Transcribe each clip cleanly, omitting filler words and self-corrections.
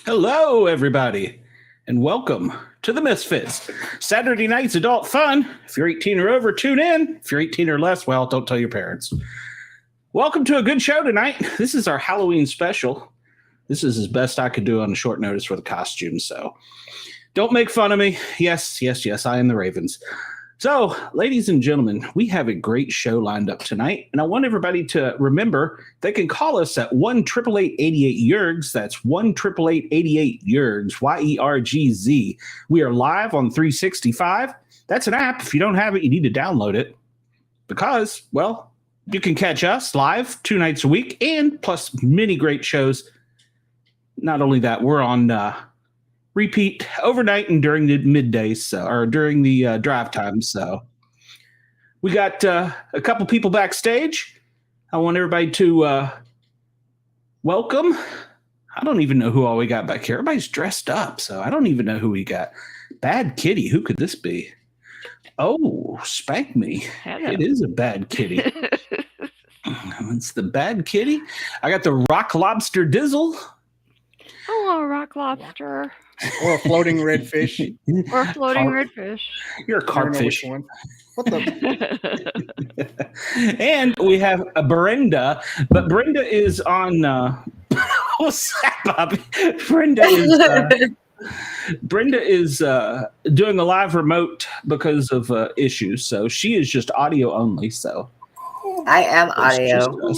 Hello, everybody, and welcome to the Misfits. Saturday night's adult fun. If you're 18 or over, tune in. If you're 18 or less, well, don't tell your parents. Welcome to a good show tonight. This is our Halloween special. This is as best I could do on a short notice for the costumes, so don't make fun of me. Yes, I am the Ravens. So, ladies and gentlemen, we have a great show lined up tonight, and I want everybody to remember they can call us at 1-888-88-YERGS. That's 1-888-88-YERGS, Y-E-R-G-Z. We are live on 365. That's an app. If you don't have it, you need to download it because, well, you can catch us live 2 nights a week and plus many great shows. Not only that, we're on repeat overnight and during the middays, or during the drive time. So we got a couple people backstage. I want everybody to welcome. I don't even know who all we got back here. Everybody's dressed up, so I don't even know who we got. Bad Kitty. Who could this be? Oh, Spank Me. Hello. It is a Bad Kitty. It's the Bad Kitty. I got the Rock Lobster Dizzle. Hello, Rock Lobster. Or a floating red fish. Or a floating red fish. You're a carpfish. One. What the? And we have a Brenda, but Brenda is on. What's that, Bobby? Brenda is doing a live remote because of issues, so she is just audio only. So I am audio.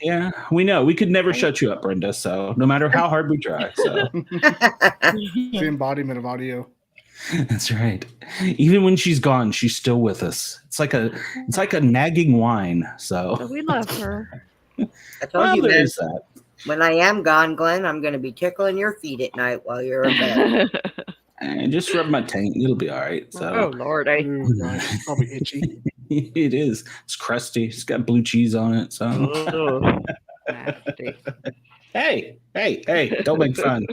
Yeah, we know. We could never shut you up, Brenda. So no matter how hard we try. So the embodiment of audio. That's right. Even when she's gone, she's still with us. It's like a nagging whine. So we love her. I told you, man, that. When I am gone, Glenn, I'm going to be tickling your feet at night while you're in bed. And just rub my taint. It'll be all right. So. Oh, Lord. It's probably itchy. It is. It's crusty. It's got blue cheese on it. So. Nasty. Hey, don't make fun.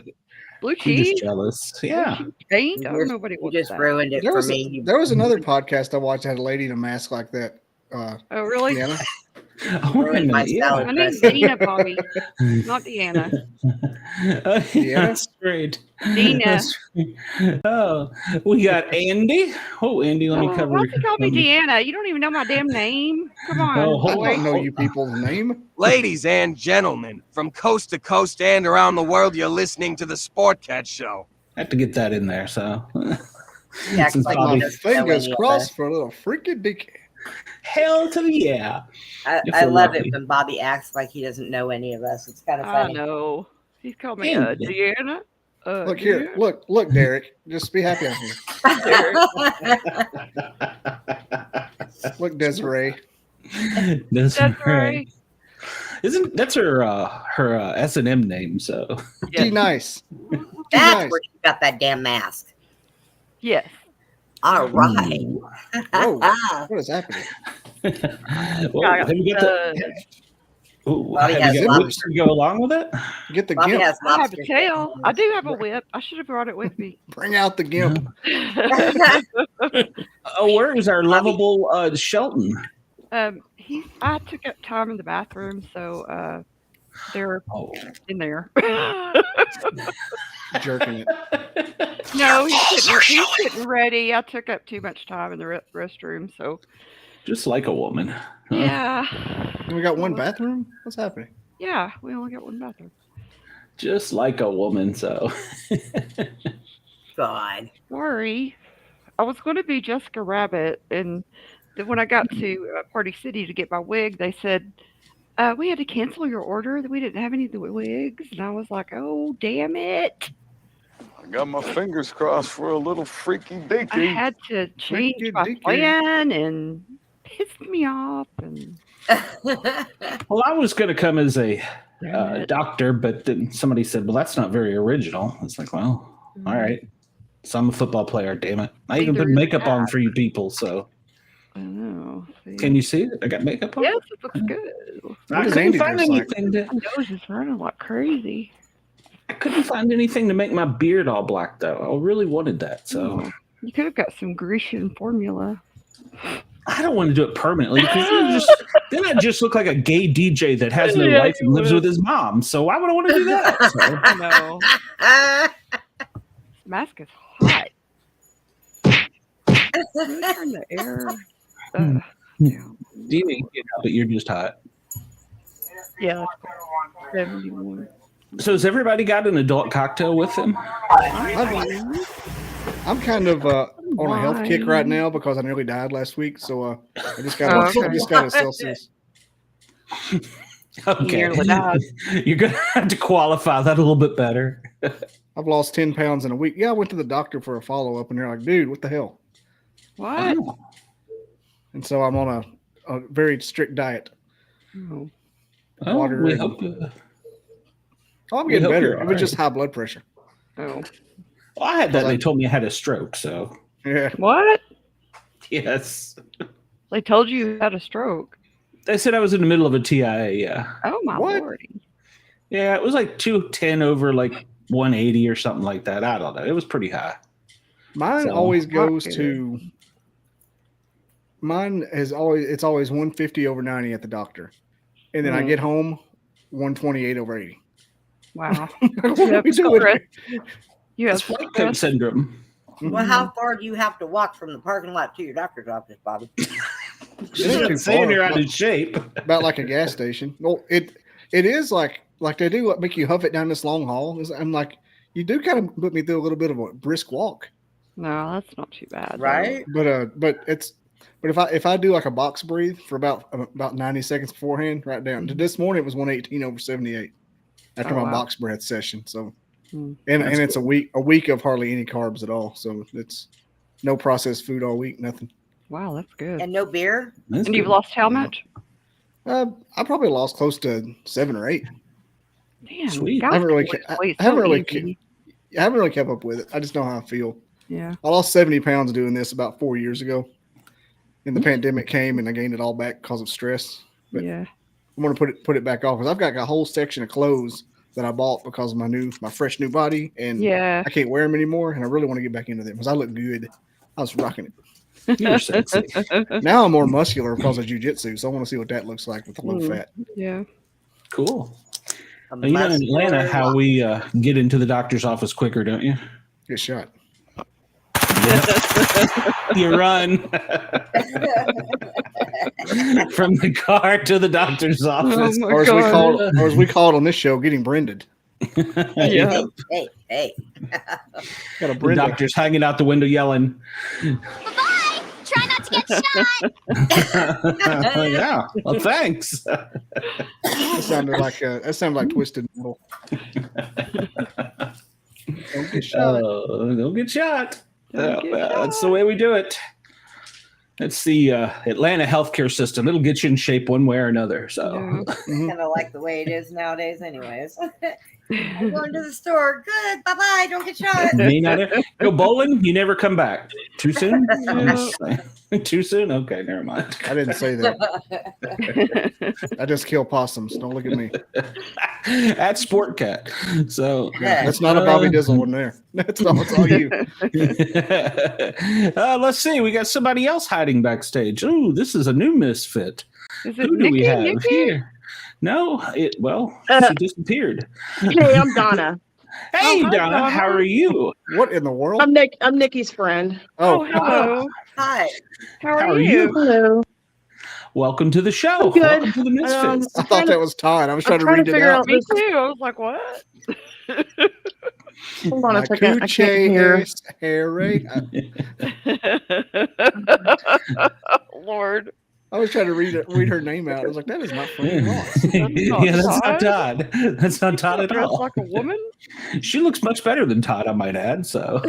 Blue cheese? I'm just jealous. Yeah. Paint? Nobody just ruined it for me. There was another podcast I watched that had a lady in a mask like that. Oh, really? Deanna? My name's Dina, Bobby, not Deanna. That's great. Dina. Oh, we got Andy. Oh, Andy, let me cover. Why you call me Deanna? You don't even know my damn name. Come on. I don't know you people's name. Ladies and gentlemen, from coast to coast and around the world, you're listening to the Sportcat show. I have to get that in there, so. Yeah, like my fingers crossed for a little freaky dick. Hell to the yeah. I love it when Bobby acts like he doesn't know any of us. It's kind of funny. I know. He's called me Deanna. Look here. Look, Derek. Just be happy on here. Look, Desiree. Desiree. That's her S&M name, so. Yeah. Nice. That's where you got that damn mask. Yes. All right. Whoa, what is happening? Well, have you got the whips to go along with it? Get the gimp. I have a tail. I do have a whip. I should have brought it with me. Bring out the gimp. Oh, where is our lovable Shelton? I took up time in the bathroom, so they're in there. Jerking it. No, he's getting ready. I took up too much time in the restroom, so. Just like a woman. Huh? Yeah. And we got one bathroom? What's happening? Yeah, we only got one bathroom. Just like a woman, so. God. Sorry. I was going to be Jessica Rabbit, and when I got to Party City to get my wig, they said, we had to cancel your order. We didn't have any of the wigs. And I was like, oh, damn it. I got my fingers crossed for a little freaky dicky. I had to change my plan and pissed me off. And well, I was going to come as a doctor, but then somebody said, well, that's not very original. It's like, well, all right. So I'm a football player, damn it. I even put makeup on for you people, so. I know. Can you see it? I got makeup on? Yes, it looks good. I couldn't find anything My nose is running like crazy. I couldn't find anything to make my beard all black, though. I really wanted that, so. You could have got some Grecian formula. I don't want to do it permanently because Then I just look like a gay DJ that has no Yeah, life and you lives would. with his mom. So why would I want to do that? So, I know. This mask is hot. Can we turn the air? Yeah. you ain't getting up, but you're just hot. Yeah, that's cool. 71. So has everybody got an adult cocktail with them? I'm kind of on a health kick right now because I nearly died last week. So I just got a Celsius. Okay. Nearly died. You're going to have to qualify that a little bit better. I've lost 10 pounds in a week. Yeah, I went to the doctor for a follow-up, and they're like, dude, what the hell? What? And so I'm on a very strict diet. Oh. Oh, Water we and- hope, I'm We getting hope better. you're It was alright. just high blood pressure. Oh. well, I had that. They told me I had a stroke. So, Yeah. What? yes. They told you you had a stroke. They said I was in the middle of a TIA. Yeah. Oh my What? lord. Yeah. It was like 210 over like 180 or something like that. I don't know. It was pretty high. Mine So- always goes Not to. Mine is always 150 over 90 at the doctor, and then I Mm. get home 128 over 80. Wow. What You are have we doing? stress. You have It's flight coat stress. syndrome. Well, how far do you have to walk from the parking lot to your doctor's office, Bobby? It ain't too saying far. you're out of shape. About like a gas station. Well, it is like they do make you huff it down this long hall. I'm like, you do kind of put me through a little bit of a brisk walk, No, that's not too bad. though. Right? but if I do like a box breathe for about 90 seconds beforehand, right down. This morning it was 118 over 78 after Oh, my wow. box breath session. So Hmm. and That's it's a week of hardly any carbs at all. So it's no processed food all week, nothing. Wow, that's good. And no beer? That's And you've good. lost how much? I probably lost close to 7 or 8. Damn. Sweet. guys I haven't really can lose ca- weight I haven't so really easy. I haven't really kept up with it. I just know how I feel. Yeah. I lost 70 pounds doing this about 4 years ago. And the pandemic came and I gained it all back because of stress. But Yeah. I'm gonna put it back off because I've got a whole section of clothes that I bought because of my fresh new body, and Yeah. I can't wear them anymore. And I really want to get back into them because I look good. I was rocking it. You're sexy. Now I'm more muscular because of jujitsu, so I want to see what that looks like with the low Mm. fat. Yeah. Cool. A Well, you know in muscular Atlanta how walk. we get into the doctor's office quicker, don't you? Get shot. You run from the car to the doctor's office. Oh my Or God. as we call it on this show, getting branded. Yeah. Hey. Got a The Brenda. doctor's hanging out the window yelling. Bye-bye. Try not to get shot. Yeah. Well, thanks. That sounded like Twisted Metal. Don't get shot. Don't get shot. Don't get That's the way we do it. It's the Atlanta healthcare system. It'll get you in shape one way or another. So Yeah. Kind of like the way it is nowadays, anyways. I'm going to the store. Good. Bye bye. Don't get shot. me neither. Go bowling. You never come back. Too soon. Yeah. Too soon. Okay, never mind. I didn't say that. I just kill possums. Don't look at me. At Sportcat. So That's not a Bobby Dizzle one there. That's all you. Let's see. We got somebody else hiding backstage. Ooh, this is a new misfit. Is it Who do we Nikki? have Nikki? here? No, she disappeared. Hey, I'm Donna. Hey, hi, Donna, Donna. how are you? What in the world? I'm Nikki's friend. Oh, hello. Hi. How are How are you? you? Hello. Welcome to the show. I'm good. Welcome to the Misfits. I thought that was Todd. I was trying to read it figure out. out Me this. too. I was like, what? Hold on a My second. I coochie can't hear. is hairy. Lord. I was trying to read her name out. I was like, that is not funny. Ross. Yeah, that's not Todd. That's not Todd at Dressed all. like a woman? She looks much better than Todd, I might add. So,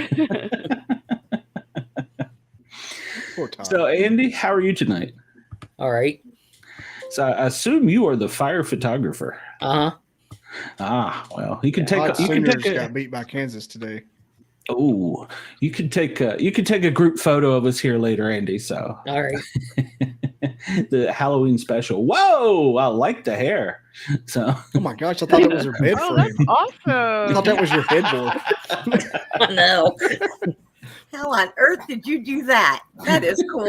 Poor Todd. so Andy, how are you tonight? All right. So I assume you are the fire photographer. Uh huh. Ah, well, you can Todd take. You can Sooners take. got beat by Kansas today. Oh, you could take. You could take a group photo of us here later, Andy. So All right. the Halloween special. Whoa, I like the hair. So Oh my gosh, I thought that was her bed Oh, frame. that's I thought awesome. that was your headboard. No. How on earth did you do that? That is cool.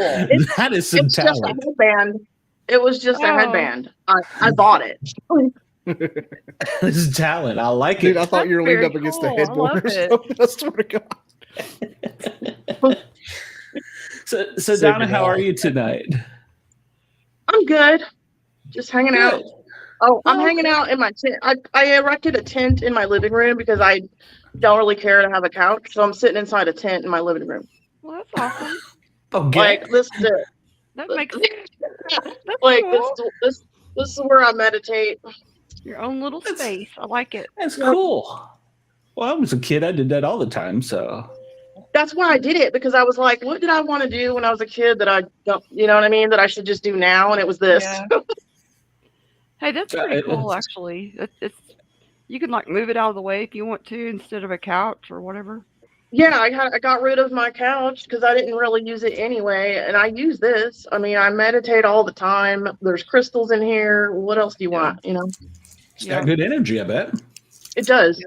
that is some It's just a talent. headband. It was just a Oh. headband. I bought it. This is talent. I like Dude, it. I thought you were That's leaning up very against the cool. I headboard love or it. something. I swear to God. So Donna, how are you tonight? I'm good. Just hanging out. Good. Oh, I'm Oh, hanging out in my tent. I erected a tent in my living room because I don't really care to have a couch. So I'm sitting inside a tent in my living room. Well, that's awesome. Okay. Like this is it. That makes that's Like cool. this is where I meditate. Your own little space. I like it. That's cool. Well, I was a kid. I did that all the time. So That's why I did it, because I was like, what did I want to do when I was a kid that I don't, you know what I mean, that I should just do now? And it was this. Yeah. Hey, that's pretty cool, actually. It's you can like move it out of the way if you want to instead of a couch or whatever. Yeah, I got rid of my couch because I didn't really use it anyway, and I use this. I mean, I meditate all the time. There's crystals in here. What else do you want? You know, it's got good energy, I bet. it does.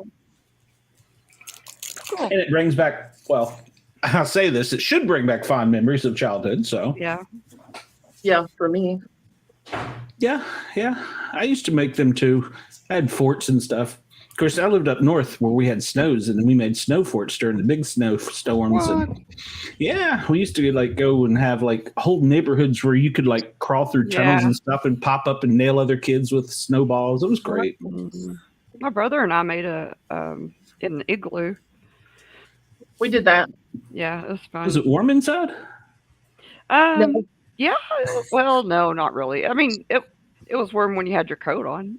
Cool. And it brings back, well, I'll say this, it should bring back fond memories of childhood. So Yeah. Yeah, for me. yeah. I used to make them too. I had forts and stuff. Of course, I lived up north where we had snows, and we made snow forts during the big snowstorms. And yeah, we used to like go and have like whole neighborhoods where you could like crawl through tunnels Yeah. and stuff and pop up and nail other kids with snowballs. It was great. Mhm. My brother and I made an igloo. We did that. Yeah, it was fun. Was it warm inside? No. Yeah. Well, no, not really. I mean, it was warm when you had your coat on.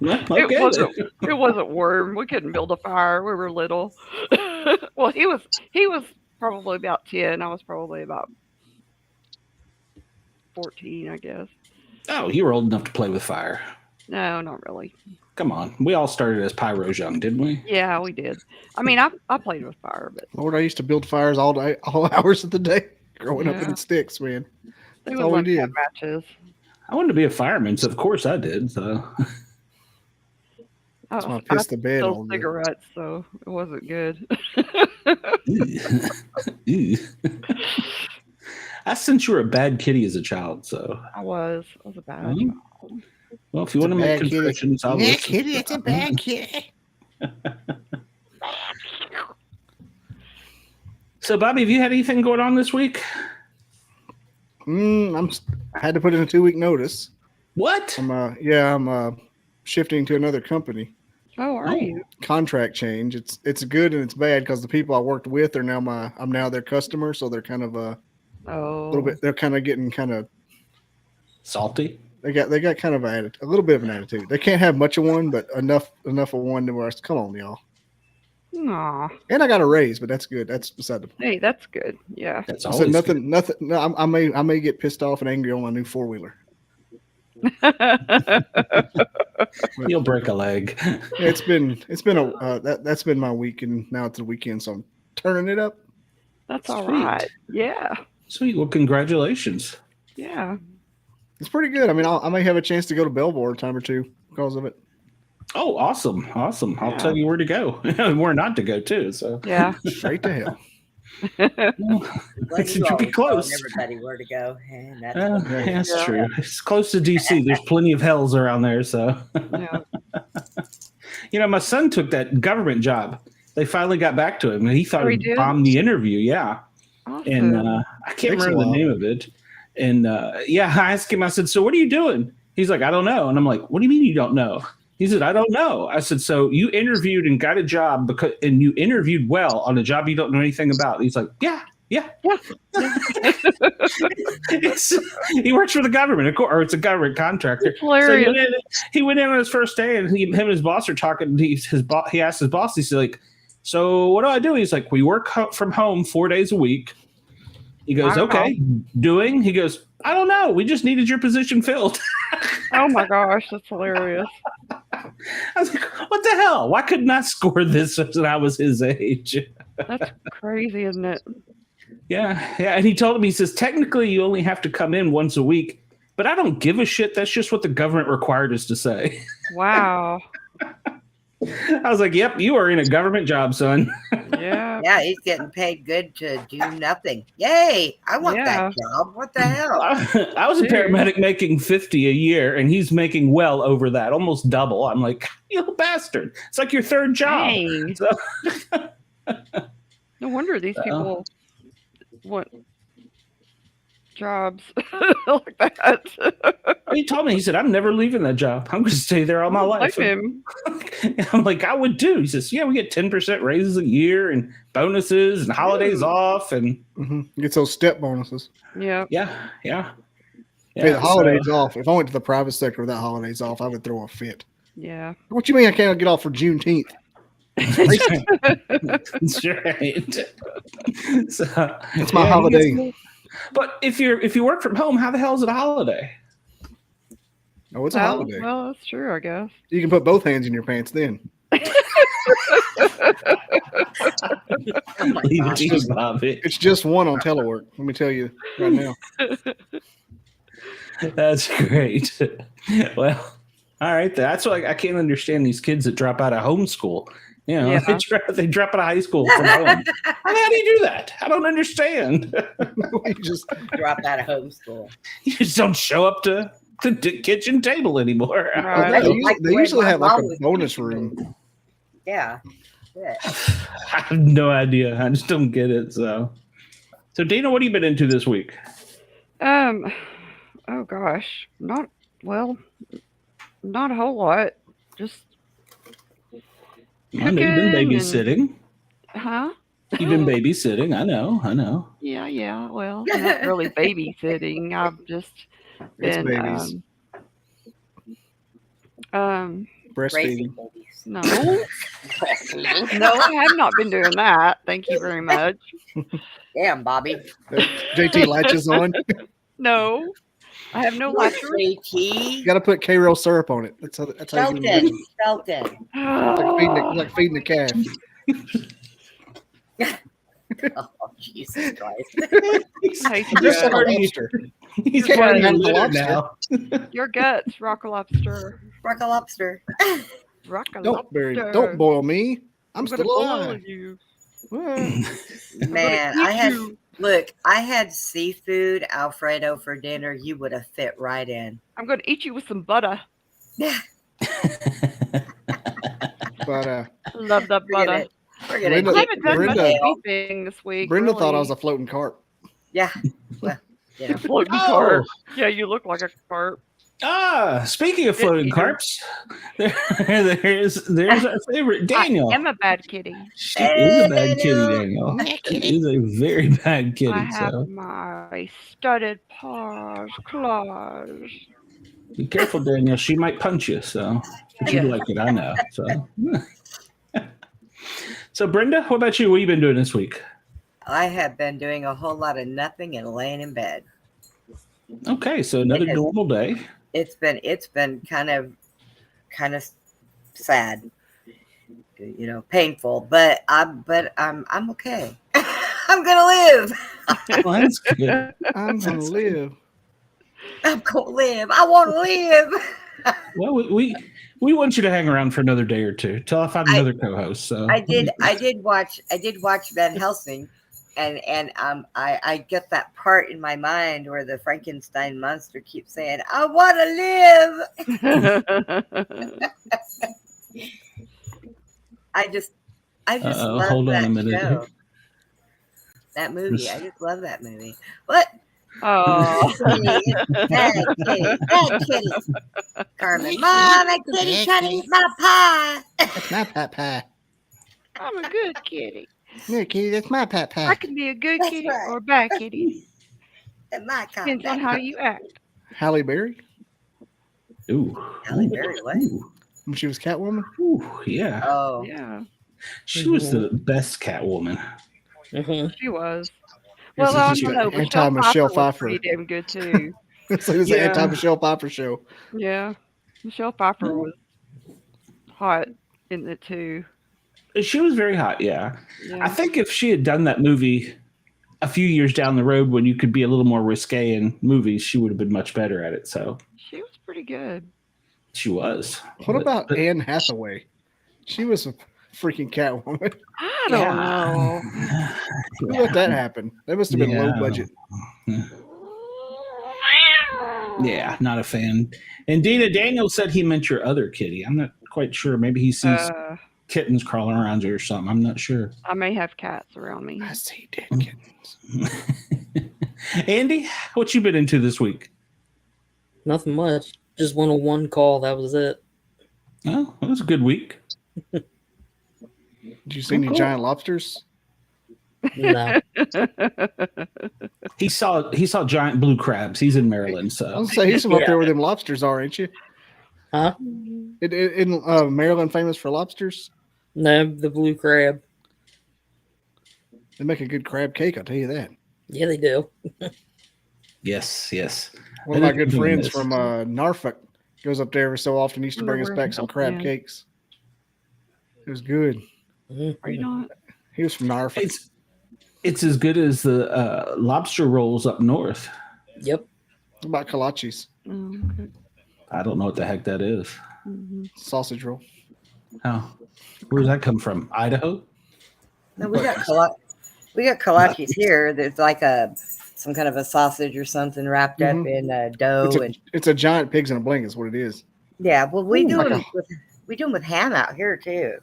Yeah, okay. It wasn't warm. We couldn't build a fire. We were little. Well, he was probably about 10. I was probably about 14, I guess. Oh, you were old enough to play with fire. No, not really. Come on. We all started as pyros young, didn't we? Yeah, we did. I mean, I played with fire, but Lord, I used to build fires all day, all hours of the day, growing up in Yeah. the sticks, man. they That's was all we like did. that matches. I wanted to be a fireman, so of course I did. So That's why I pissed the bed sold all day. cigarettes, so it wasn't good. Ew. I sense you were a bad kitty as a child, so I was a bad Mhm. child. well, if you It's a want to make bad kitty. confessions, I'll Yeah, listen. kitty, it's a bad kitty. So, Bobby, have you had anything going on this week? I had to put in a 2-week notice. What? I'm shifting to another company. Oh, are you? Contract change. It's good and it's bad because the people I worked with are now I'm now their customer, so they're kind of a Oh, little bit. They're kind of getting kind of. Salty? They got kind of a little bit of an attitude. They can't have much of one, but enough of one to where it's, come on, y'all. Aw. And I got a raise, but that's good. That's beside the point. Hey, that's good. Yeah. That's I always said good. nothing. No, I may get pissed off and angry on my new 4-wheeler. You'll break a leg. Yeah, that's been my week, and now it's the weekend, so I'm turning it up. That's all Sweet. right. Yeah. Sweet. Well, congratulations. Yeah. It's pretty good. I mean, I may have a chance to go to Belvoir a time or two because of it. Oh, awesome. Awesome. I'll Yeah. tell you where to go and where not to go, too. So, Yeah. Straight to hell. Well, It you should be always close. tell everybody where to go. And that's Yeah, that's Yeah. true. It's close to DC. There's plenty of hells around there. So, Yeah. my son took that government job. They finally got back to him, and he thought Oh, he he did? bombed the interview. Yeah. Awesome. And I can't Takes a remember the while. name of it. And I asked him, I said, so what are you doing? He's like, I don't know. And I'm like, what do you mean you don't know? He said, I don't know. I said, so you interviewed and got a job and you interviewed well on a job you don't know anything about. He's like, yeah. He works for the government, of course, or it's a government contractor. That's hilarious. So he went in on his first day, and him and his boss are talking. He asked his boss, he's like, so what do I do? He's like, we work from home 4 days a week. He goes, Wow. okay. Doing? He goes, I don't know. We just needed your position filled. Oh my gosh, that's hilarious. I was like, what the hell? Why couldn't I score this when I was his age? That's crazy, isn't it? Yeah. And he told him, he says, technically you only have to come in once a week, but I don't give a shit. That's just what the government required us to say. Wow. I was like, "Yep, you are in a government job, son." Yeah. Yeah, he's getting paid good to do nothing. Yay! I want Yeah. that job. What the hell? I was a Dude. paramedic making 50 a year, and he's making well over that, almost double. I'm like, you bastard! It's like your third job. Dang. So, No wonder these people want jobs like that. he told me, he said, "I'm never leaving that job. I'm going to stay there all my life." Blame him. I'm like, I would too. He says, "Yeah, we get 10% raises a year and bonuses and holidays off, and Get those step bonuses. Yeah. yeah." Hey, the holidays so- off. If I went to the private sector without holidays off, I would throw a fit. Yeah. What you mean I can't get off for Juneteenth? That's right. So, It's my yeah, holiday. But if you work from home, how the hell is it a holiday? Oh, it's a holiday. Well, that's true, I guess. You can put both hands in your pants then. Leave it to you, Bobby. It's just one on telework. Let me tell you right now. That's great. Well, all right. That's why I can't understand these kids that drop out of homeschool. You know, Yeah. they drop out of high school from home. How do you do that? I don't understand. You just Drop out of homeschool. You just don't show up to the kitchen table anymore. Right. they usually have like a bonus room. Yeah. Yeah. I have no idea. I just don't get it. So Dana, what have you been into this week? Oh gosh, not a whole lot. Just I know you've been cooking babysitting. huh? You've been babysitting. I know. Yeah. Well, not really babysitting. I've just It's been babies. Breastfeeding. Raising babies. no, Breastfeeding. no, I have not been doing that. Thank you very much. Damn, Bobby. JT latches on. No, I have no latchers. JT. You got to put K-Roll syrup on it. That's how you do it. Shelton. Like feeding the calf. Oh, Jesus Christ. I hate Just like a you. lobster. He's You can't running handle the lobster. now. Your guts, rock a lobster. Rock a lobster. Rock a Don't lobster. boil me. I'm gonna still boil alive. you. Man, I had seafood Alfredo for dinner. You would have fit right in. I'm gonna eat you with some butter. Yeah. But Love that butter. We're gonna Brenda- I haven't done much Brenda- anything this week. Brenda thought I really. was a floating carp. Yeah. Well, you know. floating Oh. carp. Yeah, you look like a carp. Speaking of floating Yeah. carps, there's our favorite Daniel. I am a bad kitty. She is a bad kitty, Daniel. She is a very bad kitty. I have So my studded claws. be careful, Daniel. She might punch you. So but you Yeah. like it, I know. So so Brenda, what about you? What have you been doing this week? I have been doing a whole lot of nothing and laying in bed. Okay, so another normal day. It's been kind of sad, you know, painful, but I'm okay. I'm gonna live. Well, that's good. I'm gonna live. I'm gonna live. I want to live. Well, we want you to hang around for another day or two till I find another co-host. So I did watch Van Helsing, and I get that part in my mind where the Frankenstein monster keeps saying, "I want to live." I just love hold on that a minute. show. That movie, I just love that movie. What? Oh. Bad kitty. Carmen, Mama kitty trying to eat my pie. That's my pat pie. I'm a good kitty. Yeah, kitty, that's my pat I pie. can be a good That's kitty right. or a bad kitty. And my Depends on how you act. Halle Berry, ooh, Halle Berry, what? when she was Catwoman. ooh, yeah. Oh, Yeah, She was the best Catwoman. she was. This Well, I is don't know. anti-Michelle was Pfeiffer. pretty damn good too. So this is Yeah. an anti-Michelle Pfeiffer show. Yeah, Michelle Pfeiffer was hot in it too. She was very hot, yeah. Yeah. I think if she had done that movie a few years down the road when you could be a little more risque in movies, she would have been much better at it. So She was pretty good. she was. What about But Anne Hathaway? She was a freaking Catwoman. I don't know. Who let that happen? That must have been low budget. Yeah, not a fan. And Dina Daniels said he meant your other kitty. I'm not quite sure. Maybe he sees kittens crawling around you or something. I'm not sure. I may have cats around me. I see dead kittens. Andy, what you been into this week? Nothing much. Just 101 call. That was it. Oh, it was a good week. Did you see any giant lobsters? No. He saw giant blue crabs. He's in Maryland, I so was gonna say he's from up there where them lobsters are, ain't you? Huh? In Maryland, famous for lobsters. No, the blue crab. They make a good crab cake. I'll tell you that. Yeah, they do. yes. One of my good friends from Norfolk goes up there every so often. He used to bring us back some crab cakes. It was good. Are you not? He was from Norfolk. It's as good as the lobster rolls up north. Yep. What about kolaches? Oh, okay. I don't know what the heck that is. Mm-hmm. Sausage roll. Oh, where does that come from? Idaho? No, we got kolaches here. There's like some kind of a sausage or something wrapped up in dough, it's a giant pigs in a bling, is what it is. Yeah, well, we do them with ham out here too.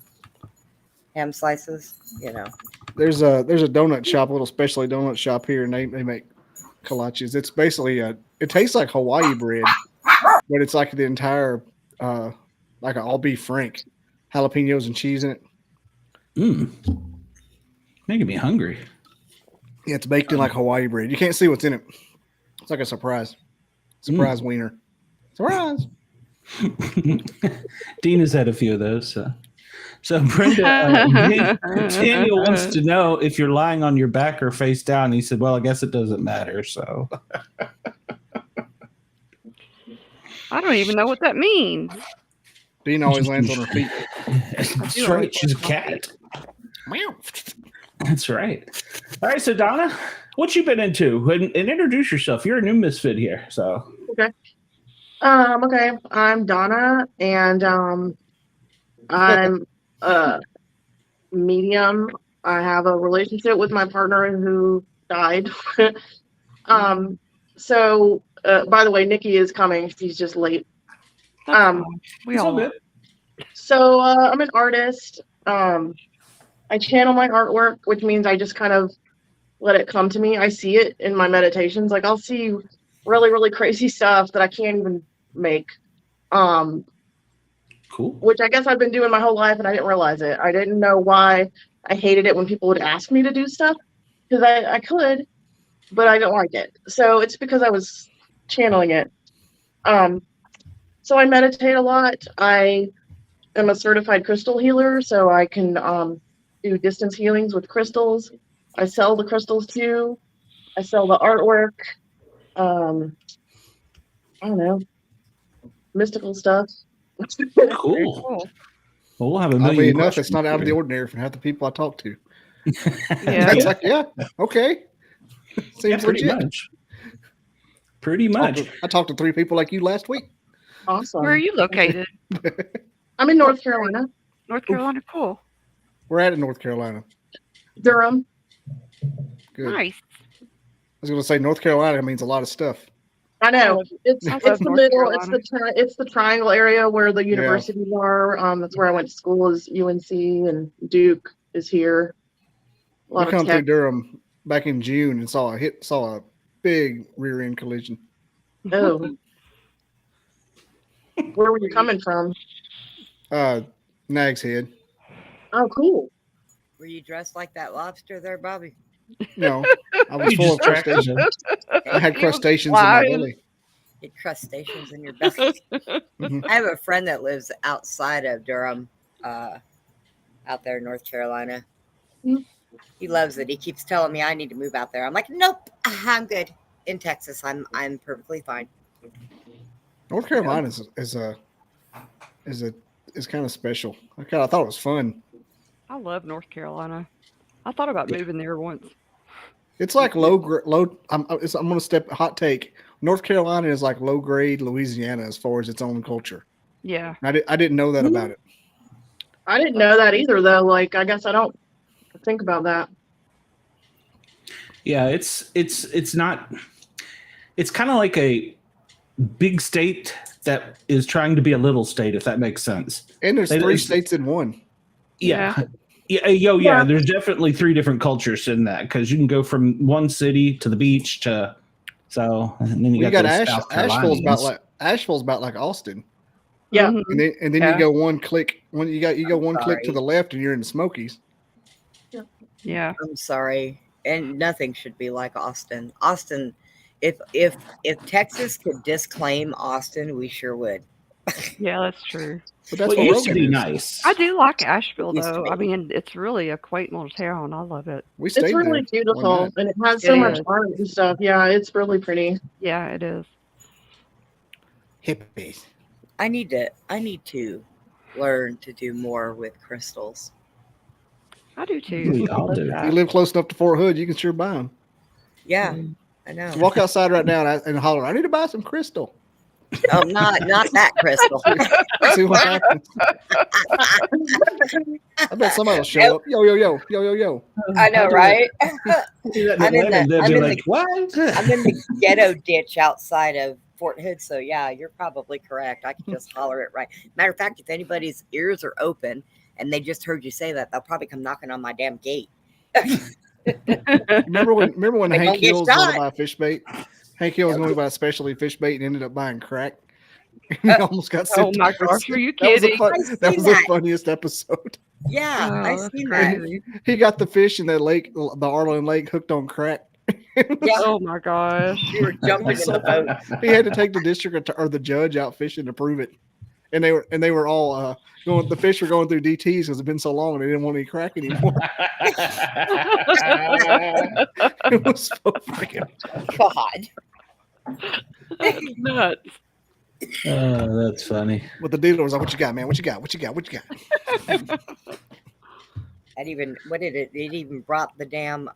Ham slices, you know. There's a donut shop, a little specialty donut shop here, and they make kolaches. It's basically it tastes like Hawaii bread, but it's like the entire like an all beef frank, jalapenos and cheese in it. Making me hungry. Yeah, it's baked in like Hawaii bread. You can't see what's in it. It's like a surprise wiener. Surprise. Dean has had a few of those. So Brenda, Daniel wants to know if you're lying on your back or face down. He said, well, I guess it doesn't matter. So I don't even know what that means. Dean always lands on her feet. That's right. She's a cat. That's right. All right. So Donna, what you been into? And introduce yourself. You're a new misfit here. So Okay. Okay. I'm Donna, and I'm a medium. I have a relationship with my partner who died. So by the way, Nikki is coming. She's just late. We all So I'm an artist. I channel my artwork, which means I just kind of let it come to me. I see it in my meditations. Like I'll see really, really crazy stuff that I can't even make. cool. Which I guess I've been doing my whole life and I didn't realize it. I didn't know why I hated it when people would ask me to do stuff, because I could, but I don't like it. So it's because I was channeling it. So I meditate a lot. I am a certified crystal healer, so I can do distance healings with crystals. I sell the crystals too. I sell the artwork. I don't know, mystical stuff. Cool. Well, we'll have a Oddly million. enough, it's not out of the ordinary for half the people I talk to. Yeah. It's like, yeah, okay. Seems pretty legit. much. Pretty much. I talked to 3 people like you last week. Awesome. Where are you located? I'm in North Carolina, North Carolina. Cool. We're at in North Carolina. Durham. Good. Nice. I was going to say North Carolina means a lot of stuff. I know it's I love the North middle. Carolina. It's the triangle area where the universities are. That's where I went to school. Is UNC, and Duke is here. A We lot come of through tech. Durham back in June and saw a big rear end collision. Oh, where were you coming from? Nag's Head. Oh, cool. Were you dressed like that lobster there, Bobby? No, I was You full of just cracked crustaceans. I had You crustaceans in my lied. belly. Get crustaceans in your belly. Mhm. I have a friend that lives outside of Durham, out there in North Carolina. Mm. He loves it. He keeps telling me I need to move out there. I'm like, nope, I'm good. In Texas, I'm perfectly fine. North Carolina is kind of special. I thought it was fun. I love North Carolina. I thought about moving there once. It's like low. I'm going to step hot take. North Carolina is like low grade Louisiana as far as its own culture. Yeah. I didn't know that about it. I didn't know that either, though. Like, I guess I don't think about that. Yeah, it's not. It's kind of like a big state that is trying to be a little state, if that makes sense. And there's It three is- states in one. Yeah. Yeah. Yeah. There's definitely 3 different cultures in that because you can go from one city to the beach to and then you got those South Carolinians. Asheville's about like Austin. Yeah. Mhm. And then Yeah. you go one click you go one click to sorry. the left and you're in the Smokies. Yeah. I'm sorry, and nothing should be like Austin. Austin, if Texas could disclaim Austin, we sure would. Yeah, that's true. But that's Well, it what used to Rogan be is. nice. I do like Asheville, Used to though. be. I mean, it's really a quaint little town. I love it. We stayed It's really there one beautiful, night. and it has so It much is. art and stuff. Yeah, it's really pretty. Yeah, it is. Hippies. I need to learn to do more with crystals. I do too. We all I love do. If that. you live close enough to Fort Hood, you can sure buy them. Yeah, I know. So walk outside right now and holler, I need to buy some crystal. Oh, not that crystal. See what happens. I bet somebody will show up. Yo, yo, yo, yo, yo, yo. I know, right? Do that in I'm in Atlanta, the- they'll I'm be in like, what? I'm in the ghetto ditch outside of Fort Hood, so yeah, you're probably correct. I can just holler it right. Matter of fact, if anybody's ears are open and they just heard you say that, they'll probably come knocking on my damn gate. Remember when They Hank gonna get Hill was going shot. to buy fish bait? Hank Hill was going to buy specialty fish bait and ended up buying crack. He almost got Oh sent to my prison. gosh, are you That was, kidding? that I've was seen the that. funniest episode. Yeah, Oh, I've that's seen that. crazy. He got the fish in that lake, the Arlen Lake, hooked on crack. Yeah, Oh my gosh. you were jumping in the boat. He had to take the district or the judge out fishing to prove it. And they were all going. The fish were going through DTS because it's been so long and they didn't want any crack anymore. It was so freaking. God. Nuts. Oh, that's funny. But the dealer was like, "What you got, man? What you got? What you got? What you got?" It even brought the damn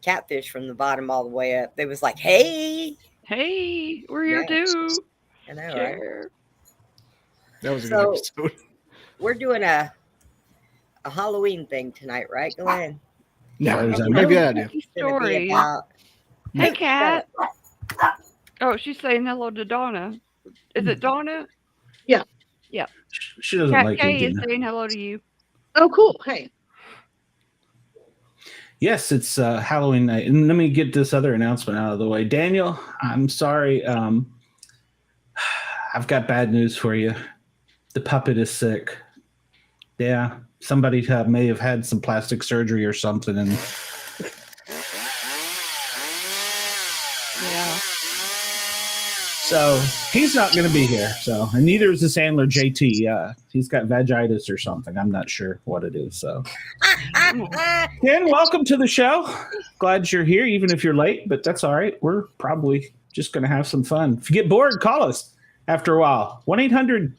catfish from the bottom all the way up. They was like, hey, Hey, we're here Yeah. too. I know, right? Share. That was a So- good episode. We're doing a Halloween thing tonight, right, Glenn? Why does that Maybe matter? I do. It's gonna be Story. about Hey, Kat. Oh, she's saying hello to Donna. Is it Donna? She doesn't Kat like K it. is Gina. saying hello to you. Oh, cool. Hey. Yes, it's Halloween night. And let me get this other announcement out of the way. Daniel, I'm sorry. I've got bad news for you. The puppet is sick. Yeah, somebody may have had some plastic surgery or something. And Yeah. so he's not going to be here. So, and neither is his handler, JT. He's got vagitis or something. I'm not sure what it is. So, Ken, welcome to the show. Glad you're here, even if you're late, but that's all right. We're probably just going to have some fun. If you get bored, call us after a while. 1-800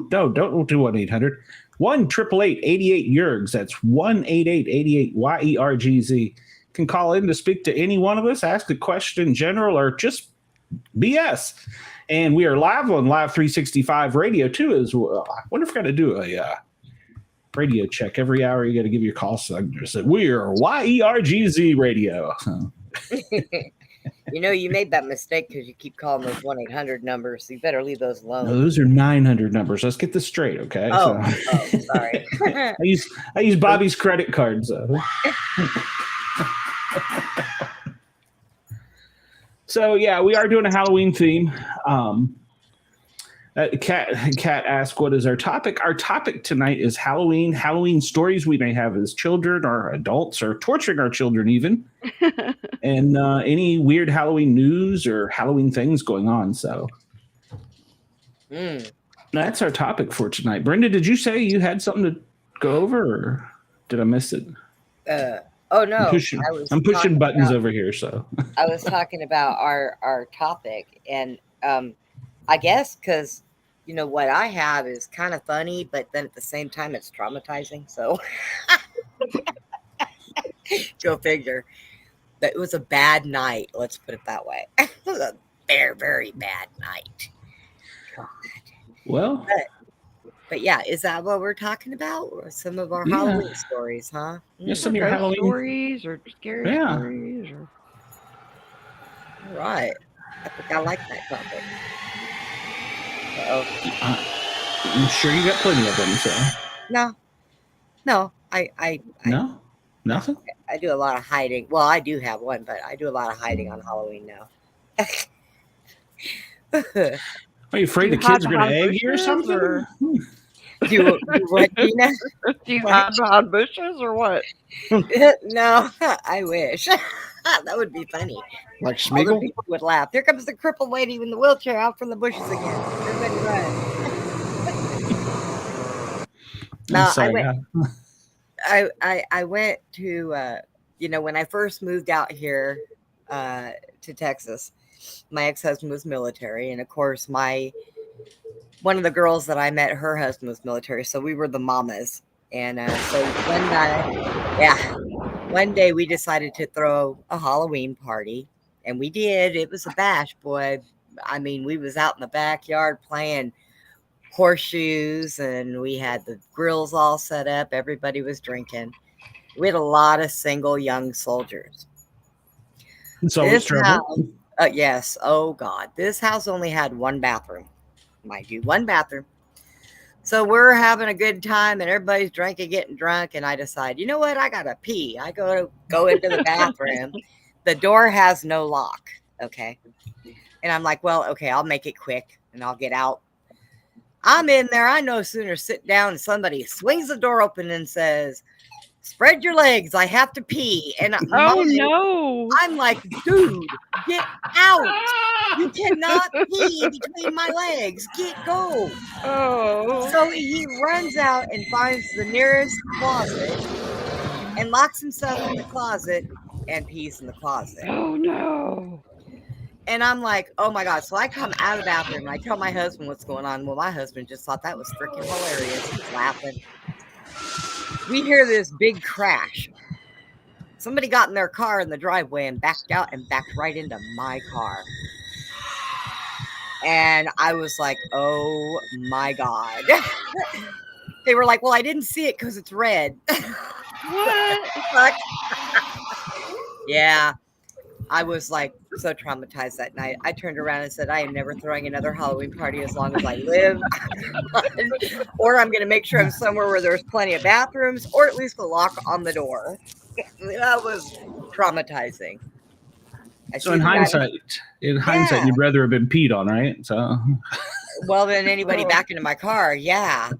don't do 1-800 1-888-88-YERGS. That's 1-888-88-YERGZ. Can call in to speak to any one of us, ask a question in general, or just BS. And we are live on Live 365 Radio too as well. I wonder if I got to do a radio check every hour. You got to give your call sign. So we are YERGZ Radio. So, You know, you made that mistake because you keep calling those 1-800 numbers. So you better leave those alone. no, those are 900 numbers. Let's get this straight, okay? Oh, So, sorry. I use Bobby's credit card. So. So yeah, we are doing a Halloween theme. Kat asked, "What is our topic?" Our topic tonight is Halloween. Halloween stories we may have as children or adults, or torturing our children even, and any weird Halloween news or Halloween things going on. So that's our topic for tonight. Brenda, did you say you had something to go over, or did I miss it? Oh no, I'm pushing talking buttons about- over here. So I was talking about our topic, and I guess because you know what I have is kind of funny, but then at the same time it's traumatizing. So go figure. But it was a bad night. Let's put it that way. It was a very, very bad night. God. well, But yeah, is that what we're talking about? Or some of our Yeah. Halloween stories, huh? Yeah, some of your Ghost Halloween. stories or scary Yeah. stories. Or... All right. I think I like that topic. Uh-oh. I'm sure you got plenty of them. So No, I no, nothing. I do a lot of hiding. Well, I do have one, but I do a lot of hiding on Halloween now. Are you afraid Do the you hide kids are going to behind egg you or bushes, something? or- Do what, Gina? Do you What? hide behind bushes or what? No, I wish. That would be funny. Like All the Schmeagle? people would laugh. There comes the crippled lady in the wheelchair out from the bushes again. Everybody run. No, I'm sorry. I went to when I first moved out here to Texas, my ex-husband was military, and of course one of the girls that I met, her husband was military, so we were the mamas. And so one day we decided to throw a Halloween party, and we did. It was a bash, boy. I mean, we was out in the backyard playing horseshoes, and we had the grills all set up. Everybody was drinking. We had a lot of single young soldiers. It's always trouble. Yes. Oh God, this house only had one bathroom, mind you, one bathroom. So we're having a good time, and everybody's drinking, getting drunk, and I decide, you know what? I gotta pee. I go into the bathroom. The door has no lock. Okay, and I'm like, well, okay, I'll make it quick, and I'll get out. I'm in there. I no sooner sit down and somebody swings the door open and says, "Spread your legs. I have to pee." And no. I'm like, dude, get out. You cannot pee between my legs. Go. Oh. So he runs out and finds the nearest closet and locks himself in the closet and pees in the closet. Oh no. And I'm like, oh my God. So I come out of the bathroom and I tell my husband what's going on. Well, my husband just thought that was freaking hilarious. He's laughing. We hear this big crash. Somebody got in their car in the driveway and backed out and backed right into my car. And I was like, oh my God. They were like, well, I didn't see it because it's red. What? Fuck? Yeah. I was like so traumatized that night. I turned around and said, I am never throwing another Halloween party as long as I live. Or I'm going to make sure I'm somewhere where there's plenty of bathrooms or at least a lock on the door. That was traumatizing. So in hindsight, you'd rather have been peed on, right? So. Well, than anybody back into my car. Yeah.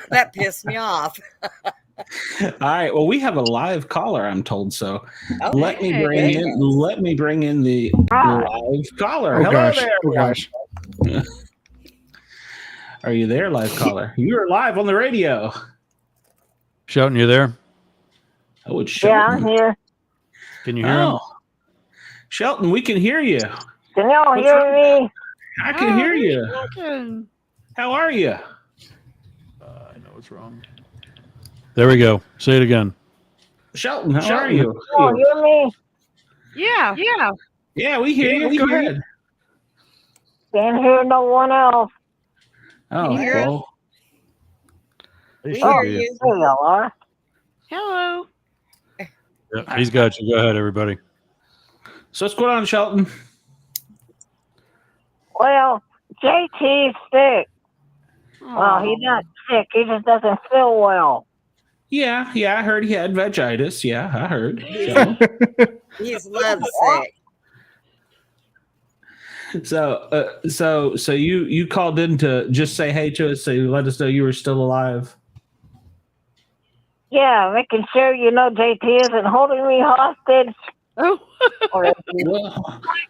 That pissed me off. All right. Well, we have a live caller, I'm told. So let me bring in the live caller. Oh, Hello gosh. there. Oh, gosh. Are you there, live caller? You're live on the radio. Shelton, you there? Oh, it's Shelton. Yeah, I'm here. Can you hear him? Shelton, we can hear you. Can y'all hear me? I can hear you. Shelton. How are you? I know what's wrong. There we go. Say it again. Shelton, how are you? Y'all hear me? Yeah. Yeah, we hear you. Go ahead. Can't hear no one else. Oh, hear well. We hear you. There y'all are. Hello. Yep, he's got you. Go ahead, everybody. So what's going on, Shelton? Well, JT's sick. Well, he's not sick. He just doesn't feel well. Yeah, I heard he had vagitis. Yeah, I heard. So. He's lovesick. So you called in to just say hey to us, so you let us know you were still alive. Yeah, making sure JT isn't holding me hostage. Oh.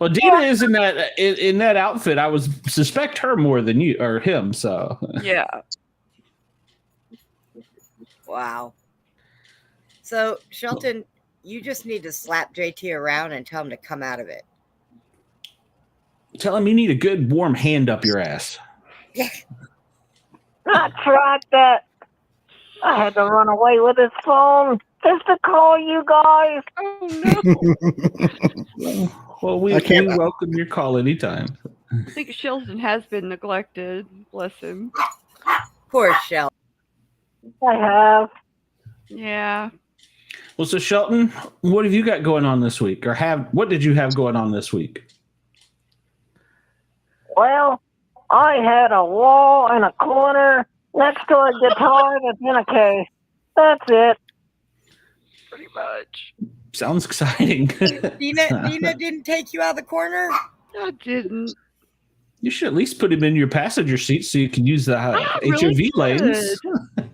Well, Dina is in that outfit. I would suspect her more than you or him. So yeah. Wow. So Shelton, you just need to slap JT around and tell him to come out of it. Tell him you need a good warm hand up your ass. I tried that. I had to run away with his phone just to call you guys. Oh no. Well, we welcome your call anytime. I think Shelton has been neglected. Bless him. Poor Shell. I have. Yeah. Well, so Shelton, what have you got going on this week, or what did you have going on this week? Well, I had a wall in a corner next to a guitar that's in a case. That's it. Pretty much. Sounds exciting. Dina didn't take you out of the corner? I didn't. You should at least put him in your passenger seat so you can use the HOV lanes.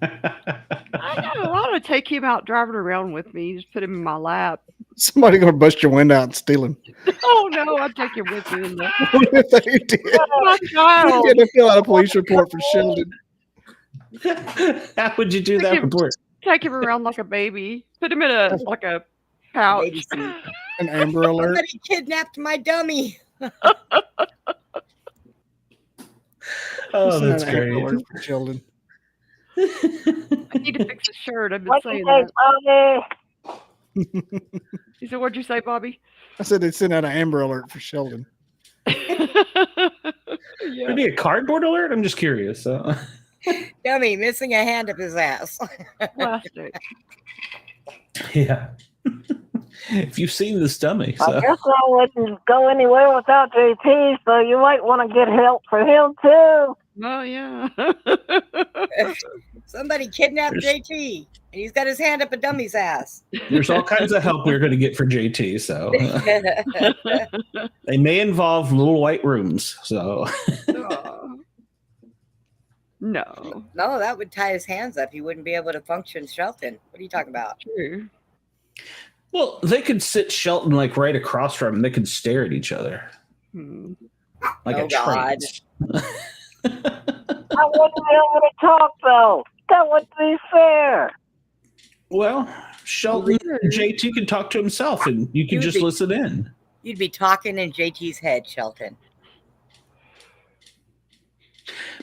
I know. I want to take him out driving around with me. Just put him in my lap. Somebody gonna bust your window out and steal him. Oh no! I'd take him with me. What if they did? My child. You're gonna fill out a police report for Sheldon. How would you do that report? Take him around like a baby. Put him in a pouch. An Amber Alert. Somebody kidnapped my dummy. Oh, that's An Amber great. Alert for Sheldon. I need to fix his shirt. I've been What saying you say, that. Bobby? He said, "What'd you say, Bobby?" I said they sent out an Amber Alert for Sheldon. Would be a cardboard alert? I'm just curious. So. Dummy missing a hand up his ass. Plastic. Yeah. If you've seen this dummy. I So. guess I wouldn't go anywhere without JT, so you might want to get help for him too. Oh yeah. Somebody kidnapped JT, and he's got his hand up a dummy's ass. There's all kinds of help we're going to get for JT. So they may involve little white rooms. So No. No, that would tie his hands up. He wouldn't be able to function. Shelton, what are you talking about? True. Well, they could sit Shelton like right across from him. They could stare at each other like Oh, a God. trance. I wouldn't be able to talk though. That wouldn't be fair. Well, Shelton and JT can talk to himself, and you can You'd just be- listen in. You'd be talking in JT's head, Shelton.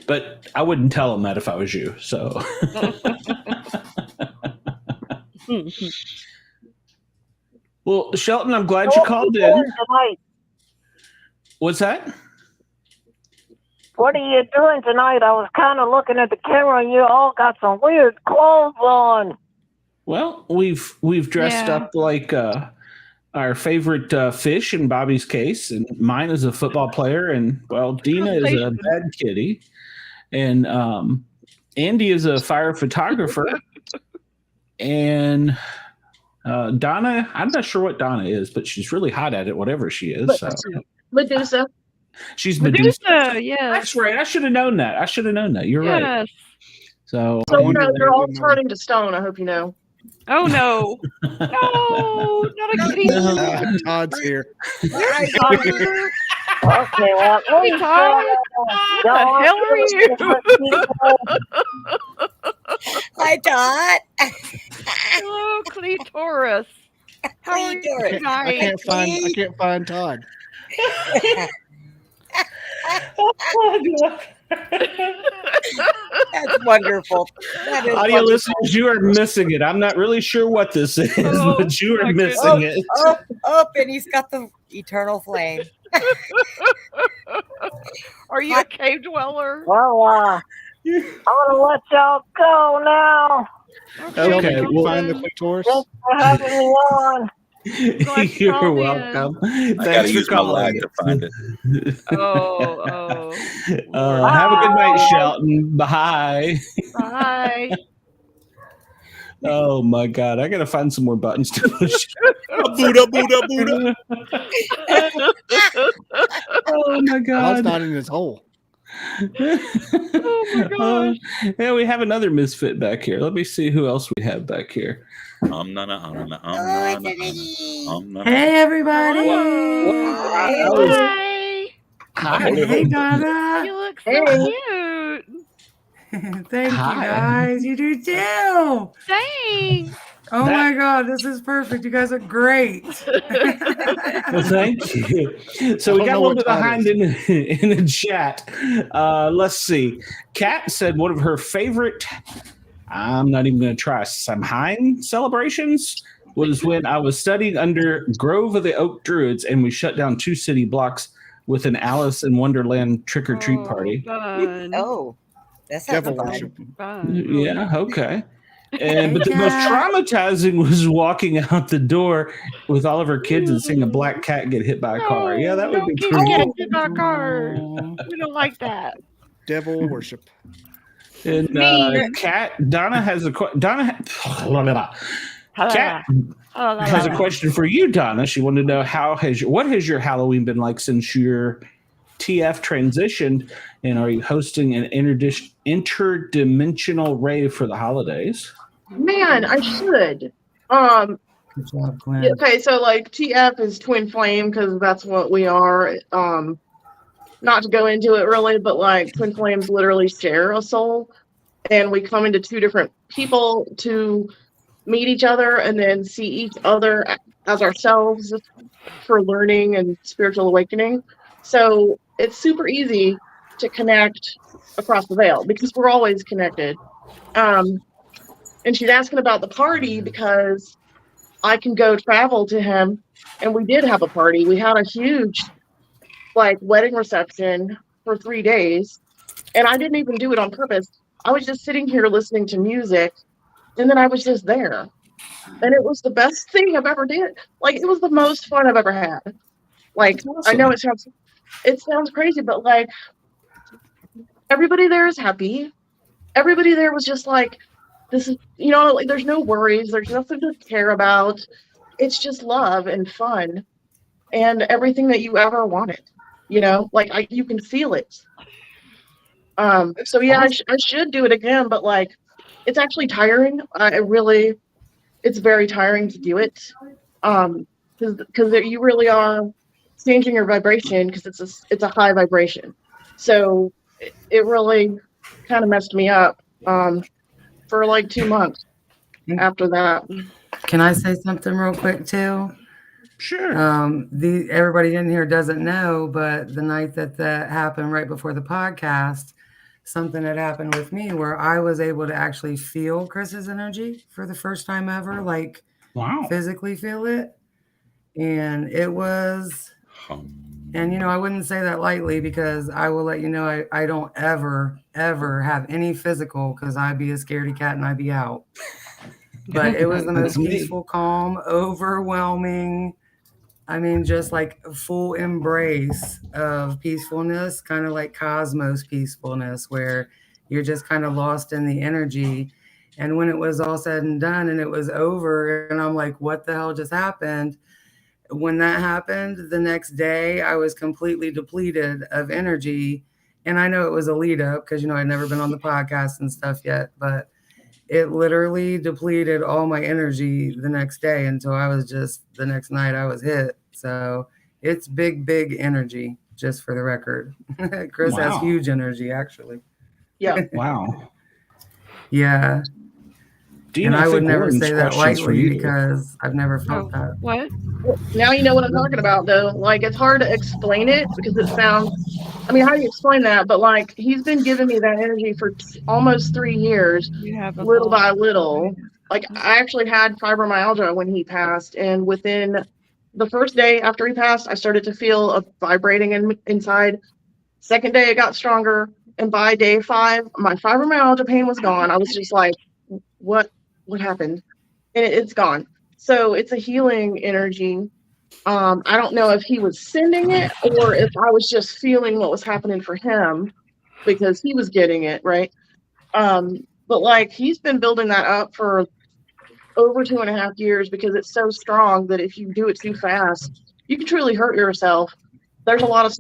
But I wouldn't tell him that if I was you. So. Well, Shelton, I'm glad you called in. Tonight? What's that? What are you doing tonight? I was kind of looking at the camera, and you all got some weird clothes on. Well, we've dressed up like our favorite fish in Bobby's case, and mine is a football player, and well, Dina is a bad kitty, and Andy is a fire photographer, and Donna, I'm not sure what Donna is, but she's really hot at it, whatever she is. So. Medusa. She's Medusa. Yeah, that's right. I should have known that. You're right. So, So they're all turning to stone. I hope you know. Oh no! No, not a kitty. Todd's here. Okay, well, Hey, Todd. What the hell are you? Hi, Dot. Hello, clitoris. How are you doing? I can't find Todd. That's wonderful. That is audio wonderful. listeners, you are missing it. I'm not really sure what this is, but you are missing it. And he's got the eternal flame. Are you a cave dweller? Well, I'm gonna let y'all go now. Okay, Can you find the clitoris? Thanks for having me on. You're welcome. Thanks for calling. To find it. Oh. Have a good night, Shelton. Bye. Bye. Oh my God, I gotta find some more buttons to push. Buddha, Buddha, Buddha. Oh my Todd's God. not in his hole. Oh my gosh. Yeah, we have another misfit back here. Let me see who else we have back here. Hey, everybody. Hi. Hey, Donna. You look so cute. Thank Hi. you, guys. You do too. Thanks. Oh my God, this is perfect. You guys are great. Well, thank you. So we I don't got know a little what bit time behind in the chat. Let's see. Kat said one of her favorite, I'm not even going to try, Samhain celebrations was when I was studying under Grove of the Oak Druids and we shut down 2 city blocks with an Alice in Wonderland trick-or-treat party. Fun. Oh. That's Devil fun. worship. Yeah, okay. And but the most Cat. traumatizing was walking out the door with all of her kids and seeing a black cat get hit by a car. Yeah, that would No be kids pretty. getting hit by cars. Aw. We don't like that. Devil worship. And mean. Kat, Donna has a Kat has a question for you, Donna. She wanted to know what has your Halloween been like since your TF transitioned, and are you hosting an interdimensional rave for the holidays? Man, I should. Good job, Glenn. Yeah, okay, so like TF is twin flame because that's what we are. Not to go into it really, but like twin flames literally share a soul, and we come into two different people to meet each other and then see each other as ourselves for learning and spiritual awakening. So it's super easy to connect across the veil because we're always connected. And she's asking about the party because I can go travel to him, and we did have a party. We had a huge like wedding reception for 3 days, and I didn't even do it on purpose. I was just sitting here listening to music, and then I was just there, and it was the best thing I've ever did. Like it was the most fun I've ever had. Like I know it sounds crazy, but like everybody there is happy. Everybody there was just like, this is, like there's no worries, there's nothing to care about. It's just love and fun and everything that you ever wanted. Like you can feel it. So yeah, I should do it again, but like it's actually tiring. It's very tiring to do it. Because you really are changing your vibration because it's a high vibration. So it really kind of messed me up for like 2 months after that. Can I say something real quick too? Sure. Everybody in here doesn't know, but the night that happened right before the podcast, something had happened with me where I was able to actually feel Chris's energy for the first time ever, like physically feel it. And it was, and I wouldn't say that lightly because I will let you know I don't ever have any physical because I'd be a scaredy cat and I'd be out. But it was the most peaceful, calm, overwhelming, just like a full embrace of peacefulness, kind of like cosmos peacefulness, where you're just kind of lost in the energy. And when it was all said and done and it was over, and I'm like, what the hell just happened? When that happened, the next day, I was completely depleted of energy. And I know it was a lead up because, I'd never been on the podcast and stuff yet, but it literally depleted all my energy the next day until the next night I was hit. So it's big energy, just for the record. Chris has huge energy, actually. Yeah. Wow. Yeah. Dina, and I would never Gordon's say that questions for lightly you. because I've never felt that. What? Now you know what I'm talking about, though. Like, it's hard to explain it because it sounds, how do you explain that? But like, he's been giving me that energy for almost 3 years, little by little. Like, I actually had fibromyalgia when he passed, and within the first day after he passed, I started to feel a vibrating inside. Second day, it got stronger, and by day 5, my fibromyalgia pain was gone. I was just like, what happened? And it's gone. So it's a healing energy. I don't know if he was sending it or if I was just feeling what was happening for him because he was getting it, right? But like, he's been building that up for over 2.5 years because it's so strong that if you do it too fast, you can truly hurt yourself. There's a lot of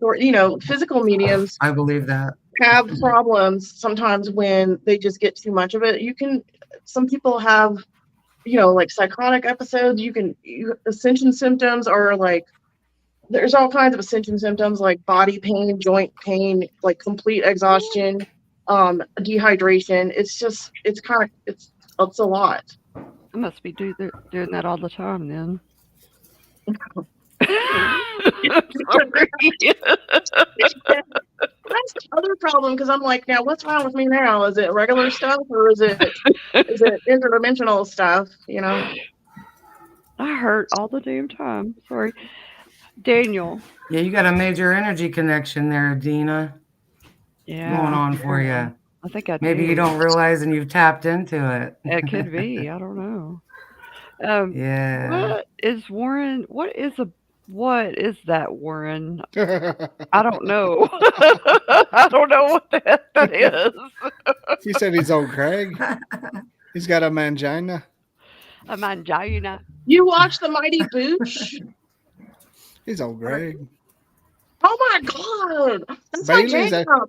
physical mediums. I believe that. Have problems sometimes when they just get too much of it. Some people have, like psychotic episodes. Ascension symptoms are like, there's all kinds of ascension symptoms like body pain, joint pain, like complete exhaustion, dehydration. It's a lot. I must be doing that all the time then. That's the other problem because I'm like, now what's wrong with me now? Is it regular stuff or is it interdimensional stuff? I hurt all the damn time. Sorry, Daniel. Yeah, you got a major energy connection there, Dina. Yeah, going on for you. I think I Maybe do. you don't realize and you've tapped into it. It could be. I don't know. Yeah. What is Warren? What is that, Warren? I don't know. I don't know what the heck that is. He said he's old Craig. He's got a mangina. A mangina. You watch the Mighty Boosh? He's old Greg. Oh my god, that's my Bailey's jam. a-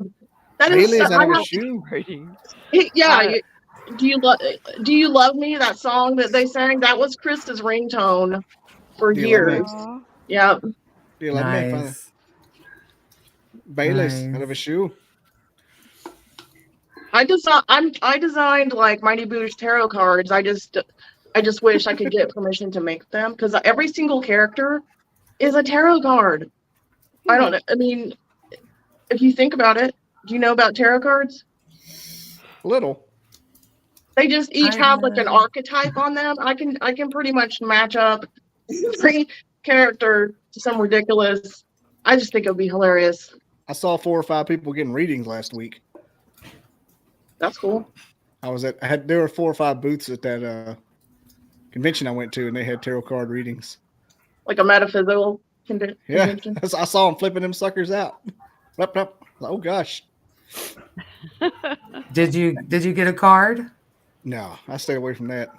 That is Bailey's out of I a shoe. Yeah. Do you love me? That song that they sang, that was Krista's ringtone for Do you love years. me? Yep. Do you love me? Finally. Nice. Bailey's Nice. out of a shoe. I designed like Mighty Boosh tarot cards. I just wish I could get permission to make them because every single character is a tarot card. I don't know. I mean, if you think about it, do you know about tarot cards? Little. They just each I have like an know. archetype on them. I can pretty much match up every character to some ridiculous. I just think it would be hilarious. I saw 4 or 5 people getting readings last week. That's cool. There were 4 or 5 booths at that convention I went to, and they had tarot card readings. Like a metaphysical Yeah, convention. I saw them flipping them suckers out. Oh gosh. Did you get a card? No, I stay away from that.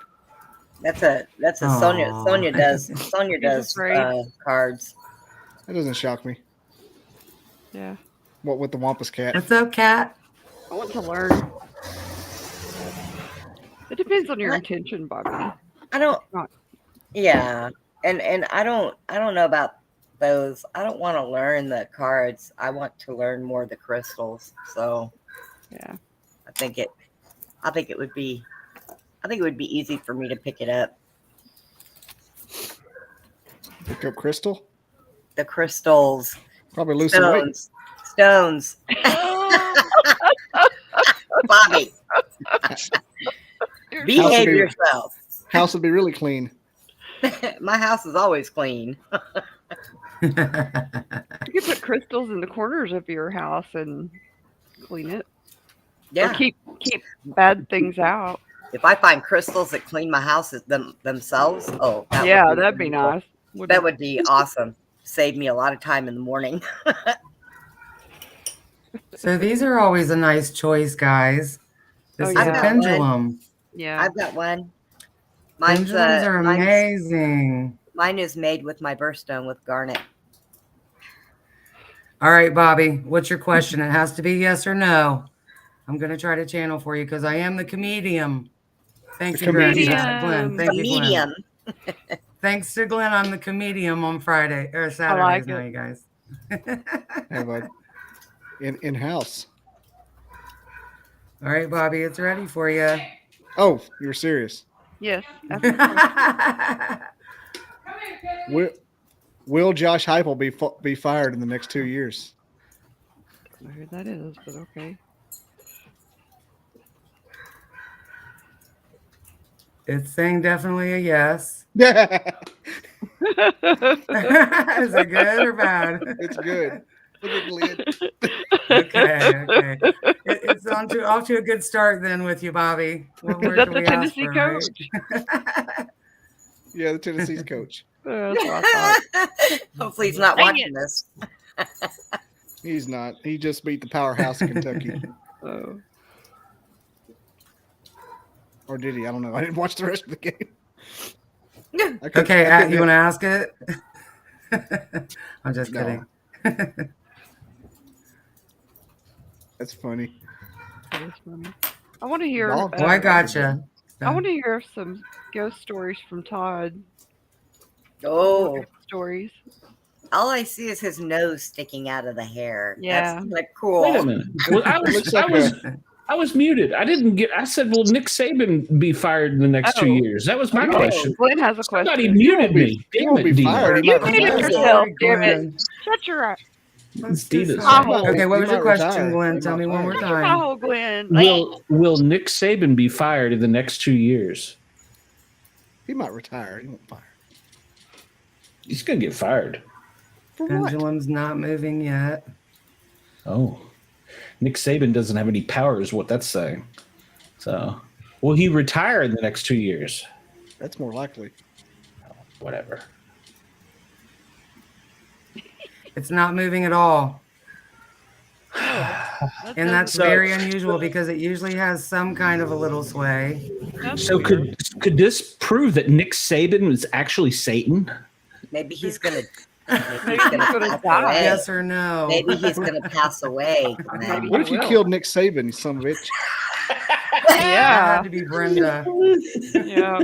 That's a Aw. Sonia does afraid. cards. That doesn't shock me. Yeah. What with the Wampus cat? What's up, Cat? I want to learn. It depends on your intention, Bobby. I don't. Not- Yeah, and I don't know about those. I don't want to learn the cards. I want to learn more the crystals. So Yeah. I think it would be easy for me to pick it up. Pick up crystal. The crystals, Probably lose some weight. stones. Bobby, behave yourself. House would be really clean. My house is always clean. You could put crystals in the corners of your house and clean it. Yeah. Or keep bad things out. If I find crystals that clean my house themselves, That'd be nice. That would be awesome. Save me a lot of time in the morning. So these are always a nice choice, guys. This is I've a got pendulum. Yeah. I've got one. Mine's Pendulums are amazing. Mine is made with my birthstone with garnet. All right, Bobby, what's your question? It has to be yes or no. I'm going to try to channel for you because I am the comedian. Thank you, Glenn. Thank you, Glenn. Thanks to Glenn, I'm the comedian on Friday or Saturdays now, you guys. Hey, bud. In house. All right, Bobby, it's ready for you. Oh, you're serious. Yes. Will Josh Heupel be fired in the next 2 years? I don't know who that is, but okay. It's saying definitely a yes. Is it good or bad? It's good. Look at the lid. Okay. It's off to a good start then with you, Bobby. What more That's can the we ask Tennessee for, coach. Yeah, the Tennessee's coach. That's what I thought. Hopefully he's not Dang watching it. this. He's not. He just beat the powerhouse of Kentucky. Oh. Or did he? I don't know. I didn't watch the rest of the game. Okay, you want to ask it? I'm just No. kidding. That's funny. That is funny. I want to hear. No. I gotcha. I want to hear some ghost stories from Todd. Oh, Stories. all I see is his nose sticking out of the hair. Yeah. That's like cool. Wait a minute. Well, I was muted. I said, will Nick Saban be fired in the next 2 years? That was my question. Glenn has a question. Somebody muted me. He Damn won't it, be Dina. fired. He You might muted retire. yourself, damn Glenn. it. Shut your eye. It's Dina's. Okay, what was He your might question, retire. Glenn? He Tell might me one more retire. Shut your time. hole, Glenn. Will Nick Saban be fired in the next 2 years? He might retire. He won't fire. He's gonna get fired. For what? Pendulum's not moving yet. Oh, Nick Saban doesn't have any power, is what that's saying. So, will he retire in the next 2 years? That's more likely. Whatever. It's not moving at all. And that's very unusual because it usually has some kind of a little sway. So could this prove that Nick Saban was actually Satan? Maybe he's gonna pass away. Yes or no? Maybe he's gonna pass away. Glenn. What if you killed Nick Saban, you son of a bitch? Yeah, had to be Brenda. Yeah.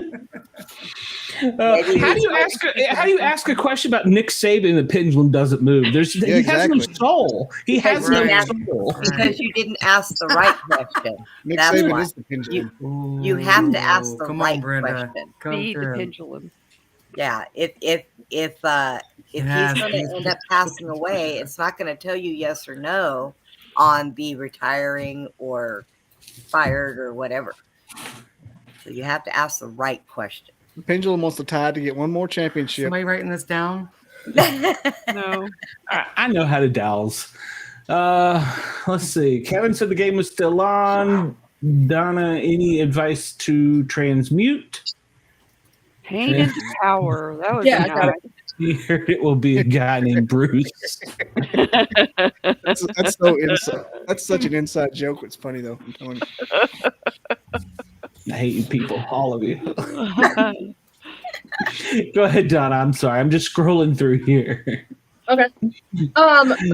How do you ask a question about Nick Saban and the pendulum doesn't move? He has no soul. He has no soul. Because you didn't ask the right question. Nick That's Saban why. is the pendulum. You have to ask the Come right on, Brenda. question. Be the pendulum. Yeah, if he's going to end up passing away, it's not going to tell you yes or no on the retiring or fired or whatever. So you have to ask the right question. The pendulum wants the Tide to get one more championship. Somebody writing this down? No. I know how to dowels. Let's see. Kevin said the game was still on. Donna, any advice to transmute? Pain into power. That was Yeah, I got nice. You heard it will be a guy named Bruce. That's so inside. That's such an inside joke. It's funny though. I'm telling you. I hate you people, all of you. Go ahead, Donna. I'm sorry. I'm just scrolling through here. Okay.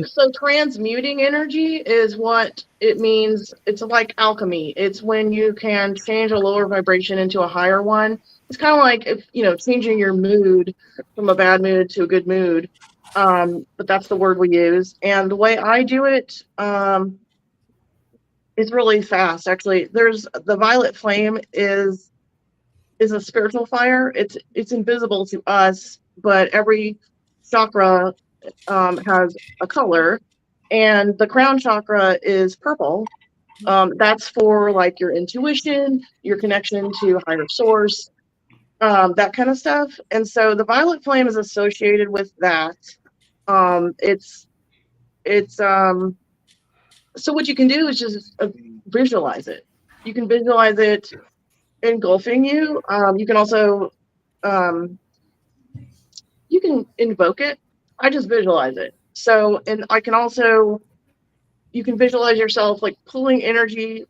So transmuting energy is what it means. It's like alchemy. It's when you can change a lower vibration into a higher one. It's kind of like if changing your mood from a bad mood to a good mood. But that's the word we use. And the way I do it is really fast. Actually, there's the violet flame is a spiritual fire. It's invisible to us, but every chakra has a color, and the crown chakra is purple. That's for like your intuition, your connection to higher source, that kind of stuff. And so the violet flame is associated with that. So what you can do is just visualize it. You can visualize it engulfing you. You can also you can invoke it. I just visualize it. So, and I can also, you can visualize yourself like pulling energy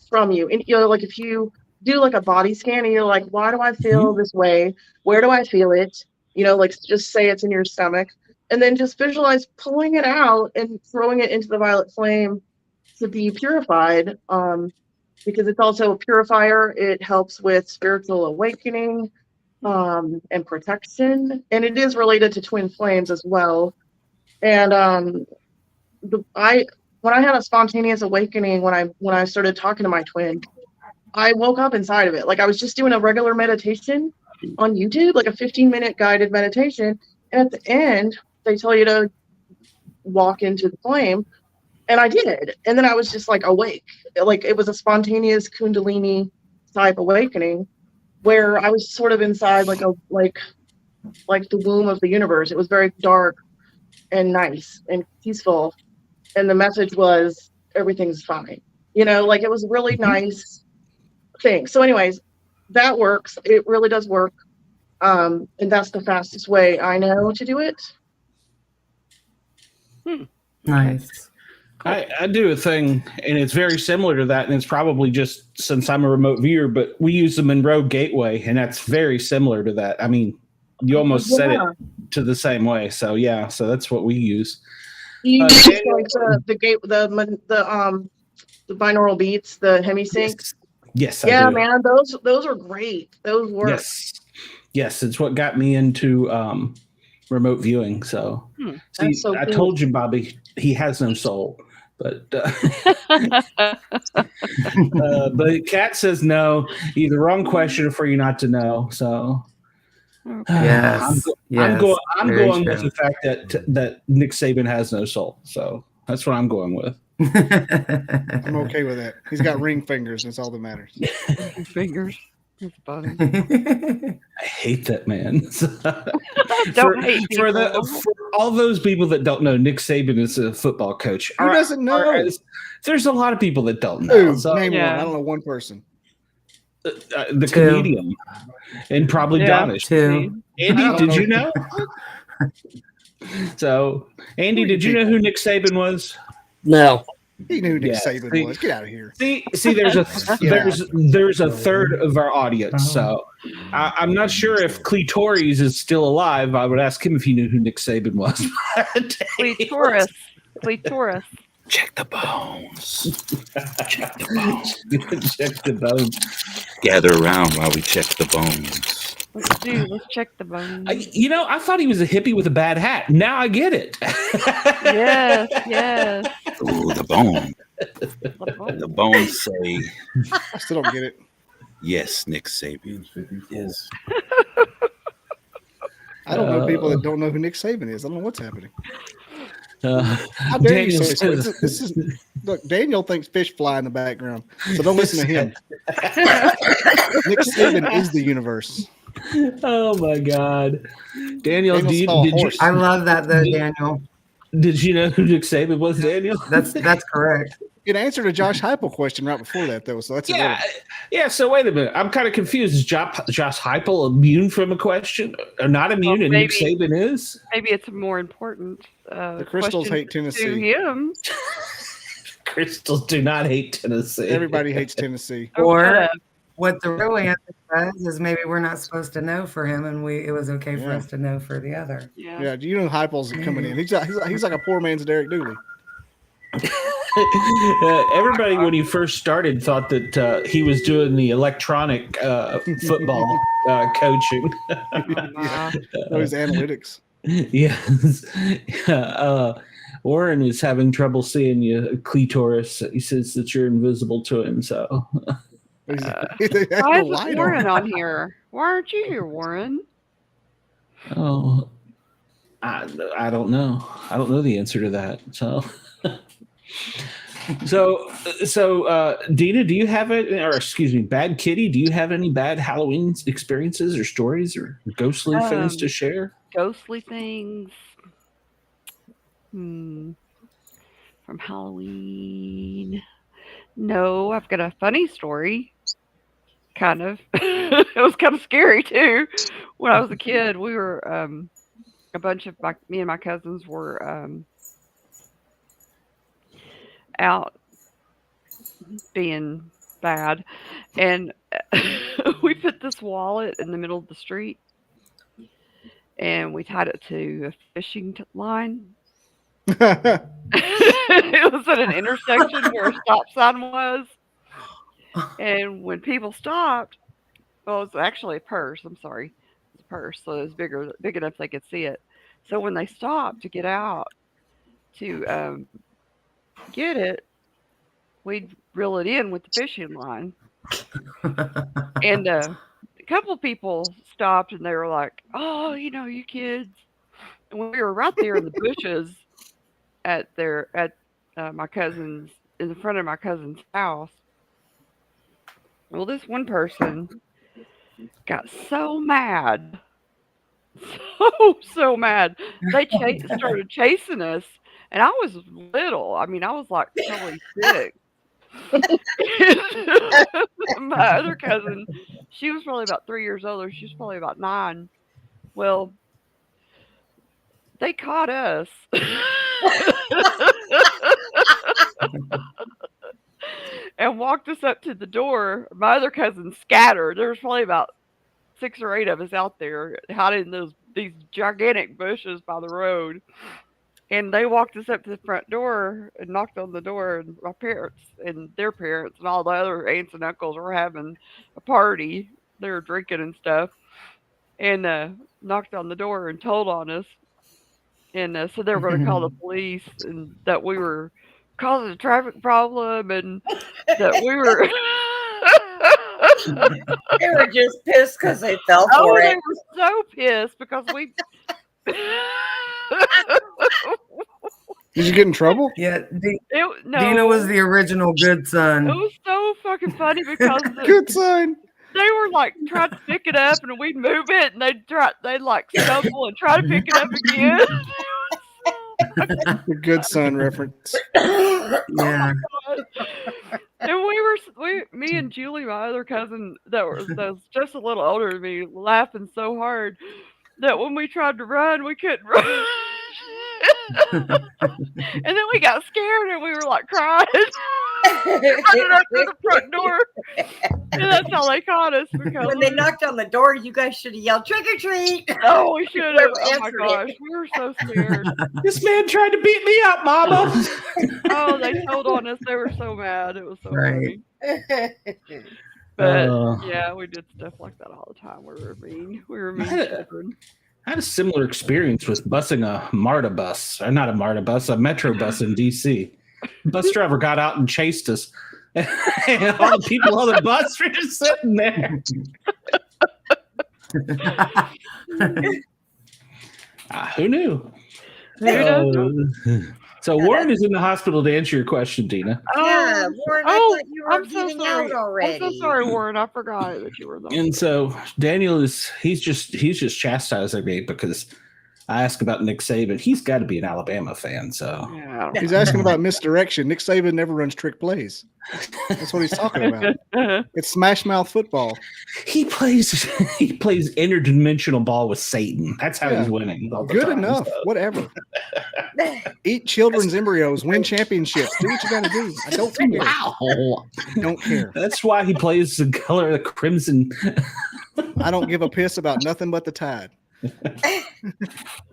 from you. And like if you do like a body scan and you're like, why do I feel this way? Where do I feel it? Like just say it's in your stomach, and then just visualize pulling it out and throwing it into the violet flame to be purified. Because it's also a purifier. It helps with spiritual awakening and protection, and it is related to twin flames as well. And when I had a spontaneous awakening when I started talking to my twin, I woke up inside of it. Like I was just doing a regular meditation on YouTube, like a 15-minute guided meditation, and at the end they tell you to walk into the flame, and I did. And then I was just like awake, like it was a spontaneous Kundalini type awakening, where I was sort of inside like the womb of the universe. It was very dark and nice and peaceful, and the message was everything's fine. Like it was a really nice thing. So anyways, that works. It really does work. And that's the fastest way I know to do it. Nice. I do a thing, and it's very similar to that, and it's probably just since I'm a remote viewer, but we use the Monroe Gateway, and that's very similar to that. I mean, you almost said it to the same way. So yeah, so that's what we use. You use like the binaural beats, the hemisyncs. Yes. Yeah, I do. man, those are great. Those work. Yes, it's what got me into remote viewing. So, see, so I cool. told you, Bobby, he has no soul. But Kat says no. Either wrong question or for you not to know. So Yes. I'm going very with true. the fact that Nick Saban has no soul. So that's what I'm going with. I'm okay with that. He's got ring fingers, and it's all that matters. Fingers. That's funny. I hate that man. Don't hate people. all those people that don't know, Nick Saban is a football coach. Who doesn't know? There's a lot of people that don't know. Ooh, So, name one. I don't know one person. The Two. comedian, and probably Donish. Two. Andy, did you know? So, Andy, did you know who Nick Saban was? No. He knew who Nick Yeah, Saban see- was. Get out of here. See, there's a third of our audience. So, I'm not sure if Clitoris is still alive. I would ask him if he knew who Nick Saban was. Clitoris. Check the bones. Check the bones. Check the bones. Gather around while we check the bones. Let's check the bones. I thought he was a hippie with a bad hat. Now I get it. Yes. Ooh, the bone. The bones say, I still don't get it. yes, Nick Saban. Yes. I don't know people that don't know who Nick Saban is. I don't know what's happening. How dare Daniel you say so? says- This is look. Daniel thinks fish fly in the background, so don't listen to him. Nick Saban is the universe. Oh my God, Daniel, I love that though, Daniel. Did you know who Nick Saban was, Daniel? That's correct. It answered a Josh Heupel question right before that, though. So that's Yeah. So wait a minute, I'm kind of confused. Is Josh Heupel immune from a question, or not immune? Well, and Nick Saban is. Maybe it's a more important. The Crystals question hate Tennessee. To him. Crystals do not hate Tennessee. Everybody hates Tennessee. Or what the real answer was is maybe we're not supposed to know for him, and it was okay for us to know for the other. Yeah. You know Heupel's coming in. He's like a poor man's Derek Dooley. Everybody, when he first started, thought that he was doing the electronic football coaching. Those analytics. Yes. Warren is having trouble seeing you, Clitoris. He says that you're invisible to him. So, why is Warren on here? Why aren't you here, Warren? Oh, I don't know. I don't know the answer to that. So. So, Dina, do you have it? Or excuse me, Bad Kitty, do you have any bad Halloween experiences or stories or ghostly things to share? Ghostly things. From Halloween. No, I've got a funny story. Kind of. It was kind of scary too. When I was a kid, we were a bunch of me and my cousins were out being bad, and we put this wallet in the middle of the street, and we tied it to a fishing line. It was at an intersection where a stop sign was, and when people stopped, well, it was actually a purse. I'm sorry, it was a purse, so it was big enough they could see it. So when they stopped to get out to get it, we'd reel it in with the fishing line. And a couple of people stopped and they were like, "Oh, you kids." And we were right there in the bushes at my cousin's, in the front of my cousin's house. Well, this one person got so mad, so mad. They started chasing us. And I was little. I mean, I was like probably 6. My other cousin, she was probably about 3 years older. She was probably about 9. Well, they caught us. And walked us up to the door. My other cousin scattered. There was probably about 6 or 8 of us out there hiding in these gigantic bushes by the road. And they walked us up to the front door and knocked on the door, and my parents and their parents and all the other aunts and uncles were having a party. They were drinking and stuff, and knocked on the door and told on us. And so they were going to call the police, and that we were causing a traffic problem, and that we were. They were just pissed because they fell for it. They were so pissed because we. Did you get in trouble? Yeah, No. Dina was the original good son. It was so fucking funny because Good son. They were like trying to pick it up, and we'd move it, and they'd like stumble and try to pick it up again. The good son reference. Yeah. And me and Julie, my other cousin, that was just a little older than me, laughing so hard that when we tried to run, we couldn't run. And then we got scared and we were like crying. Running up to the front door. And that's how they caught us. Because When they knocked on the door, you guys should have yelled trick or treat. Oh, we should have. Whoever Oh my answered gosh, it. we were so scared. This man tried to beat me up, Mama. Oh, they told on us. They were so mad. It was so Right. funny. But yeah, we did stuff like that all the time. We were mean. We were mean children. I had a similar experience with busing a MARTA bus, or not a MARTA bus, a Metro bus in DC. The bus driver got out and chased us. And all the people on the bus were just sitting there. Who knew? So Warren is in the hospital to answer your question, Dina. Yeah, Warren, I thought you were I'm so getting sorry. out already. I'm so sorry, Warren. I forgot that you were the. And so Daniel he's just chastising me because I asked about Nick Saban. He's got to be an Alabama fan. So He's asking about misdirection. Nick Saban never runs trick plays. That's what he's talking about. It's smash mouth football. He plays interdimensional ball with Satan. That's how he's winning. all the Good time, enough. so. Whatever. Eat children's embryos. Win championships. Do what you got to do. I don't care. Wow. Don't care. That's why he plays the color of the crimson. I don't give a piss about nothing but the Tide.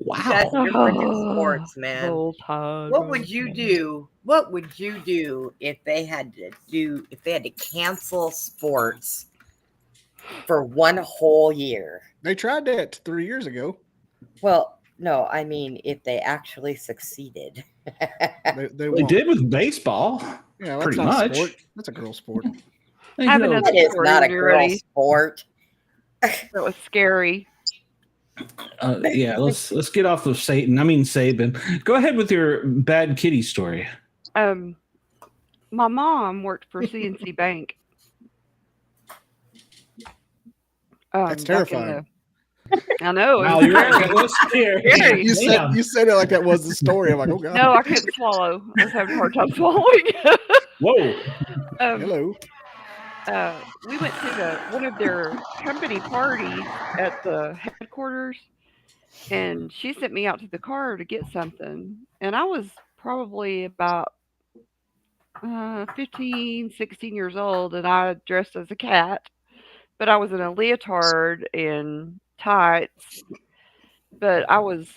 Wow. That's your freaking sports, man. What What would you do? What would you do if they had to cancel sports for one whole year? They tried that 3 years ago. Well, no, I mean if they actually succeeded. They We did with baseball. Yeah, that's pretty not much. sport. That's a girl sport. Having That is not a girl sport. That was scary. Yeah, let's get off of Satan. I mean Saban. Go ahead with your bad kitty story. My mom worked for CNC Bank. That's back in terrifying. I know. Wow, it was you're very right. That's scary. scary. You said it like that was the story. I'm like, oh god. No, I couldn't swallow. I was having a hard time swallowing. Whoa. Hello. We went to one of their company parties at the headquarters, and she sent me out to the car to get something. And I was probably about 15, 16 years old, and I dressed as a cat, but I was in a leotard and tights. But I was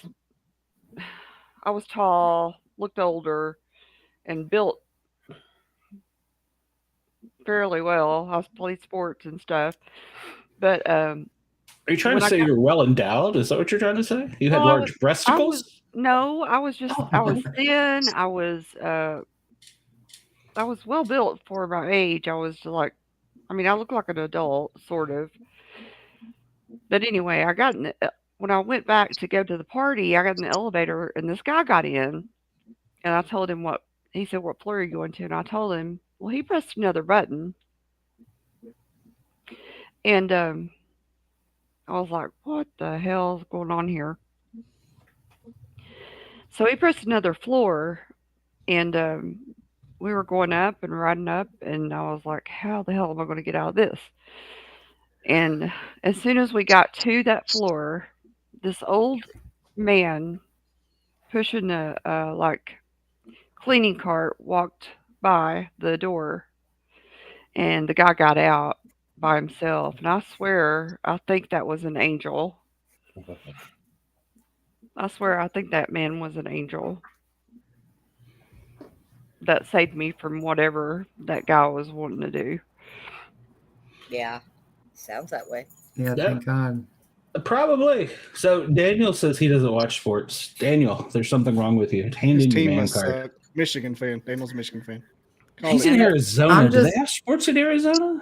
tall, looked older, and built fairly well. I played sports and stuff. But Are you trying to say you're well endowed? Is that what you're trying to say? You had large breasticles? I was thin. I was well built for my age. I was like, I look like an adult, sort of. But anyway, when I went back to go to the party, I got in the elevator, and this guy got in, and I told him he said, what floor are you going to? And I told him, well, he pressed another button. And I was like, what the hell is going on here? So he pressed another floor, and we were going up and riding up, and I was like, how the hell am I going to get out of this? And as soon as we got to that floor, this old man pushing a cleaning cart walked by the door, and the guy got out by himself. And I swear, I think that was an angel. I swear, I think that man was an angel that saved me from whatever that guy was wanting to do. Yeah, sounds that way. Yeah, thank God. Probably. So Daniel says he doesn't watch sports. Daniel, there's something wrong with you. Hand His in your team man is card. Michigan fan. Daniel's a Michigan fan. He's in Arizona. Do they have sports in Arizona?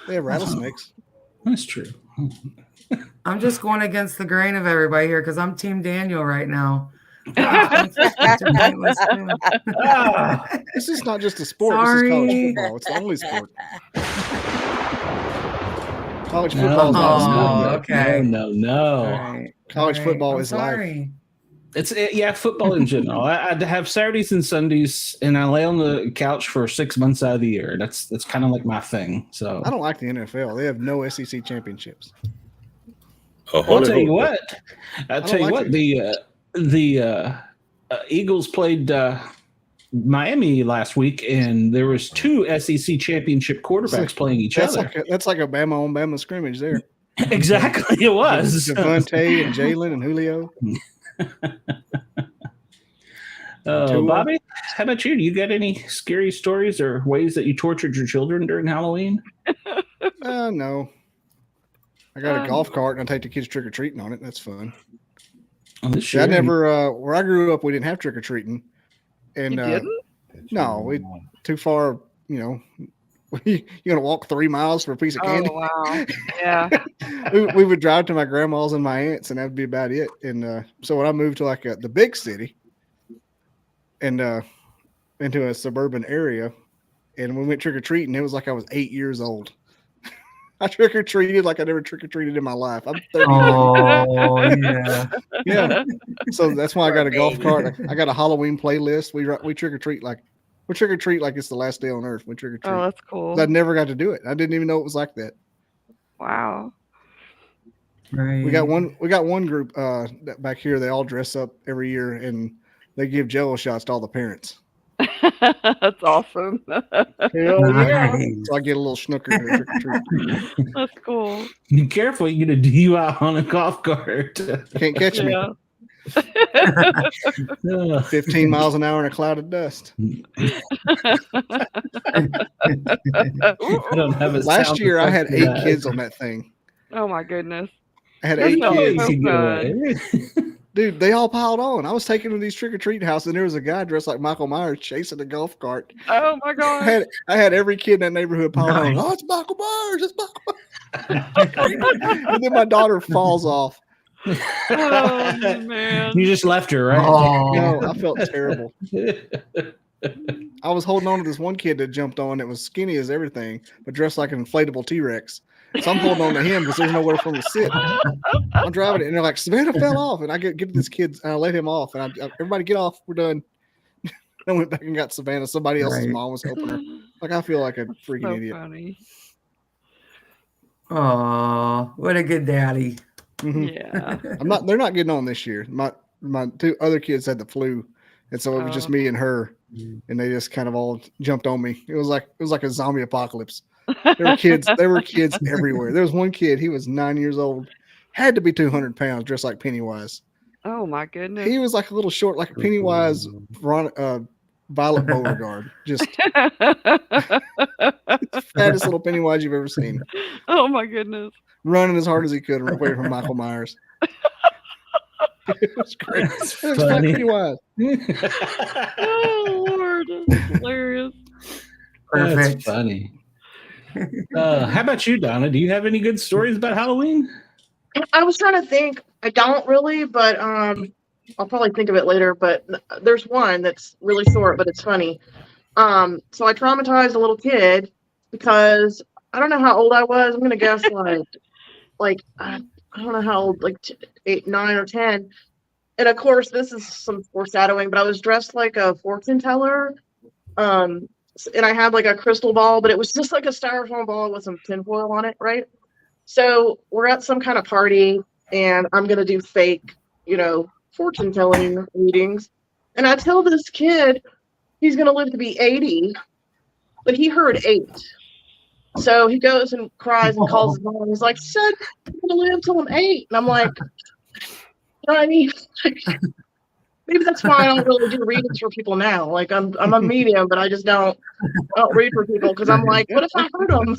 They have rattlesnakes. That's true. I'm just going against the grain of everybody here because I'm Team Daniel right now. This is not just a sport. Sorry. This is college football. It's the only sport. College football is not a sport. Okay. No. All right. College All right. football I'm is sorry. life. Football in general. I have Saturdays and Sundays, and I lay on the couch for 6 months out of the year. That's kind of like my thing. So I don't like the NFL. They have no SEC championships. I'll tell you what. The Eagles played Miami last week, and there was 2 SEC championship quarterbacks playing each other. That's like a Bama on Bama scrimmage there. Exactly, it was. Devontae and Jalen and Julio. Bobby, how about you? Do you got any scary stories or ways that you tortured your children during Halloween? No. I got a golf cart and I take the kids trick or treating on it. That's fun. I never. Where I grew up, we didn't have trick or treating, and You didn't? no, we too far. You gonna walk 3 miles for a piece of candy? Oh wow! Yeah. we would drive to my grandma's and my aunt's, and that'd be about it. And so when I moved to like the big city, and into a suburban area, and we went trick or treating, it was like I was 8 years old. I trick or treated like I never trick or treated in my life. I'm 30. Oh yeah, yeah. So that's why I got a golf cart. I got a Halloween playlist. We trick or treat like it's the last day on earth. We trick or treat. Oh, that's cool. I never got to do it. I didn't even know it was like that. Wow. We got one group back here. They all dress up every year and they give Jello shots to all the parents. That's awesome. Hell yeah. So I get a little snooker trick or treat. That's cool. Be careful, you get a DUI on a golf cart. Can't catch me. 15 miles an hour in a cloud of dust. Last year I had 8 kids on that thing. Oh my goodness. I had 8 kids. Dude, they all piled on. I was taking them to these trick-or-treating houses, and there was a guy dressed like Michael Myers chasing the golf cart. Oh, my God. I had every kid in that neighborhood piled on. Oh, it's Michael Myers. It's Michael Myers. And then my daughter falls off. Oh, man. You just left her, right? Oh. No, I felt terrible. I was holding on to this one kid that jumped on that was skinny as everything, but dressed like an inflatable T-Rex. So I'm holding on to him because there's nowhere for him to sit. I'm driving it, and they're like, Savannah fell off. And I get to this kid, and I let him off. And everybody get off. We're done. I went back and got Savannah. Somebody else's mom was helping her. Like, I feel like a freaking idiot. Funny. Oh, what a good daddy. Mm-hmm. Yeah. They're not getting on this year. My 2 other kids had the flu. And so it was just me and her. And they just kind of all jumped on me. It was like a zombie apocalypse. There were kids everywhere. There was one kid, he was 9 years old, had to be 200 pounds, dressed like Pennywise. Oh my goodness. He was like a little short, like a Pennywise Violet Beauregard. Just fattest little Pennywise you've ever seen. Oh my goodness. Running as hard as he could away from Michael Myers. It was great. It was funny. Pennywise. Oh Lord, that's hilarious. Perfect. That's funny. How about you, Donna? Do you have any good stories about Halloween? I was trying to think. I don't really, but I'll probably think of it later. But there's one that's really short, but it's funny. So I traumatized a little kid because I don't know how old I was. I'm gonna guess like I don't know how old, like 8, 9, or 10. And of course, this is some foreshadowing, but I was dressed like a fortune teller. And I had like a crystal ball, but it was just like a styrofoam ball with some tinfoil on it, right? So we're at some kind of party, and I'm gonna do fake, fortune telling readings. And I tell this kid he's gonna live to be 80, but he heard 8. So he goes and cries and calls his mom. He's like, "Son, I'm gonna live till I'm 8." And I'm like, you know what I mean? Maybe that's why I don't really do readings for people now. Like I'm a medium, but I just don't read for people because I'm like, what if I hurt them?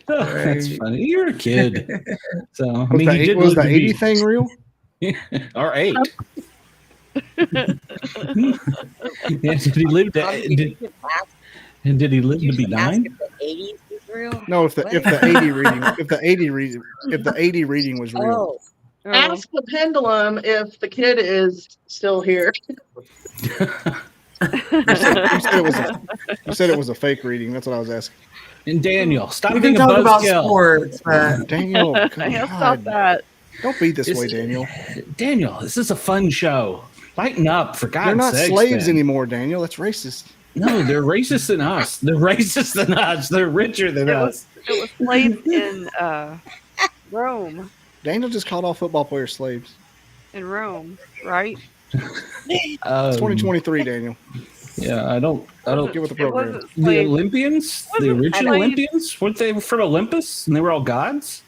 That's funny. You're a kid, so I mean, was the 80 thing real? Or 8? Yeah, did he live to? Did he live to be 9? If the 80s is real? No, if the 80 reading was real. Oh. Ask the pendulum if the kid is still here. You said it was a fake reading. That's what I was asking. And Daniel, stop We being can a talk about buzzkill. sports. Daniel, Stop that. Don't be this way, Daniel. Daniel, this is a fun show. Lighten up, for God's sake. They're not slaves anymore, Daniel. That's racist. No, they're racist than us. They're racist than us. They're richer than us. It was slaves in Rome. Daniel just called all football players slaves. In Rome, right? It's 2023, Daniel. Yeah, I don't get with the program. The Olympians, the original Olympians, weren't they from Olympus and they were all gods?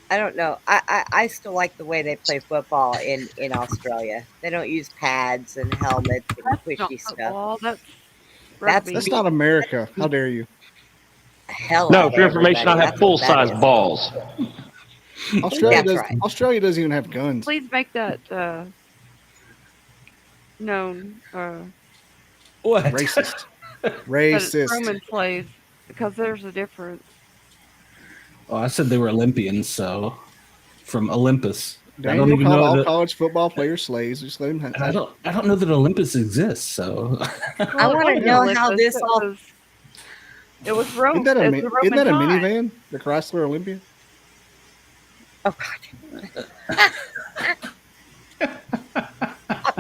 I don't know. I still like the way they play football in Australia. They don't use pads and helmets and squishy stuff. That's not America. How dare you? Hell no, for your information, I have full-size balls. Australia doesn't even have guns. Please make that known. What? Racist. Racist. Roman slaves, because there's a difference. Oh, I said they were Olympians, so from Olympus. Daniel, I don't even called know all that, college football players slaves. Just let them I don't know that Olympus exists. So I want to know how this all. It was Rome. Isn't that a minivan? The Chrysler Olympia? Oh God.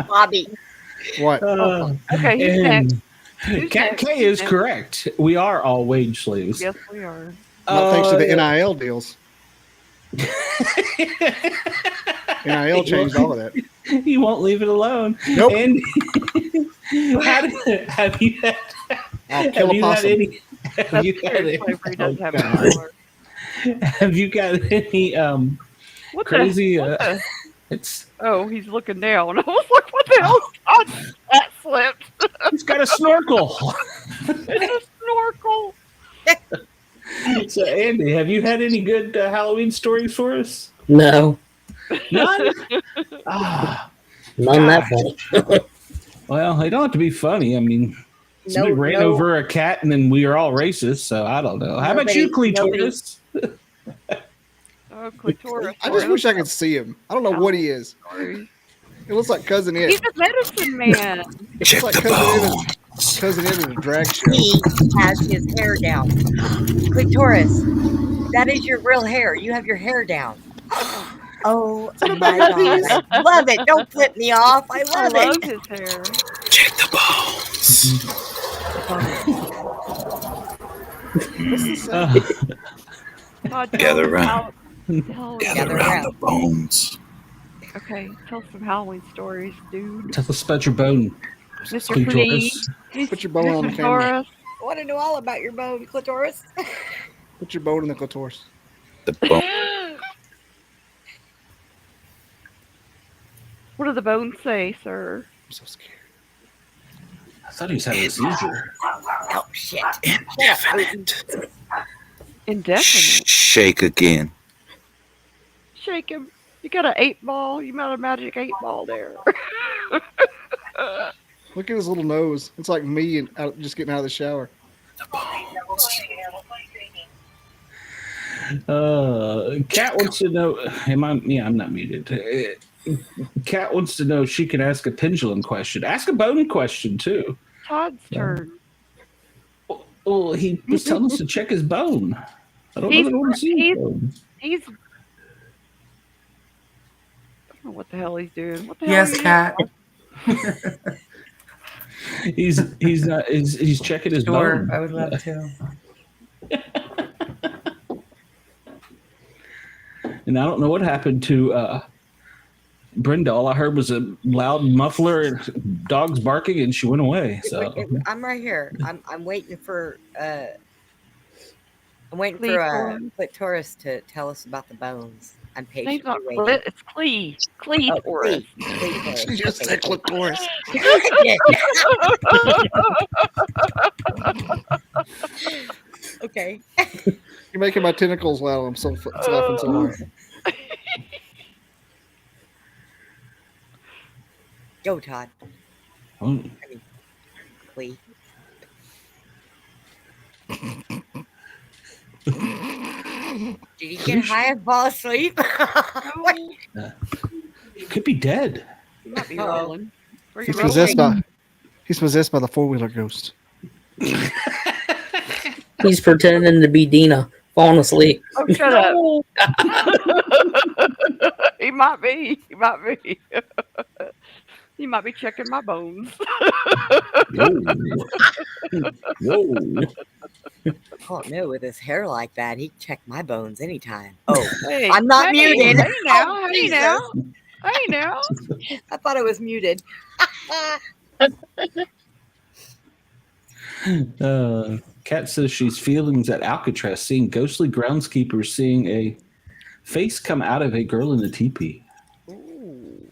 Bobby. What? Okay, who's next? Cat K is correct. We are all wage slaves. Yes, we are. Not thanks to the NIL deals. NIL changed all of that. He won't leave it alone. Nope. And have you had any? Have you got any crazy? It's. Oh, he's looking down. I was like, "What the hell? Oh, that slipped." He's got a snorkel. It's a snorkel. So, Andy, have you had any good Halloween stories for us? No. None? None that funny. Well, they don't have to be funny. I mean, somebody ran over a cat and then we are all racist, so I don't know. How about you, Cletus? Clitoris. I just wish I could see him. I don't know what he is. It looks like Cousin Ed. He's a medicine man. It looks like Cousin Ed in a drag show. He has his hair down. Clitoris, that is your real hair. You have your hair down. Oh my God. I love it. Don't flip me off. I love it. His hair. Check the bones. Gather around. Gather around the bones. Okay, tell some Halloween stories, dude. Tell us about your bone. Mr. Pretty. Put your bone on the camera. I want to know all about your bone, Clitoris. Put your bone in the clitoris. The bone. What do the bones say, sir? I'm so scared. I thought he was having a seizure. Oh, shit. Indefinite. Indefinite? Shake again. Shake him. You got an 8-ball. You got a magic 8-ball there. Look at his little nose. It's like me and just getting out of the shower. Kat wants to know. I'm not muted. Kat wants to know if she can ask a pendulum question. Ask a bone question too. Todd's turn. Well, he was telling us to check his bone. I don't know that I want to see his bone. He's. I don't know what the hell he's doing. What the Yes, hell Kat. He's checking his bone. I would love to. And I don't know what happened to Brenda. All I heard was a loud muffler and dogs barking, and she went away. So I'm right here. I'm waiting for Clitoris to tell us about the bones. I'm patiently waiting. It's Clitoris. She just said clitoris. Okay. You're making my tentacles loud. I'm so laughing so hard. Go, Todd. Please. Did he get high and fall asleep? he could be dead. He might be rolling. He's possessed by the 4-wheeler ghost. He's pretending to be Dina, falling asleep. Oh, shut up. He might be. He might be. He might be checking my bones. Whoa. Oh no, with his hair like that, he can check my bones anytime. Oh, Hey, I'm not hey, muted. Hey now, Oh, hey Jesus. now, hey now. I thought I was muted. Kat says she's feelings at Alcatraz, seeing ghostly groundskeepers, seeing a face come out of a girl in a teepee. Ooh.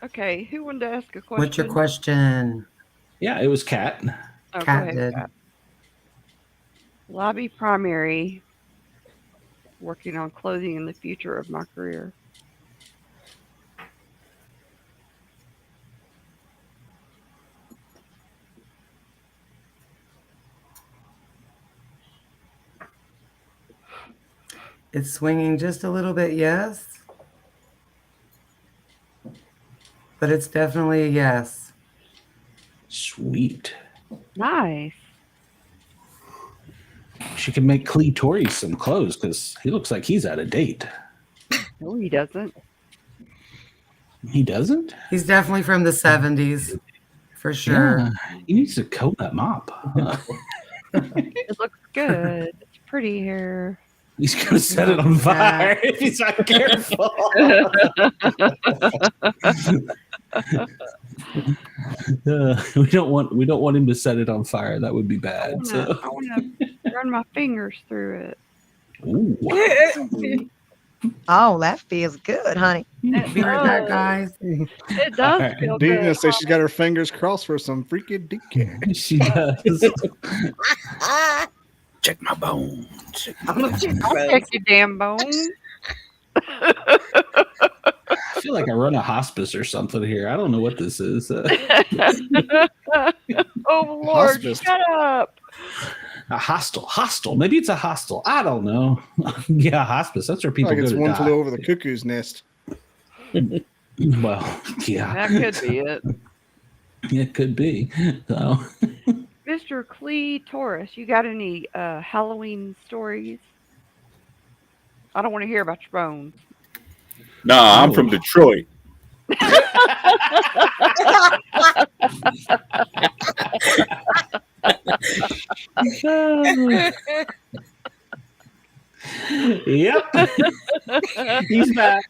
Okay, who wanted to ask a question? What's your question? Yeah, it was Kat. Oh, go Kat ahead, did. Kat. Lobby primary. Working on clothing in the future of my career. It's swinging just a little bit, yes. But it's definitely a yes. Sweet. Nice. She can make Clee Tory some clothes because he looks like he's out of date. No, he doesn't. He doesn't? He's definitely from the 70s, for sure. Yeah, he needs to comb that mop. It looks good. It's pretty hair. He's gonna set it on fire if he's not careful. We don't want him to set it on fire. That would be bad. I want to run my fingers through it. Ooh. Oh, that feels good, honey. Be right back, guys. It does Right. feel Dina good. says she's got her fingers crossed for some freaking dick. She does. Check my bones. I'll check your damn bones. I feel like I run a hospice or something here. I don't know what this is. Oh Lord, Hospice. shut up. A hostel. Maybe it's a hostel. I don't know. Yeah, hospice. That's where people Like go it's to one die. flew over the cuckoo's nest. Well, yeah. That could be it. It could be. So. Mr. Clee Taurus, you got any Halloween stories? I don't want to hear about your bones. Nah, I'm from Detroit. Yep. He's back.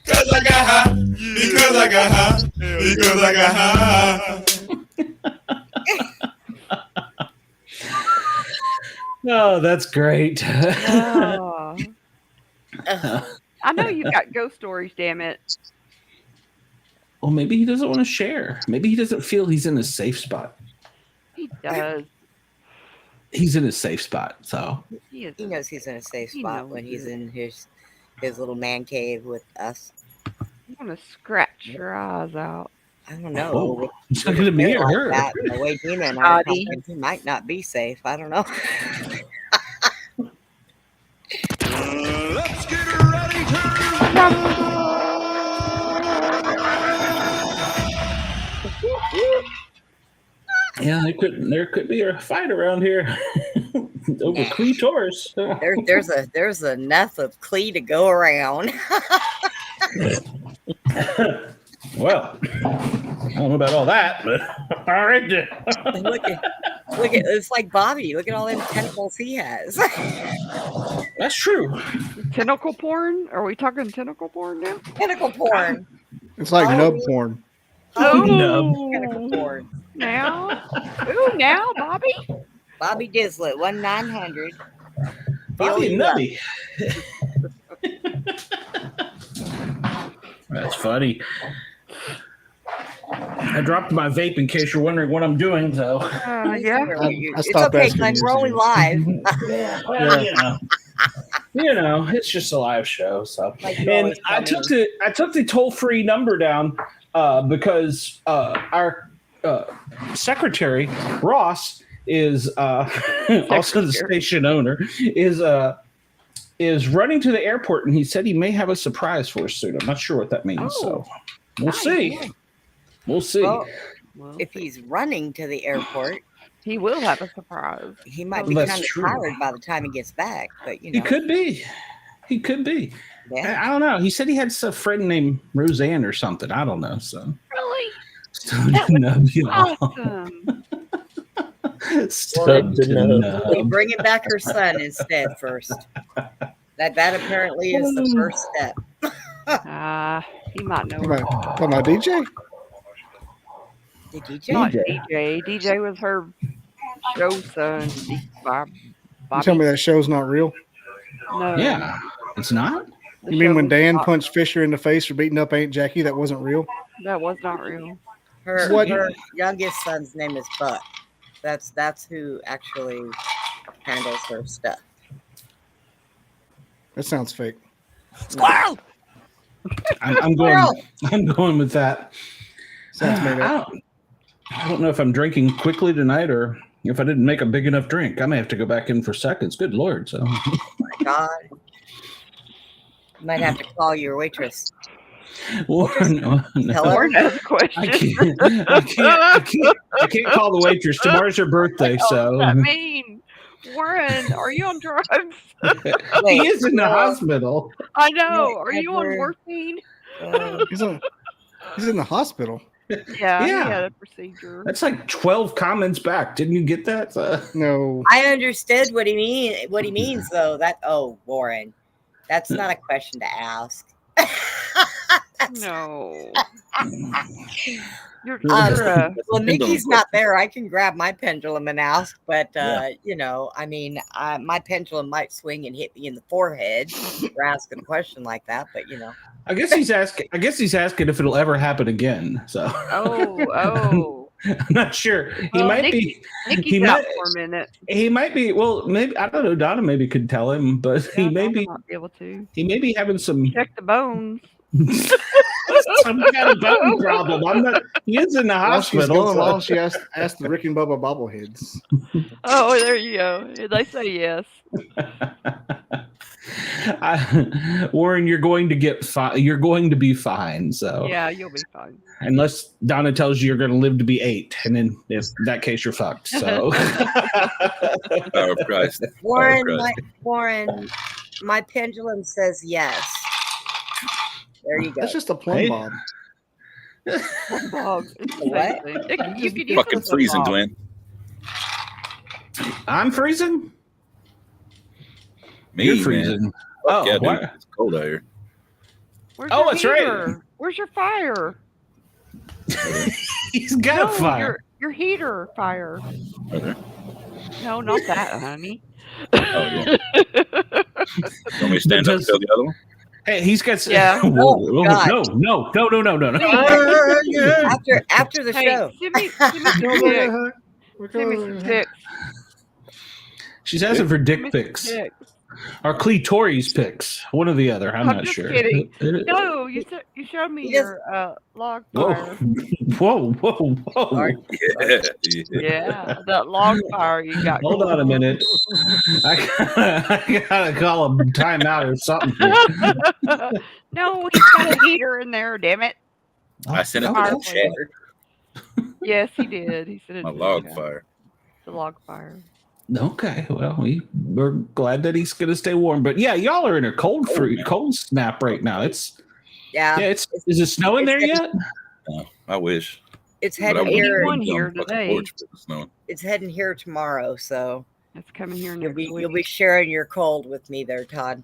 Because I got high. Because I got high. Because I got high. Oh, that's great. Oh. I know you got ghost stories, damn it. Well, maybe he doesn't want to share. Maybe he doesn't feel he's in a safe spot. He does. He's in a safe spot, so. He knows he's in a safe He spot knows when he's it. in his little man cave with us. I'm gonna scratch your eyes out. I don't know. Oh, he's talking to me or her? That, the way Dina and I are Body. talking, he might not be safe. I don't know. Let's get ready Yeah, there could be a fight around here over Clee Taurus. There's enough of Clee to go around. Well, I don't know about all that, but all right. look at it's like Bobby. Look at all them tentacles he has. That's true. Tentacle porn? Are we talking tentacle porn now? Tentacle porn. It's like nub porn. Oh, Tentacle porn. now? Ooh, now, Bobby? Bobby Dislett, 1-900. Bobby and Billy Love. Nutty. That's funny. I dropped my vape in case you're wondering what I'm doing, so. Yeah. It's stopped okay, asking Glenn. years We're only ago. live. Well, you know, it's just a live show. So, Like you and always I tell took the toll-free number down because our secretary Ross is also the station owner is running to the airport, and he said he may have a surprise for us soon. I'm not sure what that means, so we'll see. We'll see. Well, if he's running to the airport, he will have a surprise. He might be That's kind of true. tired by the time he gets back, but you know. He could be. He could be. Yeah. I don't know. He said he had a friend named Roseanne or something. I don't know. So Really? Stud to nub, you know. Awesome. Stud to nub. We're bringing back her son instead first. That apparently is the first step. He might know. Talking about DJ? The DJ? Not DJ. DJ was her show son. You tell me that show's not real? No. Yeah, it's not. You mean when Dan punched Fisher in the face for beating up Aunt Jackie? That wasn't real. That was not real. Her youngest son's name is Buck. That's who actually handles her stuff. That sounds fake. Squirrel. I'm going with that. Sounds made up. I don't know if I'm drinking quickly tonight or if I didn't make a big enough drink. I may have to go back in for seconds. Good Lord. So. Oh my God. You might have to call your waitress. Warren, no. Warren has a question. I can't call the waitress. Tomorrow's her birthday, so. What does that mean? Warren, are you on drugs? He is in the hospital. I know. Are you on morphine? He's in the hospital. Yeah, he had a procedure. That's like 12 comments back. Didn't you get that? No. I understood what he means though. Warren, that's not a question to ask. No. Well, Nikki's not there. I can grab my pendulum and ask, but my pendulum might swing and hit me in the forehead for asking a question like that. But I guess he's asking if it'll ever happen again. So. Oh. I'm not sure. He might be. Nikki's out for a minute. He might be. Well, maybe I don't know. Donna maybe could tell him, but he may be able to. He may be having some check the bones. Some kind of bone problem. I'm not. He is in the hospital. While she asked the Rick and Bubba bobbleheads. Oh, there you go. They say yes. Warren, you're going to get fine. You're going to be fine. So yeah, you'll be fine. Unless Donna tells you you're going to live to be 8, and in that case, you're fucked. So, Power of Christ. Warren, my pendulum says yes. There you go. That's just a plumb bob. Bob. What? You could use Fucking freezing, Glenn. I'm freezing. You're freezing. Oh, yeah, what? dude, it's cold out here. That's right. Where's your fire? He's got a fire. Your heater fire. Right. No, not that, honey. Oh, yeah. Want me to stand up and tell the other one? Hey, he's got. Yeah. Whoa, Oh, no. After the show. Send me some pics. She's asking for dick pics. Or clitoris pics. One or the other. I'm not just sure. Kidding. No, you showed me your log fire. Whoa. Yeah, that log fire you got. Hold on a minute. I gotta call a timeout or something. No, he's got a heater in there. Damn it! I sent it to the chat. Yes, he did. He said it. My log fire. The log fire. Okay, well, we're glad that he's gonna stay warm. But yeah, y'all are in a cold snap right now. It's is it snowing there yet? No, I wish. It's heading here. Today. It's heading here tomorrow, so it's coming here. You'll be sharing your cold with me there, Todd.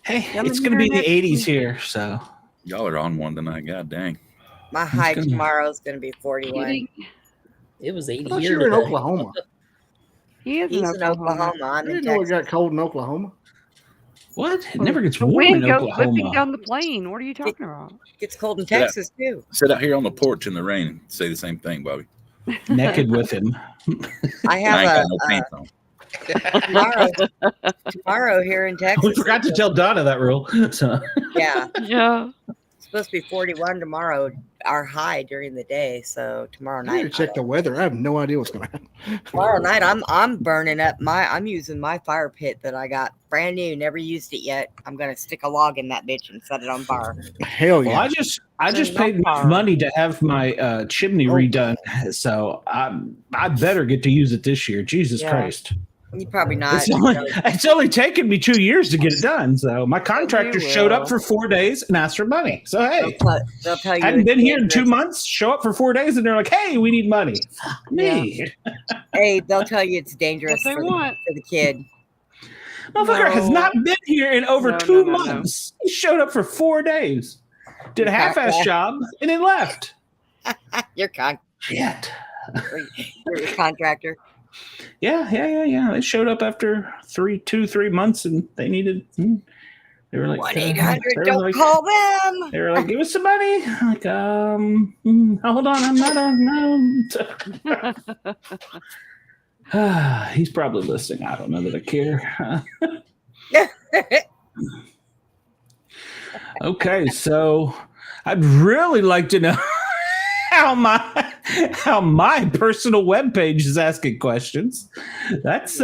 Hey, it's gonna be the 80s here, so y'all are on one tonight. God dang. My high tomorrow is gonna be 41. It was 80 I thought here you were in today. Oklahoma. He's in Oklahoma. I I'm in didn't know it Texas. got cold in Oklahoma. What? It never gets The warm wind in goes whipping Oklahoma. down the plane. What are you talking about? It gets cold in Texas too. Sit out here on the porch in the rain and say the same thing, Bobby. Naked with him. I ain't have got no pants on. tomorrow here in Texas. We forgot to tell Donna that rule. So. Yeah. Yeah. It's supposed to be 41 tomorrow, our high during the day. So tomorrow I need to night. check the weather. I have no idea what's going to happen. Tomorrow night, I'm burning up I'm using my fire pit that I got brand new, never used it yet. I'm gonna stick a log in that bitch and set it on fire. Hell yeah! Well, I just paid money to have my chimney redone, so I better get to use it this year. Jesus Christ! You probably not. It's only taken me 2 years to get it done. So my contractor showed up for 4 days and asked for money. So hey, they'll tell you hadn't been it's here in 2 dangerous. months. Show up for 4 days and they're like, "Hey, we need money." Fuck me. Hey, they'll tell you it's dangerous What they want. for the kid. Motherfucker has not been here in over No, 2 no, no. months. He showed up for 4 days, did a half-ass job, and then left. Your Shit. Your contractor. Yeah. They showed up after 3 months, and they needed. They were like 1-800. Don't call them. They were like, "Give us some money." I'm like, hold on, I'm not no. He's probably listening. I don't know that I care. Okay, so I'd really like to know how my personal webpage is asking questions. That's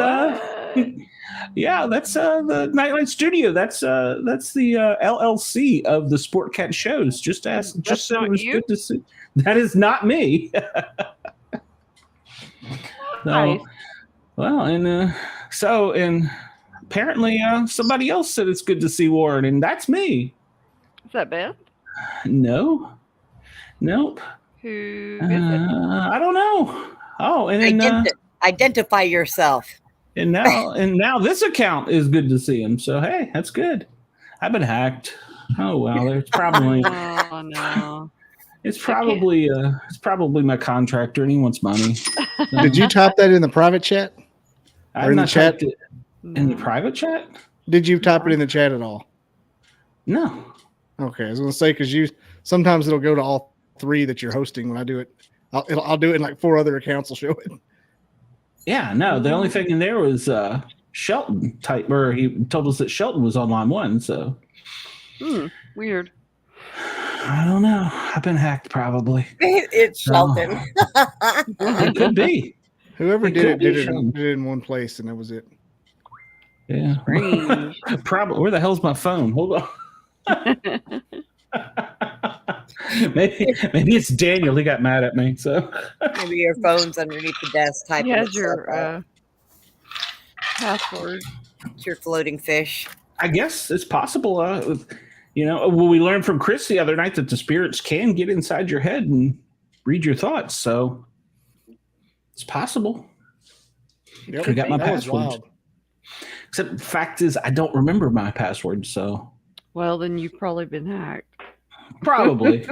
yeah, that's the Nightlight Studio. That's the LLC of the Sportcat shows. Just said it was good to see. That is not me. Nice. Well, and apparently somebody else said it's good to see Warren, and that's me. Is that Beth? No. Nope. Who is it? I don't know. Oh, and then identify yourself. And now this account is good to see him. So hey, that's good. I've been hacked. Oh well, there's probably Oh no. it's probably my contractor and he wants money. Did you type that in the private chat? I've in the not chat? typed it in the private chat? Did you type it in the chat at all? No. Okay, I was going to say because sometimes it'll go to all three that you're hosting when I do it. I'll do it in like 4 other accounts. Will show it. Yeah, no. The only thing in there was Shelton type, or he told us that Shelton was on line 1. So Weird. I don't know. I've been hacked probably. It's Shelton. It could be. Whoever did it in one place, and that was it. Yeah. Probably. Where the hell's my phone? Hold on. maybe it's Daniel. He got mad at me. So maybe your phone's underneath the desk. Typing has your password. It's your floating fish. I guess it's possible. We learned from Chris the other night that the spirits can get inside your head and read your thoughts. So it's possible. Yep, I got my that was password. wild. Except the fact is, I don't remember my password. So Well, then you've probably been hacked. probably.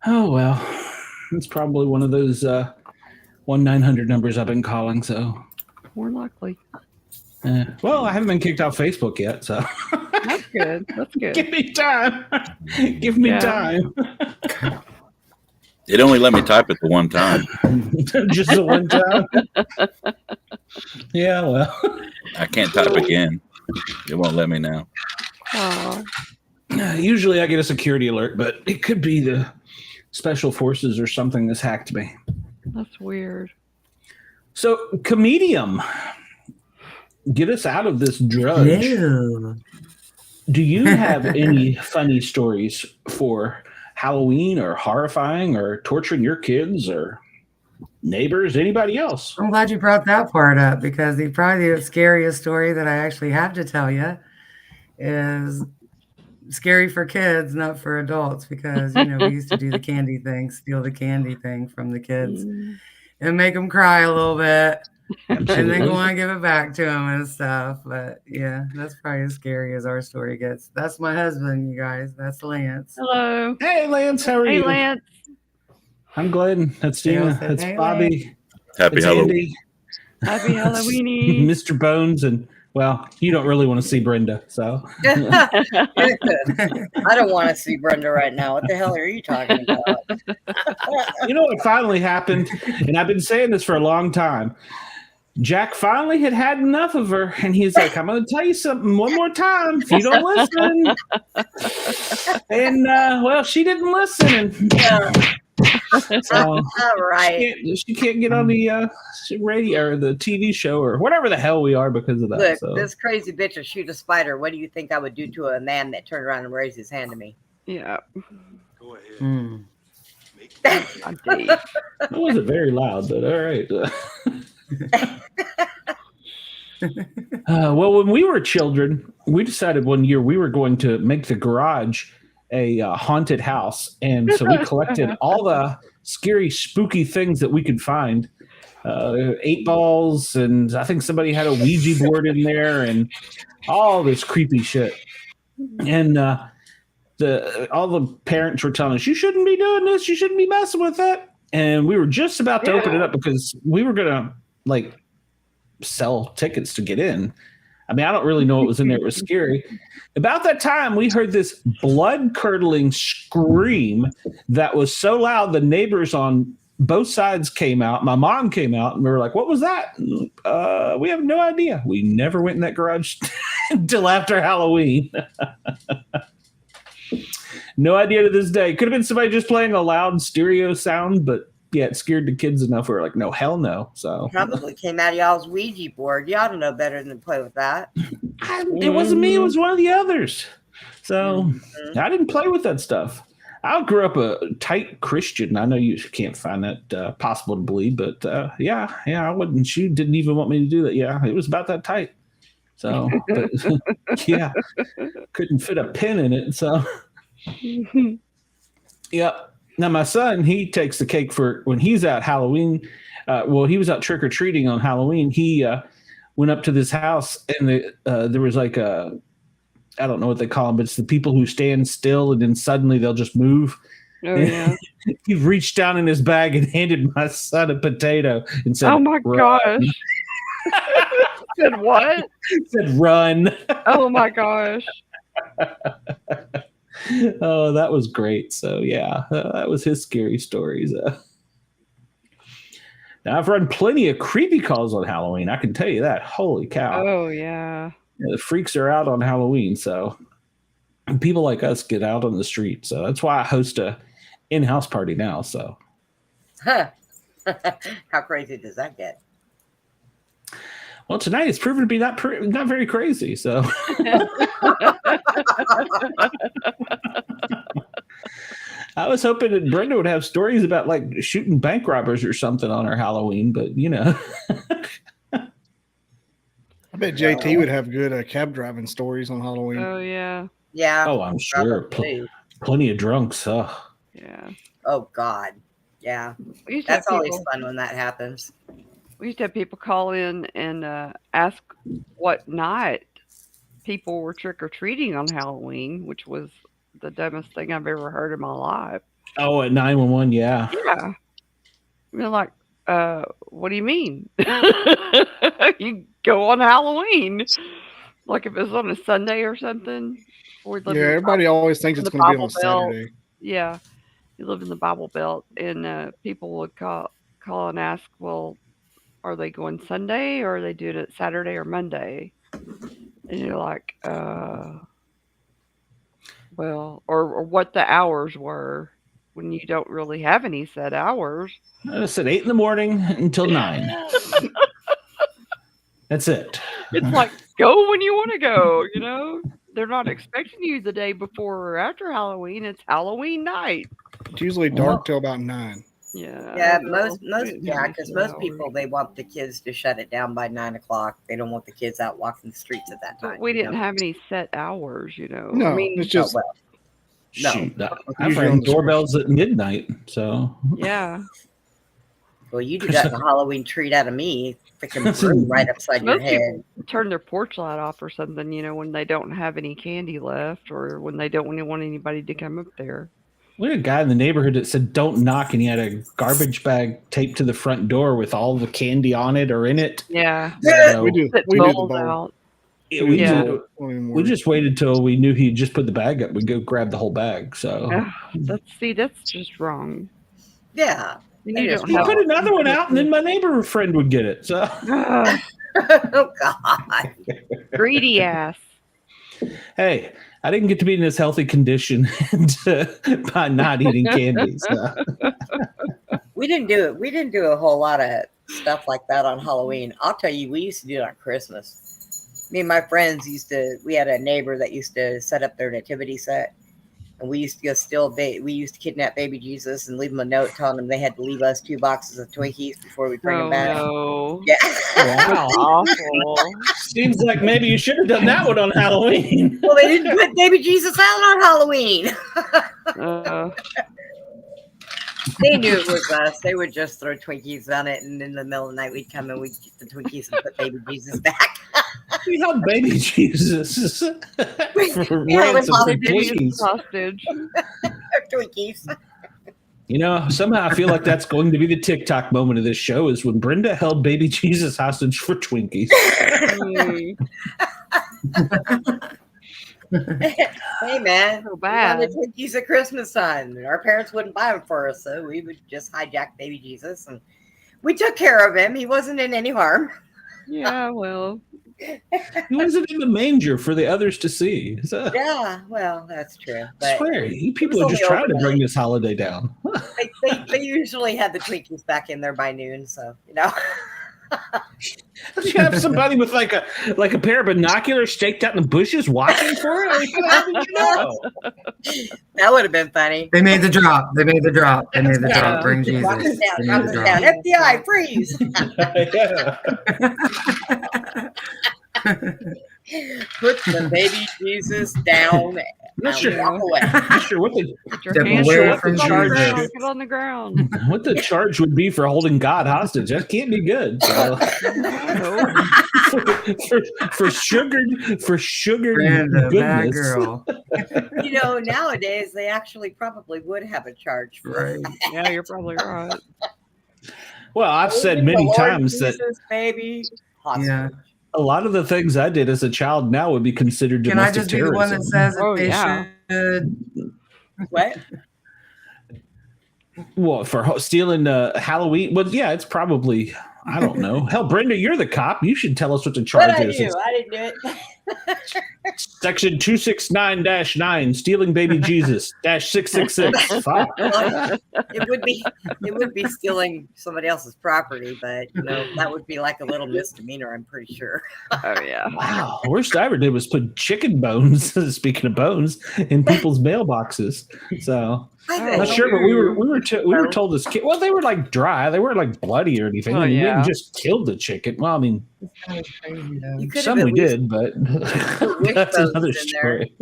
Oh well, it's probably one of those 1-900 numbers I've been calling. So More likely. well, I haven't been kicked off Facebook yet, so That's good. That's good. give me time. Give me time. It only let me type it the one time. Just the one time. Yeah, well, I can't type again. It won't let me now. Usually I get a security alert, but it could be the special forces or something that's hacked me. That's weird. So, Comedium, get us out of this drudge. Ew. Do you have any funny stories for Halloween or horrifying or torturing your kids or neighbors, anybody else? I'm glad you brought that part up because probably the scariest story that I actually have to tell you is scary for kids, not for adults, because we used to do the candy thing, steal the candy thing from the kids and make them cry a little bit. Absolutely. And then go on and give it back to them and stuff. But yeah, that's probably as scary as our story gets. That's my husband, you guys. That's Lance. Hello. Hey, Lance. How are you? Hey, Lance. I'm Glenn. That's Dina. That's Hey, Bobby. Lance. Happy That's Halloween. Andy. Happy Halloweeny. Mr. Bones. And, well, you don't really want to see Brenda, so. I don't want to see Brenda right now. What the hell are you talking about? You know what finally happened? And I've been saying this for a long time. Jack finally had enough of her, and he's like, I'm going to tell you something one more time if you don't listen. And, well, she didn't listen. And, so All right. she can't get on the radio or the TV show or whatever the hell we are because of that. Look, so. this crazy bitch will shoot a spider. What do you think I would do to a man that turned around and raised his hand to me? Yeah. Go ahead. That wasn't very loud, but all right. Well, when we were children, we decided one year we were going to make the garage a haunted house. And so we collected all the scary, spooky things that we could find. 8 balls, and I think somebody had a Ouija board in there, and all this creepy shit. And all the parents were telling us, you shouldn't be doing this, you shouldn't be messing with that. And we were just about to open it up because we were gonna like sell tickets to get in. I mean, I don't really know what was in there. It was scary. About that time, we heard this blood-curdling scream that was so loud the neighbors on both sides came out. My mom came out, and we were like, what was that? We have no idea. We never went in that garage until after Halloween. No idea to this day. Could have been somebody just playing a loud stereo sound, but yeah, it scared the kids enough. We were like, no, hell no. So probably came out of y'all's Ouija board. You ought to know better than to play with that. It wasn't me. It was one of the others. So I didn't play with that stuff. I grew up a tight Christian. I know you can't find that possible to believe, but yeah, I wouldn't. She didn't even want me to do that. Yeah, it was about that tight. So, but, yeah, couldn't fit a pin in it. So, yeah. Now my son, he takes the cake for when he's out Halloween. He was out trick or treating on Halloween. He went up to this house, and there was like I don't know what they call them, but it's the people who stand still and then suddenly they'll just move. Oh, yeah. He reached down in his bag and handed my son a potato and said, oh my "Run." gosh. Said what? Said run. Oh my gosh. Oh, that was great. So yeah, that was his scary stories. Now I've run plenty of creepy calls on Halloween. I can tell you that. Holy cow. Oh yeah. The freaks are out on Halloween, so people like us get out on the street. So that's why I host a in-house party now. So, How crazy does that get? well, tonight it's proven to be not very crazy. So, I was hoping that Brenda would have stories about like shooting bank robbers or something on her Halloween, but you know. I bet JT would have good cab driving stories on Halloween. Oh yeah. Yeah. Oh, I'm sure. Plenty of drunks. Oh. Yeah. Oh God. Yeah. That's always fun when that happens. We used to have people call in and ask what night people were trick or treating on Halloween, which was the dumbest thing I've ever heard in my life. Oh, at 911, yeah. Yeah. We're like, what do you mean? You go on Halloween. Like if it was on a Sunday or something. Yeah, everybody always thinks it's going to be on a Saturday. Yeah. You live in the Bible Belt, and people would call and ask, well, are they going Sunday or are they doing it Saturday or Monday? And you're like, well, or what the hours were when you don't really have any set hours. I said 8 a.m. until 9. That's it. It's like, go when you want to go, you know? They're not expecting you the day before or after Halloween. It's Halloween night. It's usually dark till about 9. Yeah. Yeah, because most people, they want the kids to shut it down by 9 o'clock. They don't want the kids out walking the streets at that time. But we didn't have any set hours, you know. No, I mean, it's just shoot. I've rang doorbells at midnight, so yeah. Well, you got a Halloween treat out of me, freaking broom right upside your head. Turn their porch light off or something, you know, when they don't have any candy left, or when they don't want anybody to come up there. We had a guy in the neighborhood that said, "Don't knock," and he had a garbage bag taped to the front door with all the candy on it or in it. Yeah, so we do the bowl. We just waited till we knew he'd just put the bag up. We'd go grab the whole bag. So that's just wrong. Yeah. You put another one out, and then my neighbor friend would get it. So, oh God, greedy ass. Hey, I didn't get to be in this healthy condition by not eating candy. So. We didn't do it. We didn't do a whole lot of stuff like that on Halloween. I'll tell you, we used to do it on Christmas. Me and my friends we had a neighbor that used to set up their nativity set. And we used to go steal. We used to kidnap baby Jesus and leave him a note telling him they had to leave us 2 boxes of Twinkies before we bring him back. No. Yeah. Wow. Awful. Seems like maybe you should have done that one on Halloween. Well, they didn't put baby Jesus out on Halloween. They knew it was us. They would just throw Twinkies on it, and in the middle of the night, we'd come and we'd get the Twinkies and put baby Jesus back. We held baby Jesus for ransom for Twinkies. Hostage. Twinkies. You know, somehow I feel like that's going to be the TikTok moment of this show is when Brenda held baby Jesus hostage for Twinkies. Hey, man. So bad. We wanted Twinkies at Christmas time. Our parents wouldn't buy them for us, so we would just hijack baby Jesus, and we took care of him. He wasn't in any harm. Yeah, well. He wasn't in the manger for the others to see. So, Yeah, well, that's true. I But swear, you people it are was just only trying to bring overnight. this holiday down. they usually had the Twinkies back in there by noon, so you know. You have somebody with like a pair of binoculars staked out in the bushes watching for it? Like, how did you know? That would have been funny. They made the drop. They made the drop. They made the drop. Bring Jesus. Drop this down, They drop made the this down. drop. FBI, freeze. Put the baby Jesus down. Not sure. Walk away. Not sure what the Your hands away up, from get on the Jesus. ground, get on the ground. what the charge would be for holding God hostage. That can't be good. So, for sugared Brenda, bad goodness. girl. You know, nowadays they actually probably would have a charge for Right. that. Yeah, you're probably right. Well, I've said The many Lord times that Jesus, baby. Hostage. Yeah. a lot of the things I did as a child now would be considered Can I domestic just be the one that terrorism. says that Oh, they yeah. should? What? What, for stealing Halloween? Well, yeah, it's probably, I don't know. Hell, Brenda, you're the cop. You should tell us what the What charge I is. do? I didn't do it. Section 269-9, stealing baby Jesus -666. Fuck. Well, it would be stealing somebody else's property, but you know that would be like a little misdemeanor. I'm pretty sure. Oh yeah. Wow, worst I ever did was put chicken bones. Speaking of bones, in people's mailboxes. So I not bet sure, but we you- were told as kids. Well, they were like dry. They weren't like bloody or anything. Oh, I mean, we yeah. didn't just kill the chicken. Well, I mean, You could some have we at least did, but put wish that's bones another in there. story.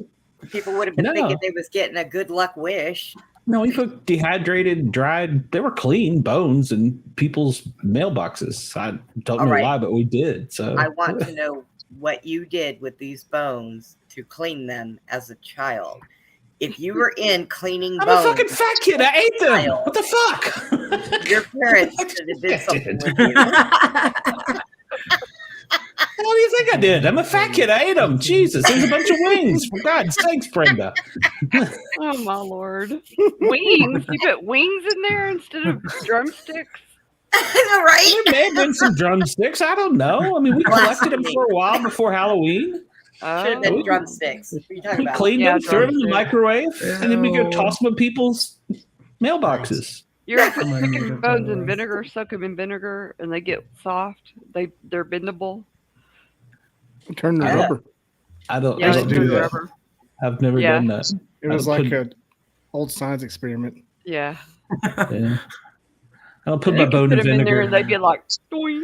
People would have been No. thinking they was getting a good luck wish. No, we put dehydrated, dried. They were clean bones in people's mailboxes. I don't All know right. why, but we did. So I want to know what you did with these bones to clean them as a child. If you were in cleaning I'm bones, a fucking fat kid. I ate them. Child. What the fuck? your parents should have did something with you. What do you think I did? I'm a fat kid. I ate them. Jesus, there's a bunch of wings. For God's sakes, Brenda. Oh my lord. Wings. You put wings in there instead of drumsticks. Right? There may have been some drumsticks. I don't know. I mean, we collected them for a while before Halloween. Should have Oh. been drumsticks. What are you talking We about? cleaned Yeah, them, threw them in the drumsticks. microwave, and then we go Ew. toss them in people's mailboxes. You ever put Oh my chicken God, bones that in was- vinegar, soak them in vinegar, and they get soft? They're bendable. Turn the Yeah. rubber. I don't. Yeah, I they don't turn do the that. rubber. I've never Yeah. done that. It was I like put- a old science experiment. Yeah. Yeah. I don't put You my can bone put in them in there vinegar. and they get like doing,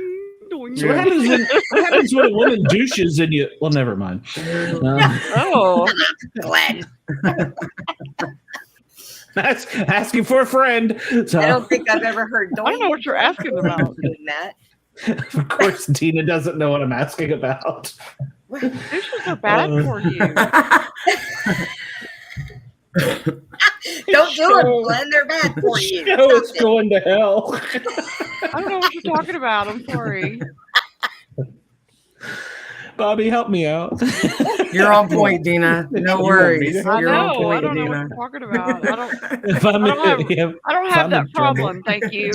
doing. So what happens when a woman douches and you? Well, never mind. Oh. Glad. That's asking for a friend. So I don't think I've ever heard. I don't know what you're asking about. Doing that. of course, Tina doesn't know what I'm asking about. Douches are bad for you. Don't do it, Glenn. They're bad for you. Show Stop it's it. going to hell. I don't know what you're talking about. I'm sorry. Bobby, help me out. You're on point, Dina. No You want me worries. to? I You're on know. I point, don't know what Dina. you're talking about. I don't If I'm, I don't have- yeah, I don't if have I'm that in trouble. problem. Thank you.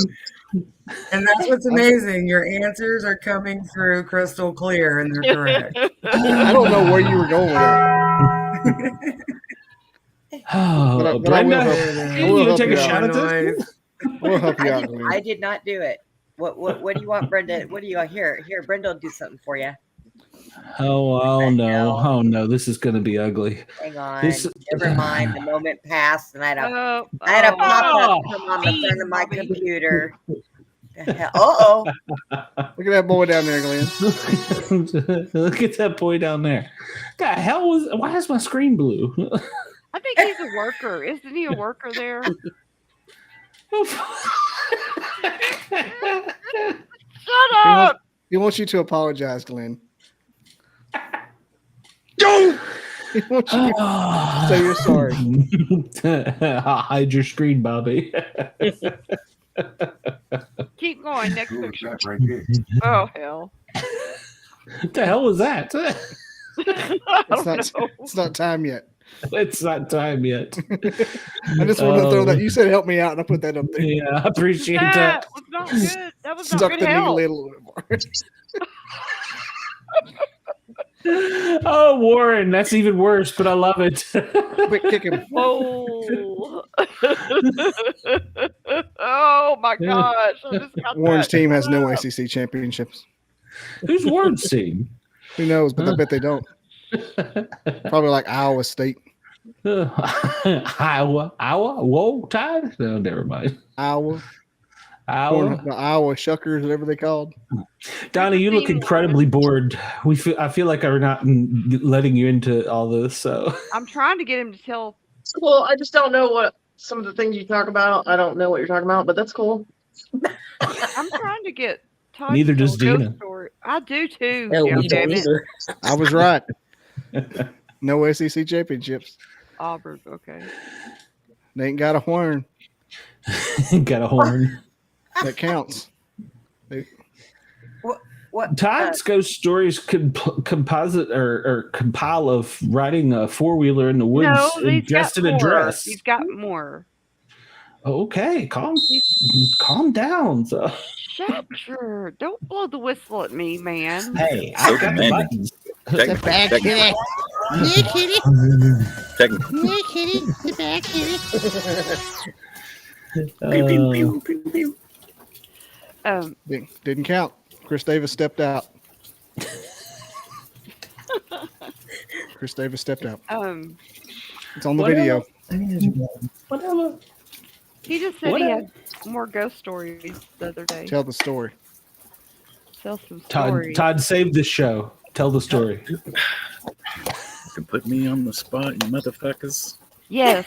And that's what's amazing. Your answers are coming through crystal clear, and they're correct. I don't know where you were going with that. Oh, But I will Brenda, help- can I will you help take a you out. shot at this? We'll help you out. I did not do it. What do you want, Brenda? What do you want? Here, Brenda will do something for you. Oh no! Oh no! This is going to be ugly. Hang on. This- Never mind. The moment passed, and I had a Oh, pop-up come on the front of my computer. The hell? Uh-oh. Look at that boy down there, Glenn. Look at that boy down there. The hell was? Why is my screen blue? I think he's a worker. Isn't he a worker there? Shut up! He wants you to apologize, Glenn. Don't. He wants you to say you're sorry. Hide your screen, Bobby. Keep going. Next picture. Oh, hell. What the hell was that? It's not time yet. It's not time yet. I just want to throw that. You said help me out, and I put that up there. Yeah, I appreciate that. Was not good. That was Stuck not good the help. needle in a little bit more. Oh, Warren, that's even worse, but I love it. Quick, kick him. Oh. Oh my gosh. I just got Warren's that. team has no ACC championships. Who's Warren's team? Who knows? But I bet they don't. Probably like Iowa State. Iowa? Whoa, Tide? No, never mind. Iowa. Iowa? The Iowa Shuckers, whatever they called. Donnie, you look incredibly bored. I feel like I'm not letting you into all this. So I'm trying to get him to tell. Well, I just don't know what some of the things you talk about. I don't know what you're talking about, but that's cool. I'm trying to get Todd Neither to does tell a Dina. ghost story. I do too. Hell, damn we don't it. either. I was right. No SEC championships. Auburn. Okay. They ain't got a horn. Got a horn. That counts. What? Todd's ghost stories composite or compile of riding a four-wheeler in the woods No, and he's dressed got in a more. dress. He's got more. Okay, calm down. So. Shut your. Don't blow the whistle at me, man. Hey, So I got the demanding. buttons. The back kitty. Yeah, kitty. Technically. Yeah, kitty. The back kitty. Didn't count. Chris Davis stepped out. Chris Davis stepped out. It's on the video. Whatever. He just said he had more ghost stories the other day. Tell the story. Tell some stories. Todd, save the show. Tell the story. You can put me on the spot, you motherfuckers. Yes.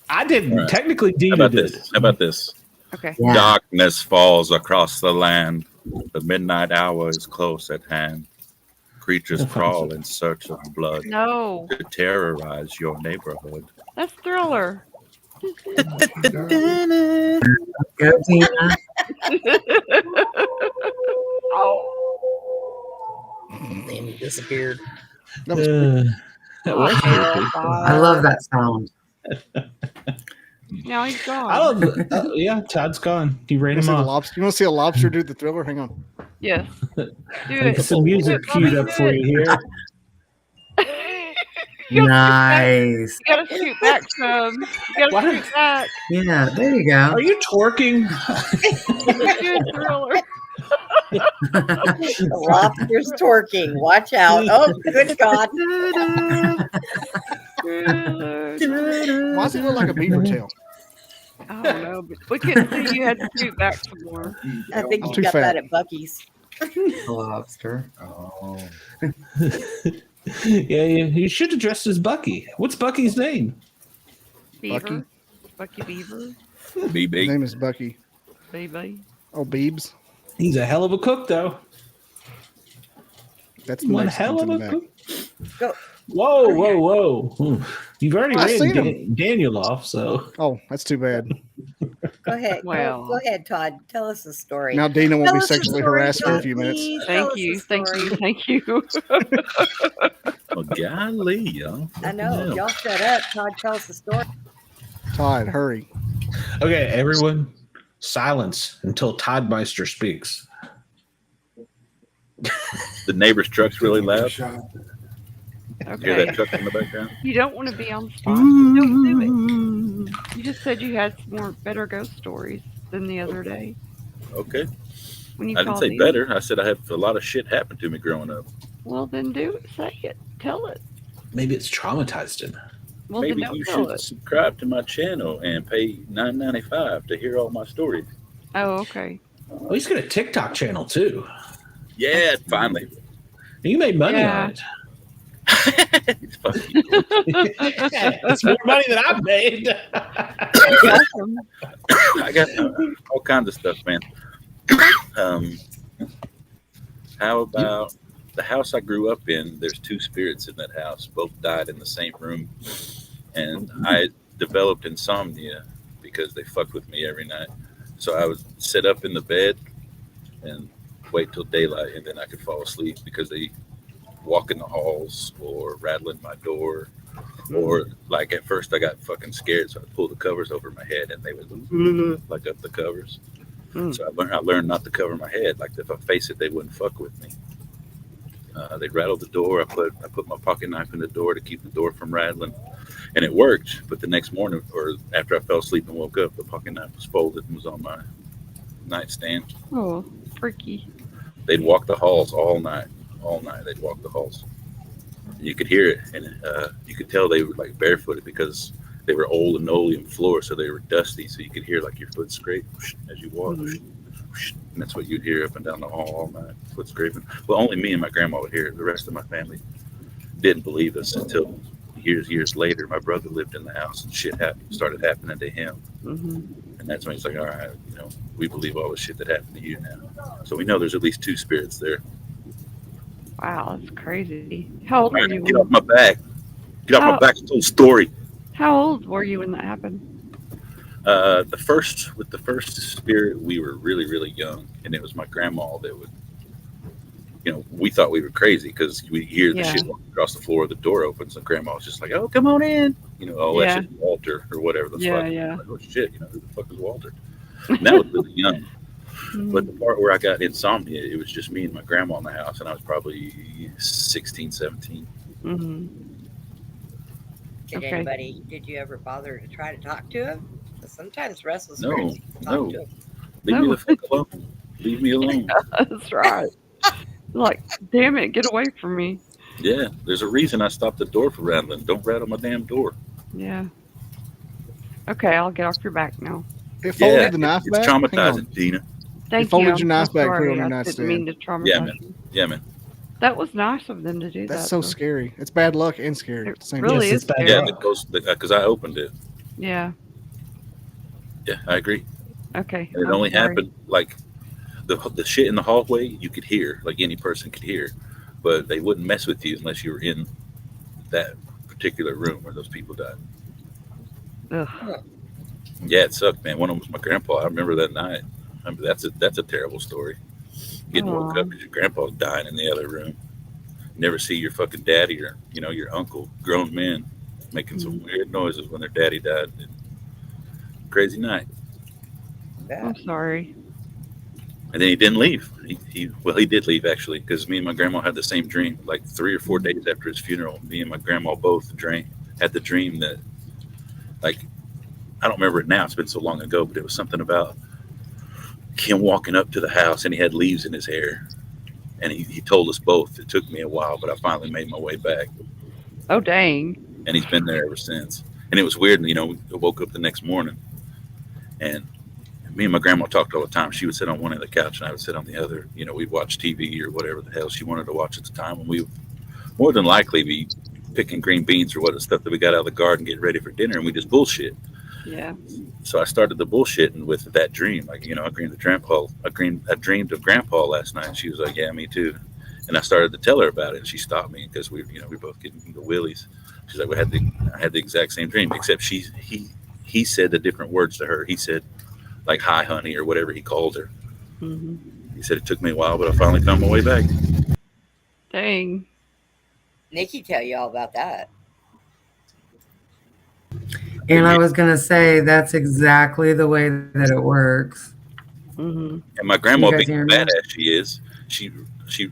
I didn't. All right. Technically, How Dina about did. this? How about this? Okay. Yeah. Darkness falls across the land. The midnight hour is close at hand. Creatures crawl in search of blood No. to terrorize your neighborhood. That's Thriller. Go, Tina. Oh. Damn, he disappeared. That was That was creepy. I love that sound. Now he's gone. I love. Yeah, Todd's gone. He ran You him off. want to see a lobster do the Thriller? Hang on. Yes. Do Get it. some music Do it, queued Bobby, up do for it. you here. Nice. You gotta shoot back some. You gotta shoot back. Yeah, there you go. Are you twerking? Good Thriller. The lobster's twerking. Watch out. Oh, good God. Why does it look like a beaver tail? I don't know, but we couldn't see you had to shoot back some more. I think I'm you too got fat. that at Bucky's. Lobster. Oh. Yeah, you should have dressed as Bucky. What's Bucky's name? Beaver. Bucky Beaver. His BB. name is Bucky. Baby. Oh, Beebs. He's a hell of a cook, though. That's the One Mexicans hell of in a the back. cook. Go. Whoa. You've already I seen ran Daniel off, so. Oh, that's too bad. Go ahead. Well. Go ahead, Todd. Tell us the story. Now Dina won't Tell be us the sexually story, harassed for a Todd, few minutes. please. Tell Thank us you. the Thank story. you. Thank you. Oh, golly, y'all. I know. Yeah. Y'all shut up. Todd, tell us the story. Todd, hurry. Okay, everyone, silence until Todd Meister speaks. The neighbor's truck's really loud. You hear Okay. that truck in the background? You don't want to be on the spot. Don't do it. You just said you had some better ghost stories than the other day. Okay. When you I didn't called say me. better. I said I have a lot of shit happen to me growing up. Well, then say it. Tell it. Maybe it's traumatized him. Well, Maybe then you don't tell should it. subscribe to my channel and pay $9.95 to hear all my stories. Oh, okay. Well, he's got a TikTok channel too. Yeah, finally. You made money on it. It's more money than I've made. I got all kinds of stuff, man. How about the house I grew up in? There's two spirits in that house. Both died in the same room. And I developed insomnia because they fucked with me every night. So I would sit up in the bed and wait till daylight, and then I could fall asleep because they walk in the halls or rattle in my door. Or like at first I got fucking scared, so I pulled the covers over my head and they would like up the covers. So I learned not to cover my head. Like if I face it, they wouldn't fuck with me. They'd rattle the door. I put my pocket knife in the door to keep the door from rattling, and it worked. But the next morning, or after I fell asleep and woke up, the pocket knife was folded and was on my nightstand. Oh, freaky. They'd walk the halls all night. All night they'd walk the halls. You could hear it, and you could tell they were like barefooted because they were old linoleum floor, so they were dusty. So you could hear like your foot scrape as you walk, and that's what you'd hear up and down the hall all night, foot scraping. Well, only me and my grandma would hear it. The rest of my family didn't believe us until years later. My brother lived in the house, and shit started happening to him, and that's when he's like, "All right, we believe all the shit that happened to you now." So we know there's at least two spirits there. Wow, that's crazy. How old were you? Get off my back. Get off my back. It's a whole story. How old were you when that happened? The first spirit, we were really young, and it was my grandma that would, we thought we were crazy because we hear the shit walking across the floor, the door opens, and grandma was just like, "Oh, come on in," that's just Walter or whatever the fuck. Like, oh shit, who the fuck is Walter? And that was really young. But the part where I got insomnia, it was just me and my grandma in the house, and I was probably 16, 17. Did you ever bother to try to talk to him? Sometimes restless No, spirits talk to him. Leave me the fuck alone. Leave me alone. That's right. Like, damn it, get away from me. Yeah, there's a reason I stopped the door from rattling. Don't rattle my damn door. Yeah. Okay, I'll get off your back now. It folded the knife back? It's traumatizing, Dina. Thank you. Folded I'm your knife so back, sorry. put it on your I nightstand. didn't mean to traumatize you. Yeah, man. That was nice of them to do that. That's so scary. It's bad luck and scary at the same really time. is scary. Yeah, because I opened it. Yeah. Yeah, I agree. Okay. And it only happened like the shit in the hallway you could hear, like any person could hear, but they wouldn't mess with you unless you were in that particular room where those people died. Ugh. Yeah, it sucked, man. One of them was my grandpa. I remember that night. That's a terrible story. Getting woke up because your grandpa's dying in the other room. Never see your fucking daddy or your uncle, grown men, making some weird noises when their daddy died. Crazy night. I'm sorry. And then he didn't leave. He did leave actually, because me and my grandma had the same dream. Like 3 or 4 days after his funeral, me and my grandma both had the dream that, like, I don't remember it now. It's been so long ago, but it was something about him walking up to the house and he had leaves in his hair. And he told us both. It took me a while, but I finally made my way back. Oh, dang. And he's been there ever since. And it was weird. We woke up the next morning and me and my grandma talked all the time. She would sit on one end of the couch and I would sit on the other. We'd watch TV or whatever the hell she wanted to watch at the time. And we would more than likely be picking green beans or what stuff that we got out of the garden, getting ready for dinner, and we just bullshit. Yeah. So I started the bullshitting with that dream. Like, I dreamed of Grandpa last night. And she was like, "Yeah, me too." And I started to tell her about it, and she stopped me because we both getting the willies. She's like, I had the exact same dream, except he said the different words to her. He said, like, "Hi, honey," or whatever he called her. He said it took me a while, but I finally found my way back. Dang. Nikki tell you all about that. And I was going to say, that's exactly the way that it works. And my grandma, being the badass she is, she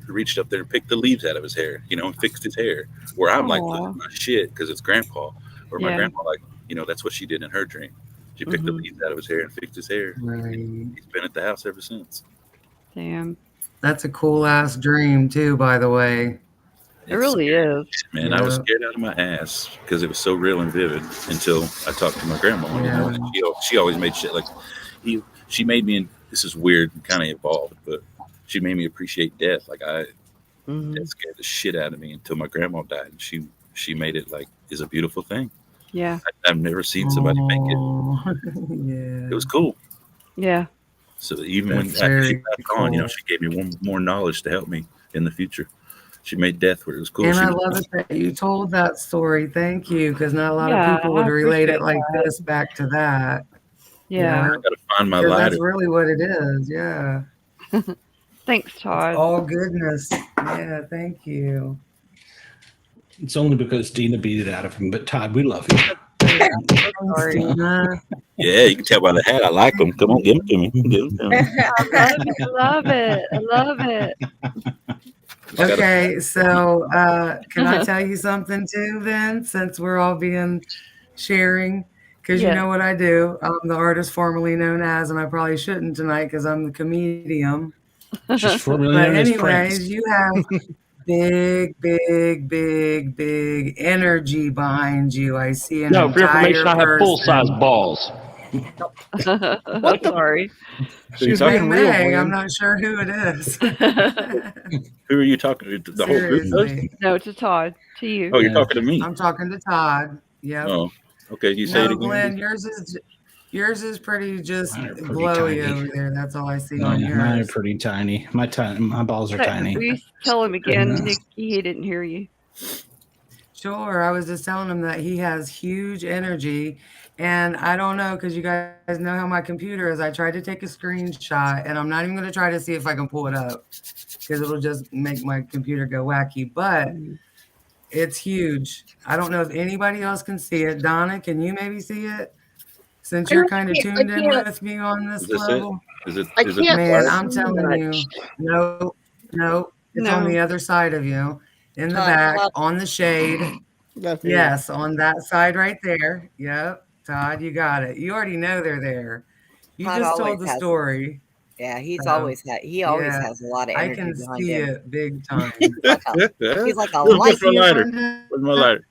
reached up there and picked the leaves out of his hair, and fixed his hair. Where I'm like, look at my shit, because it's Grandpa. Or my grandma, like, that's what she did in her dream. She picked the leaves out of his hair and fixed his hair. Right. He's been at the house ever since. Damn. That's a cool ass dream too, by the way. It really is. Man, I was scared out of my ass because it was so real and vivid until I talked to my grandma. You know, she always made shit like she made me, and this is weird and kind of evolved, but she made me appreciate death. Like death scared the shit out of me until my grandma died, and she made it like is a beautiful thing. Yeah. I've never seen somebody make it. Yeah. It was cool. Yeah. So even when That's after she very passed on, you know, she gave me one more knowledge to help me in the future. She made death where it was cool. And She I was- love it that you told that story. Thank you, because not a lot Yeah, of people would I relate it appreciate like that. this back to that. Yeah. I gotta find my 'Cause lighter. that's really what it is. Yeah. Thanks, Todd. It's all goodness. Yeah, thank you. It's only because Dina beat it out of him. But Todd, we love you. Thanks, Dina. Yeah, you can tell by the hat. I like them. Come on, give them to me. Give them to me. I love it. I love it. Okay, so can I tell you something too then, since we're all being sharing? Because you Yeah. know what I do. I'm the artist formerly known as, and I probably shouldn't tonight because I'm the comedian. She's formerly But known as anyways, Prince. you have big energy behind you. I see an No, for your entire information, I have full-size person. balls. What Sorry. She's Hey, being real, Meg, I'm Glenn. not sure who it is. Who are you talking to? The whole group? Seriously. No, to Todd. To you. Oh, you're talking to me. I'm talking to Todd. Yep. Oh, okay. You say it No, again. Glenn, yours is pretty just Mine are pretty glowy tiny. over there. That's all I see Yeah, on mine are yours. pretty tiny. My balls are tiny. Will you tell him again, Nikki? He didn't hear you. Sure. I was just telling him that he has huge energy. And I don't know, because you guys know how my computer is. I tried to take a screenshot, and I'm not even going to try to see if I can pull it up because it'll just make my computer go wacky. But it's huge. I don't know if anybody else can see it. Donna, can you maybe see it? Since you're kind of tuned in with me on this Is this level. it? Is it? I Is it? can't Man, see I'm telling you. much. No, it's on No. the other side of you. In the Todd, back, Todd. on the shade. Left ear. Yes, on that side right there. Yep. Todd, you got it. You already know they're there. You Todd just always told the has- story. Yeah, he's So, always yeah, has a lot of I energy can behind see him. it big time. He's like a Where's light. my lighter? Brenda, Where's my lighter?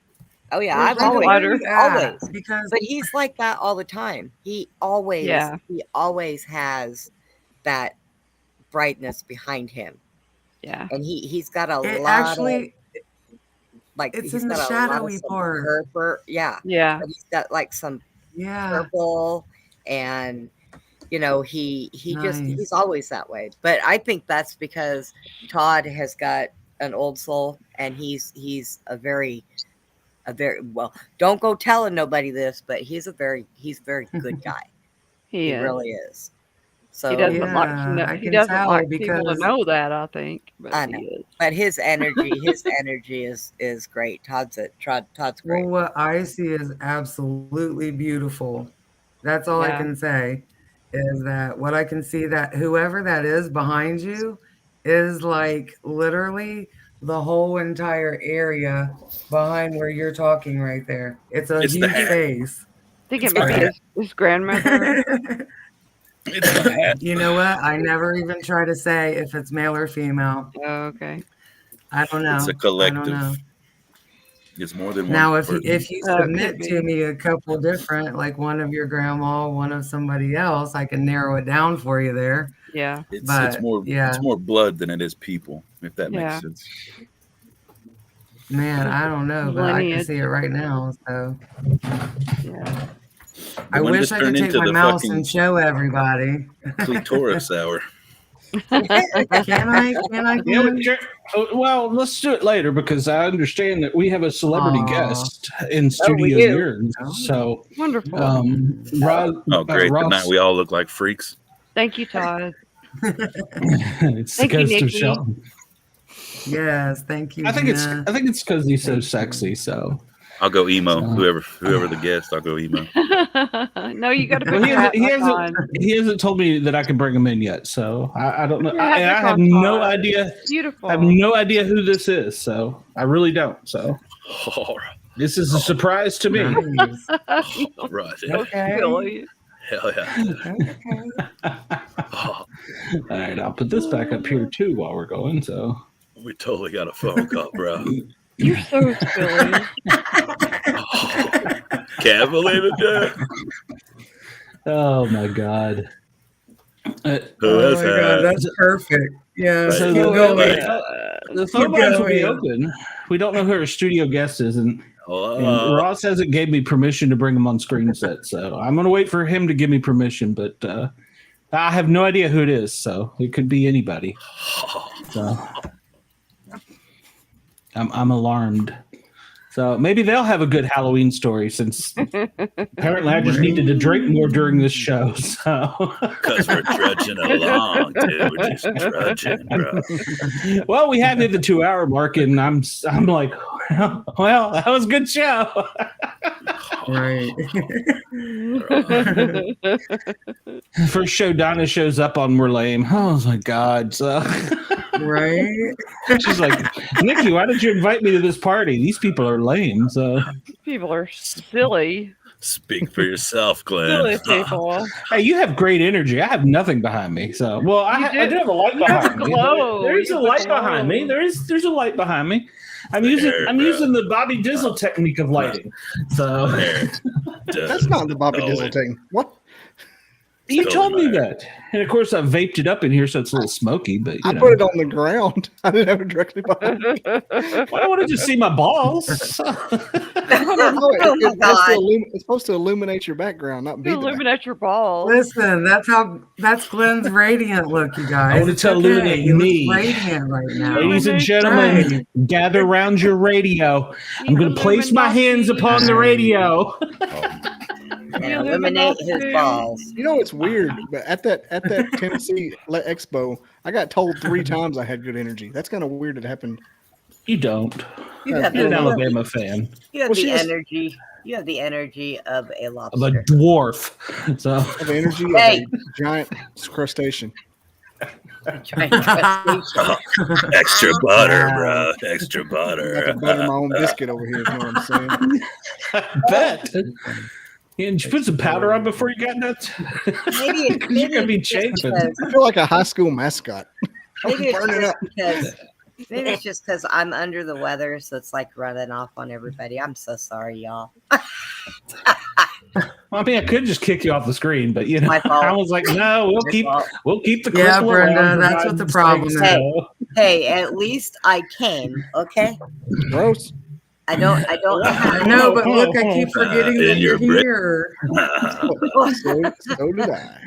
Oh yeah, where's I've Brenda? always, Where are you at? always. Because But he's like that all the time. He always has that brightness behind him, Yeah. and he's got a it lot actually, of like it's he's in the got a lot of shadowy some part. purple. Yeah, Yeah. but he's got like some Yeah, purple, and you know he just nice. he's always that way. But I think that's because Todd has got an old soul, and he's a very well. Don't go telling nobody this, but he's a very good guy. He is. really is. So He doesn't like to Yeah, know, I he can doesn't tell like people to because know that, I think. But I he know, is. but his energy is great. Todd's well, great. what I see is absolutely beautiful. That's all I Yeah. can say is that what I can see that whoever that is behind you is like literally the whole entire area behind where you're talking right there. It's a It's the huge hat. face. I think It's it the might be hat. his grandmother. It's the hat. You know what? I never even try to say if it's male or female. Oh, okay. I don't It's a know. I don't collective. know. It's more than one Now, if person. you Oh, it submit could to be. me a couple different, like one of your grandma, one of somebody else, I can narrow it down for you there. Yeah. It's But yeah, it's more blood than it is people, if that Yeah. makes sense. man, I don't know, but I can Lineage. see it right now. So Yeah. I When wish this I could turned take into my the mouse fucking and show everybody. clitoris hour. Can I? Yeah, well, let's do it later because I understand that we have a celebrity Aw. guest in we studio do. here. So, Wonderful. Rod, Oh, great! Ross, Tonight we all look like freaks. Thank you, Todd. it's the Thank you, ghost of Nikki. Shelton. Yes, thank you. I think Gina. it's because he's so sexy. So, I'll go emo. So- Whoever the guest, I'll go emo. No, you got to put well, your hat back on. he hasn't told me that I can bring him in yet. So I don't know. Put your hat I back have on, no Todd. idea. Beautiful. I have no idea who this is. So I really don't. So All this is a surprise to me. Nice. right. Okay. Really? Hell yeah. Okay. Oh, All right, I'll put this back up here too while we're going. So We totally got a phone call, bro. You're so silly. Can't believe it, dude. Oh my god. Oh my god, that's perfect. Yeah, So keep going. the phone lines will be going. open. We don't know who our studio guest is, and Oh. Ross hasn't gave me permission to bring him on screen set. So I'm gonna wait for him to give me permission, but I have no idea who it is. So it could be anybody. So I'm alarmed. So maybe they'll have a good Halloween story, since apparently I just needed to drink more during this show. So Because we're trudging along, dude. We're just trudging, bro. well, we have hit the 2-hour mark, and I'm like, well, that was a good show. Right. First show Donna shows up on, we're lame. Oh my god. So right. She's like, Nikki, why did you invite me to this party? These people are lame. So People are silly. Speak for yourself, Glenn. Silly people. Hey, you have great energy. I have nothing behind me. So well, I do have a light You have behind a me. glow. There's You a have a light glow. behind me. There's a light behind me. I'm using the Bobby Dizzle technique of lighting. So That's not the Bobby Dizzle thing. What? You told me that. And of course I vaped it up in here so it's a little smoky, but I put it on the ground. I didn't have it directly behind me. Well, I wanted to see my balls. It's supposed to illuminate your background, not be there. Illuminate your balls. Listen, that's Glenn's radiant look, you guys. I want It's to illuminate He looks me. radiant right now. Ladies and gentlemen, gather around your radio. I'm going to place my hands upon the radio. Yeah, eliminate his balls. You know it's weird, but at that Tennessee Expo, I got told 3 times I had good energy. That's kind of weird. It happened. You don't. You have You're an the- Alabama fan. You have Well, the she was- energy. You have the energy of a Of a lobster. dwarf. So Of energy Hey. of a giant crustacean. Giant crustacean. Extra butter, bro. Extra I butter. got to butter my own biscuit over here. You know what I'm saying? I bet. Yeah, did you put some powder on before you got nuts? Maybe You're going to be it's just chafing. because- I feel like a high school mascot. Maybe it's Burning just up. because. Maybe it's just because I'm under the weather, so it's like running off on everybody. I'm so sorry, y'all. Well, I mean, I could just kick you off the screen, but you know, My fault. I was like, no, Your fault. we'll keep the Yeah, crystal Brenda, around for that's what the God's problem sake, is. so- Hey, at least I came. Okay. Gross. I don't. I know, but look, I keep forgetting that in you're your here. So did I.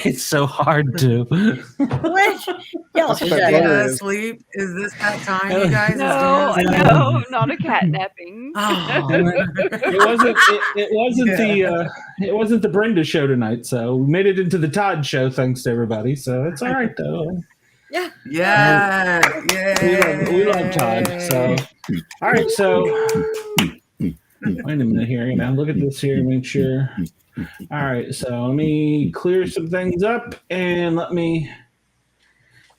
It's so hard to. What? Y'all That's what shut that Getting butter to is. sleep? Is this that time, you guys? Is No, dinner no, not a catnapping. Oh. It wasn't the Brenda show tonight, so we made it into the Todd show. Thanks to everybody, so it's all right though. Yeah. Yeah. We love Todd. So all right, so wait a minute here. Now look at this here. Make sure. All right, so let me clear some things up and let me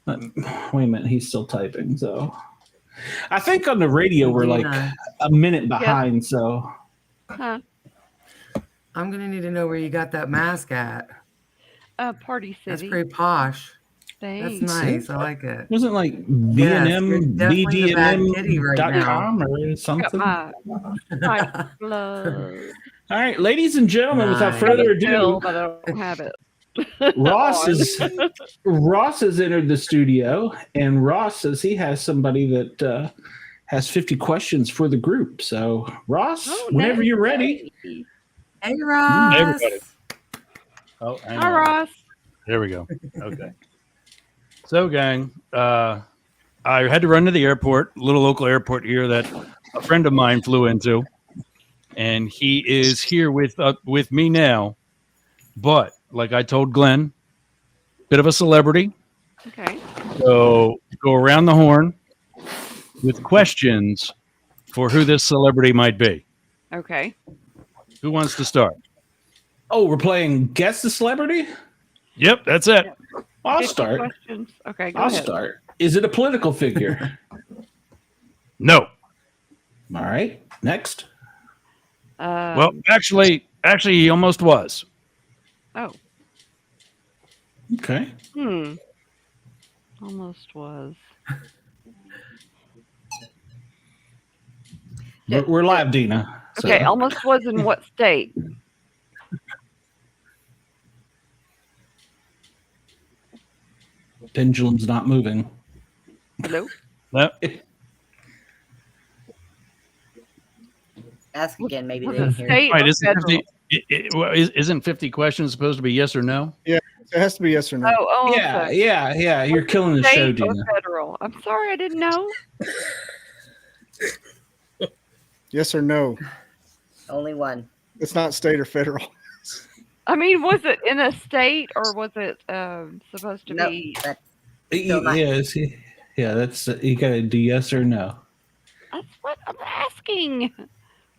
wait a minute. He's still typing, so I think on the radio we're like a minute behind. So Huh? I'm gonna need to know where you got that mask at. Party City. That's pretty posh. Thanks. That's nice. I like it. wasn't like Yes, you're definitely the bad kitty right BDNM.com or Got something. my blood. All right, ladies and gentlemen, without further ado, But I don't have it. Ross has entered the studio, and Ross says he has somebody that has 50 questions for the group. So, Ross, whenever you're ready. Hey, Ross. Hey, everybody. Oh, hang Hi, on. Ross. There we go. Okay. So, gang, I had to run to the airport, little local airport here that a friend of mine flew into, and he is here with me now. But like I told Glenn, bit of a celebrity. Okay. So go around the horn with questions for who this celebrity might be. Okay. Who wants to start? Oh, we're playing Guess the Celebrity? Yep, that's it. I'll 50 start. questions. Okay, go I'll ahead. start. Is it a political figure? No. All right. Next. Well, actually, he almost was. Oh. Okay. Almost was. We're live, Dina. So. Okay, almost was in what state? Pendulum's not moving. Hello? No. Ask again, maybe Was they it didn't hear. state Right, or federal? isn't 50 questions supposed to be yes or no? Yeah, it has to be yes or no. Oh, Yeah, okay. yeah. You're killing the show, State or Dina. federal? I'm sorry, I didn't know. Yes or no. Only one. It's not state or federal. I mean, was it in a state or was it supposed to be? Yes, yeah. That's you got to do yes or no. That's what I'm asking.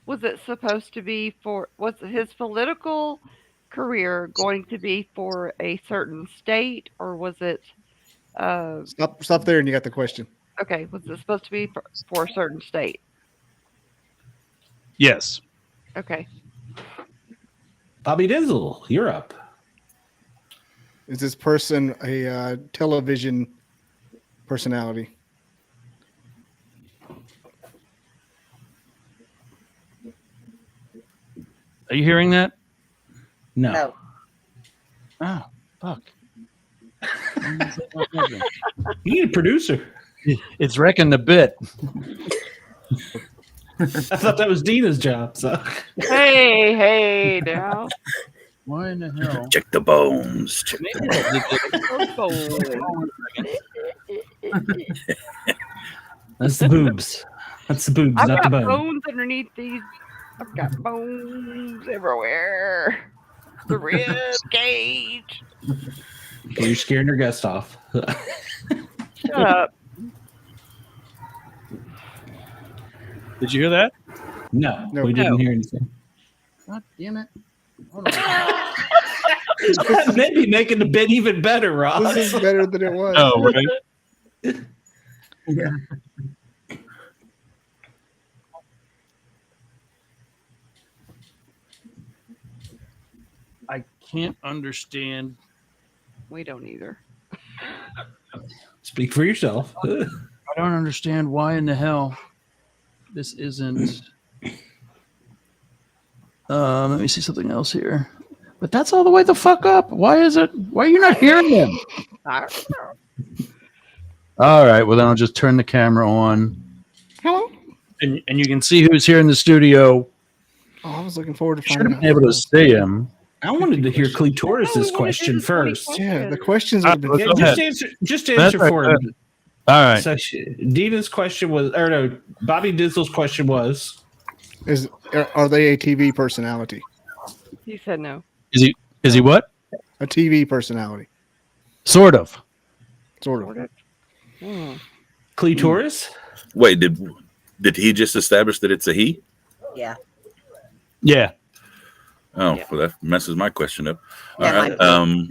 Was it supposed to be for? Was his political career going to be for a certain state, or was it? Stop there, and you got the question. Okay, was it supposed to be for a certain state? Yes. Okay. Bobby Dizzle, you're up. Is this person a television personality? Are you hearing that? No. Oh, fuck. You need a producer. It's wrecking the bit. I thought that was Dina's job. So. Hey, now. Why in the hell? Check the bones. That's the boobs. That's the boobs, I've not the got bone. bones underneath these. I've got bones everywhere. The rib cage. Okay, you're scaring your guest off. Shut up. Did you hear that? No, we didn't hear anything. God damn it. Maybe making the bit even better, Ross. This is better than it was. Oh, right. Yeah. I can't understand. We don't either. Speak for yourself. I don't understand why in the hell this isn't. Let me see something else here. But that's all the way the fuck up. Why is it? Why are you not hearing them? I don't know. All right. Well, then I'll just turn the camera on. Hello. And you can see who's here in the studio. Oh, I was looking forward to Should finding have been able to see him. I wanted to hear Clitoris's question first. Yeah, the questions would have been. Yeah, just answer for him. All right. So Dina's question was, or no, Bobby Dizzle's question was, are they a TV personality? He said no. Is he what? A TV personality. Sort of. Sort of. Clitoris? Wait, did he just establish that it's a he? Yeah. Yeah. Oh, well, that messes my question up. All Yeah, right.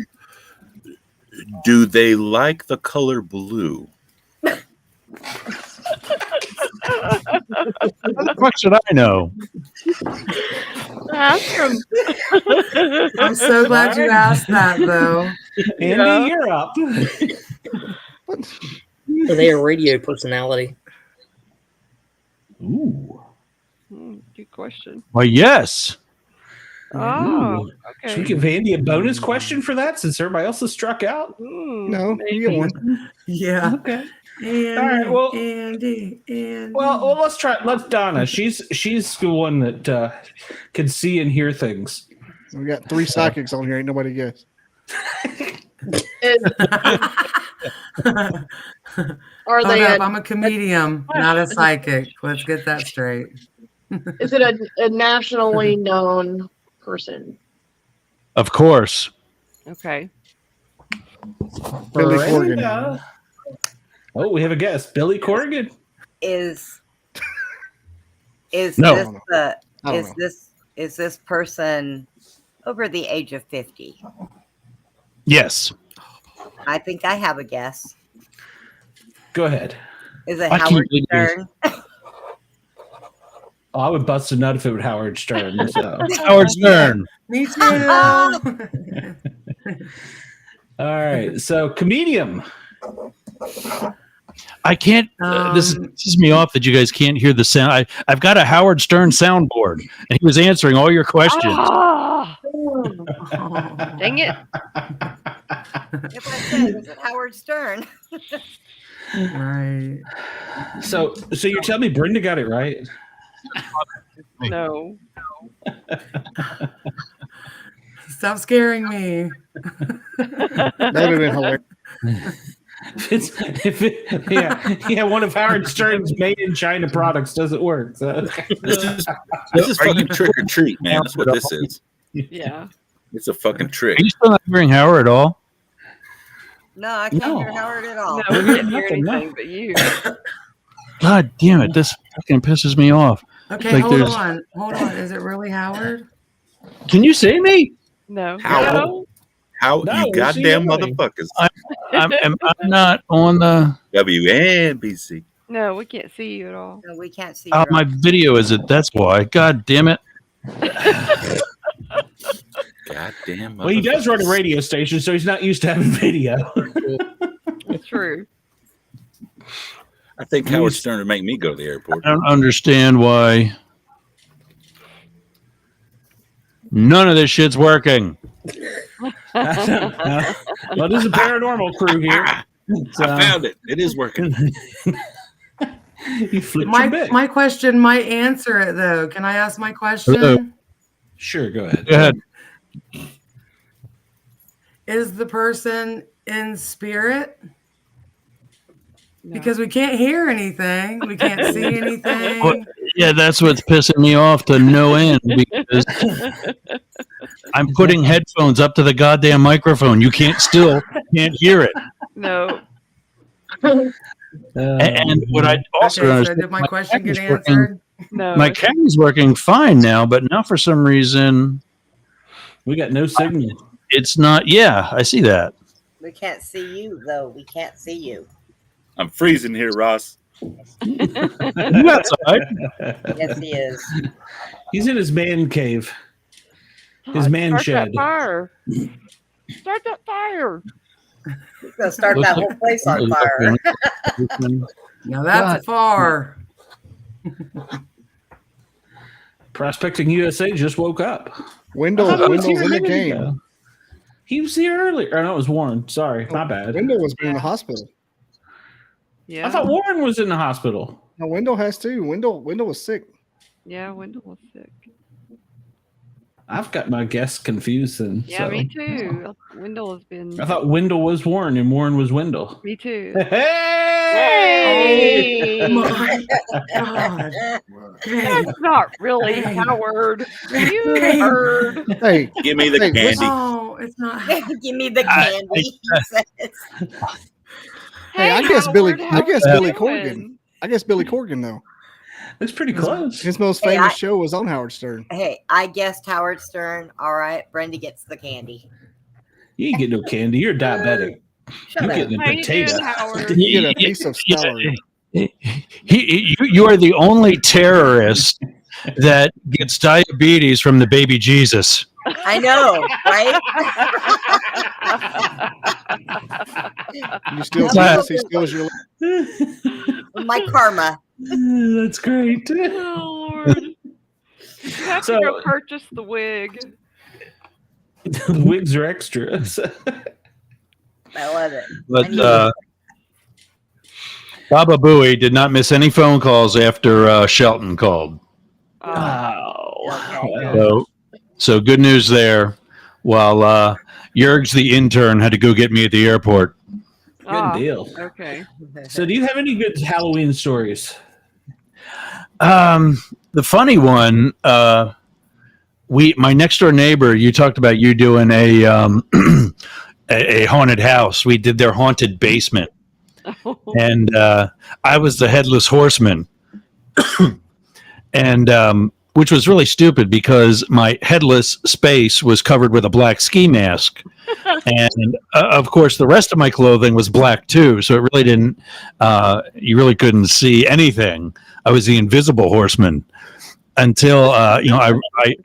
Do they like the color blue? How the fuck should I know? Ask him. I'm so glad you asked that, though. Andy, you're up. Are they a radio personality? Ooh. Good question. Well, yes. Oh, Should we okay. give Andy a bonus question for that since everybody else has struck out? No, you get one. Yeah. Okay. Andy, All right, well- Andy. Well, let's try. Let's Donna. She's the one that can see and hear things. We got 3 psychics on here. Ain't nobody guess. Are Hold they? up, I'm a comedian, not a psychic. Let's get that straight. Is it a nationally known person? Of course. Okay. Billy Miranda. Corgan. Oh, we have a guest, Billy Corgan. Is No. this the I don't know. is this person over the age of 50? Yes. I think I have a guess. Go ahead. Is it I Howard can't believe Stern? Oh, I would bust a nut if it was Howard Stern. So. Howard Stern. Me too. All right. So, comedian. I can't. This pisses me off that you guys can't hear the sound. I've got a Howard Stern soundboard, and he was answering all your questions. Ah, dang it. If I said, is it Howard Stern? Right. So you're telling me Brenda got it right? No. Stop scaring me. That would have been hilarious. Yeah, one of Howard Stern's made in China products doesn't work. So. This is fucking trick or treat, man. That's what this is. Yeah. It's a fucking trick. Are you still not hearing Howard at all? No, I can't hear Howard at all. No, we didn't hear anything but you. God damn it! This fucking pisses me off. Okay, hold on. Is it really Howard? Can you see me? No. Howard. How No, you we'll see goddamn nobody. motherfuckers. I'm not on the. WNBC. No, we can't see you at all. No, we can't see Oh, my video is it? That's why. God damn it! Goddamn. Well, he does run a radio station, so he's not used to having video. It's true. I think Howard Stern would make me go to the airport. I don't understand why none of this shit's working. Well, there's a paranormal crew here. I found it. It is working. You flipped your bit. My question might answer it though. Can I ask my question? Hello. Sure, go ahead. Go ahead. Is the person in spirit? No. Because we can't hear anything. We can't see anything. Well, yeah, that's what's pissing me off to no end because I'm putting headphones up to the goddamn microphone. You can't hear it. No. And what I also Okay, so understand, did my question get camera's working- answered? No. my camera's working fine now, but now for some reason We got no signal. it's not. Yeah, I see that. We can't see you, though. We can't see you. I'm freezing here, Ross. You outside? Yes, he is. He's in his man cave. His man Start shed. that fire. Start that fire. He's going to start that whole place on fire. Now that's far. Prospecting USA just woke up. Wendell I thought he was was here in a the minute game. ago. He was here earlier. Oh, no, it was Warren. Sorry, my bad. Wendell was in the hospital. Yeah. I thought Warren was in the hospital. No, Wendell has too. Wendell was sick. Yeah, Wendell was sick. I've got my guests confused then. Yeah, so. me too. Wendell has been. I thought Wendell was Warren and Warren was Wendell. Me too. Hey! Oh my God. That's not really Howard. You heard. Hey, Give me the Hey, candy. Oh, it's not. Give me the candy. he says. hey, I Hey, guess Howard, how Billy you Corgan. doing? I guess Billy Corgan though. That's pretty close. His most Hey, famous I- show was on Howard Stern. Hey, I guessed Howard Stern. All right, Brenda gets the candy. You ain't get no candy. You're diabetic. Shut You up. getting a How you doing, potato. Howard? You get a piece of celery. You are the only terrorist that gets diabetes from the baby Jesus. I know, right? You still Class. he steals your My karma. That's great. Oh, Lord. You have So- to go purchase the wig. The wigs are extras. I love it. But Baba Booey did not miss any phone calls after Shelton called. So good news there. While Jurgs, the intern, had to go get me at the airport. Good deal. Okay. So, do you have any good Halloween stories? The funny one, my next door neighbor. You talked about you doing a a haunted house. We did their haunted basement, and I was the headless horseman, and which was really stupid because my headless space was covered with a black ski mask, and of course the rest of my clothing was black too. So it really didn't. You really couldn't see anything. I was the invisible horseman. until I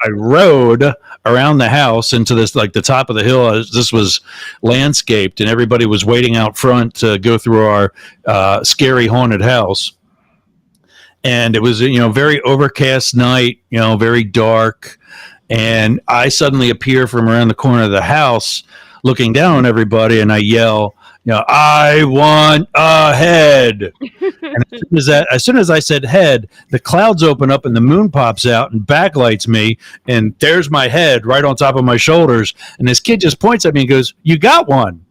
rode around the house into this, like the top of the hill. This was landscaped, and everybody was waiting out front to go through our scary haunted house. And it was very overcast night, very dark. And I suddenly appear from around the corner of the house, looking down on everybody, and I yell, I want a head. And as soon as I said head, the clouds open up and the moon pops out and backlights me, and there's my head right on top of my shoulders. And this kid just points at me and goes, "You got one."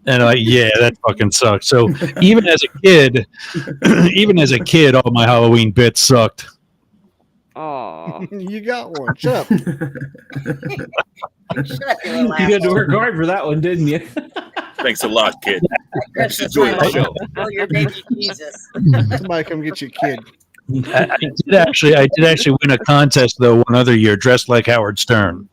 And I'm like, yeah, that fucking sucks. So even as a kid, all my Halloween bits sucked. Oh, you got one. Shut up. You had to work hard for that one, didn't you? Thanks a lot, kid. Enjoy the show. Oh, your baby Jesus. Somebody come get your kid. I did actually win a contest though one other year, dressed like Howard Stern.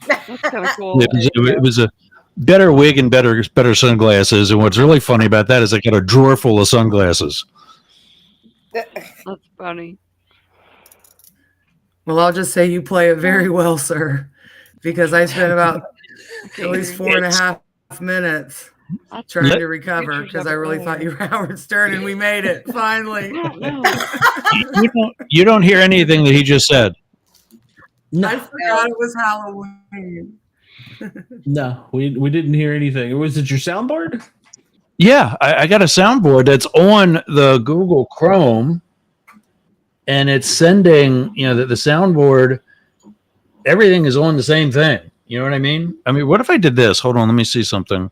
that's kind of cool. It was a better wig and better sunglasses. And what's really funny about that is I got a drawer full of sunglasses. That's funny. Well, I'll just say you play it very well, sir, because I spent about at least 4.5 minutes trying to recover because I really thought you were Howard Stern, and we made it finally. You don't hear anything that he just said. I forgot it was Halloween. No, we didn't hear anything. Was it your soundboard? Yeah, I got a soundboard that's on the Google Chrome, and it's sending, the soundboard, everything is on the same thing. You know what I mean? What if I did this? Hold on, let me see something.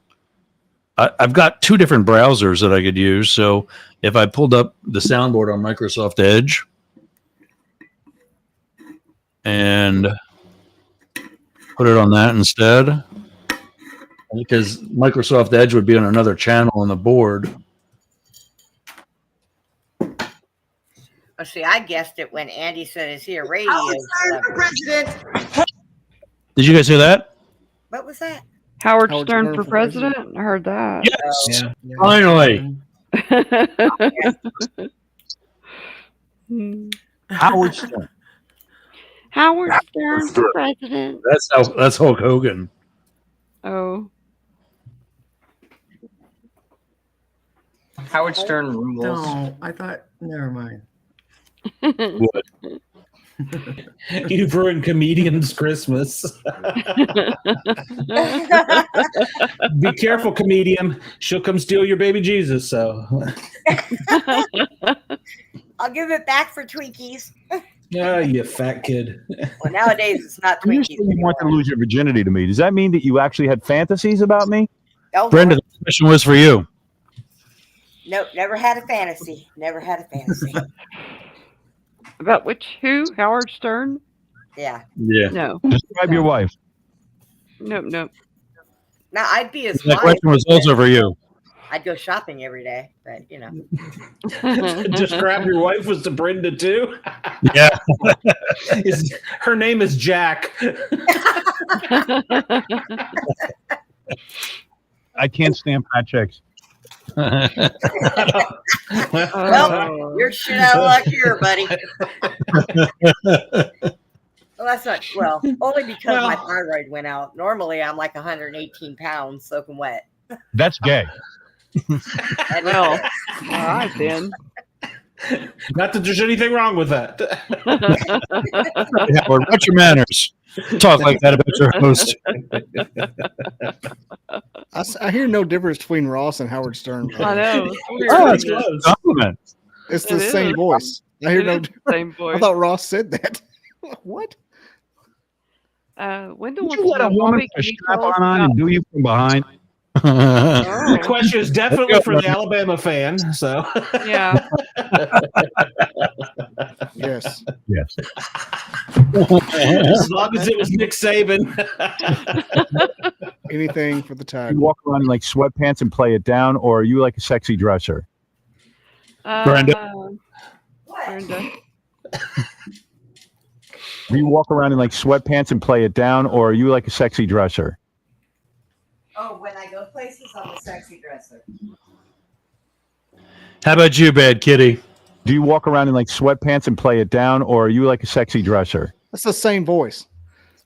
I've got 2 different browsers that I could use. So if I pulled up the soundboard on Microsoft Edge and put it on that instead, because Microsoft Edge would be on another channel on the board. Oh, see, I guessed it when Andy said, "Is he a radio celebrity?" Did you guys hear that? What was that? Howard Stern for president? I heard that. Yes, finally. Howard Stern. Howard Stern for president. That's Hulk Hogan. Oh. Howard Stern rules. No, I thought, never mind. What? You've ruined comedians' Christmas. Be careful, comedian. She'll come steal your baby Jesus. So I'll give it back for Twinkies. Oh, you fat kid. Well, nowadays it's not When you Twinkies. say you want to lose your virginity to me, does that mean that you actually had fantasies about me? Oh, Brenda, the question was for you. Nope, never had a fantasy. Never had a fantasy. About who? Howard Stern? Yeah. Yeah. No. Describe your wife. Nope. Now I'd be his That wife. question was also for you. I'd go shopping every day, but Describe your wife was to Brenda too. Yeah. Her name is Jack. I can't stand fat chicks. well, you're shit out of luck here, buddy. Well, that's not only because my thyroid went out. Normally, I'm like 118 pounds, soaking wet. That's gay. Well, all right then. Not that there's anything wrong with that. Howard, watch your manners. Talk like that about your host. I hear no difference between Ross and Howard Stern. I know. That's a compliment. It's the same voice. I hear no same voice. I thought Ross said that. What? Wendell Would you let a woman put a strap on and do you from behind? The question is definitely for the Alabama fan. So yeah. Yes. Yes. As long as it was Nick Saban. Anything for the tag. You walk around in like sweatpants and play it down, or are you like a sexy dresser? Brenda. Brenda. Do you walk around in like sweatpants and play it down, or are you like a sexy dresser? Oh, when I go places, I'm a sexy dresser. How about you, Bad Kitty? Do you walk around in like sweatpants and play it down, or are you like a sexy dresser? That's the same voice.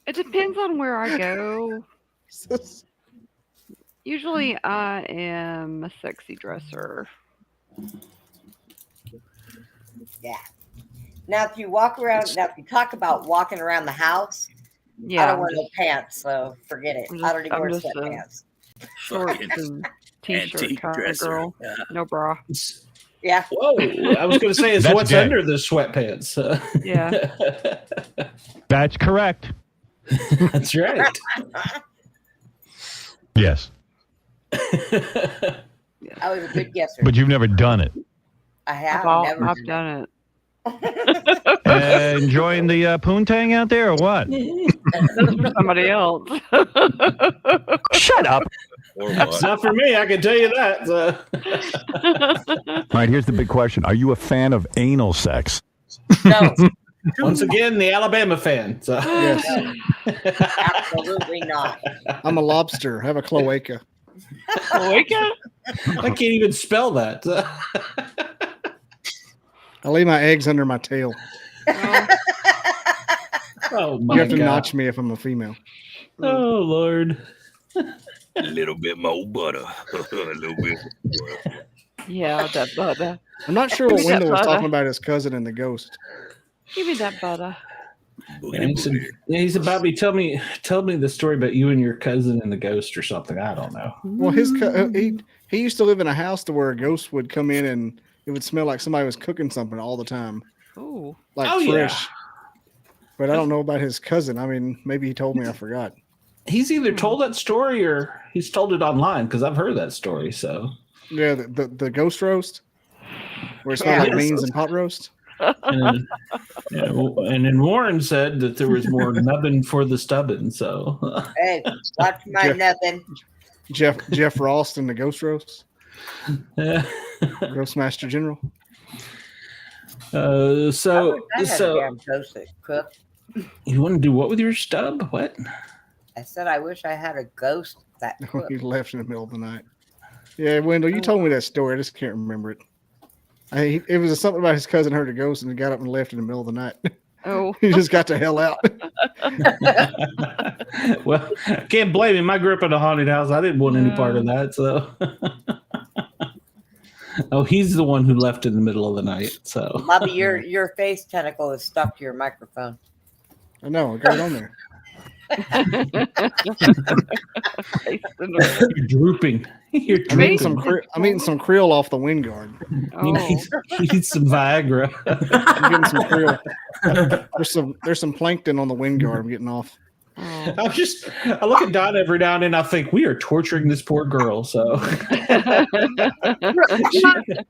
It depends on where I go. Usually I am a sexy dresser. Yeah. Now, if you walk around, if you talk about walking around the house, I don't wear no pants, so forget it. I don't even wear sweatpants. Shorts and t-shirt kind of girl. No bra. Yeah. Whoa. I was going to say, it's That's what's gay. under the sweatpants. Yeah. That's correct. That's right. Yes. I was a good guesser. But you've never done it. I have never. I've done it. Enjoying the poontang out there or what? That's for somebody else. Shut up. It's not for me, I can tell you that. All right, here's the big question. Are you a fan of anal sex? No. Once again, the Alabama fan. So. Yes. Absolutely not. I'm a lobster. Have a cloaca. Cloaca? I can't even spell that. I leave my eggs under my tail. Oh my You have to God. notch me if I'm a female. Oh Lord. A little bit more butter. A little bit more butter. Yeah, that butter. I'm not sure what Give me that Wendell was butter. talking about his cousin and the ghost. Give me that butter. He's about me. Tell me the story about you and your cousin and the ghost or something. I don't know. Well, he used to live in a house to where a ghost would come in and it would smell like somebody was cooking something all the time, Ooh. like Oh, fresh. yeah. But I don't know about his cousin. I mean, maybe he told me. I forgot. He's either told that story or he's told it online because I've heard that story. So Yeah, the ghost roast where it smelled like beans and pot roast. and then Warren said that there was more nubbin for the stubbin. So Hey, watch my nubbin. Jeff Ross and the ghost roast. Roastmaster General. I had a damn ghost that cooked. You want to do what with your stub? What? I said I wish I had a ghost that cooked. He left in the middle of the night. Yeah, Wendell, you told me that story. I just can't remember it. It was something about his cousin heard a ghost and he got up and left in the middle of the night. Oh. He just got the hell out. Well, I can't blame him. I grew up in a haunted house. I didn't want any part of that. So, oh, he's the one who left in the middle of the night. So, Bobby, your face tentacle is stuck to your microphone. I know. I got it on there. You're drooping. I'm eating some krill off the wind guard. You need some Viagra. I'm getting some krill. There's some plankton on the wind guard. I'm getting off. I look at Don every now and then. I think we are torturing this poor girl. So,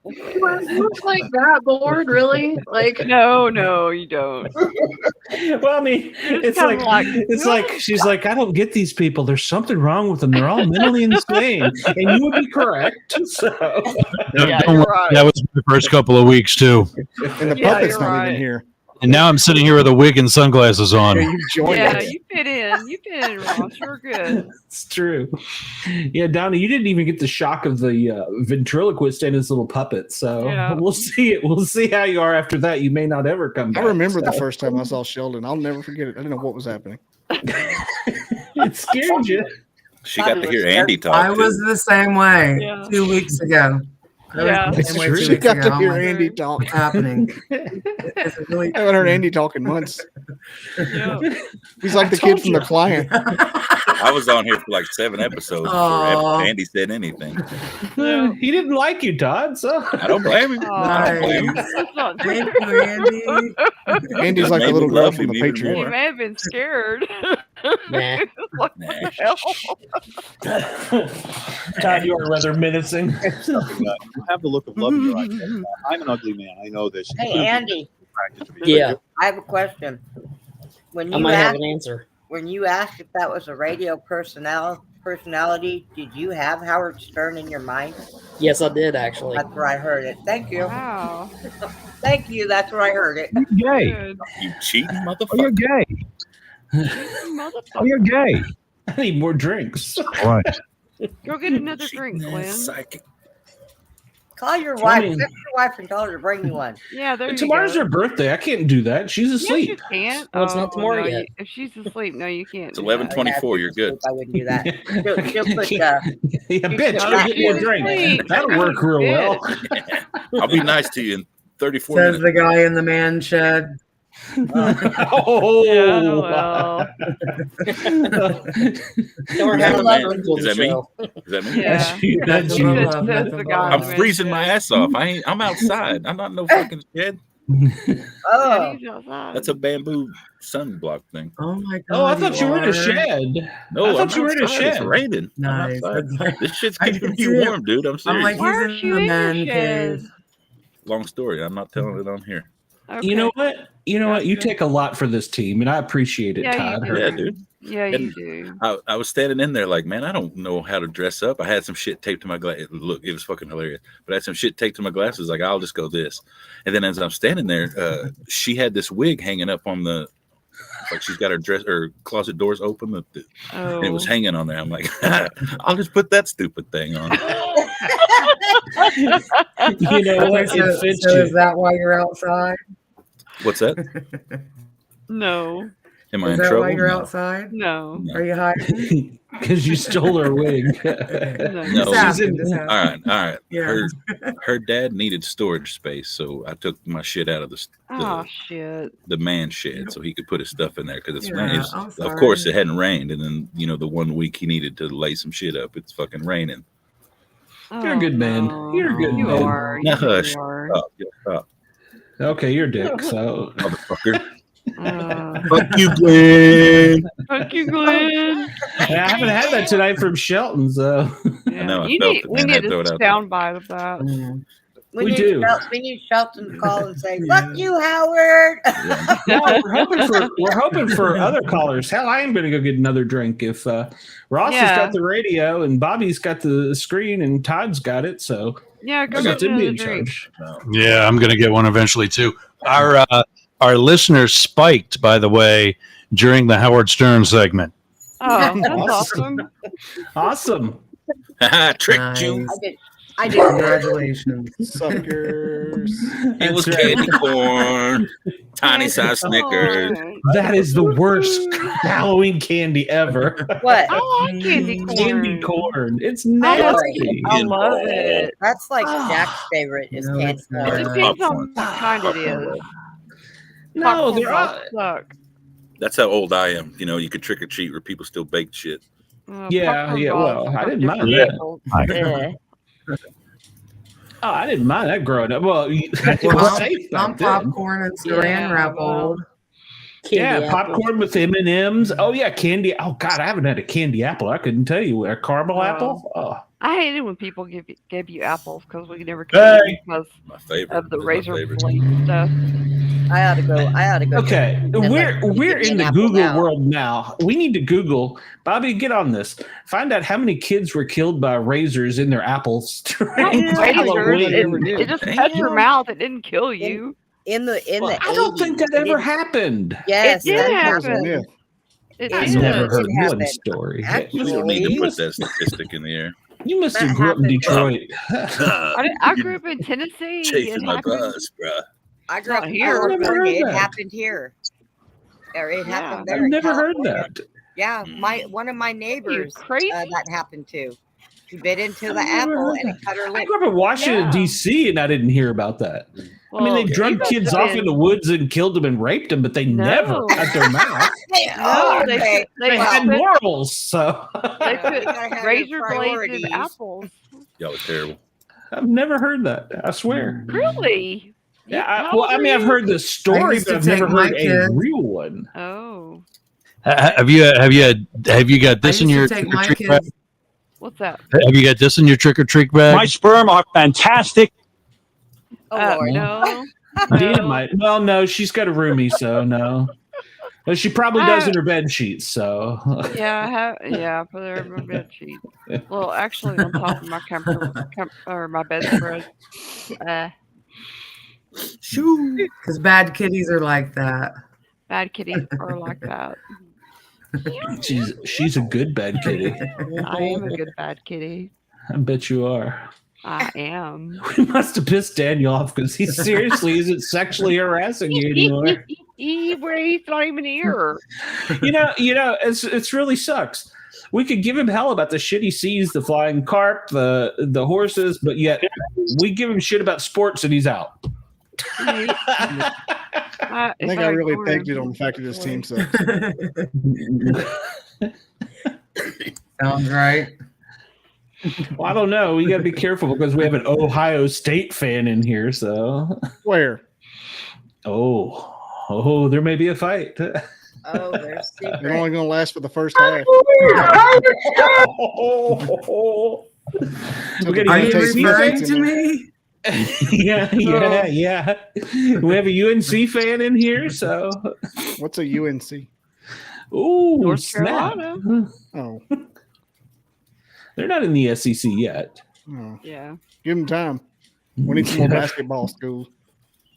You look like that bored, really? Like no, you don't. Well, I mean, it's like she's like, I don't get these people. There's something wrong with them. They're all mentally insane, and you would be correct. So, Yeah, Don't you're worry, right. that was the first couple of weeks too. And the Yeah, puppet's you're not right. even here. And now I'm sitting here with a wig and sunglasses on. Yeah, you joined Yeah, us. you fit in. You fit in, Ross. You're good. it's true. Yeah, Donnie, you didn't even get the shock of the ventriloquist and his little puppet. So Yeah. we'll see it. We'll see how you are after that. You may not ever come I back. remember the so. first time I saw Sheldon. I'll never forget it. I didn't know what was happening. It scared you. She got to hear Andy talk. I too. was the same way Yeah. 2 weeks ago. I was Yeah. the It's same way true. 2 She weeks got ago. to I'm hear like, Andy talk. what's happening? Is it really I haven't heard Andy talk in months. Yeah. He's like the kid from The Client. I was on here for like 7 episodes before Andy said anything. He didn't like you, Todd. So I don't blame him. I don't blame him. That's not true. Thank you, Andy. Andy's Just like the made me little girl love from him The even Patriot. You more. may have been scared. Nah. Like, what the hell? Todd, you are rather menacing. You have the look of love in your eyes. I'm an ugly man. I know this. Hey, Andy, Yeah, I have a question. When I you might have asked, an answer. when you asked if that was a radio personality, did you have Howard Stern in your mind? Yes, I did actually. That's where I heard it. Thank you. Wow. Thank you. That's where I heard it. Gay. Good. You cheating Oh, motherfucker. you're gay. Oh, you're gay. I need more drinks. Right. Go get another drink, Glenn. Psychic. Call your Tell wife. me- Text your wife and tell her to bring you one. Yeah, there you Tomorrow's go. her birthday. I can't do that. She's Yes, you asleep. can't. Well, it's not tomorrow no, yet. if she's asleep, no, you can't. It's do that. 11:24. You're good. I wouldn't do that. She'll put, yeah, bitch, Oh, go get me a she's drink. asleep. That'll You're work real well. I'll be nice to you in 34 Says minutes. the guy in the man shed. Oh, Yeah, well. Don't have Is that a me? Is that me? Is that me? Yeah. That's you. That's you. above, Says that's the above. guy. I'm freezing my ass off. I'm outside. I'm not in no fucking shed. Oh, He's outside. That's a bamboo sunblock thing. Oh my god. Oh, I thought you were in a are. shed. No, I I'm thought you were in a outside. It's shed. raining. Nice. I'm outside. That's right. This shit's I keeping can me see it. warm, dude. I'm I'm serious. like, Why he's aren't in you the in your man shed? cave. Long story. I'm not telling it on here. Okay. You know what? You know what? You Gotcha. take a lot for this team, and I appreciate it, Yeah, you Todd. do. Yeah, dude. Yeah, you And do. I was standing in there like, man, I don't know how to dress up. I had some shit taped to my glass. Look, it was fucking hilarious. But I had some shit taped to my glasses. Like, I'll just go this. And then as I'm standing there, she had this wig hanging up on the, like she's got her closet doors open. And it was Oh. hanging on there. I'm like, I'll just put that stupid thing on. You know what? So, It fits so you. is that why you're outside? What's that? No. Am I Is in that trouble? why you're No. outside? No. No. Are you hiding? Because you stole her wig. No. Just asking, just All asking. right. Yeah. Her dad needed storage space, so I took my shit out of Oh, shit. the man shed so he could put his stuff in there because it's Yeah, raining. I'm Of course, sorry. it hadn't rained, and then the 1 week he needed to lay some shit up, it's fucking raining. You're a good man. no. You're a good You man. are. Now You hush. are. Stop, Okay, you're a dick. So motherfucker. Fuck you, Glenn. Fuck you, Glenn. I haven't had that tonight from Shelton. So Yeah. know, I You felt need, it, we man. I need had to throw a it out there. soundbite of that. We do. We need Shelton to call and say, "Fuck you, Howard." no, we're hoping for other callers. Hell, I am going to go get another drink if Ross has Yeah. got the radio and Bobby's got the screen and Todd's got it. So Yeah, go I get got him be another in drink. charge. Yeah, I'm going to get one eventually too. Our listeners spiked, by the way, during the Howard Stern segment. Oh, that's awesome. Awesome. Tricked you. I did. Congratulations. Suckers. It was That's right. candy corn, tiny size Snickers. That is the worst Halloween candy ever. What? I like candy corn. Candy corn. It's I love nasty. it. I love it. That's like Jack's favorite is No, candy it's corn. not. It depends on Popcorn. what kind it is. No, Popcorn they're all, balls suck. That's how old I am. You could trick or treat where people still bake shit. Yeah, Popcorn yeah, balls well, I are didn't mind different that. people. Oh, I didn't mind that growing up. Well, it Well, was safe I'm back then. popcorn and saran Yeah, wrap well. old. Yeah, Candy popcorn with M&Ms. Oh yeah, candy. Oh God, I haven't had a candy apple. I couldn't tell you a caramel apple. Oh, I hated when people gave you apples because we never could Hey. eat because My favorite. of the Those are my razor favorites. blade stuff. I ought to go. okay. And let We're me get me in an the apple Google now. world now. We need to Google. Bobby, get on this. Find out how many kids were killed by razors in their apples during Not Halloween. razors. It just cut your mouth. It didn't kill you. In the I don't think that ever happened. Yes, It did that happen. Yeah. It I've did. never heard It one happened. story. We don't need to Actually, put that statistic in the air. You must have That grew up in happened. Detroit. I grew up in Tennessee. It Chasing my happened. buzz, bro. I grew up Not in here. I've never California. heard It that. happened here. Or it happened there. I've in never heard California. that. Yeah, one of my You neighbors crazy? that happened to. She bit into I've the never apple heard and it that. cut her I lip. grew up in Washington, Yeah. D.C., and I didn't hear about that. I mean, they Well, drug you must kids have off been- in the woods and killed them and raped them, but they never No. cut their mouth. No, okay. They had put, morals, so they You gotta put have razor your blades priorities. in apples. Y'all was terrible. I've never heard that. I swear. Really? Yeah, How well, I mean, I've heard the story, used but to I've never take my heard a kids- real one. Oh, Have you got this I in used your to take trick or my treat bag? kids. what's that? Have you got this in your trick or treat bag? My sperm are fantastic. Oh, Lord. No. Dina might. Well, no, she's got a roomie, so no. But she probably does in her bed sheets, so. Yeah, I put her in my bed sheet. Well, actually, on top of my or my bedspread. Because bad kitties are like that. Bad kitties are like that. She's a good bad kitty. I am a good bad kitty. I bet you are. I am. We must have pissed Daniel off because he seriously isn't sexually harassing you anymore. He's not even here. You know, it's really sucks. We could give him hell about the shit he sees, the flying carp, the horses, but yet we give him shit about sports and he's out. I think I really pegged it on the fact that this team sucks. Sounds right. Well, I don't know. We got to be careful because we have an Ohio State fan in here. So where? Oh, there may be a fight. Oh, there's secret. They're only going to last for the first half. Are you referring to me? Yeah. We have a UNC fan in here. So what's a UNC? Ooh, North snap. Carolina. Oh. They're not in the SEC yet. Oh. Yeah. Give them time. We need some more basketball schools.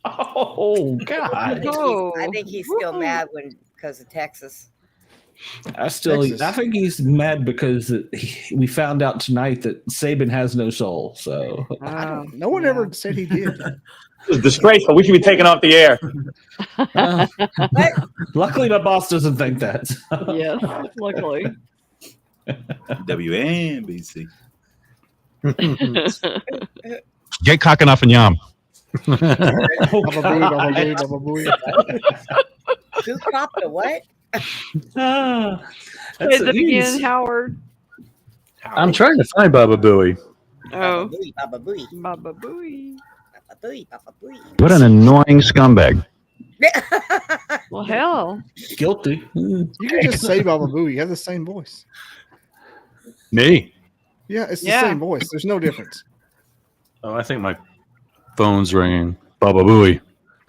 Oh, God. I think he's still mad because of Texas. I think he's mad because we found out tonight that Saban has no soul. So no one ever said he did. It was disgraceful. We should be taken off the air. Luckily, my boss doesn't think that. So. Yes, luckily. WNBC. Get cocking off and yum. Who copped the what? Say that again, Howard. I'm trying to find Baba Booey. Oh. Baba Booey. Baba Booey. Baba Booey. Baba Booey. What an annoying scumbag. Well, hell. Guilty. You can just say Baba Booey. You have the same voice. Me? Yeah, it's the same voice. There's no difference. Oh, I think my phone's ringing. Baba Booey.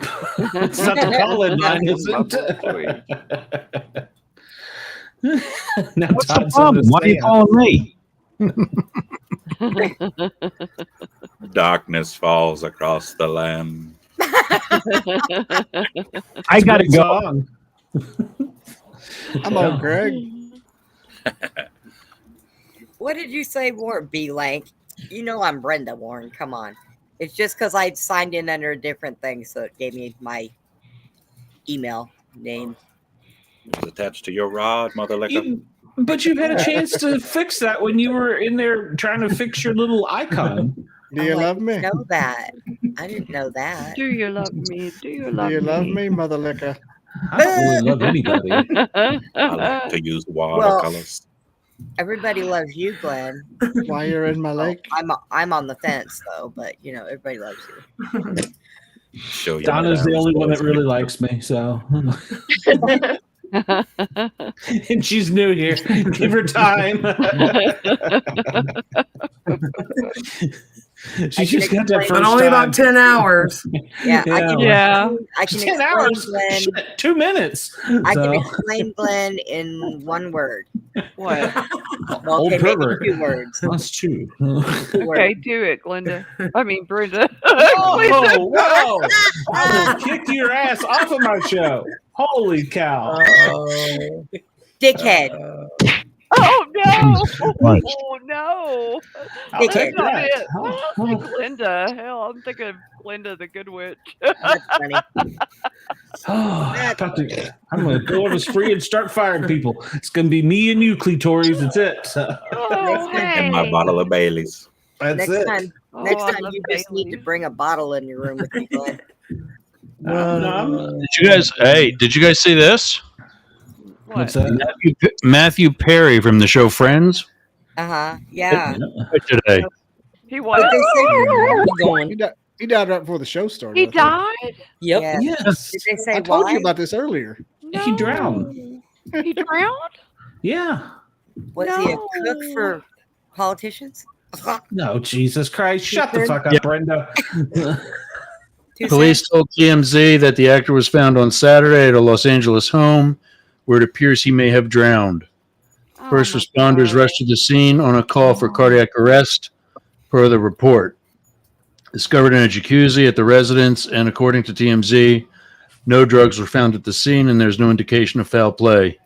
It's not the call-in line, is it? Now What's the Todd's problem? Why are you calling me? Darkness falls across the land. I gotta go. I'm on Greg. What did you say, Warren? B-Lank? You know I'm Brenda, Warren. Come on. It's just because I signed in under a different thing, so it gave me my email name. It was attached to your rod, mother liquor. But you've had a chance to fix that when you were in there trying to fix your little icon. Do you love me? I didn't know that. I didn't know that. Do you love me? Do you love me? Do you love me, mother liquor? I don't really love anybody. I like to use watercolors. Everybody loves you, Glenn. Why you're in my lake? I'm on the fence though, but you know everybody loves you. Show you Donna's the only one that really likes me, so. And she's new here. Give her time. She's just got that first But only time. about 10 hours. Yeah, I can 10 explain hours. Glenn. Shit, 2 minutes. I can So. explain Glenn in one word. What? Well, Old okay, maybe pervert. 2 words. That's true. Okay, do it, Glenda. I mean, Brenda. Oh, whoa. I will kick your ass off of my show. Holy cow. Dickhead. Oh, no. Right. Oh, no. I'll That's take not that. it. I don't think Glenda. Hell, I'm thinking of Glenda the Good Witch. That's funny. I'm going to go over spree and start firing people. It's going to be me and you, clitoris. That's it. So, Oh, And my bottle of Bailey's. that's Next it. time, Oh, next I time love you just need to Bailey's. bring a bottle in your room with you, Glenn. Did you guys see this? What's that? Matthew Perry from the show Friends. Yeah. Today. He was. He died right before the show started. He I think. died? Yep. Yeah. Yes. Did they say I told why? you about this earlier. He drowned. He drowned? Yeah. Was he a cook for politicians? No, Jesus Christ. Shut the fuck up, Yeah. Brenda. Police told TMZ that the actor was found on Saturday at a Los Angeles home where it appears he may have drowned. First responders rushed to the scene on a call for cardiac arrest, per the report. Discovered in a jacuzzi at the residence, and according to TMZ, no drugs were found at the scene, and there's no indication of foul play.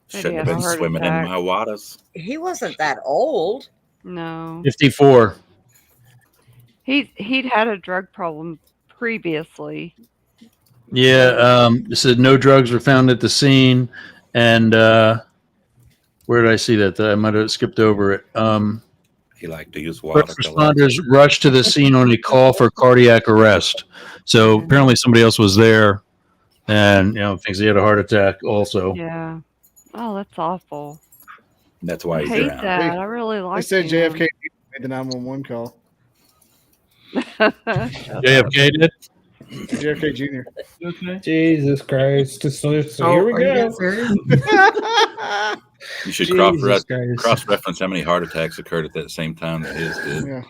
Shouldn't have been swimming in my waters. He wasn't that old. No. 54. He'd had a drug problem previously. Yeah, it said no drugs were found at the scene, and where did I see that? I might have skipped over it. He liked to use water. First responders rushed to the scene on a call for cardiac arrest. So apparently somebody else was there, and thinks he had a heart attack also. Yeah. Oh, that's awful. That's why I he's hate around. that. I really They like said him. JFK made the 911 call. JFK did? JFK Jr. Jesus Christ. So here we are you go. being serious? You should Jesus Christ. cross-reference how many heart attacks occurred at that same time that his did. Yeah.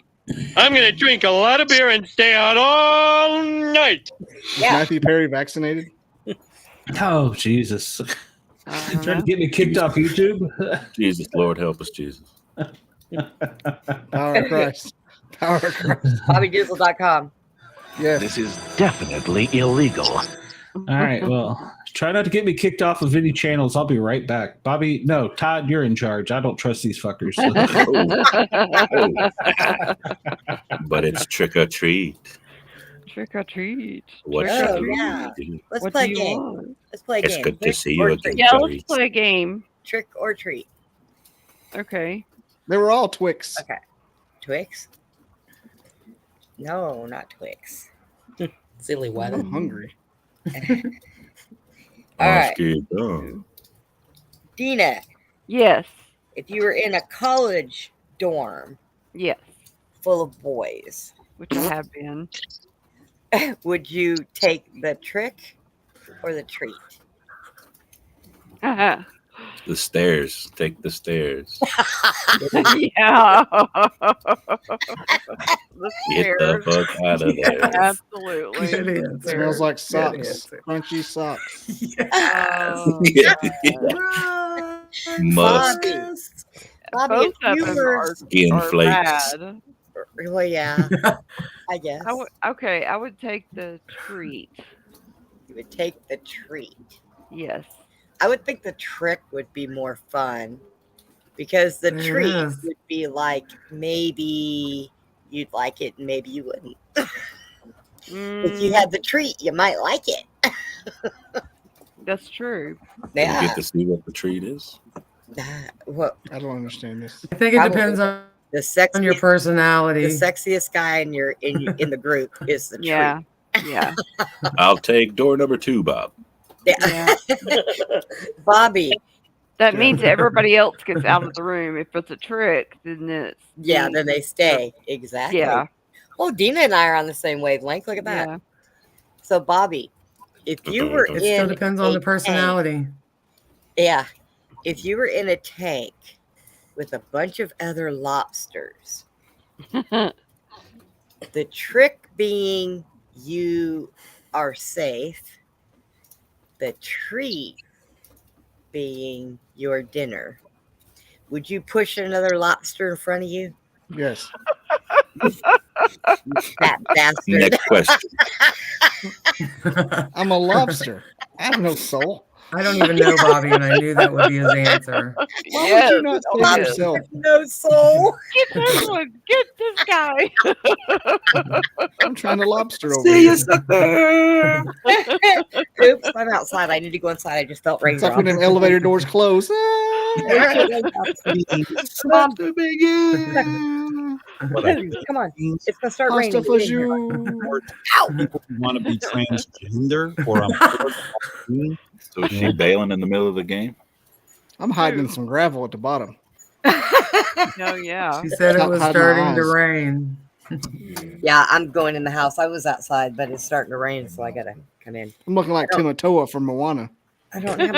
I'm going to drink a lot of beer and stay out all night. Was Matthew Perry vaccinated? Oh, Jesus. Trying to get me kicked off YouTube? Jesus, Lord help us, Jesus. Power of Christ. Power of Christ. BobbyDizzle.com. Yeah. This is definitely illegal. All right. Well, try not to get me kicked off of any channels. I'll be right back. Bobby, no, Todd, you're in charge. I don't trust these fuckers. But it's trick or treat. Trick or treat. What Trick shall or we yeah. do? Let's What play a do you game. want? Let's play a It's game. good to Trick see you or again, treat. Yeah, let's Clarice. play a game. Trick or treat. Okay. They were all Twix. Okay. Twix? No, not Twix. Silly I'm wagon. hungry. All right. Dina, Yes. if you were in a college dorm Yes. full of boys, Which I have been. would you take the trick or the treat? Yeah. The stairs. Take the stairs. The Get the stairs. fuck out of there. Absolutely. It is. Stairs. Smells like Good socks. answer. Crunchy socks. Oh, Musk. Bobby, both if of you them were, Skin are flakes. bad. well, yeah, I guess I would take the treat. you would take the treat. Yes. I would think the trick would be more fun because the It treat is. would be like maybe you'd like it and maybe you wouldn't. If you had the treat, you might like it. That's true. You Yeah. get to see what the treat is. Well, I don't understand this. I think it depends on your The personality. sexiest guy in the group is the treat. Yeah. Yeah. I'll take door number 2, Bob. Yeah. Bobby. That means everybody else gets out of the room. If it's a trick, then it's Yeah, then they stay. Exactly. Yeah. Oh, Dina and I are on the same wavelength. Look at that. Yeah. So, Bobby, if you were It in still depends on a the personality. tank- yeah. If you were in a tank with a bunch of other lobsters, the trick being you are safe, the treat being your dinner. Would you push another lobster in front of you? Yes. That bastard. Next question. I'm a lobster. I have no soul. I don't even know Bobby, and I knew that would be his answer. Why would you not save Yes. yourself? No soul. Get this one. Get this guy. I'm trying to lobster over See here. you, sucker. Oops, I'm outside. I need to go inside. I just felt ready It's like when them elevator doors close. Come on. It's going to start Pasta raining. for Get in here. you. People who want to be transgender or So is she bailing in the middle of the game? I'm hiding in some gravel at the bottom. No, yeah. She said it Stop was hiding my starting to eyes. rain. Yeah, I'm going in the house. I was outside, but it's starting to rain, so I got to come in. I'm looking like Timatoa from Moana. I don't have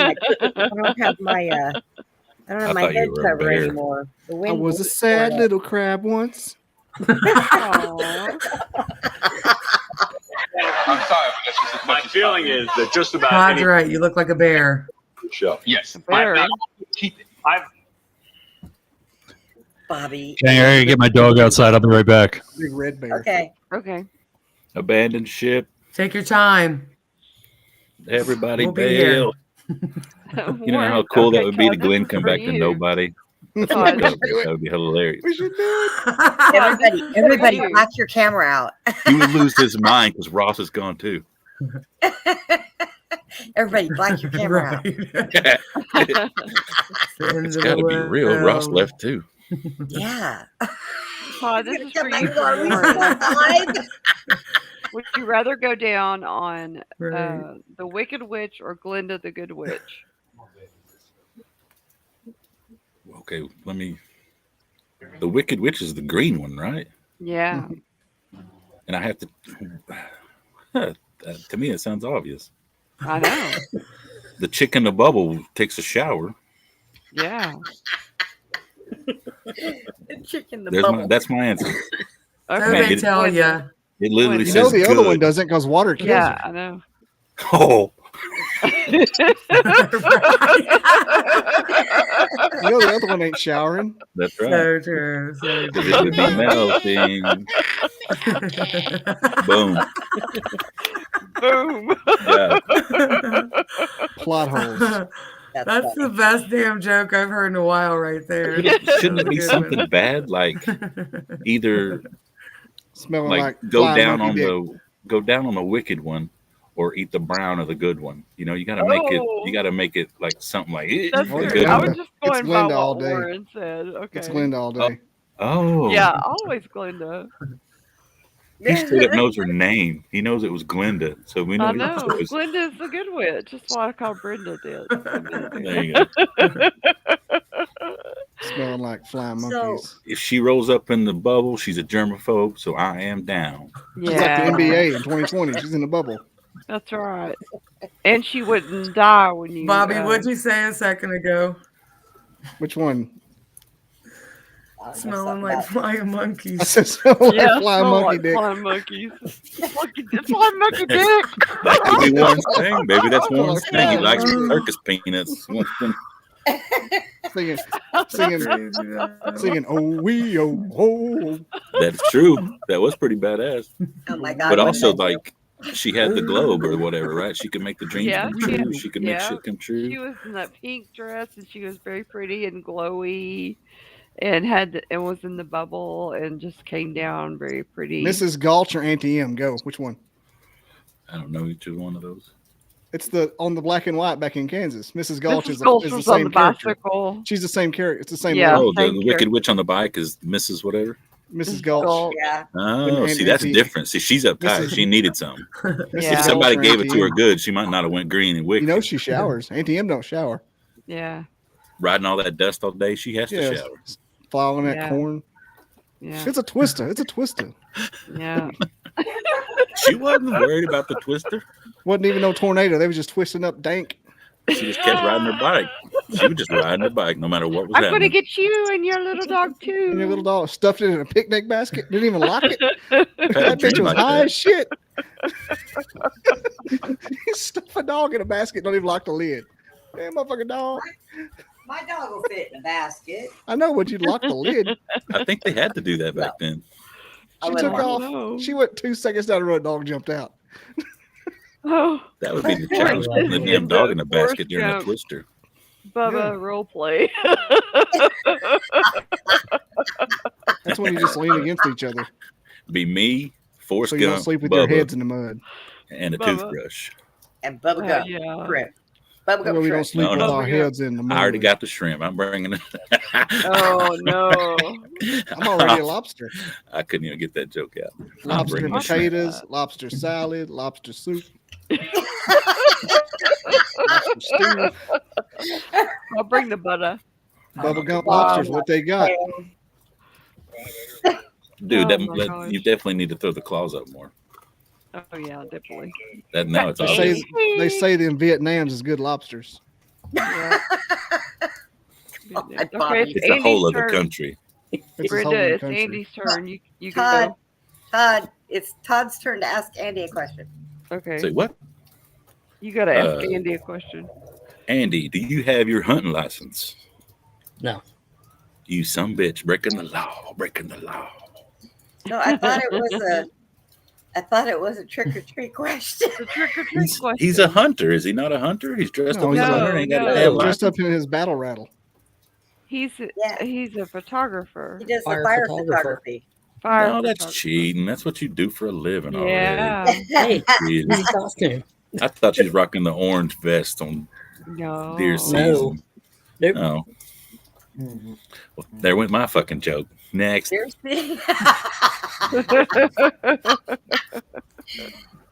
my I don't have my thought you head were a cover bear. anymore. The I wind was a blew sad it. little crab once. Aw. I'm sorry, but that's just my feeling is that just about Todd's any right. You look like a bear. show. Yes. Bear. Bobby. Okay, I gotta get my dog outside. I'll be right back. Big red bear. Okay. Okay. Abandoned ship. Take your time. Everybody We'll be here. bail. You know how cool that would be to Glenn come back to nobody. That would be hilarious. We should do it. Everybody, black your camera out. He would lose his mind because Ross is gone too. Everybody, black your camera out. It's got to be real. Ross left too. Yeah. Todd, this is for you. Would you rather go down on the Wicked Witch or Glinda the Good Witch? Okay, let me. The Wicked Witch is the green one, right? Yeah. And I have to. To me, it sounds obvious. I know. The chick in the bubble takes a shower. Yeah. The chick in the There's bubble. That's my answer. Okay. They tell ya. It literally You says know the other good. one doesn't because water kills Yeah, her. I know. Oh. You know the other one ain't showering. That's right. So true. So Because it would be melting. Boom. Boom. Yeah. Plot holes. That's the best damn joke I've heard in a while, right there. Shouldn't it be something bad like either Smelling like go fly down monkey on the wicked one, or eat the brown of the good one? You know, you got to make it. You got to make it like something like That's the true. good I one. was just going by Glinda all what day. Warren said. Okay. It's Glinda all day. Oh. Yeah, always Glinda. He straight up knows her name. He knows it was Glinda, so we know. I he know. was- Glinda's the good witch. That's why I called Brenda did. There you go. Smelling like flying monkeys. If she rolls up in the bubble, she's a germaphobe, so I am down. She's like the NBA in 2020. She's in the bubble. That's right. And she wouldn't die when you. Bobby, what'd you say a second ago? Which one? Smelling like flying monkeys. I said smelling Yeah, like flying smell monkey like dick. flying monkeys. Flying monkey dick. That could be Warren's thing. Maybe that's Warren's thing. He likes circus peanuts. Singing, oh wee oh oh. That's true. That was pretty badass. Oh my God. But also, like, she had the globe or whatever, right? She could make the dreams Yeah, come true. She could make shit come true. She was in that pink dress and she was very pretty and glowy, and was in the bubble and just came down very pretty. Mrs. Gulch or Auntie M? Go. Which one? I don't know each one of those. It's the on the black and white back in Kansas. Mrs. Gulch Mrs. is Gulch the was on same the character. bicycle. She's the same character. It's the same. Yeah. Oh, same the Wicked Witch on the bike is Mrs. whatever. Mrs. Gulch. Yeah. Oh, And see, that's Auntie- different. See, she's uptight. Mrs. She needed some. Yeah. If somebody Gulch or gave it to Auntie her M. good, she might not have went green and wicked. You know she showers. Auntie M don't shower. Yeah. Riding all that dust all day, she has to Yeah. shower. Following that Yeah. corn. Yeah. It's a twister. It's a twister. Yeah. She wasn't worried about the twister. Wasn't even no tornado. They was just twisting up dank. She just kept riding her bike. She was just riding her bike no matter what was I'm going to happening. get you and your little dog too. And your little dog stuffed it in a picnic basket. Didn't even lock it. I've had a That bitch dream was like high that. as shit. You stuff a dog in a basket, don't even lock the lid. Damn, motherfucking dog. My dog will fit in a basket. I know, but you'd lock the lid. I think they had to do that back then. She I took wouldn't off. know. She went 2 seconds down the road. Dog jumped out. Oh, That would be the challenge, putting the damn dog in the Forrest basket during a Gump. twister. Bubba role play. That's when you just lean against each other, Be me, Forrest so you don't Gump, sleep with your Bubba, heads in the mud. and a Bubba. toothbrush. And bubblegum. Yeah. Shrimp. Bubblegum That way we don't shrimp. sleep No, with no. our heads in the mud. I already got the shrimp. I'm bringing it. Oh no. I'm already a lobster. I couldn't even get that joke out. I'm Lobster bringing the shrimp. potatoes, lobster salad, lobster soup. Lobster stew. I'll bring the butter. Bubba Gump lobsters, what they got. Dude, Oh, my gosh. you definitely need to throw the claws up more. Oh yeah, definitely. That now it's They obvious. say them Vietnams is good lobsters. Yeah. Okay, Bobby. It's a whole Andy's other turn. country. It's a whole Brenda, other it's country. Andy's turn. You Todd, can it's Todd's turn to ask Andy a question. go. Okay. Say what? You got to ask Uh, Andy a question. Andy, do you have your hunting license? No. You some bitch, breaking the law, breaking the law. No, I thought it was a trick or treat question. The trick or treat question. He's a hunter. Is he not a hunter? He's dressed No, up as he's a a- hunter. Ain't got no. a damn Dressed license. up in his battle rattle. He's a photographer. He does the Fire fire photographer. photography. Fire No, that's photographer. cheating. That's what you do for a living Yeah. already. Hey, Cheating. he's a costume. I thought she was rocking the orange vest on No. deer season. Nope. Oh. Well, there went my fucking joke. Next. Seriously?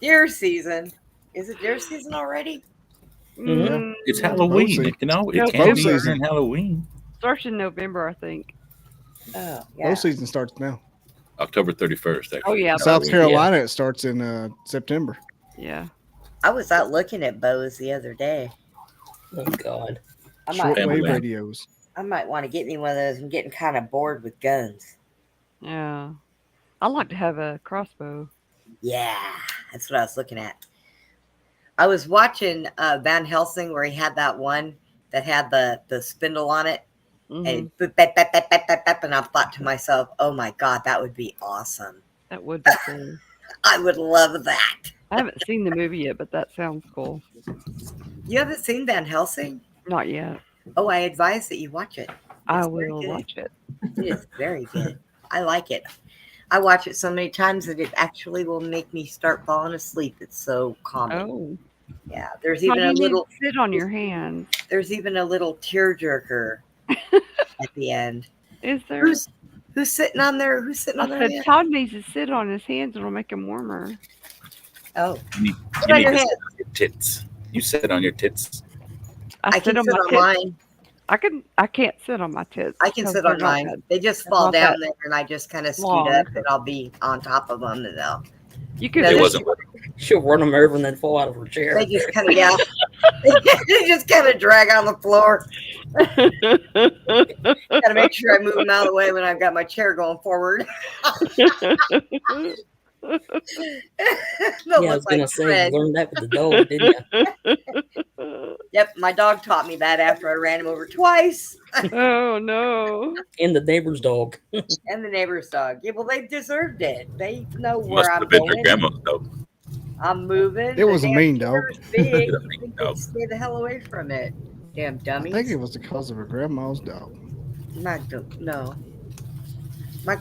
Deer season. Is it deer season already? Mm, It's Halloween. It can November. be during Halloween. Starts in November, I think. Oh, Bow season starts now. October 31st, actually. Oh, yeah. South Halloween. Carolina, it starts in September. Yeah. I was out looking at bows the other day. Oh God. Shortwave radios. I might want to get me one of those. I'm getting kind of bored with guns. Yeah. I'd like to have a crossbow. Yeah, that's what I was looking at. I was watching Van Helsing where he had that one that had the spindle on it. And I thought to myself, oh my God, that would be awesome. That would be cool. I would love that. I haven't seen the movie yet, but that sounds cool. You haven't seen Van Helsing? Not yet. Oh, I advise that you watch it. I It's very will good. watch it. It is very good. I like it. I watch it so many times that it actually will make me start falling asleep. It's so calming. Oh. Yeah, there's How even do a you need little to sit on your hands. There's even a little tearjerker at the end. Is there? Who's sitting on there? Who's sitting on I there? said Todd needs to sit on his hands. It'll make him warmer. Oh, You Sit on need your to hands. sit on your tits. You sit on your tits. I can sit on tits. mine. I can't sit on my tits. I can because sit they're on not mine. that- They just they're fall not down that there, and I just kind of scoot long. up, and I'll be on top of them, and they'll. You could- It wasn't. She'll run him over and then fall out of her chair. They just kind of they just kind of drag on the floor. Got to make sure I move them out of the way when I've got my chair going forward. Yeah, I was gonna say, you learned that with the dog, didn't you? Yep, my dog taught me that after I ran him over twice. Oh no! And the neighbor's dog. And the neighbor's dog. Yeah, well, they deserved it. They know Must where I'm have been your going. grandma's dog. I'm moving. It was The a damn mean dog. chair's Big. You think they'd stay the hell away from it. Damn I dummies. think it was because of her grandma's dog. No. I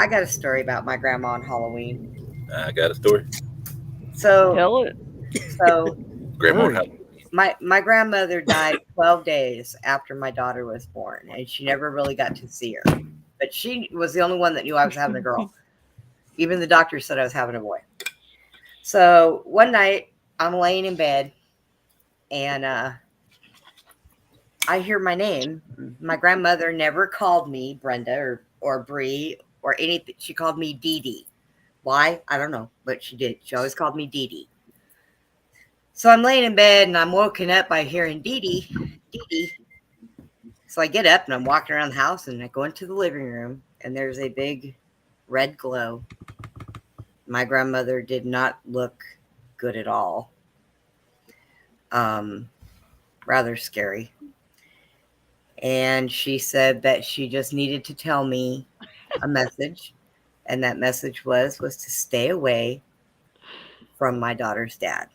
got a story about my grandma on Halloween. I got a story. So Tell it. So Grandma. my grandmother died 12 days after my daughter was born, and she never really got to see her. But she was the only one that knew I was having a girl. Even the doctor said I was having a boy. So one night I'm laying in bed, and I hear my name. My grandmother never called me Brenda or Bree or anything. She called me Dee Dee. Why? I don't know, but she did. She always called me Dee Dee. So I'm laying in bed and I'm woken up by hearing Dee Dee. So I get up and I'm walking around the house and I go into the living room and there's a big red glow. My grandmother did not look good at all. Rather scary. And she said that she just needed to tell me a message. And that message was to stay away from my daughter's dad.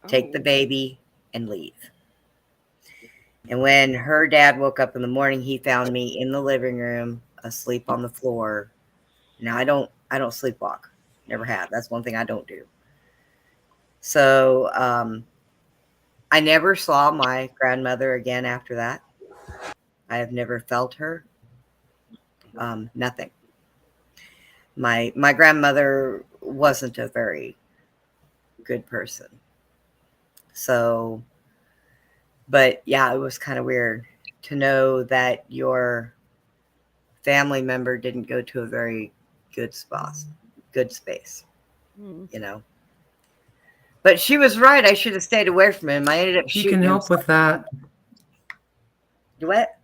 Take the baby and leave. And when her dad woke up in the morning, he found me in the living room, asleep on the floor. Now I don't sleepwalk. Never have. That's one thing I don't do. So I never saw my grandmother again after that. I have never felt her. Nothing. My grandmother wasn't a very good person. So, but yeah, it was kind of weird to know that your family member didn't go to a very good space, you know. But she was right. I should have stayed away from him. I ended up You shooting can him. help with that. What?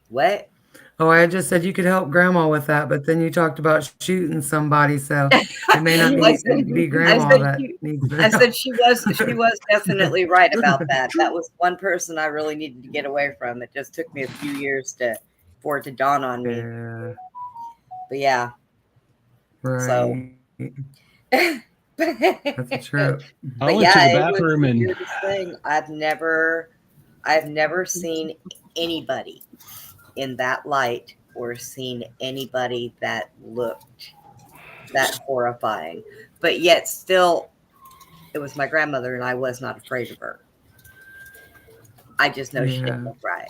What? Oh, I just said you could help grandma with that, but then you talked about shooting somebody, so it may not be grandma that needs the I help. said she was definitely right about that. That was one person I really needed to get away from. It just took me a few years for it to dawn on me. Yeah. But yeah. Right. So That's a trip. I But went to the it was bathroom the and weirdest thing. I've never seen anybody in that light or seen anybody that looked that horrifying. But yet still, it was my grandmother and I was not afraid of her. I just know she didn't look right.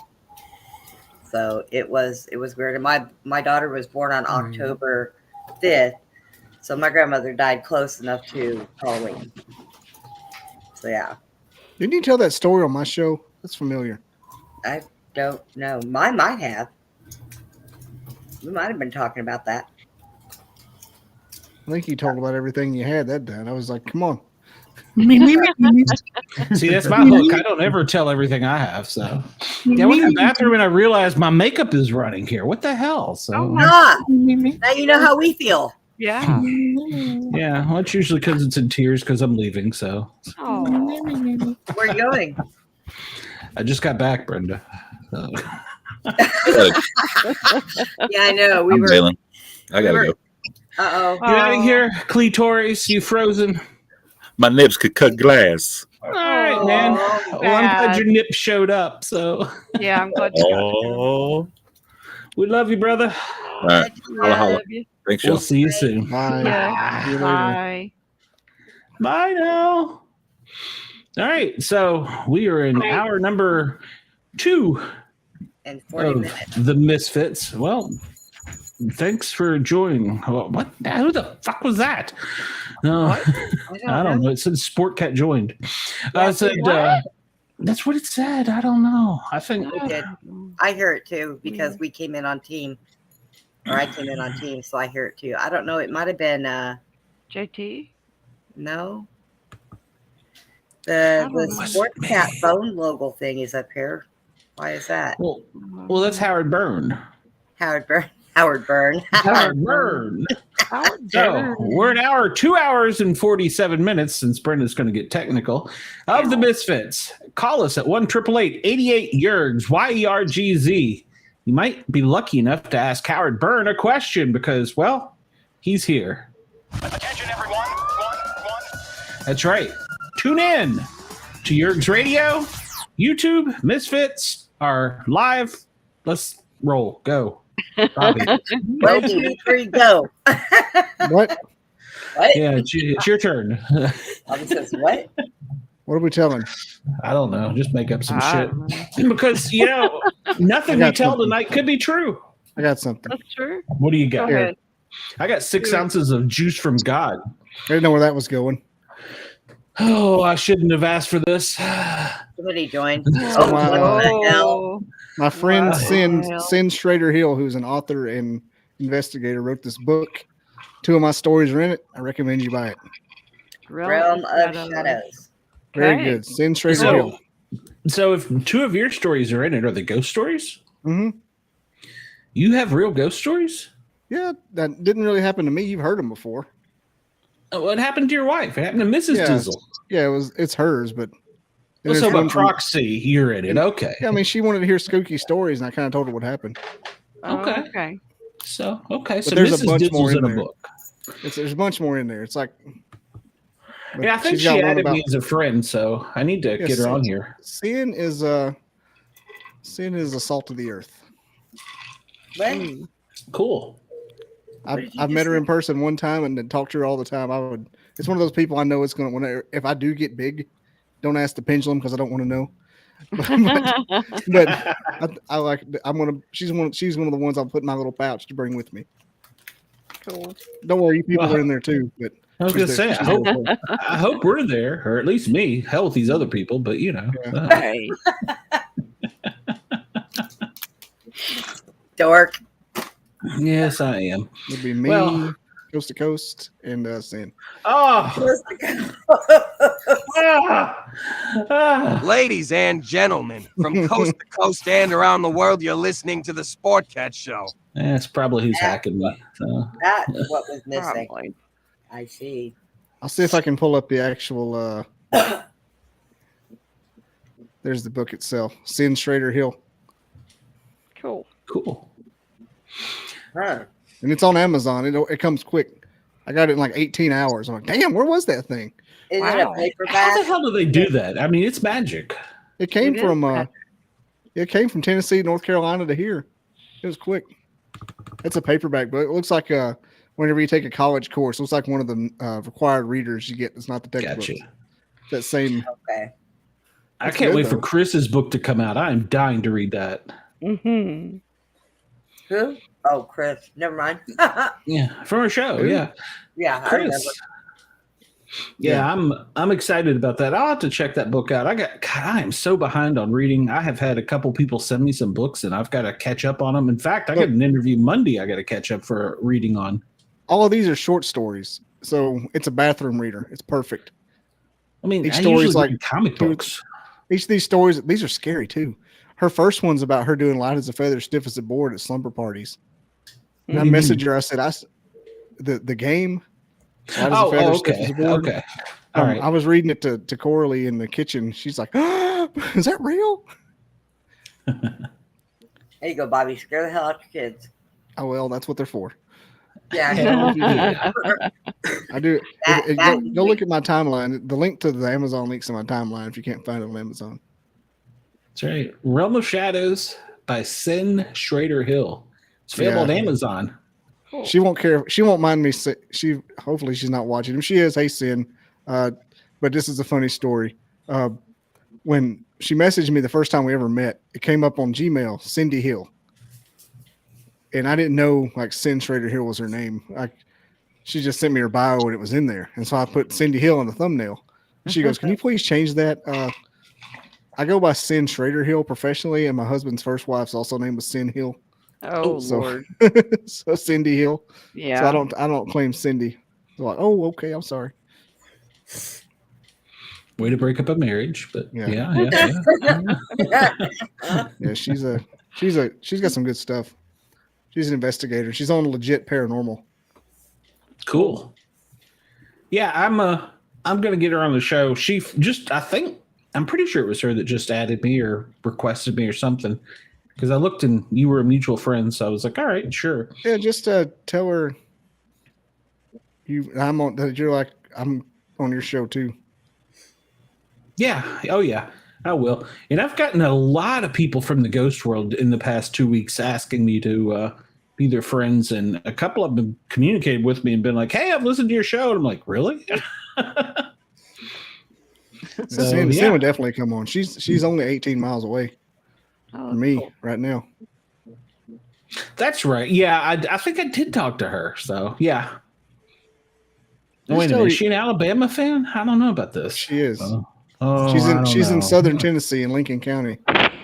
So it was weird. And my daughter was born on October 5th. So my grandmother died close enough to Halloween. So yeah. Didn't you tell that story on my show? That's familiar. I don't know. Mine might have. We might have been talking about that. I think you told about everything you had that day. I was like, come on. see, that's my hook. I don't ever tell everything I have. So yeah, I went to the bathroom and I realized my makeup is running here. What the hell? So now you know how we feel. Yeah. Yeah, well, it's usually because it's in tears because I'm leaving. So Where are you going? I just got back, Brenda. So. Yeah, I know. I'm bailing. I gotta go. Uh-oh. Get out of here, clitoris, you frozen. My nips could cut glass. All right, man. Well, I'm glad your nip showed up. So yeah, I'm glad you got we love you, brother. All right. Holla, holla. Thanks, We'll y'all. see you soon. Bye. Yeah. See you later. Bye. Bye now. All right, so we are in hour number 2 and 40 of minutes. the Misfits. Well, thanks for joining. What? Who the fuck was that? No, I don't know. It said Sportcat joined. I said that's what it said. I don't know. I think We did. I hear it too because we came in on team, or I came in on team, so I hear it too. I don't know. It might have been JT. No. The Sportcat phone logo thing is up here. Why is that? Well, that's Howard Byrne. Howard Byrne. Howard Byrne. Howard Byrne. So we're an hour, 2 hours and 47 minutes since Brenda's going to get technical of the Misfits. Call us at 1-888-88-YERGZ, YERGZ. You might be lucky enough to ask Howard Byrne a question because, well, he's here. Attention, everyone. That's right. Tune in to Yerg's Radio, YouTube, Misfits are live. Let's roll. Go. Bobby. 1, 2, 3, go. What? What? Yeah, it's your turn. Bobby says what? What are we telling? I don't know. Just make up some shit. Because, nothing we tell tonight could be true. I got something. That's true. What do you got? Go ahead. I got 6 ounces of juice from God. I didn't know where that was going. Oh, I shouldn't have asked for this. Somebody joined. Oh, What the hell? My friend Wow. Sin Schrader Hill, who's an author and investigator, wrote this book. 2 of my stories are in it. I recommend you buy it. Realm of Shadows. Very good. Sin Schrader Hill. So if 2 of your stories are in it, are they ghost stories? Mm-hmm. You have real ghost stories? Yeah, that didn't really happen to me. You've heard them before. What happened to your wife? It happened to Mrs. Dizzle. Yeah, it's hers, but So by proxy, you're in it. Okay. Yeah, I mean, she wanted to hear spooky stories, and I kind of told her what happened. Okay. Okay. So But so there's Mrs. a bunch more Dizzle's in in a there. book. There's a bunch more in there. It's like, Yeah, I think she's she got one added about- me as a friend, so I need to get her on here. Sin is the salt of the earth. What? Cool. I've met her in person one time and then talked to her all the time. It's one of those people I know it's going to, if I do get big, don't ask the pendulum because I don't want to know. but I like, she's one of the ones I'll put in my little pouch to bring with me. Cool. Don't worry, you people are in there too. But I was gonna say, I hope we're there, or at least me. Hell with these other people, but Hey. Dork. Yes, I am. It'll be me, Well- coast to coast, and Sin. Ladies and gentlemen, from coast to coast and around the world, you're listening to the Sportcat Show. That's probably who's hacking me. So. That's what was missing. Probably. I see. I'll see if I can pull up the actual. There's the book itself, Sin Schrader Hill, Cool. Cool. Huh. and it's on Amazon. It comes quick. I got it in like 18 hours. I'm like, damn, where was that thing? Is it a paperback? How the hell do they do that? I mean, it's magic. It came from Tennessee, North Carolina to here. It was quick. It's a paperback book. It looks like whenever you take a college course, it looks like one of the required readers you get. It's not the textbook. Gotcha. That same. Okay. I can't wait for Chris's book to come out. I am dying to read that. Mm-hmm. Who? Oh, Chris. Never mind. Yeah, from our show. Who? Yeah. Yeah, I Chris. remember. Yeah, I'm excited about that. I'll have to check that book out. I am so behind on reading. I have had a couple people send me some books, and I've got to catch up on them. In fact, I got an interview Monday. I got to catch up for reading on. All of these are short stories, so it's a bathroom reader. It's perfect. I mean, each I story is usually like read comic books. Each of these stories, these are scary too. Her first one's about her doing light as a feather, stiff as a board at slumber parties. And I messaged her. I said, the game. Light as a feather, stiff as a board. Okay. All right. I was reading it to Coralie in the kitchen. She's like, "Is that real?" There you go, Bobby. Scare the hell out of your kids. Oh well, that's what they're for. Yeah. I do. Go look at my timeline. The link to the Amazon links in my timeline if you can't find it on Amazon. That's right. Realm of Shadows by Sin Schrader Hill. It's available on Amazon. She won't care. She won't mind me. Hopefully she's not watching. If she is, hey Sin. But this is a funny story. When she messaged me the first time we ever met, it came up on Gmail, Cindy Hill. And I didn't know like Sin Schrader Hill was her name. She just sent me her bio and it was in there. And so I put Cindy Hill on the thumbnail. And she goes, "Can you please change that?" I go by Sin Schrader Hill professionally, and my husband's first wife's also name was Sin Hill. Oh Lord. So Cindy Hill. Yeah. So I don't claim Cindy. They're like, "Oh, okay, I'm sorry." Way to break up a marriage, but yeah. Yeah, she's got some good stuff. She's an investigator. She's on Legit Paranormal. Cool. Yeah, I'm gonna get her on the show. I'm pretty sure it was her that just added me or requested me or something. Because I looked and you were a mutual friend, so I was like, all right, sure. Yeah, just tell her I'm on your show too. Yeah. Oh yeah, I will. And I've gotten a lot of people from the ghost world in the past 2 weeks asking me to be their friends, and a couple of them communicated with me and been like, "Hey, I've listened to your show," and I'm like, "Really?" Sin would definitely come on. She's only 18 miles away from me right now. That's right. Yeah, I think I did talk to her. So yeah. Wait a minute, is she an Alabama fan? I don't know about this. She is. She's in southern Tennessee in Lincoln County.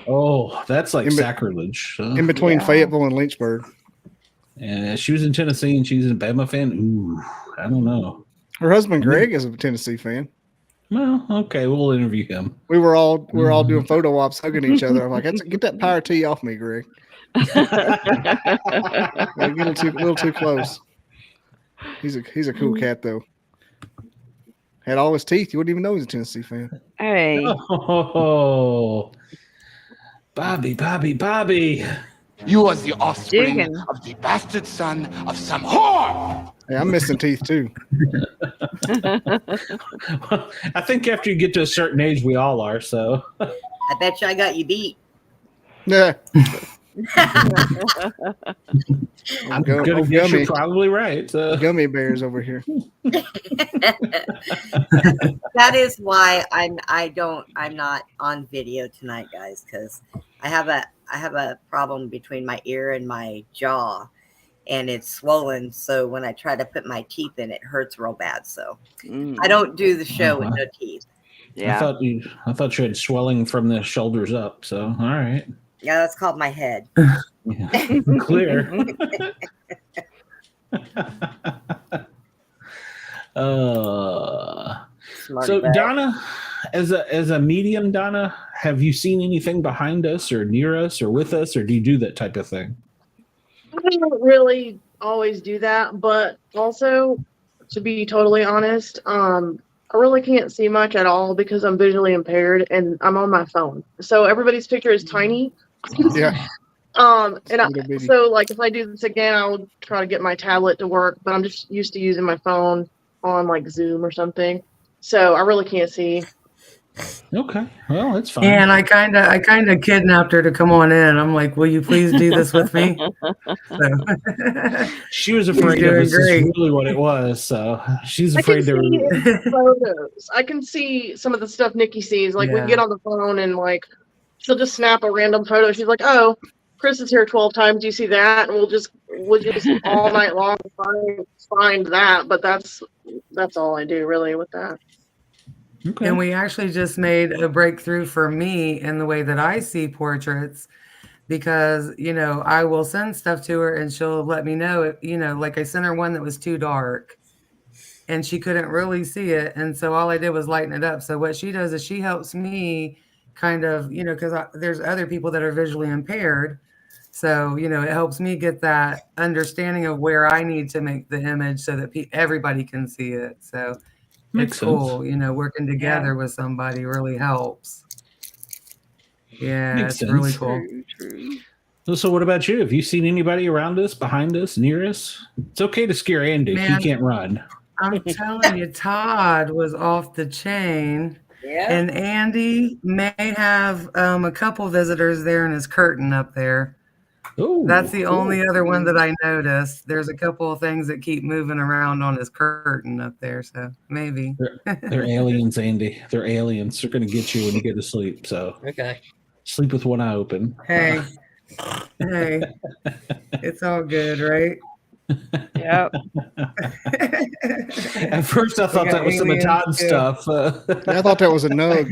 Oh, that's like sacrilege. In between Fayetteville and Lynchburg. And she was in Tennessee and she's an Alabama fan. Ooh, I don't know. Her husband Greg is a Tennessee fan. Well, okay, we'll interview him. We were all doing photo ops, hugging each other. I'm like, "Get that power tee off me, Greg." Get a little too close. He's a cool cat though. Had all his teeth. You wouldn't even know he's a Tennessee fan. Hey. Oh, Bobby. You are the offspring of the bastard son of some whore. Hey, I'm missing teeth too. I think after you get to a certain age, we all are. So I bet you I got you beat. Yeah. I'm gonna guess you're probably right. Gummy bears over here. That is why I'm not on video tonight, guys, because I have a problem between my ear and my jaw, and it's swollen. So when I try to put my teeth in, it hurts real bad. So I don't do the show with no teeth. Yeah. I thought you had swelling from the shoulders up. So all right. Yeah, that's called my head. Clear. So Donna, as a medium, Donna, have you seen anything behind us or near us or with us, or do you do that type of thing? I don't really always do that, but also, to be totally honest, I really can't see much at all because I'm visually impaired and I'm on my phone. So everybody's picture is tiny. Yeah. So like if I do this again, I'll try to get my tablet to work, but I'm just used to using my phone on like Zoom or something. So I really can't see. Okay. Well, that's fine. And I kind of kidnapped her to come on in. I'm like, will you please do this with me? So, she was afraid of us. Is really what it was. So she's afraid to. Photos. I can see some of the stuff Nikki sees. Like we Yeah. get on the phone and like she'll just snap a random photo. She's like, "Oh, Chris is here 12 times. Do you see that?" And we'll just all night long find that. But that's all I do really with that. Okay. And we actually just made a breakthrough for me in the way that I see portraits, because, you know, I will send stuff to her and she'll let me know, like I sent her one that was too dark and she couldn't really see it. And so all I did was lighten it up. So what she does is she helps me kind of, because there's other people that are visually impaired. So, it helps me get that understanding of where I need to make the image so that everybody can see it. So Makes it's cool. sense. Working together with somebody really helps. Yeah, Makes it's really sense. cool. So what about you? Have you seen anybody around us, behind us, near us? It's okay to scare Andy. Man, He can't run. I'm telling you, Todd was off the chain. Yeah. And Andy may have a couple visitors there in his curtain up there. Oh, that's the only other one that I noticed. There's a couple of things that keep moving around on his curtain up there, so maybe. They're aliens, Andy. They're aliens. They're going to get you when you get to sleep. So Okay. Sleep with one eye open. Hey, it's all good, right? Yep. At first, I thought that was some of Todd's stuff. I thought that was a nug.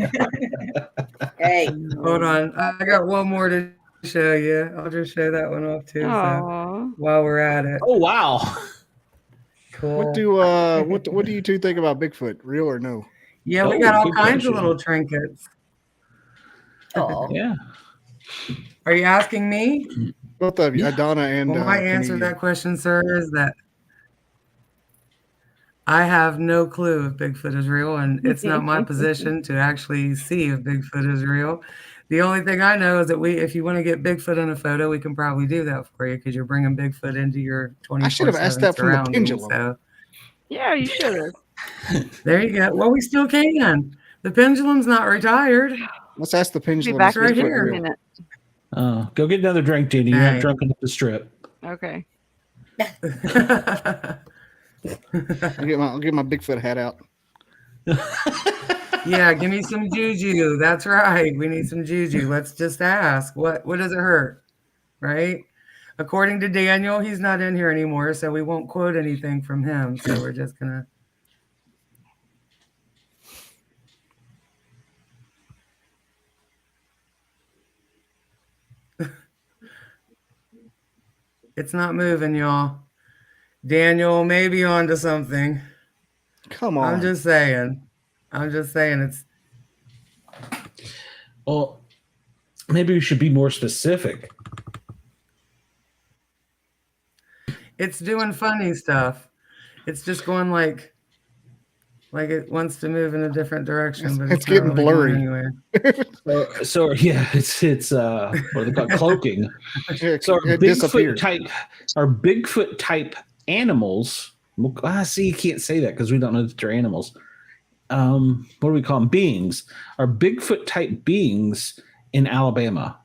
Hey, hold on. I got one more to show you. I'll just show that one off too. So while we're at it. Oh wow! Cool. What do you two think about Bigfoot? Real or no? Yeah, we got all kinds of little trinkets. Oh yeah. Are you asking me? Both of you, Donna and. Well, my answer to that question, sir, is that I have no clue if Bigfoot is real, and it's not my position to actually see if Bigfoot is real. The only thing I know is that if you want to get Bigfoot in a photo, we can probably do that for you because you're bringing Bigfoot into your 24/7 I should have asked that from the pendulum. So. Yeah, you should have. There you go. Well, we still can. The pendulum's not retired. Let's ask the pendulum. Be back right in here. a minute. Go get another drink, Jenny. You're not drunk enough to strip. Okay. I'll get my Bigfoot hat out. Yeah, give me some juju. That's right. We need some juju. Let's just ask. What does it hurt? Right? According to Daniel, he's not in here anymore, so we won't quote anything from him. So we're just gonna. It's not moving, y'all. Daniel may be onto something. Come on. I'm just saying it's. Well, maybe we should be more specific. It's doing funny stuff. It's just going like it wants to move in a different direction, but it's getting not really going blurry. anywhere. So yeah, it's what they call cloaking. So our Bigfoot type animals. See, you can't say that because we don't know that they're animals. What do we call them? Beings. Are Bigfoot type beings in Alabama?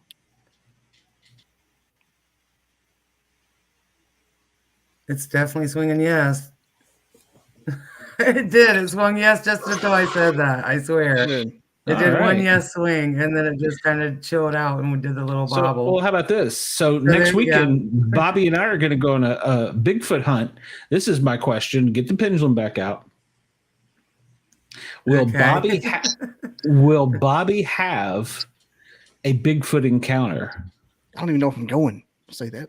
It's definitely swinging yes. It did. It swung yes just until I said that. I swear. It did one yes swing, and then it just kind of chilled out, and we did the little bobble. Well, how about this? So next weekend, Bobby and I are going to go on a Bigfoot hunt. This is my question. Get the pendulum back out. Will Bobby have a Bigfoot encounter? I don't even know if I'm going. I'll say that.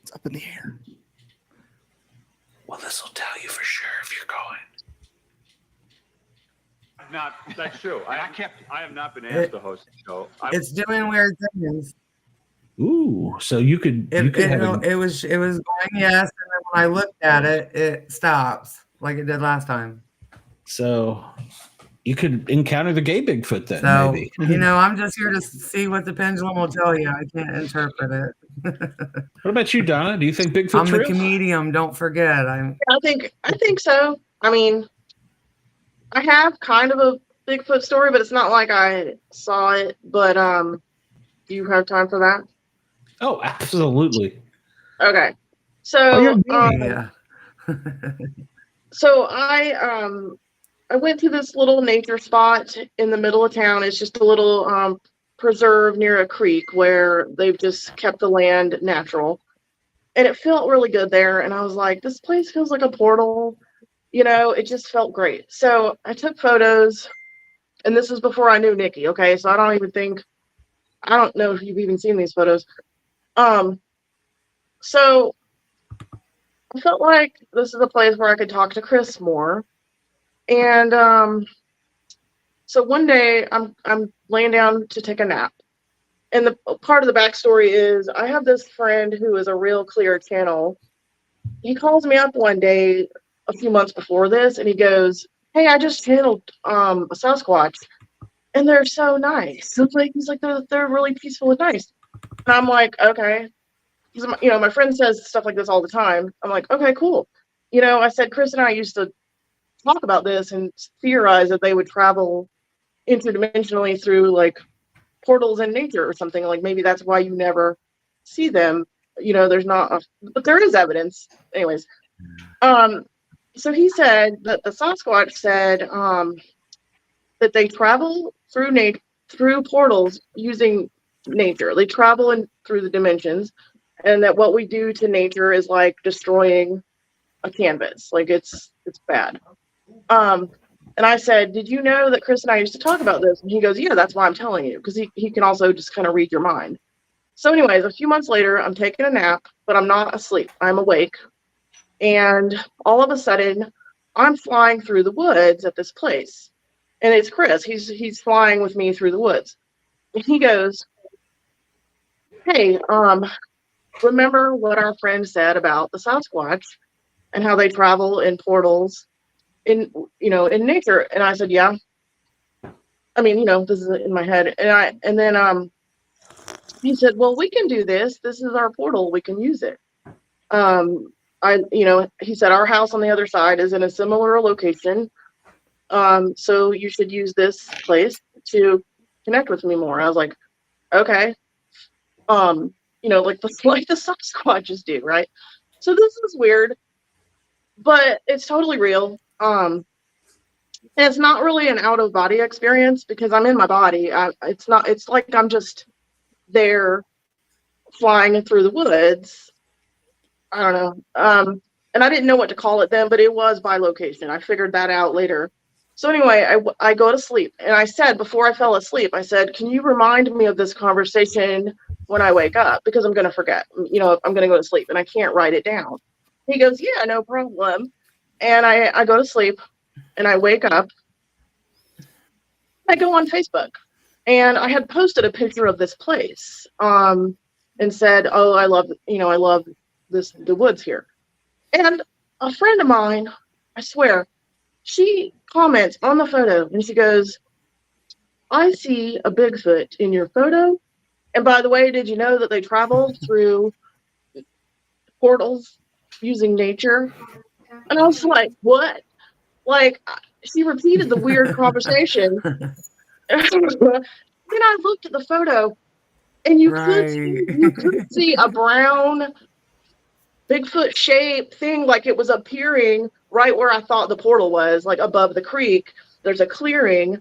It's up in the air. Well, this will tell you for sure if you're going. That's true. I have not been asked to host the show. It's doing weird things. Ooh, so you could. It was going yes, and then when I looked at it, it stops like it did last time. So, you could encounter the gay Bigfoot then, So, maybe. I'm just here to see what the pendulum will tell you. I can't interpret it. What about you, Donna? Do you think Bigfoot's I'm the real? comedian. Don't forget. I think so. I mean, I have kind of a Bigfoot story, but it's not like I saw it. But do you have time for that? Oh, absolutely. Okay. So yeah. So I went to this little nature spot in the middle of town. It's just a little preserve near a creek where they've just kept the land natural. And it felt really good there. And I was like, this place feels like a portal. It just felt great. So I took photos, and this is before I knew Nikki. Okay. So I don't know if you've even seen these photos. So I felt like this is a place where I could talk to Chris more. And so one day I'm laying down to take a nap. And the part of the backstory is I have this friend who is a real clear channel. He calls me up one day a few months before this, and he goes, "Hey, I just channeled a Sasquatch, and they're so nice." He's like they're really peaceful and nice. And I'm like, okay. My friend says stuff like this all the time. I'm like, okay, cool. I said, Chris and I used to talk about this and theorize that they would travel interdimensionally through like portals in nature or something. Like maybe that's why you never see them. There's not, but there is evidence. Anyways, so he said that the Sasquatch said that they travel through portals using nature. They travel through the dimensions. And that what we do to nature is like destroying a canvas. Like it's bad. And I said, did you know that Chris and I used to talk about this? And he goes, yeah, that's why I'm telling you. Because he can also just kind of read your mind. So anyways, a few months later, I'm taking a nap, but I'm not asleep. I'm awake. And all of a sudden, I'm flying through the woods at this place. And it's Chris. He's flying with me through the woods. And he goes, hey, remember what our friend said about the Sasquatch and how they travel in portals in nature? And I said, yeah. I mean, this is in my head. And then he said, well, we can do this. This is our portal. We can use it. He said, our house on the other side is in a similar location. So you should use this place to connect with me more. I was like, okay. Like the Sasquatches do, right? So this is weird, but it's totally real. And it's not really an out of body experience because I'm in my body. It's like I'm just there flying through the woods. I don't know. And I didn't know what to call it then, but it was by location. I figured that out later. So anyway, I go to sleep, and I said, before I fell asleep, I said, can you remind me of this conversation when I wake up? Because I'm going to forget, I'm going to go to sleep and I can't write it down. He goes, yeah, no problem. And I go to sleep and I wake up. I go on Facebook, and I had posted a picture of this place and said, oh, I love the woods here. And a friend of mine, I swear, she comments on the photo and she goes, I see a Bigfoot in your photo. And by the way, did you know that they travel through portals using nature? And I was like, what? Like, she repeated the weird conversation. Then I looked at the photo, and you could see a brown Bigfoot shape thing, like it was appearing right where I thought the portal was, like above the creek. There's a clearing,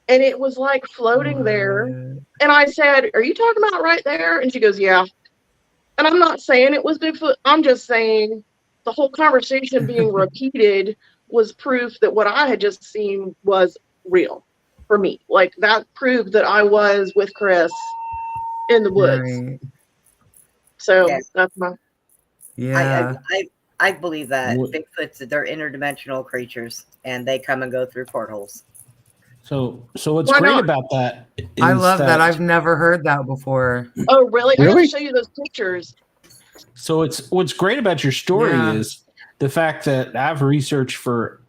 and it was like floating there. And I said, are you talking about right there? And she goes, yeah. And I'm not saying it was Bigfoot. I'm just saying the whole conversation being repeated was proof that what I had just seen was real for me. Like that proved that I was with Chris in the woods. Right. So that's my. Yeah. I believe that Bigfoots, they're interdimensional creatures and they come and go through portals. So what's great about that is I love that. I've never heard that before. Oh, really? I gotta show you those pictures. So what's great about your story is the fact that I've researched for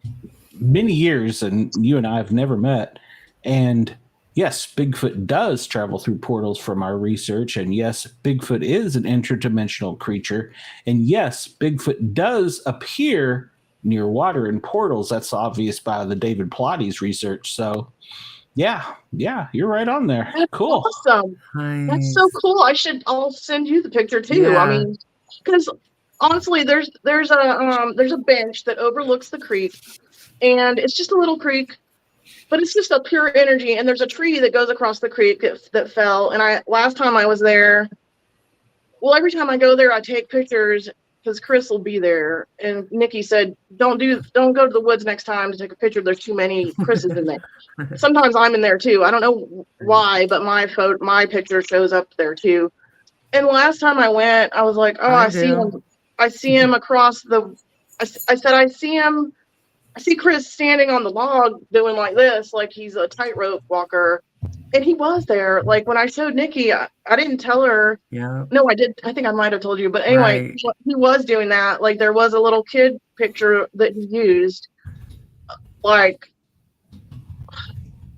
many years, and you and I have never met. And yes, Bigfoot does travel through portals from our research. And yes, Bigfoot is an interdimensional creature. And yes, Bigfoot does appear near water in portals. That's obvious by the David Pilates research. So yeah, you're right on there. That's Cool. awesome. That's so cool. I'll send you the picture too. I mean, because honestly, there's a bench that overlooks the creek, and it's just a little creek, but it's just a pure energy. And there's a tree that goes across the creek that fell. And last time I was there, well, every time I go there, I take pictures because Chris will be there. And Nikki said, don't go to the woods next time to take a picture. There's too many Chris's in there. Sometimes I'm in there too. I don't know why, but my picture shows up there too. And last time I went, I was like, oh, I see him. I see him across the. I said, I see him. I see Chris standing on the log doing like this, like he's a tightrope walker. And he was there. Like when I showed Nikki, I didn't tell her. Yeah. No, I did. I think I might have told you. But anyway, he was doing that. Like there was a little kid picture that he used. Like,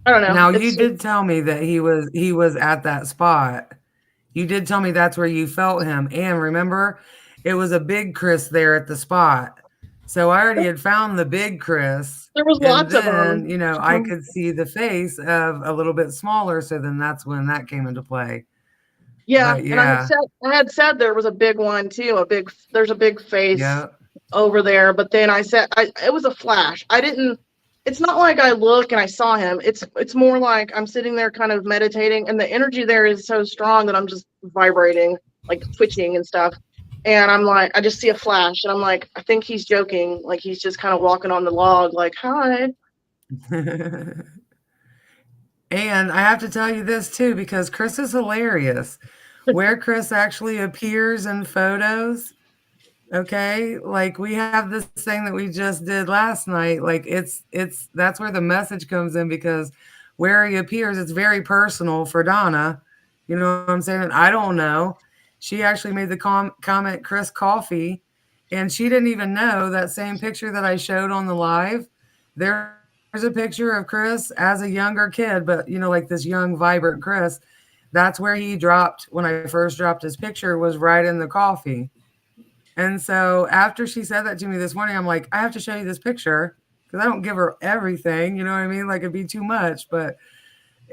I don't know. Now you did tell me that he was at that spot. You did tell me that's where you felt him. And remember, it was a big Chris there at the spot. So I already had found the big Chris. There was lots of them. You know, I could see the face of a little bit smaller. So then that's when that came into play. Yeah, But, and I had said there was a big one too. There's a big face over there. But then I said it was a flash. It's not like I look and I saw him. It's more like I'm sitting there kind of meditating, and the energy there is so strong that I'm just vibrating, like twitching and stuff. And I'm like, I just see a flash, and I'm like, I think he's joking. Like he's just kind of walking on the log, like, hi. And I have to tell you this too, because Chris is hilarious. Where Chris actually appears in photos, okay, like we have this thing that we just did last night. Like that's where the message comes in, because where he appears, it's very personal for Donna. You know what I'm saying? And I don't know. She actually made the comment, Chris Coffee, and she didn't even know that same picture that I showed on the live. There's a picture of Chris as a younger kid, but you know, like this young, vibrant Chris. That's where he dropped when I first dropped his picture, was right in the coffee. And so after she said that to me this morning, I'm like, I have to show you this picture because I don't give her everything. You know what I mean? Like it'd be too much,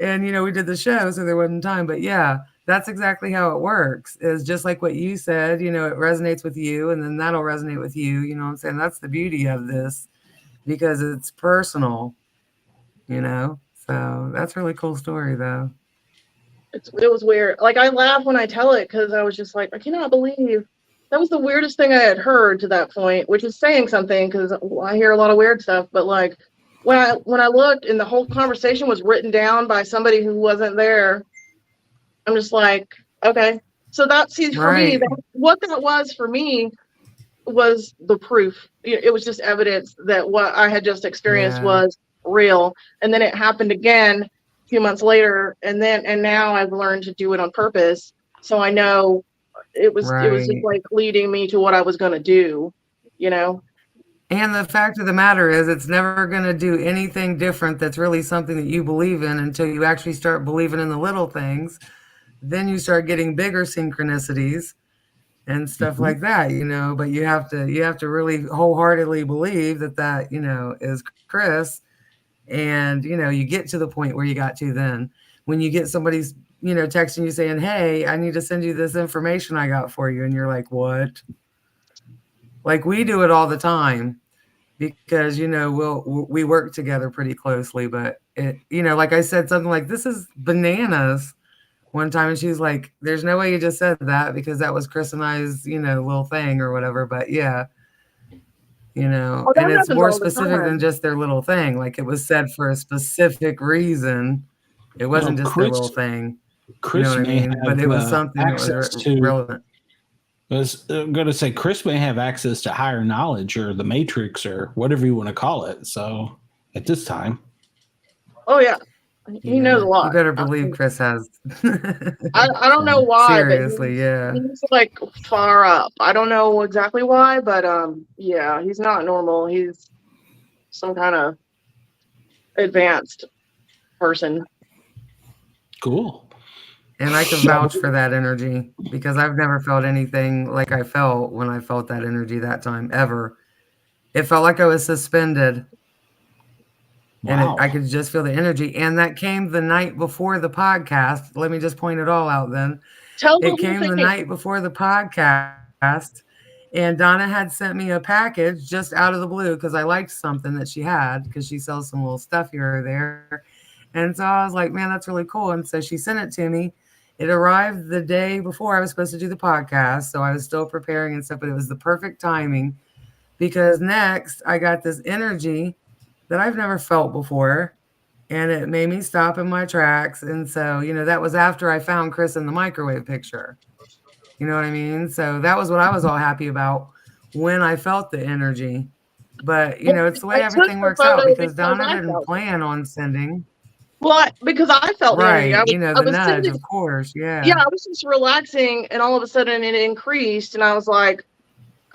and you know, we did the show, so there wasn't time, but yeah. That's exactly how it works. Is just like what you said, you know, it resonates with you and then that'll resonate with you. You know what I'm saying? That's the beauty of this, because it's personal, you know? So that's a really cool story though. It was weird. Like I laugh when I tell it, because I was just like, I cannot believe that was the weirdest thing I had heard to that point, which is saying something, because I hear a lot of weird stuff. But like when I looked and the whole conversation was written down by somebody who wasn't there, I'm just like, okay. So that seems for me, what that was for me was the proof. It was just evidence that what I had just experienced was real. And then it happened again a few months later. And now I've learned to do it on purpose. So I know it was just like leading me to what I was going to do, you know? And the fact of the matter is, it's never going to do anything different that's really something that you believe in until you actually start believing in the little things. Then you start getting bigger synchronicities and stuff like that, you know, but you have to really wholeheartedly believe that, you know, is Chris. And, you know, you get to the point where you got to then when you get somebody's, you know, texting you saying, hey, I need to send you this information I got for you. And you're like, what? Like we do it all the time because, you know, we work together pretty closely, but it, you know, like I said, something like this is bananas one time, and she's like, there's no way you just said that, because that was Chris and I's, you know, little thing or whatever. But yeah, you know, and it's more specific than just their little thing. Like it was said for a specific reason. It wasn't just their little thing. Chris, you know what I mean? But it was something that was relevant. I was going to say, Chris may have access to higher knowledge or the Matrix or whatever you want to call it. So at this time. Oh, yeah. He knows a lot. You better believe Chris has. I don't know why. Seriously, but he's like far up. I don't know exactly why, but yeah, he's not normal. He's some kind of advanced person. Cool. And I can vouch for that energy because I've never felt anything like I felt when I felt that energy that time ever. It felt like I was suspended. Wow. And I could just feel the energy. And that came the night before the podcast. Let me just point it all out then. It came the night before the podcast. And Donna had sent me a package just out of the blue because I liked something that she had because she sells some little stuff here or there. And so I was like, man, that's really cool. And so she sent it to me. It arrived the day before I was supposed to do the podcast. So I was still preparing and stuff, but it was the perfect timing because next I got this energy that I've never felt before. And it made me stop in my tracks. And so, that was after I found Chris in the microwave picture. You know what I mean? So that was what I was all happy about when I felt the energy. But, it's the way everything works out because Donna didn't plan on sending. Well, because I felt right, the energy. the nudge, sitting, of course, yeah. Yeah, I was just relaxing, and all of a sudden it increased, and I was like,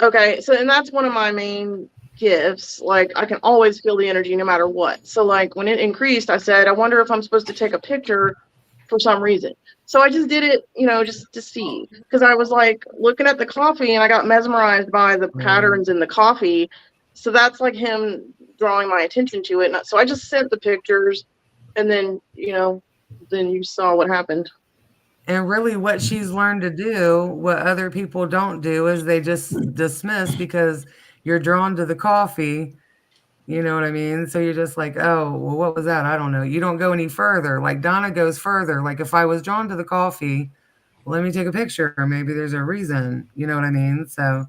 okay. So, and that's one of my main gifts. Like, I can always feel the energy no matter what. So, like, when it increased, I said, I wonder if I'm supposed to take a picture for some reason. So I just did it, just to see, because I was like looking at the coffee, and I got mesmerized by the patterns in the coffee. So that's like him drawing my attention to it. And so I just sent the pictures. And then, then you saw what happened. And really what she's learned to do, what other people don't do, is they just dismiss because you're drawn to the coffee. You know what I mean? So you're just like, oh, well, what was that? I don't know. You don't go any further. Like Donna goes further. Like if I was drawn to the coffee, let me take a picture. Maybe there's a reason. You know what I mean? So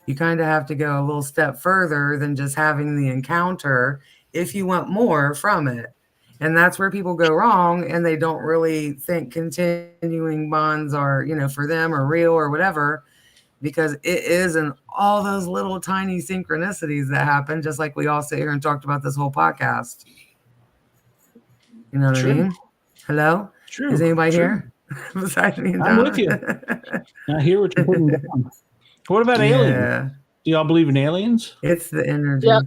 you kind of have to go a little step further than just having the encounter if you want more from it. And that's where people go wrong, and they don't really think continuing bonds are, for them or real or whatever, because it is in all those little tiny synchronicities that happen, just like we all sit here and talked about this whole podcast. You know what I mean? Hello? True. Is anybody here besides me and Donna? I'm with you. I hear what you're putting down. What about aliens? Do y'all believe in aliens? It's the energy. Yep.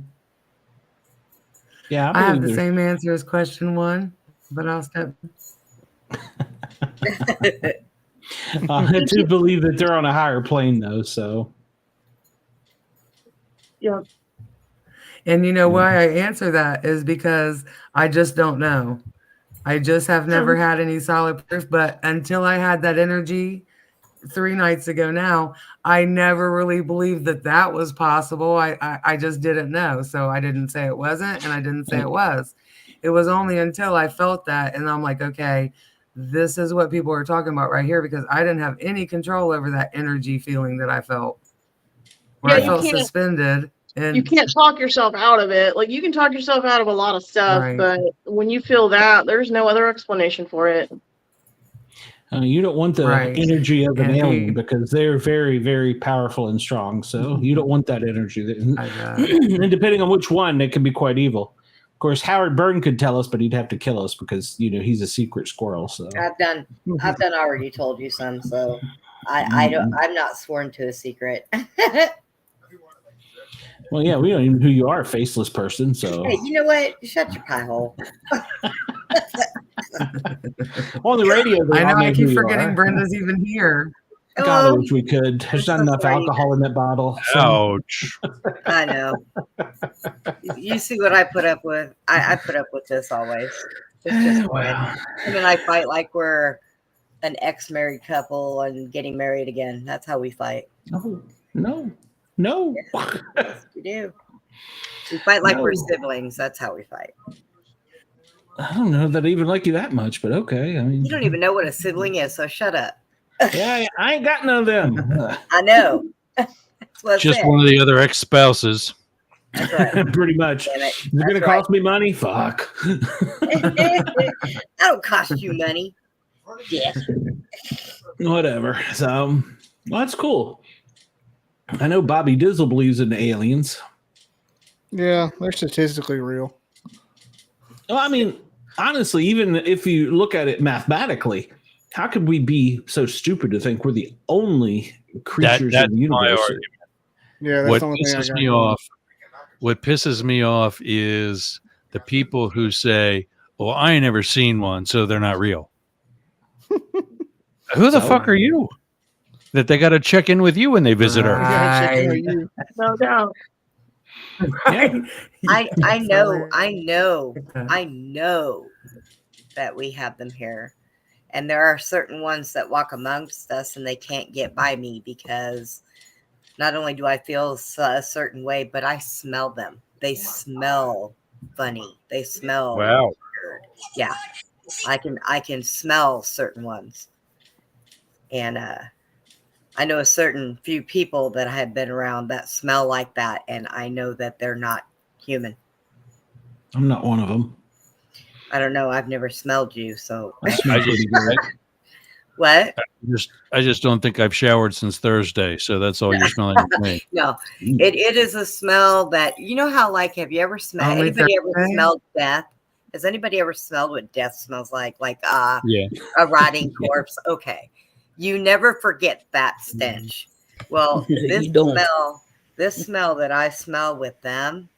Yeah, I have the same answer as question 1, but I'll step. I do believe that they're on a higher plane, though. So, yeah. And why I answer that is because I just don't know. I just have never had any solid proof. But until I had that energy 3 nights ago now, I never really believed that was possible. I just didn't know. So I didn't say it wasn't, and I didn't say it was. It was only until I felt that, and I'm like, okay, this is what people are talking about right here, because I didn't have any control over that energy feeling that I felt. Where I felt suspended. And you can't talk yourself out of it. Like, you can talk yourself out of a lot of stuff, right. But when you feel that, there's no other explanation for it. You don't want the energy of an alien because they're very, very powerful and strong. So you don't want that energy. And depending on which one, it can be quite evil. Of course, Howard Byrne could tell us, but he'd have to kill us because he's a secret squirrel. So I've already told you some. So I'm not sworn to a secret. Well, yeah, we don't even know who you are, faceless person. So hey, you know what? Shut your pie hole. On the radio, I know. I keep forgetting Brenda's even here. God, I wish we could. There's not enough alcohol in that bottle. So. Ouch. I know. You see what I put up with? I put up with this always. It's just fun. And then I fight like we're an ex-married couple and getting married again. That's how we fight. No. Yes, we do. We fight like we're siblings. That's how we fight. I don't know that I even like you that much, but okay. I mean, you don't even know what a sibling is, so shut up. Yeah, I ain't got none of them. I know. Just one of the other ex-spouses. That's right. Pretty much. Is it going to cost me money? Fuck. That don't cost you money. Yeah. Whatever. So, well, that's cool. I know Bobby Dizzle believes in the aliens. Yeah, they're statistically real. Well, I mean, honestly, even if you look at it mathematically, how could we be so stupid to think we're the only creatures in the universe? Yeah, that's what the only thing pisses me off what pisses me off is the people who say, "Well, I ain't never seen one, so they're not real." Who the fuck are you? That they got to check in with you when they visit her. Right. No doubt. Right. I know that we have them here. And there are certain ones that walk amongst us and they can't get by me because not only do I feel a certain way, but I smell them. They smell funny. They smell Wow. weird. Yeah. I can smell certain ones. And I know a certain few people that I have been around that smell like that, and I know that they're not human. I'm not one of them. I don't know. I've never smelled you, so. What? I just don't think I've showered since Thursday, so that's all you're smelling with me. No, it is a smell that, you know how, like, have you ever smelled, anybody ever smelled death? Has anybody ever smelled what death smells like? Like Yeah. a rotting corpse? Okay. You never forget that stench. Well, this smell that I smell with them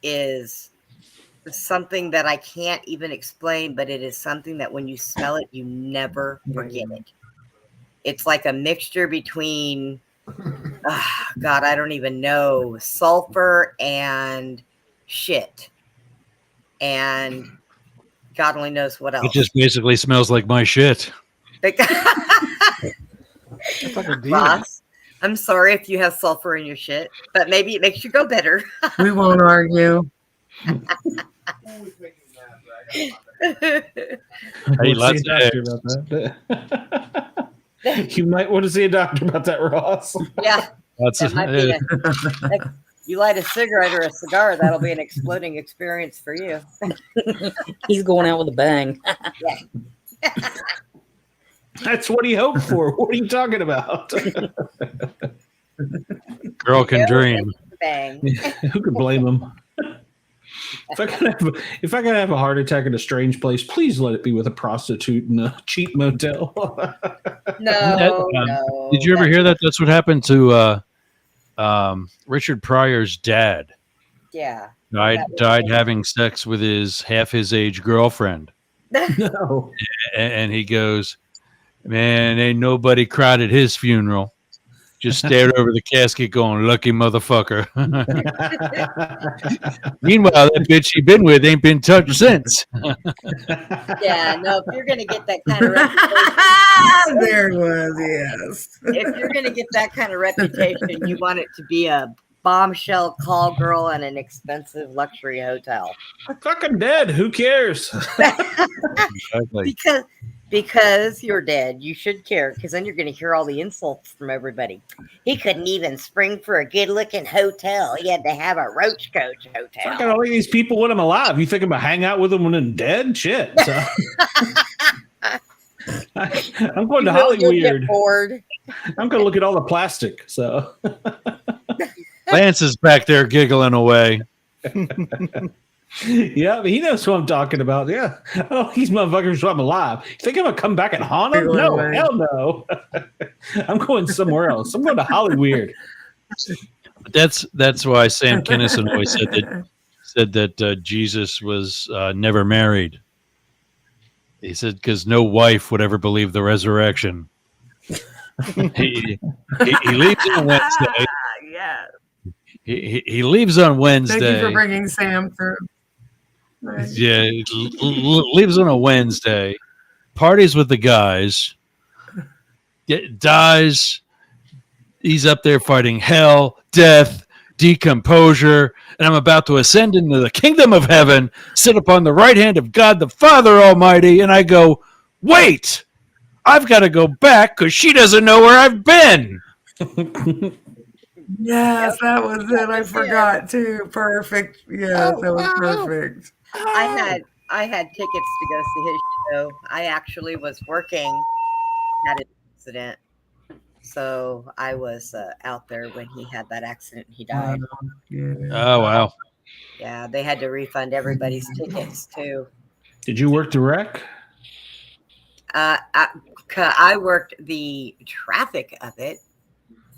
is something that I can't even explain, but it is something that when you smell it, you never forget it. It's like a mixture between, God, I don't even know, sulfur and shit. And God only knows what else. It just basically smells like my shit. Ross, I'm sorry if you have sulfur in your shit, but maybe it makes you go better. We won't argue. Hey, We'll lots see a of doctor eggs. about that. You might want to see a doctor about that, Ross. Yeah. That's That might be if you light a cigarette or a cigar, that'll be an exploding experience for you. He's going out with a bang. Yeah. That's what he hoped for. What are you talking about? Girl can dream. Bang. Who could blame him? If I can have a heart attack in a strange place, please let it be with a prostitute in a cheap motel. No. Did you ever hear that? That's what happened to Richard Pryor's dad. Yeah. Died having sex with half his age girlfriend. No. And he goes, "Man, ain't nobody cried at his funeral. Just stared over the casket going, lucky motherfucker." Meanwhile, that bitch he been with ain't been touched since. Yeah, no, if you're going to get that kind of reputation. There it was, yes. If you're going to get that kind of reputation, you want it to be a bombshell call girl in an expensive luxury hotel. I'm fucking dead. Who cares? Exactly. Because you're dead, you should care, because then you're going to hear all the insults from everybody. He couldn't even spring for a good-looking hotel. He had to have a roach coach hotel. Fucking all these people when I'm alive. You think I'm gonna hang out with them when I'm dead? Shit. So. I'm going to Hollywood. Bored. I'm going to look at all the plastic. So Lance is back there giggling away. yeah, but he knows who I'm talking about. Yeah. Oh, these motherfuckers when I'm alive. You think I'm going to come back and haunt them? No, hell no. I'm going somewhere else. I'm going to Hollywood. That's why Sam Kinison always said that Jesus was never married. He said because no wife would ever believe the resurrection. he leaves on Wednesday. Yeah. He leaves on Wednesday. Thank you for bringing Sam through. Right. Yeah, leaves on a Wednesday. Parties with the guys. Dies. He's up there fighting hell, death, decomposure, and I'm about to ascend into the kingdom of heaven, sit upon the right hand of God the Father Almighty, and I go, wait, I've got to go back because she doesn't know where I've been. Yes, that was it. I forgot too. Perfect. Yes, that was perfect. I had tickets to go see his show. I actually was working, had an accident. So I was out there when he had that accident. He died. Oh, wow. Yeah, they had to refund everybody's tickets too. Did you work the wreck? I worked the traffic of it.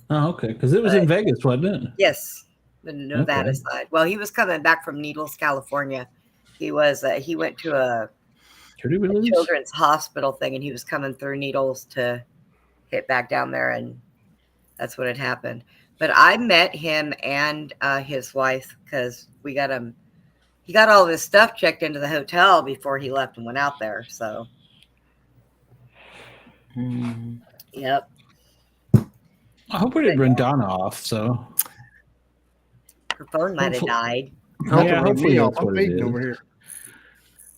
Oh, okay. Because it was in Vegas, wasn't it? Yes. the Nevada side. Well, he was coming back from Needles, California. He went to a children's hospital thing, and he was coming through Needles to hit back down there, and that's what had happened. But I met him and his wife because he got all of his stuff checked into the hotel before he left and went out there. So, yep. I hope we didn't run Donna off. So her phone might have died. Yeah, hopefully that's I'm what it eating is. over here.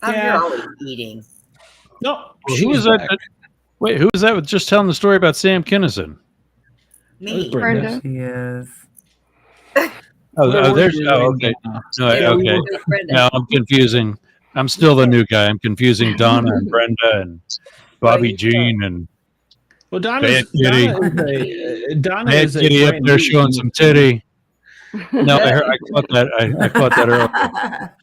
You're always eating. No, Who was that? Wait, who was that with just telling the story about Sam Kinison? Me, Brenda. Yes. There's. Oh, okay. No, okay. No, I'm confusing. I'm still the new guy. I'm confusing Donna and Brenda and Bobby Jean and. Well, Bad Kitty. Donna Bad is a Kitty up brand there new- showing some titty. No, I caught that. I caught that earlier.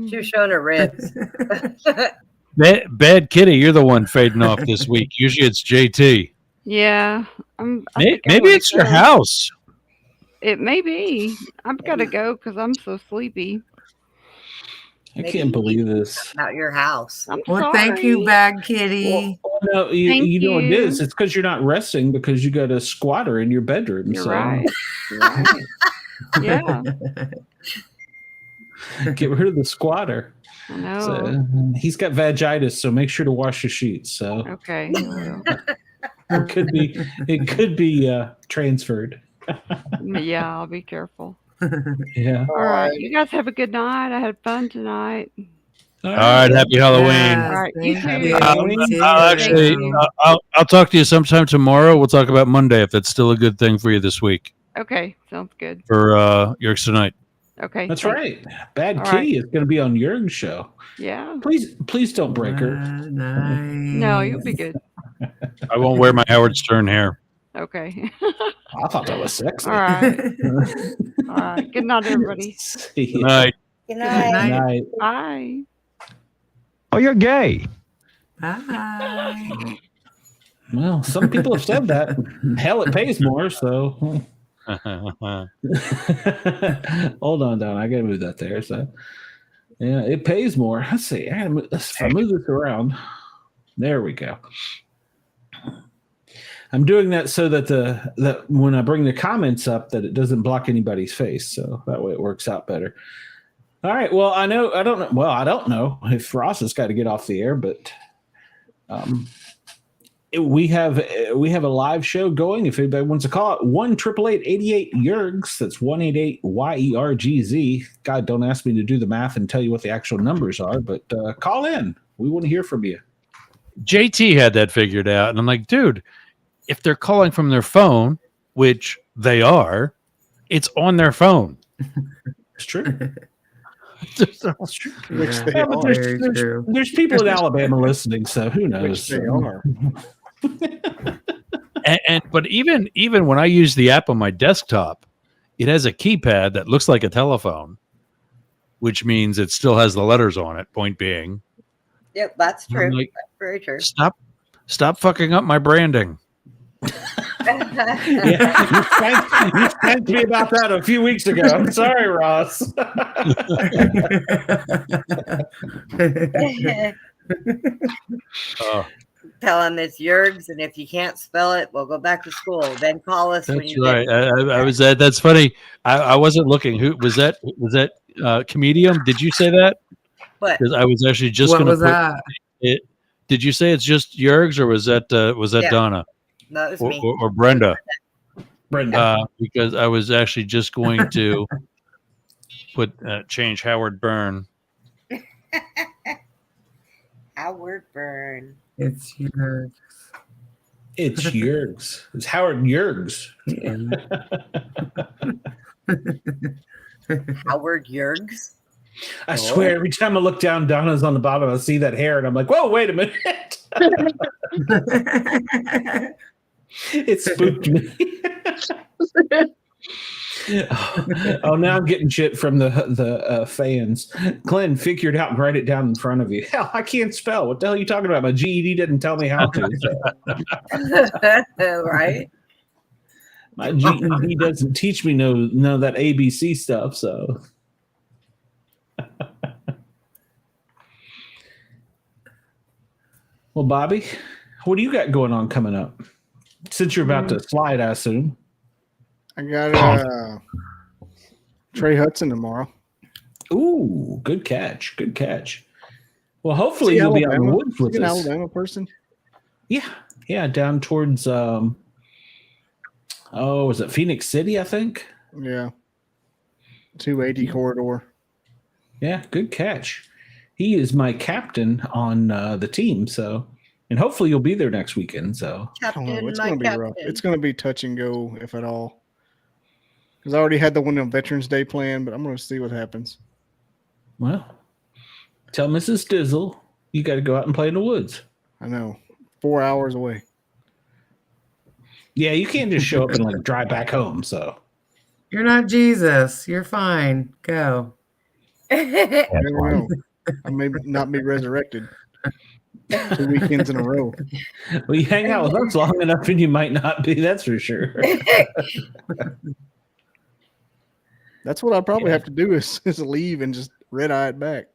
She was showing her ribs. Bad Kitty, you're the one fading off this week. Usually it's JT. Yeah. Maybe it's your house. It may be. I've got to go because I'm so sleepy. I can't believe this. About your house. I'm Well, thank you, Bad Kitty. Well, no, you know what it is. It's because you're not resting because you got a squatter in your bedroom. You're so right. You're right. Yeah. get rid of the squatter. I know. So, he's got vagitis, so make sure to wash your sheets. So Okay. it could be transferred. Yeah, I'll be careful. Yeah. All right. You guys have a good night. I had fun tonight. All right, happy Halloween. All right. You too. I'll talk to you sometime tomorrow. We'll talk about Monday if that's still a good thing for you this week Okay. Sounds good. for Yerks Tonight. Okay. That's thanks. right. Bad All Kitty is going to be on Jurgen's show. Yeah. Please don't break her. No, you'll be good. I won't wear my Howard Stern hair. Okay. I thought that was sexy. All right. All right. Good night, everybody. See Good ya. night. Good night. Night. Bye. Oh, you're gay. Bye. Well, some people have said that. Hell, it pays more. So hold on, Don. I gotta move that there. So yeah, it pays more. Let's see. If I move this around, there we go. I'm doing that so that that when I bring the comments up, that it doesn't block anybody's face. So that way it works out better. All right. Well, I don't know. Well, I don't know if Ross has got to get off the air, but we have a live show going. If anybody wants to call it, 1-888-88-YERGS. That's 1-888-YERGZ. God, don't ask me to do the math and tell you what the actual numbers are, but call in. We want to hear from you. JT had that figured out, and I'm like, dude, if they're calling from their phone, which they are, it's on their phone. It's true. That's true. Which they Yeah, but are. there's people in Alabama listening, so who knows? Which they are. But even when I use the app on my desktop, it has a keypad that looks like a telephone, which means it still has the letters on it. Point being, Yep, that's true. like, That's very true. stop fucking up my branding. Yeah, you spanked me about that a few weeks ago. I'm sorry, Ross. Tell him it's Yergs, and if you can't spell it, we'll go back to school. Then call us when That's you right. get I was that. That's funny. I wasn't looking. Who was that? Was that Comedium? Did you say that? What? Because I was actually just What going to was put that? it. Did you say it's just Yergs, or was that Yeah. Donna No, it was or, me. or Brenda? Brenda. Because I was actually just going to put change Howard Byrne. Howard Byrne. It's your. It's Yergs. It's Howard Yergs. Howard Yergs. I swear, every time I look down, Donna's on the bottom. I see that hair, and I'm like, "Whoa, wait a minute!" It spooked me. Oh, now I'm getting shit from the fans. Glenn, figure it out and write it down in front of you. Hell, I can't spell. What the hell are you talking about? My GED didn't tell me how to. Right? My GED doesn't teach me none of that ABC stuff. So, well, Bobby, what do you got going on coming up? Since you're about to slide, I assume. I got Trey Hudson tomorrow. Ooh, good catch. Good catch. Well, hopefully you'll be out in the woods with an us. Alabama person? Yeah, down towards was it Phoenix City, I think? Yeah. 280 corridor. Yeah, good catch. He is my captain on the team, so and hopefully you'll be there next weekend. So I don't know. It's going to be rough. It's going to be touch and go, if at all. Because I already had the one on Veterans Day planned, but I'm going to see what happens. Well, tell Mrs. Dizzle you got to go out and play in the woods. I know. 4 hours away. Yeah, you can't just show up and like drive back home. So You're not Jesus. You're fine. Go. I don't know. I may not be resurrected 2 weekends in a row. Well, you hang out with us long enough and you might not be, that's for sure. That's what I probably have to do is leave and just red-eye it back.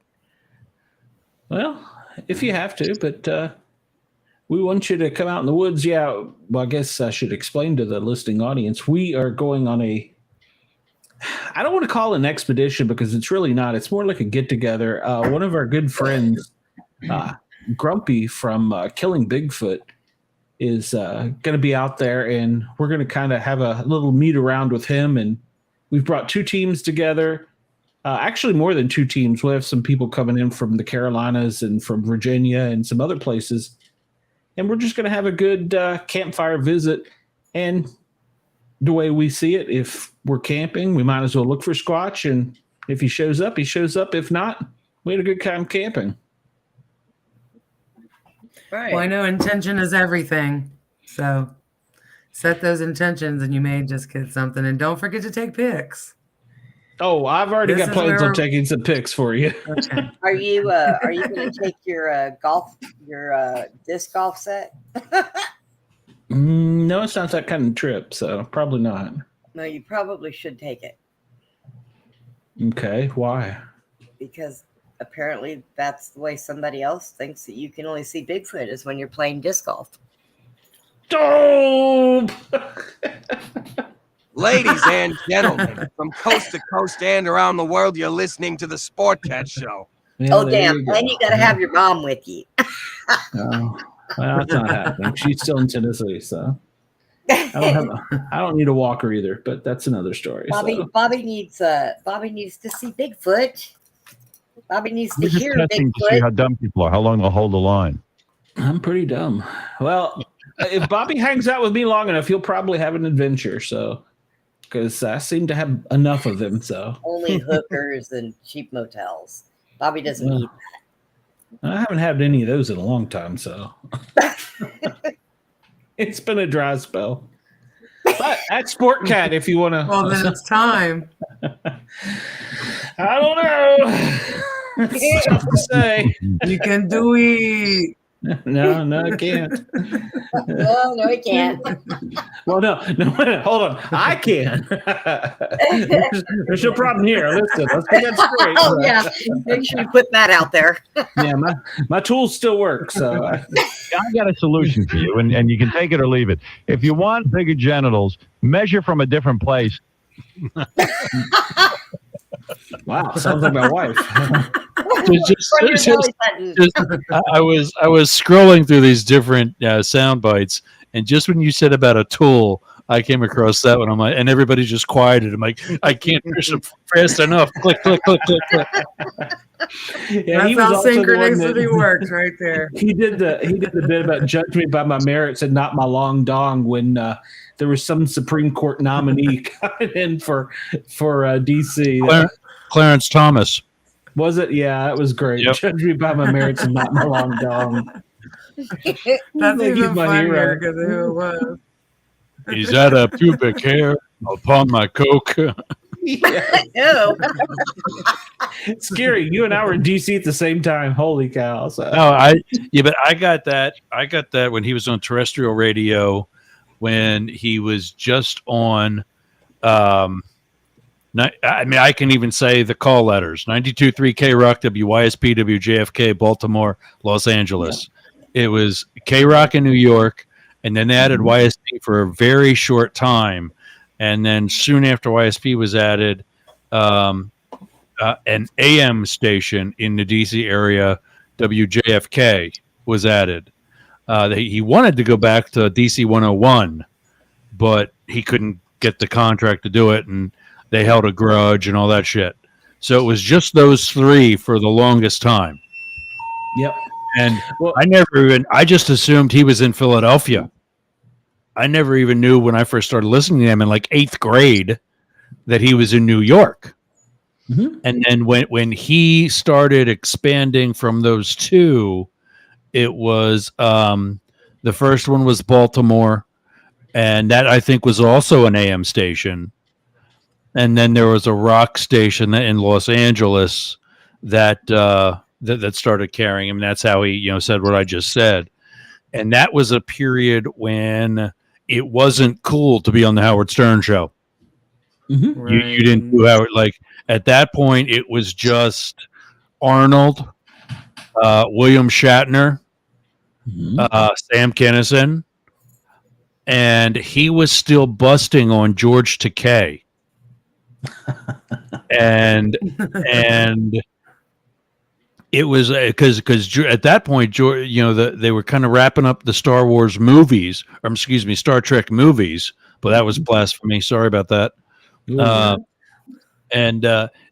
Well, if you have to, but we want you to come out in the woods. Yeah, well, I guess I should explain to the listening audience. We are going on I don't want to call it an expedition because it's really not. It's more like a get-together. One of our good friends, Grumpy from Killing Bigfoot, is going to be out there, and we're going to kind of have a little meet around with him. And we've brought 2 teams together. Actually, more than 2 teams. We'll have some people coming in from the Carolinas and from Virginia and some other places. And we're just going to have a good campfire visit. And the way we see it, if we're camping, we might as well look for Squatch. And if he shows up, he shows up. If not, we had a good time camping. Right. Well, I know intention is everything. So set those intentions and you may just get something. And don't forget to take pics. Oh, I've already got plans on taking some pics for you. Okay. Are you going to take your disc golf set? No, it's not that kind of trip, so probably not. No, you probably should take it. Okay, why? Because apparently that's the way somebody else thinks that you can only see Bigfoot is when you're playing disc golf. Dope! Ladies and gentlemen, from coast to coast and around the world, you're listening to the Sportcat Show. Oh, damn. And you got to have your mom with you. Oh, well, that's not happening. She's still in Tennessee, so I don't need a walker either, but that's another story. Bobby needs to see Bigfoot. Bobby needs to We're just hear testing to see Bigfoot. how dumb people are, how long they'll hold the line. I'm pretty dumb. Well, if Bobby hangs out with me long enough, he'll probably have an adventure. So, because I seem to have enough of them. So Only hookers and cheap motels. Bobby doesn't need that. I haven't had any of those in a long time. So it's been a dry spell. But at Sportcat, if you want to. Well, then it's time. I don't know. It's tough to say. You can do it. No, I can't. No, he can't. Well, no, hold on. I can. There's no problem here. Listen, let's get that straight. Oh, yeah. Make sure you put that out there. Yeah, my tools still work. So I got a solution for you, and you can take it or leave it. If you want bigger genitals, measure from a different place. Wow, sounds like my wife. I was scrolling through these different sound bites, and just when you said about a tool, I came across that one. I'm like, and everybody just quieted. I'm like, I can't push them fast enough. Click, click, click, click, click. Yeah, that's how synchronicity works, right there. He did the bit about judge me by my merits and not my long dong when there was some Supreme Court nominee coming in for DC. Clarence Thomas. Was it? Yeah, it was great. Yep. Judge me by my merits and not my long dong. That's Like, he's even my funnier hero. because of who it was. Is that a pubic hair upon my coke? Ew. It's scary. You and I were in DC at the same time. Holy cow! So. No, but I got that. I got that when he was on terrestrial radio when he was just on. I can even say the call letters: 92.3 K Rock, WYSP, WJFK, Baltimore, Los Angeles. Yeah. It was K Rock in New York, and then they added YSP for a very short time, and then soon after YSP was added, an AM station in the DC area, WJFK, was added. He wanted to go back to DC 101, but he couldn't get the contract to do it, and they held a grudge and all that shit. So it was just those three for the longest time. Yep. And I just assumed he was in Philadelphia. I never even knew when I first started listening to him in like 8th grade that he was in New York. Mm-hmm. And then when he started expanding from those two, it was the first one was Baltimore, and that I think was also an AM station. And then there was a rock station in Los Angeles that started carrying him. That's how he, said what I just said. And that was a period when it wasn't cool to be on the Howard Stern show. Mm-hmm. Right. You didn't do Howard. Like at that point, it was just Arnold, William Shatner, Sam Kinison, and he was still busting on George Takei. and it was because at that point, they were kind of wrapping up the Star Wars movies, or excuse me, Star Trek movies. But that was blasphemy. Sorry about that. And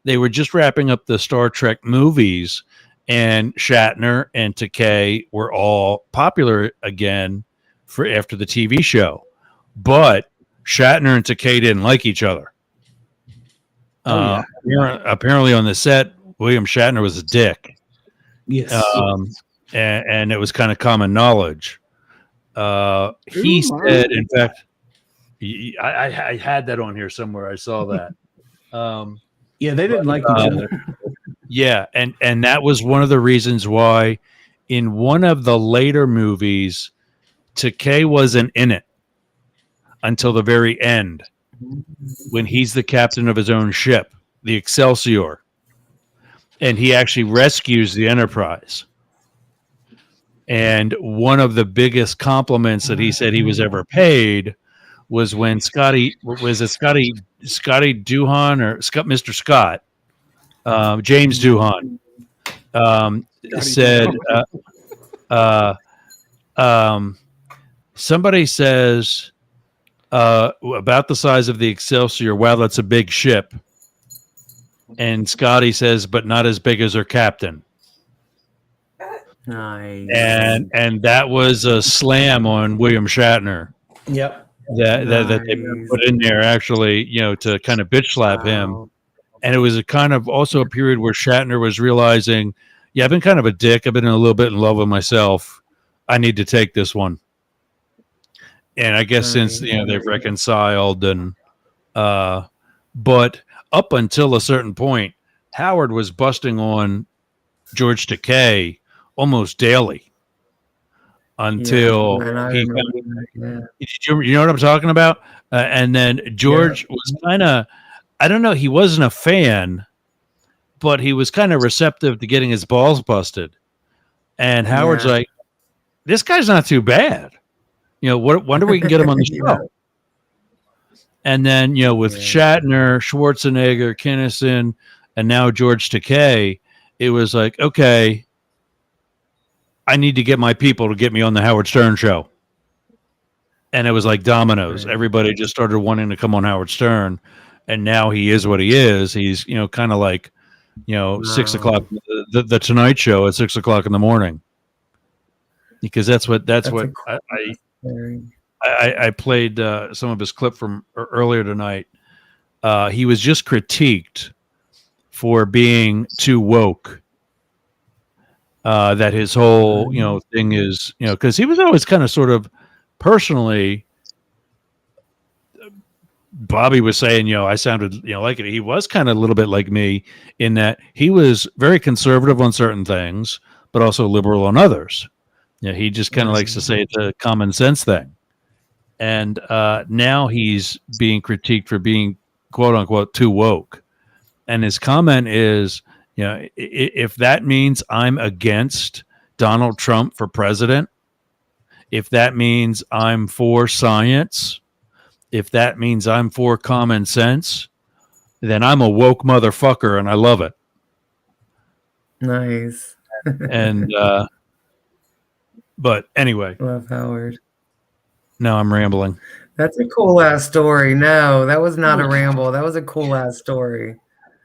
they were just wrapping up the Star Trek movies, and Shatner and Takei were all popular again after the TV show. But Shatner and Takei didn't like each other. Apparently on the set, William Shatner was a dick. Yes. And it was kind of common knowledge. He said, in fact, I had that on here somewhere. I saw that. They didn't like each other. Yeah, and that was one of the reasons why in one of the later movies, Takei wasn't in it until the very end, when he's the captain of his own ship, the Excelsior, and he actually rescues the Enterprise. And one of the biggest compliments that he said he was ever paid was when Scotty Doohan or Mr. Scott, James Doohan, said, somebody says about the size of the Excelsior, wow, that's a big ship. And Scotty says, but not as big as her captain. Nice. And that was a slam on William Shatner. Yep. That they put in there actually, to kind of bitch slap him. And it was a kind of also a period where Shatner was realizing, I've been kind of a dick. I've been a little bit in love with myself. I need to take this one. And I guess since they've reconciled but up until a certain point, Howard was busting on George Takei almost daily until he you know what I'm talking about? And then George was kind of, I don't know, he wasn't a fan, but he was kind of receptive to getting his balls busted. And Howard's like, this guy's not too bad. Wonder we can get him on the show. And then, with Shatner, Schwarzenegger, Kinison, and now George Takei, it was like, okay, I need to get my people to get me on the Howard Stern show. And it was like dominoes. Right. Everybody just started wanting to come on Howard Stern. And now he is what he is. He's, kind of like, 6 o'clock, the Tonight Show at 6 o'clock in the morning. Because that's what I played some of his clip from earlier tonight. He was just critiqued for being too woke. That his whole, thing is, because he was always kind of sort of personally, Bobby was saying, I sounded, like it. He was kind of a little bit like me in that he was very conservative on certain things, but also liberal on others. He just kind of likes to say it's a common sense thing. And now he's being critiqued for being quote unquote too woke. And his comment is, if that means I'm against Donald Trump for president, if that means I'm for science, if that means I'm for common sense, then I'm a woke motherfucker and I love it. Nice. And but anyway, love Howard. No, I'm rambling. That's a cool ass story. No, that was not a ramble. That was a cool ass story.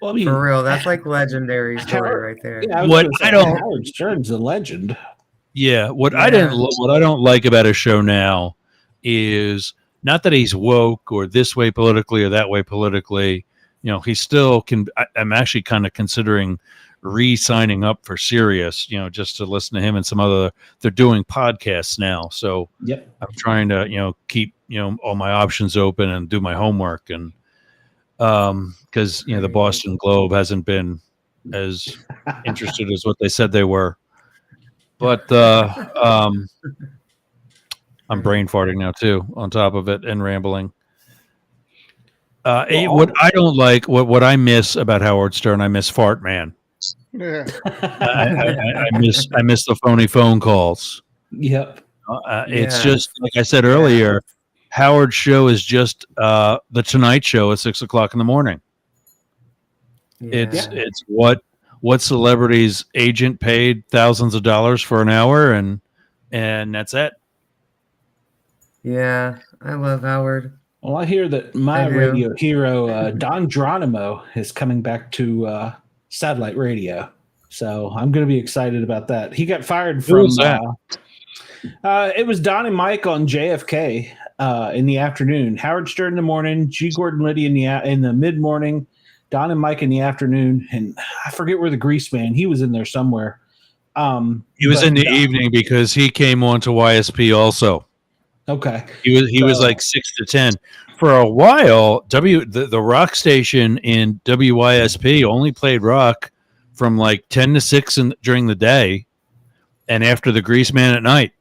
Well, I mean, for real, that's like legendary story right there. Yeah, Howard Stern's a legend. Yeah, what I don't like about his show now is not that he's woke or this way politically or that way politically. He still can. I'm actually kind of considering re-signing up for Sirius, just to listen to him and some other. They're doing podcasts now, so yep. I'm trying to keep all my options open and do my homework, and because the Boston Globe hasn't been as interested as what they said they were. But I'm brain farting now too, on top of it, and rambling. What I don't like, what I miss about Howard Stern, I miss Fart Man. Yeah. I miss the phony phone calls. Yep. It's just like I said earlier. Howard's show is just the Tonight Show at 6 o'clock in the morning. Yeah. It's what celebrity's agent paid thousands of dollars for an hour, and that's it. Yeah, I love Howard. Well, I hear that my radio hero, Don Geronimo, is coming back to satellite radio. So I'm going to be excited about that. He got fired from... Who was that? It was Don and Mike on JFK in the afternoon. Howard Stern in the morning, G. Gordon Liddy in the mid-morning, Don and Mike in the afternoon, and I forget where the Grease Man, he was in there somewhere. He was in the evening because he came on to YSP also. Okay. He was like 6 to 10. For a while, the rock station in WYSP only played rock from like 10 to 6 during the day and after the Grease Man at night.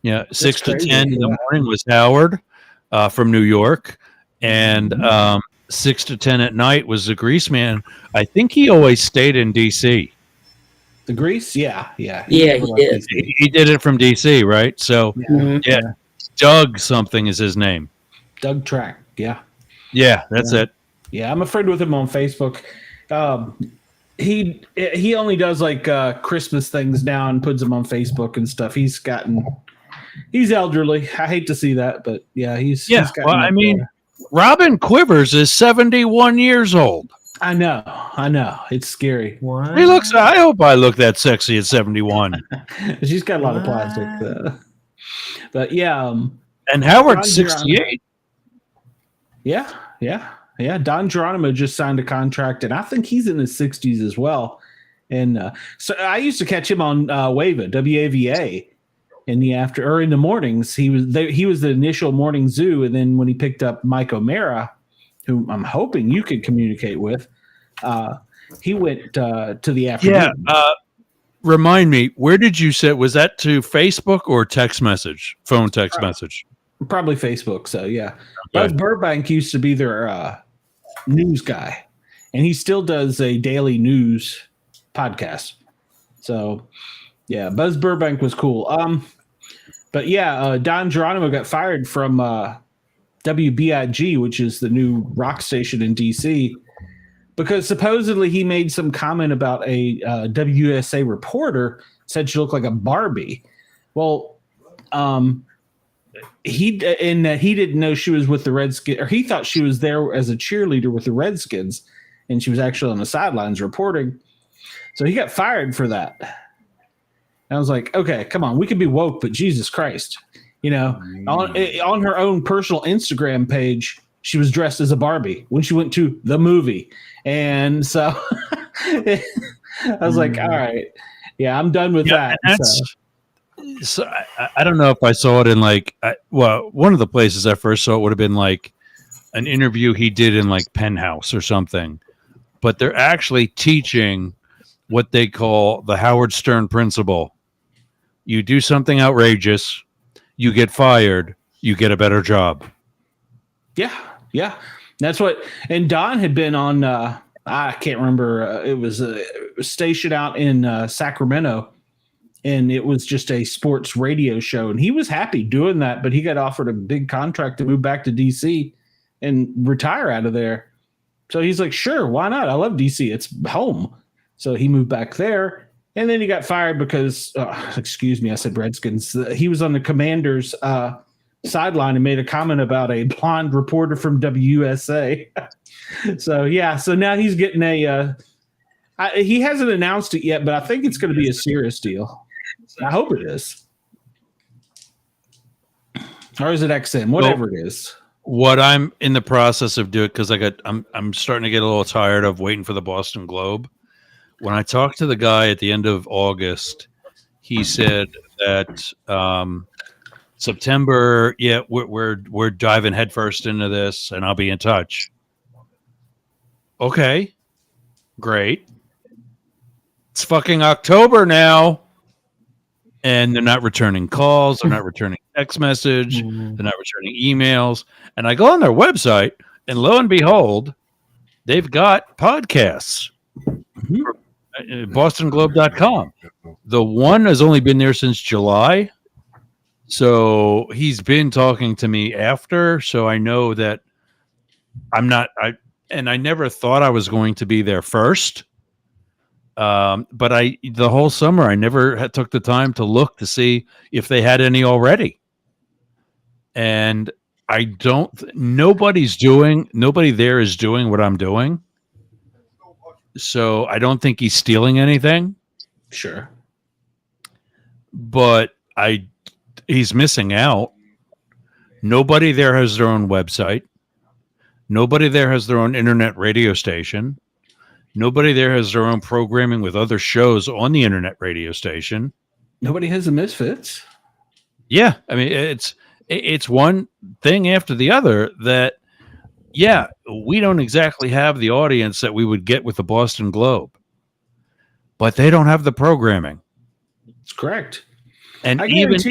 Yeah, 6 to 10 in the morning was Howard from New York, and 6 to 10 at night was the Grease Man. I think he always stayed in D.C. The Grease? Yeah. He did. He did it from D.C., right? So, yeah. Doug something is his name. Doug Track, yeah. Yeah, that's it. Yeah, I'm a friend with him on Facebook. He only does like Christmas things now and puts them on Facebook and stuff. He's elderly. I hate to see that, but yeah, he's gotten Robin Quivers is 71 years old. I know. It's scary. What? I hope I look that sexy at 71. She's got a lot of plastic. But yeah. And Howard's 68. Yeah. Don Geronimo just signed a contract, and I think he's in his 60s as well. And so I used to catch him on WAVA in the mornings. He was the initial morning zoo, and then when he picked up Mike O'Mara, who I'm hoping you could communicate with, he went to the afternoon. Yeah. Remind me, where did you say, was that to Facebook or text message? Phone text message? Probably Facebook. So yeah. Okay. Buzz Burbank used to be their news guy, and he still does a daily news podcast. So yeah, Buzz Burbank was cool. But yeah, Don Geronimo got fired from WBIG, which is the new rock station in DC, because supposedly he made some comment about a WUSA reporter said she looked like a Barbie. Well, he didn't know she was with the Redskins, or he thought she was there as a cheerleader with the Redskins, and she was actually on the sidelines reporting. So he got fired for that. And I was like, okay, come on, we can be woke, but Jesus Christ, on her own personal Instagram page, she was dressed as a Barbie when she went to the movie. And so I was like, all right, yeah, I'm done with that. So I don't know if I saw it in one of the places I first saw it would have been like an interview he did in like Penthouse or something, but they're actually teaching what they call the Howard Stern principle. You do something outrageous, you get fired, you get a better job. Yeah. That's what. And Don had been on. I can't remember. It was a station out in Sacramento, and it was just a sports radio show. And he was happy doing that, but he got offered a big contract to move back to DC and retire out of there. So he's like, sure, why not? I love DC. It's home. So he moved back there. And then he got fired because, excuse me, I said Redskins. He was on the Commanders sideline and made a comment about a blonde reporter from WUSA. So now he's getting he hasn't announced it yet, but I think it's going to be a serious deal. I hope it is. Or is it XM? Whatever it is. What I'm in the process of doing, because I'm starting to get a little tired of waiting for the Boston Globe. When I talked to the guy at the end of August, he said that September, we're diving headfirst into this, and I'll be in touch. Okay, great. It's fucking October now, and they're not returning calls. They're not returning text message. They're not returning emails. And I go on their website, and lo and behold, they've got podcasts. BostonGlobe.com. The one has only been there since July. So he's been talking to me after. So I know that I never thought I was going to be there first. But the whole summer, I never took the time to look to see if they had any already. And nobody there is doing what I'm doing. So I don't think he's stealing anything. Sure. But he's missing out. Nobody there has their own website. Nobody there has their own internet radio station. Nobody there has their own programming with other shows on the internet radio station. Nobody has the Misfits. Yeah. I mean, it's one thing after the other that, yeah, we don't exactly have the audience that we would get with the Boston Globe, but they don't have the programming. That's correct. And even if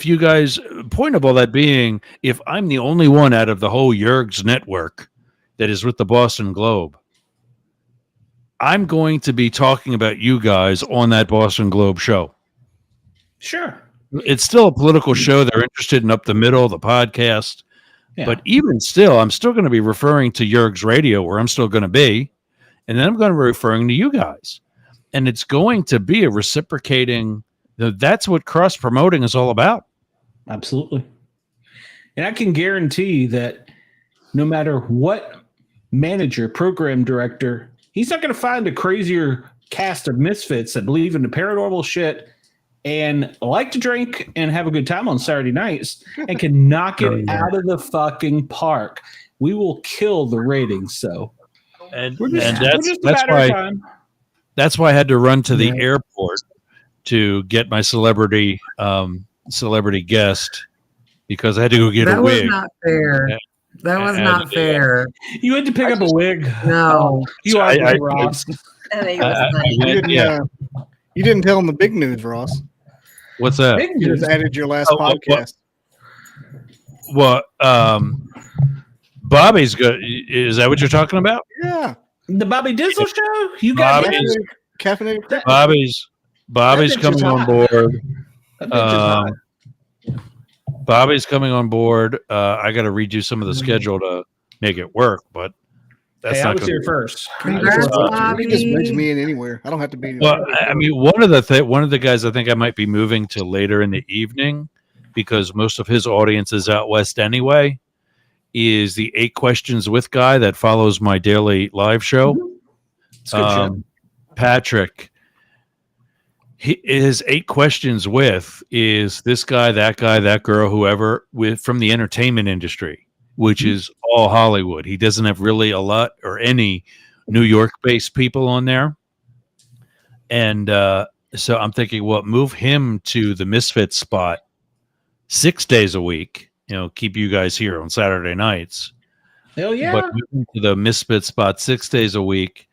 you guys, point of all that being, if I'm the only one out of the whole Yerg's network that is with the Boston Globe, I'm going to be talking about you guys on that Boston Globe show. Sure. It's still a political show. They're interested in Up the Middle, the podcast. Yeah. But even still, I'm still going to be referring to Yerg's Radio, where I'm still going to be. And then I'm going to be referring to you guys. And it's going to be a reciprocating. That's what cross-promoting is all about. Absolutely. And I can guarantee that no matter what manager, program director, he's not going to find a crazier cast of misfits that believe in the paranormal shit and like to drink and have a good time on Saturday nights and can knock it out of the fucking park. We will kill the ratings. So, that's why I had to run to the airport to get my celebrity guest, because I had to go get a wig. That was not fair. That was not fair. You had to pick up a wig. No, you are Ross. You didn't tell him the big news, Ross. What's that? You just added your last podcast. Well, Bobby's good. Is that what you're talking about? Yeah, the Bobby Dizzle show. You got caffeinated. Bobby's coming on board. Bobby's coming on board. I got to redo some of the schedule to make it work, but that's not I was here first. Congrats, Bobby. He just brings me in anywhere. I don't have to be. Well, I mean, one of the guys I think I might be moving to later in the evening, because most of his audience is out west anyway, is the 8 Questions With guy that follows my daily live show. Patrick. His 8 Questions With is this guy, that girl, whoever, from the entertainment industry, which is all Hollywood. He doesn't have really a lot or any New York-based people on there. And so I'm thinking, well, move him to the Misfits spot 6 days a week, keep you guys here on Saturday nights. Hell yeah. But move him to the Misfits spot 6 days a week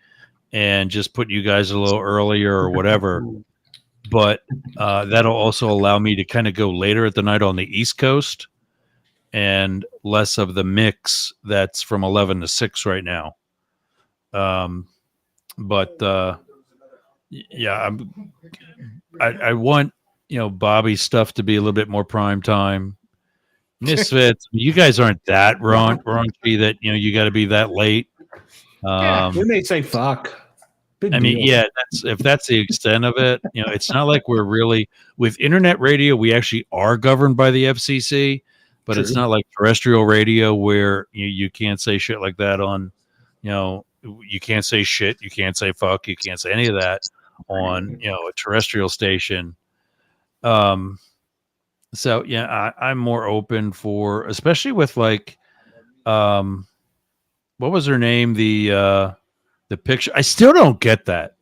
and just put you guys a little earlier or whatever. but that'll also allow me to kind of go later at the night on the East Coast and less of the mix that's from 11 to 6 right now. But yeah, I want, Bobby's stuff to be a little bit more prime time. Misfits, you guys aren't that raunchy that you got to be that late. We may say fuck. Big I mean, deal. yeah, if that's the extent of it, it's not like we're really with internet radio. We actually are governed by the FCC, but it's True. not like terrestrial radio where you can't say shit like that on, you can't say shit, you can't say fuck, you can't say any of that on a terrestrial station. So yeah, I'm more open for, especially with like, what was her name? The picture. I still don't get that.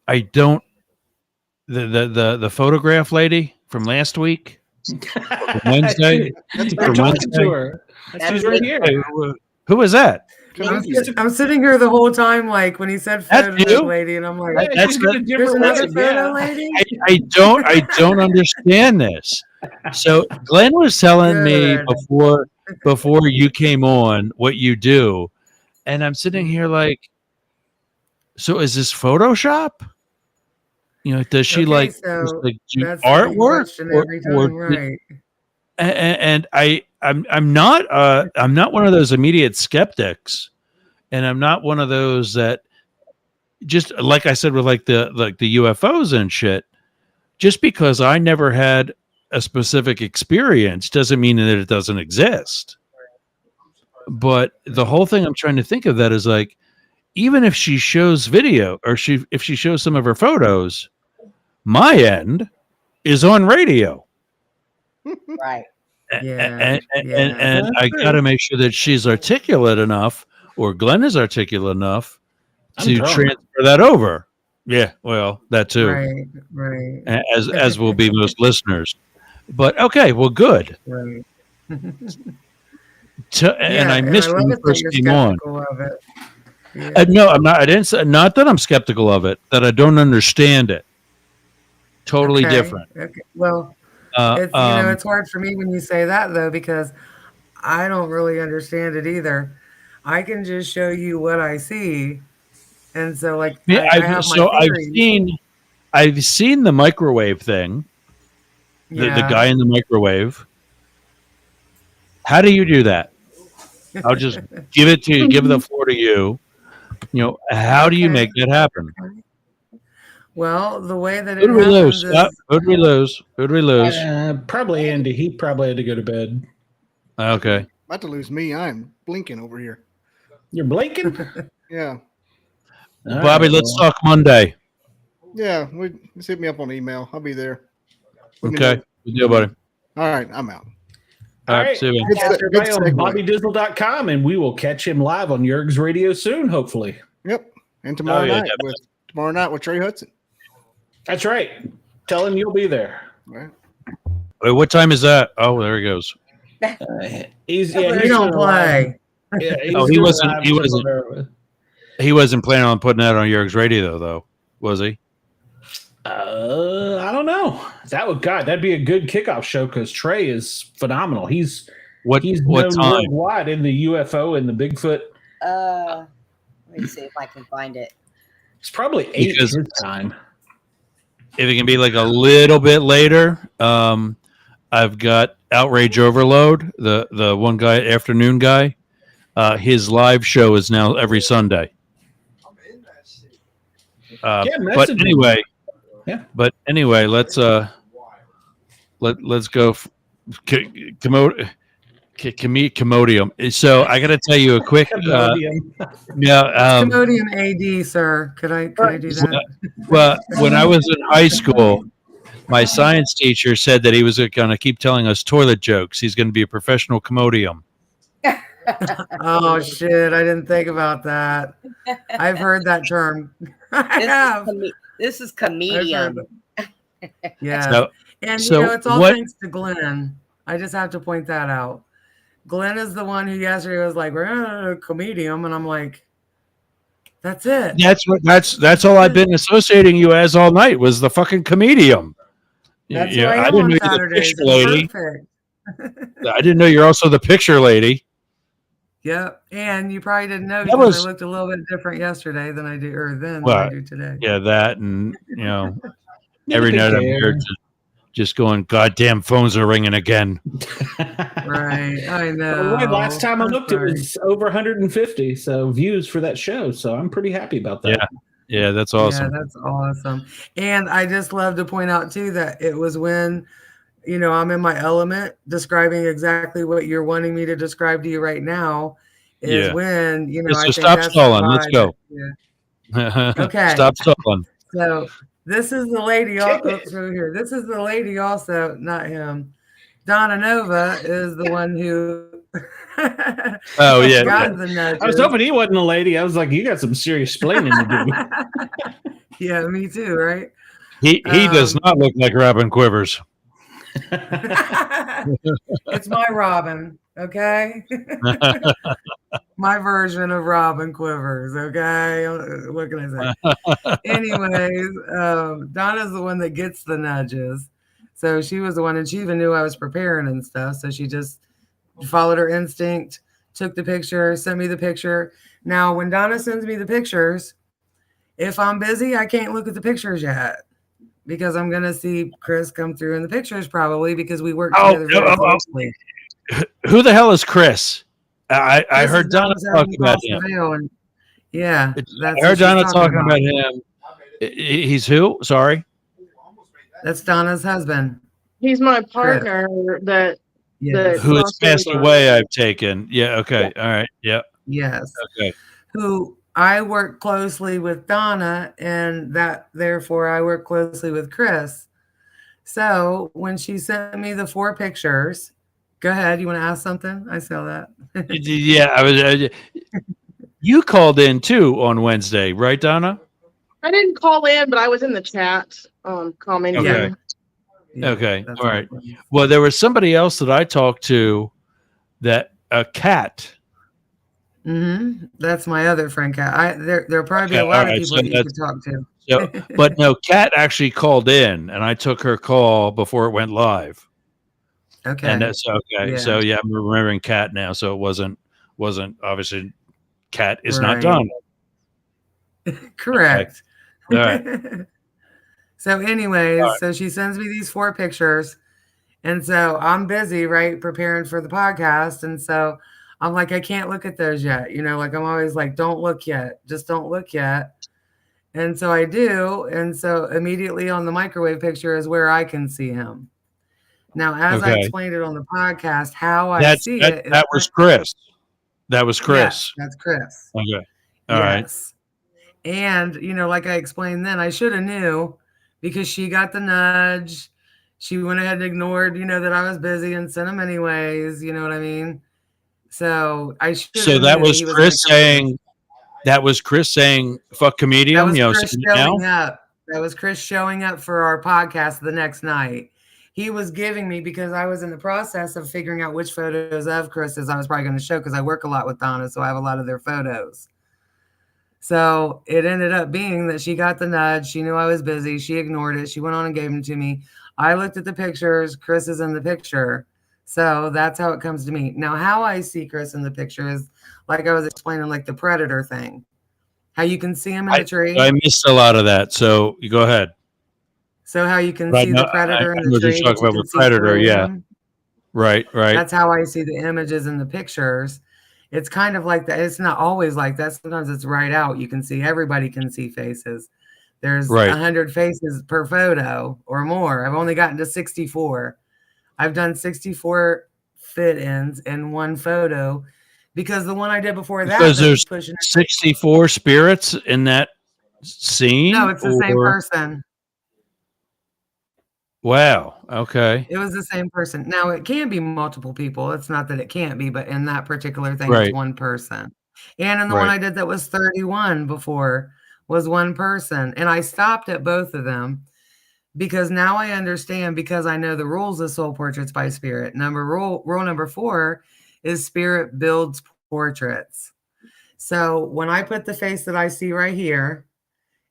I don't. The photograph lady from last week, from Wednesday. We're talking to her. She's right here. Who was that? I'm sitting here the whole time, like when he said That's photo you? lady, and I'm like, That's there's another photo lady. I don't understand this. So Glenn was telling me before you came on what you do, and I'm sitting here like, so is this Photoshop? Does she Okay, just so do that's the big artwork question every time, right? And I'm not one of those immediate skeptics, and I'm not one of those that, just like I said with like the UFOs and shit, just because I never had a specific experience doesn't mean that it doesn't exist. But the whole thing I'm trying to think of that is like, even if she shows video or if she shows some of her photos, my end is on radio. Right. And I got to make sure that she's articulate enough, or Glenn is articulate enough to transfer that over. Yeah, well, that too. Right. As will be most listeners. But okay, well, good. Right. And I missed when you first came on. Of it. No, I'm not. I didn't say, not that I'm skeptical of it, that I don't understand it. Totally different. Okay. Well, it's hard for me when you say that though, because I don't really understand it either. I can just show you what I see, and so like I've seen the microwave thing, the guy in the microwave. How do you do that? I'll just give the floor to you. How do you make that happen? Well, the way that Who do we lose? Who do we lose? Who do we lose? Probably Andy. He probably had to go to bed. Okay. About to lose me. I'm blinking over here. You're blinking? Yeah. Bobby, let's talk Monday. Yeah. Just hit me up on email. I'll be there. Okay. Good deal, buddy. All right. I'm out. All right. See you. Catch everybody on BobbyDizzle.com, and we will catch him live on Yerg's Radio soon, hopefully. Yep. And tomorrow night with Trey Hudson. That's right. Tell him you'll be there. Right. Wait, what time is that? Oh, there he goes. He don't play. Yeah, he wasn't planning on putting that on Yerg's Radio though, was he? I don't know. That'd be a good kickoff show because Trey is phenomenal. He's what known time? worldwide in the UFO and the Bigfoot. Let me see if I can find it. It's probably 8 his time. If it can be like a little bit later, I've got Outrage Overload, the one guy, afternoon guy. His live show is now every Sunday. But anyway, let's go. Commodium. So I got to tell you a quick. Commodium AD, sir. Could I do that? Well, when I was in high school, my science teacher said that he was going to keep telling us toilet jokes. He's going to be a professional commodium. Oh shit! I didn't think about that. I've heard that term. This is comedian. Yeah, it's all thanks to Glenn. I just have to point that out. Glenn is the one who yesterday was like, "We're a comedian," and I'm like, That's it. That's all I've been associating you as all night was the fucking comedian. That's Yeah, who I I am didn't on know you're the Saturdays. picture It's lady. perfect. I didn't know you're also the picture lady. Yep. And you probably didn't know That because I was looked a little bit different yesterday than I do, or then than I well, do today. yeah, that and Yeah, every big night I'm hair. here just going, goddamn phones are ringing again. Right. I know. Well, Roy, last time I I'm looked, sorry. it was over 150 views for that show. So I'm pretty happy about that. Yeah, that's Yeah, awesome. that's awesome. And I just love to point out too that it was when, I'm in my element describing exactly what you're wanting me to describe to you right now is Yeah. when, Yeah, I so think stop that's stalling. Let's the go. vibe. Yeah. Okay. Stop stalling. So this is the lady. Oops, over here. This is the lady. Also, not him. Donna Nova is the one who. Oh yeah. Got the nudges. I was hoping he wasn't a lady. I was like, you got some serious splaining to do. Yeah, me too. Right. He does not look like Robin Quivers. It's my Robin. Okay. My version of Robin Quivers. Okay. What can I say? Anyways, Donna's the one that gets the nudges. So she was the one, and she even knew I was preparing and stuff. So she just followed her instinct, took the picture, sent me the picture. Now, when Donna sends me the pictures, if I'm busy, I can't look at the pictures yet because I'm going to see Chris come through in the pictures probably because we work together very closely. Who the hell is Chris? I heard Donna talk about him. Yeah, I heard Donna talking about him. He's who? Sorry. That's Donna's husband. He's my partner that who has passed away. I've taken. Yeah. Okay. All right. Yeah. Yes. Okay. Who I work closely with Donna, and that therefore I work closely with Chris. So when she sent me the 4 pictures, go ahead. You want to ask something? I saw that. Yeah. I was. You called in too on Wednesday, right, Donna? I didn't call in, but I was in the chat commenting. Okay. Okay. All right. Well, there was somebody else that I talked to that a cat. Mm-hmm. That's my other friend, Kat. There'll probably be a lot of people that you could talk to. So, but no, Kat actually called in, and I took her call before it went live. Okay. And that's okay. Yeah. So yeah, I'm remembering Kat now. So it wasn't obviously Kat is not Right. done. Correct. Okay. All right. So anyways, All right. so she sends me these 4 pictures. And so I'm busy, right, preparing for the podcast. And so I'm like, I can't look at those yet. Like I'm always like, don't look yet. Just don't look yet. And so I do. And so immediately on the microwave picture is where I can see him. Now, as I explained it on the podcast, how I see it. That was Chris. That was Chris. Yeah, that's Chris. Okay. All right. And, like I explained then, I should have knew because she got the nudge. She went ahead and ignored, that I was busy and sent him anyways. You know what I mean? So I should. So that was Chris saying. That was Chris saying, "Fuck comedian." That was Chris showing up. That was Chris showing up for our podcast the next night. He was giving me, because I was in the process of figuring out which photos of Chris's I was probably going to show, because I work a lot with Donna, so I have a lot of their photos. So it ended up being that she got the nudge. She knew I was busy. She ignored it. She went on and gave them to me. I looked at the pictures. Chris is in the picture. So that's how it comes to me. Now, how I see Chris in the picture is, like I was explaining, like the predator thing. How you can see him in the tree. I missed a lot of that. So you go ahead. So how you can see the predator in the tree. You're talking about the predator, yeah. Right. That's how I see the images in the pictures. It's kind of like that. It's not always like that. Sometimes it's right out. You can see, everybody can see faces. There's 100 faces per photo or more. I've only gotten to 64. I've done 64 fit-ins in one photo, because the one I did before that. Because there's 64 spirits in that scene? No, it's the same person. Wow. Okay. It was the same person. Now, it can be multiple people. It's not that it can't be, but in that particular thing, Right. it's one person. And in the one I did that was 31 before was one person. And I stopped at both of them because now I understand, because I know the rules of soul portraits by spirit. Rule number 4 is spirit builds portraits. So when I put the face that I see right here,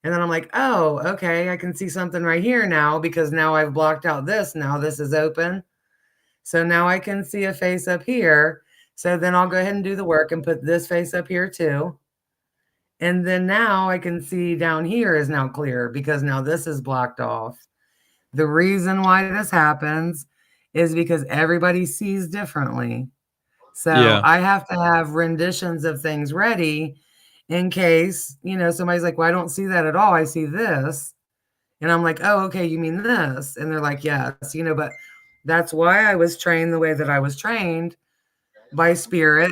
and then I'm like, oh, okay, I can see something right here now because now I've blocked out this. Now this is open. So now I can see a face up here. So then I'll go ahead and do the work and put this face up here too. And then now I can see down here is now clear because now this is blocked off. The reason why this happens is because everybody sees differently. So I have to have renditions of things ready in case, somebody's like, well, I don't see that at all. I see this. And I'm like, oh, okay, you mean this? And they're like, yes, but that's why I was trained the way that I was trained by spirit.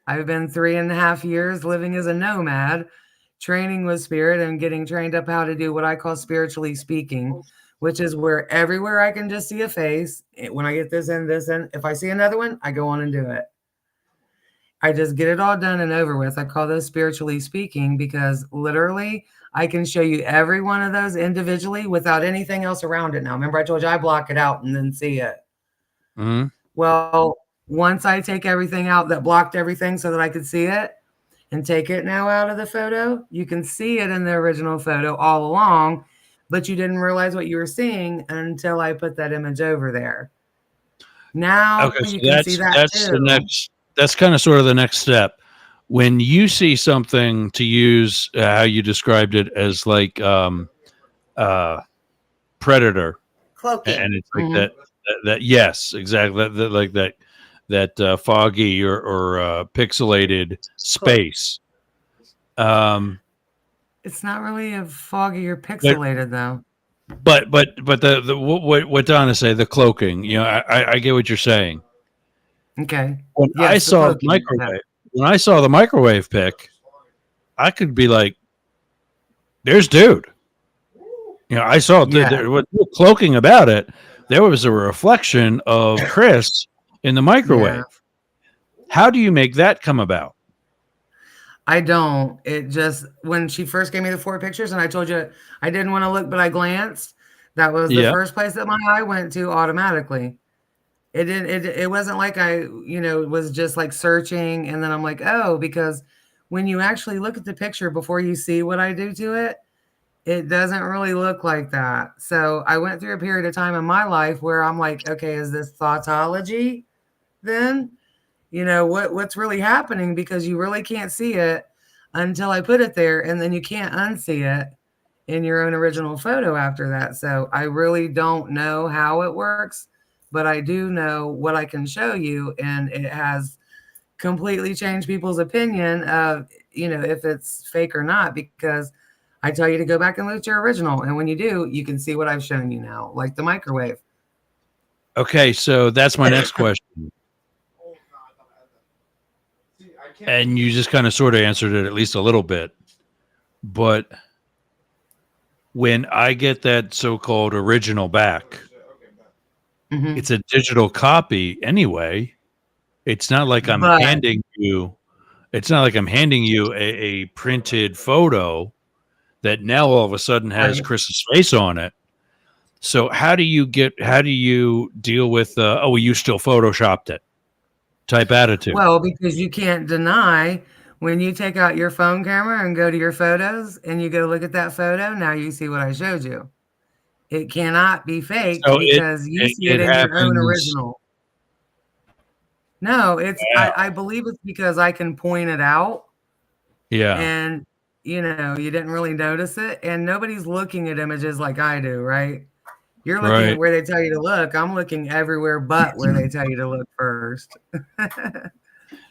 I've been 3.5 years living as a nomad, training with spirit and getting trained up how to do what I call spiritually speaking, which is where everywhere I can just see a face. When I get this in, if I see another one, I go on and do it. I just get it all done and over with. I call those spiritually speaking because literally I can show you every one of those individually without anything else around it now. Remember I told you I block it out and then see it. Mm-hmm. Well, once I take everything out that blocked everything so that I could see it and take it now out of the photo, you can see it in the original photo all along, but you didn't realize what you were seeing until I put that image over there. Now you can see that too. That's kind of sort of the next step. When you see something, to use how you described it as like predator, cloaking, and it's like that yes, exactly, that foggy or pixelated space. It's not really a foggy or pixelated though. But the what Donna say, the cloaking, I get what you're saying. Okay. When I saw the microwave pic, I could be like, "There's dude." I saw what cloaking about it. There was a reflection of Chris in the microwave. Yeah. How do you make that come about? I don't. It just, when she first gave me the 4 pictures and I told you I didn't want to look, but I glanced, that was the first place that my eye went to automatically. It wasn't like I, was just like searching and then I'm like, oh, because when you actually look at the picture before you see what I do to it, it doesn't really look like that. So I went through a period of time in my life where I'm like, okay, is this thoughtology then? What's really happening, because you really can't see it until I put it there, and then you can't unsee it in your own original photo after that. So I really don't know how it works, but I do know what I can show you, and it has completely changed people's opinion of, if it's fake or not, because I tell you to go back and look at your original, and when you do, you can see what I've shown you now, like the microwave. Okay, so that's my next question. And you just kind of sort of answered it at least a little bit. But when I get that so-called original back, it's a digital copy anyway. It's not like I'm handing you a printed photo that now all of a sudden has Chris's face on it. So how do you deal with you still photoshopped it type attitude? Well, because you can't deny when you take out your phone camera and go to your photos and you go look at that photo, now you see what I showed you. It cannot be fake because you see it in your own original. No, I believe it's because I can point it out. Yeah. And you didn't really notice it, and nobody's looking at images like I do, right? You're looking at where they tell you to look. I'm looking everywhere but where they tell you to look first.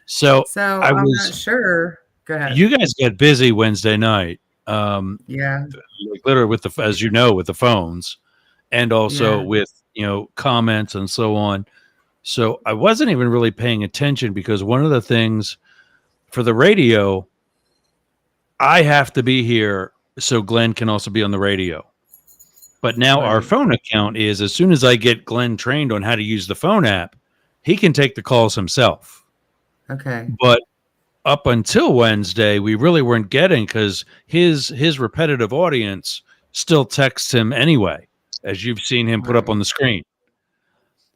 So I'm not sure. Go ahead. You guys get busy Wednesday night. Yeah. Like literally with with the phones, and also with, comments and so on. So I wasn't even really paying attention, because one of the things for the radio, I have to be here so Glenn can also be on the radio. But now our phone account is, as soon as I get Glenn trained on how to use the phone app, he can take the calls himself. Okay. But up until Wednesday, we really weren't getting, because his repetitive audience still texts him anyway, as you've seen him put up on the screen.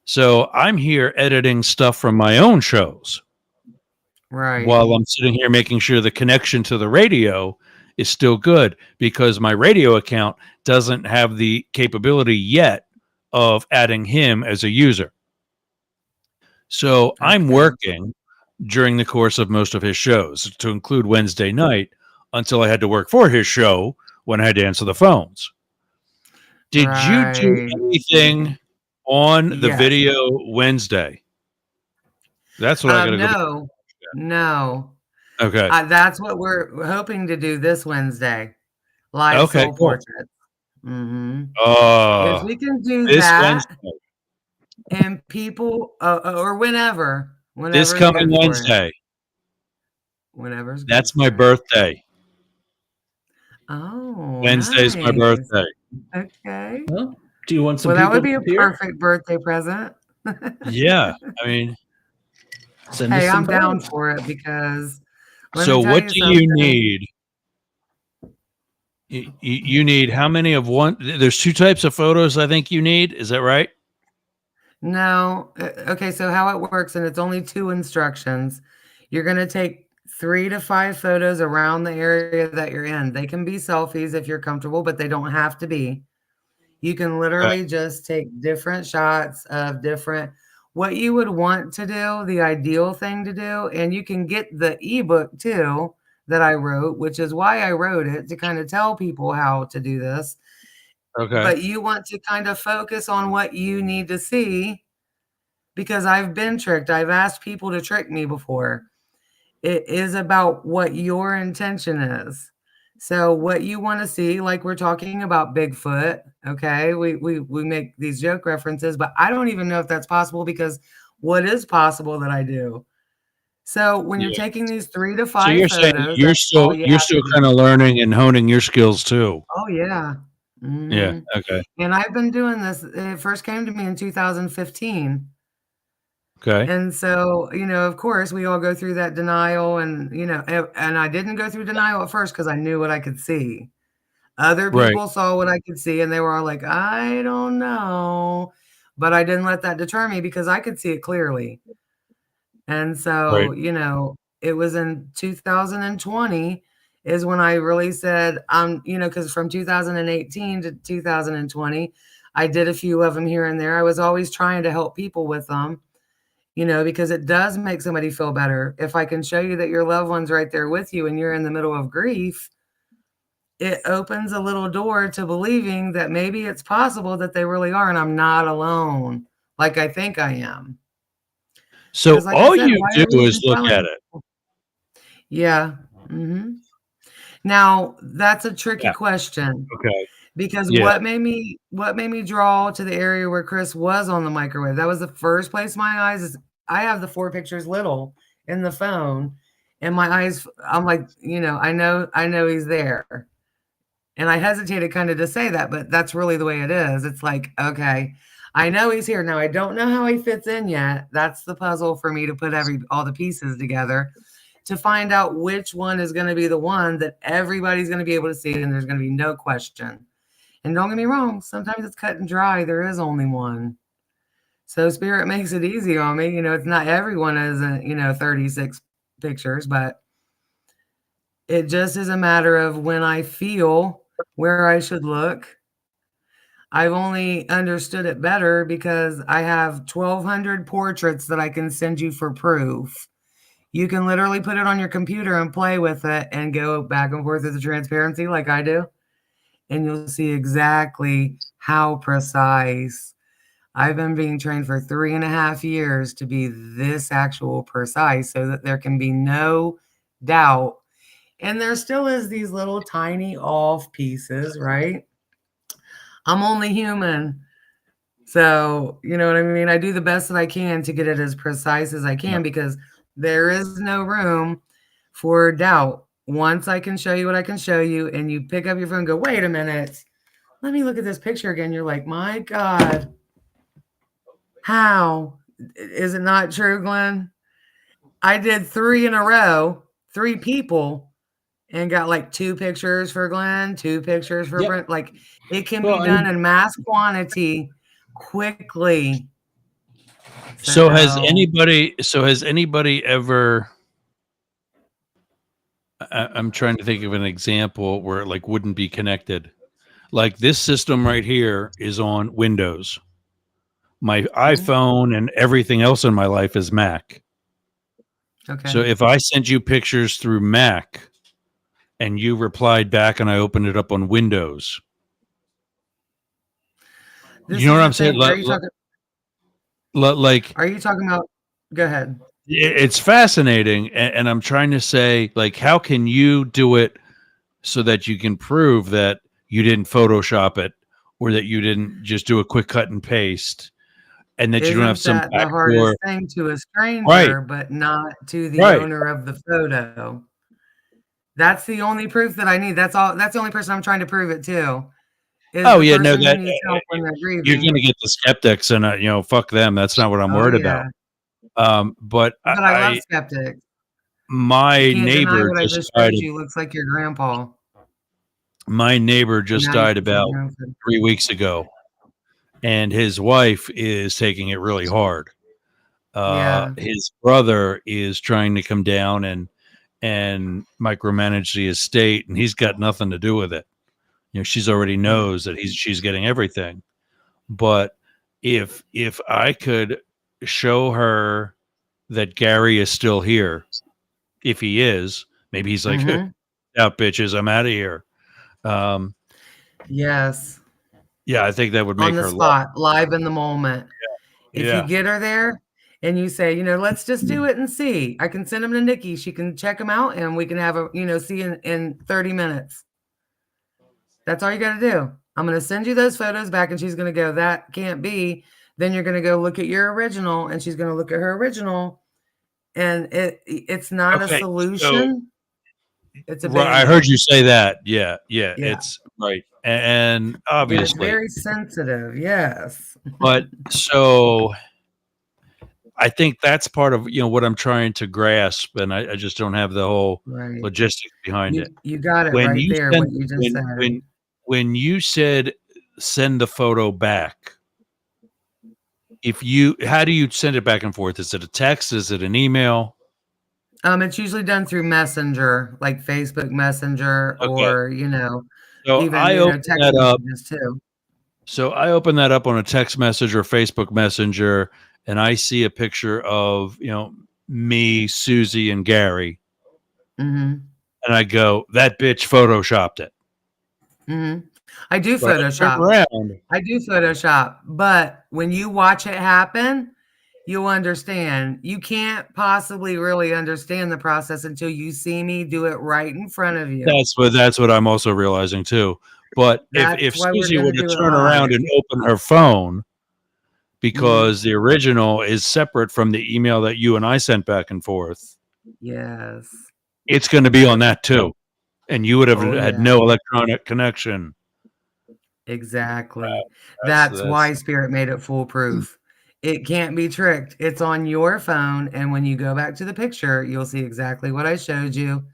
So I'm here editing stuff from my own shows. Right. while I'm sitting here making sure the connection to the radio is still good, because my radio account doesn't have the capability yet of adding him as a user. So I'm working during the course of most of his shows, to include Wednesday night, until I had to work for his show when I had to answer the phones. Did you do Right. anything on the Yes. video Wednesday? That's what I got to go back. No. Okay. That's what we're hoping to do this Wednesday. Live Okay, soul cool. portraits. If Oh, we can do this that, Wednesday. and people, or whenever This is coming good for it. Wednesday. Whenever's good That's for my it. birthday. Oh, Wednesday's my nice. birthday. Okay. Well, do you want some Well, that people would be to a appear? perfect birthday present. Yeah, I mean, Send us Hey, some I'm down photos. for it because let so me tell what you do you something. need? You need how many of one? There's two types of photos I think you need. Is that right? No. Okay, so how it works, and it's only 2 instructions. You're going to take 3 to 5 photos around the area that you're in. They can be selfies if you're comfortable, but they don't have to be. You can literally just take different shots of different, what you would want to do, the ideal thing to do. And you can get the ebook too that I wrote, which is why I wrote it, to kind of tell people how to do this. Okay. But you want to kind of focus on what you need to see, because I've been tricked. I've asked people to trick me before. It is about what your intention is. So what you want to see, like we're talking about Bigfoot, okay? We make these joke references, but I don't even know if that's possible, because what is possible that I do? So when you're Yeah. taking these 3 to So 5 you're saying photos, you're that's all still you you're have still to do. kind of learning and honing your skills too. Oh yeah. Yeah. Mhm. Okay. And I've been doing this. It first came to me in 2015. Okay. And so, of course, we all go through that denial, and and I didn't go through denial at first because I knew what I could see. Other Right. people saw what I could see, and they were all like, I don't know. But I didn't let that deter me, because I could see it clearly. And Right. so, it was in 2020 is when I really said, because from 2018 to 2020, I did a few of them here and there. I was always trying to help people with them, because it does make somebody feel better. If I can show you that your loved one's right there with you and you're in the middle of grief, it opens a little door to believing that maybe it's possible that they really are, and I'm not alone like I think I am. So 'Cause like I all said, you why do are we is look telling at it. people? Yeah. Now, that's a tricky Yeah. question, Okay. because Yeah. what made me draw to the area where Chris was on the microwave? That was the first place my eyes is. I have the 4 pictures little in the phone, and my eyes, I'm like, I know he's there. And I hesitated kind of to say that, but that's really the way it is. It's like, okay, I know he's here. Now I don't know how he fits in yet. That's the puzzle for me to put all the pieces together to find out which one is going to be the one that everybody's going to be able to see, and there's going to be no question. And don't get me wrong, sometimes it's cut and dry. There is only one. So Spirit makes it easy on me. It's not everyone is, 36 pictures, but it just is a matter of when I feel where I should look. I've only understood it better because I have 1,200 portraits that I can send you for proof. You can literally put it on your computer and play with it and go back and forth with the transparency like I do, and you'll see exactly how precise. I've been being trained for 3.5 years to be this actual precise, so that there can be no doubt. And there still is these little tiny off pieces, right? I'm only human. So, you know what I mean? I do the best that I can to get it as precise as I can, because there is no room for doubt. Once I can show you what I can show you, and you pick up your phone and go, wait a minute, let me look at this picture again. You're like, my God, how? Is it not true, Glenn? I did 3 in a row, 3 people, and got like 2 pictures for Glenn, 2 pictures for Brent. Like, it can be done in mass quantity quickly. So has anybody ever I'm trying to think of an example where it like wouldn't be connected. Like this system right here is on Windows. My iPhone and everything else in my life is Mac. Okay. So if I sent you pictures through Mac and you replied back and I opened it up on Windows, This you know is what the I'm saying? thing. Are you talking? Like Are you talking about? Go ahead. it's fascinating, and I'm trying to say, like, how can you do it so that you can prove that you didn't Photoshop it or that you didn't just do a quick cut and paste, and that you don't have Isn't some that the backdoor? hardest thing to a stranger, Right, but not to the right. owner of the photo? That's the only proof that I need. That's all. That's the only person I'm trying to prove it to. Is Oh the yeah, no, person who that needs help when they're you're grieving. gonna get the skeptics, and fuck them. That's not what I'm Oh worried yeah. about. But But I love skeptics. my You can't deny neighbor what I just just died. showed you. Looks like your grandpa. My neighbor And just now you died can see about your own food. 3 weeks ago, and his wife is taking it really hard. Yeah. His brother is trying to come down and micromanage the estate, and he's got nothing to do with it. She's already knows that she's getting everything. But if I could show her that Gary is still here, if he is, maybe he's like, Mhm. out bitches, I'm out of here. Yes. Yeah, I think that would On make the her love. spot, live in the moment. If you Yeah. get her there and you say, let's just do it and see. I can send them to Nikki. She can check them out and we can have a, see in 30 minutes. That's all you got to do. I'm going to send you those photos back and she's going to go, that can't be. Then you're going to go look at your original and she's going to look at her original. And it's not a Okay, solution. It's a Right, I band-aid. heard you say that. Yeah, Yeah. it's right. And And it's obviously, very sensitive. Yes. but so I think that's part of what I'm trying to grasp, and I just don't have the whole Right. logistics behind it. You got it When right you there, send what you just said. when you said send the photo back, how do you send it back and forth? Is it a text? Is it an email? It's usually done through Messenger, like Facebook Messenger, Okay. or So even I open text that up. messages too. So I open that up on a text message or Facebook Messenger, and I see a picture of me, Susie, and Gary, Mm-hmm. and I go, "That bitch photoshopped it." Mm-hmm. I do But I turn Photoshop. around. I do Photoshop, but when you watch it happen, you'll understand. You can't possibly really understand the process until you see me do it right in front of you. That's what I'm also realizing too. But That's if why we're Susie were gonna to do it turn around live. and open her phone, because the original is separate from the email that you and I sent back and forth, Yes. it's going to be on that too, and you would have Oh, had yeah. no electronic connection. Exactly. That's- That's why Spirit made it foolproof. It can't be tricked. It's on your phone. And when you go back to the picture, you'll see exactly what I showed you.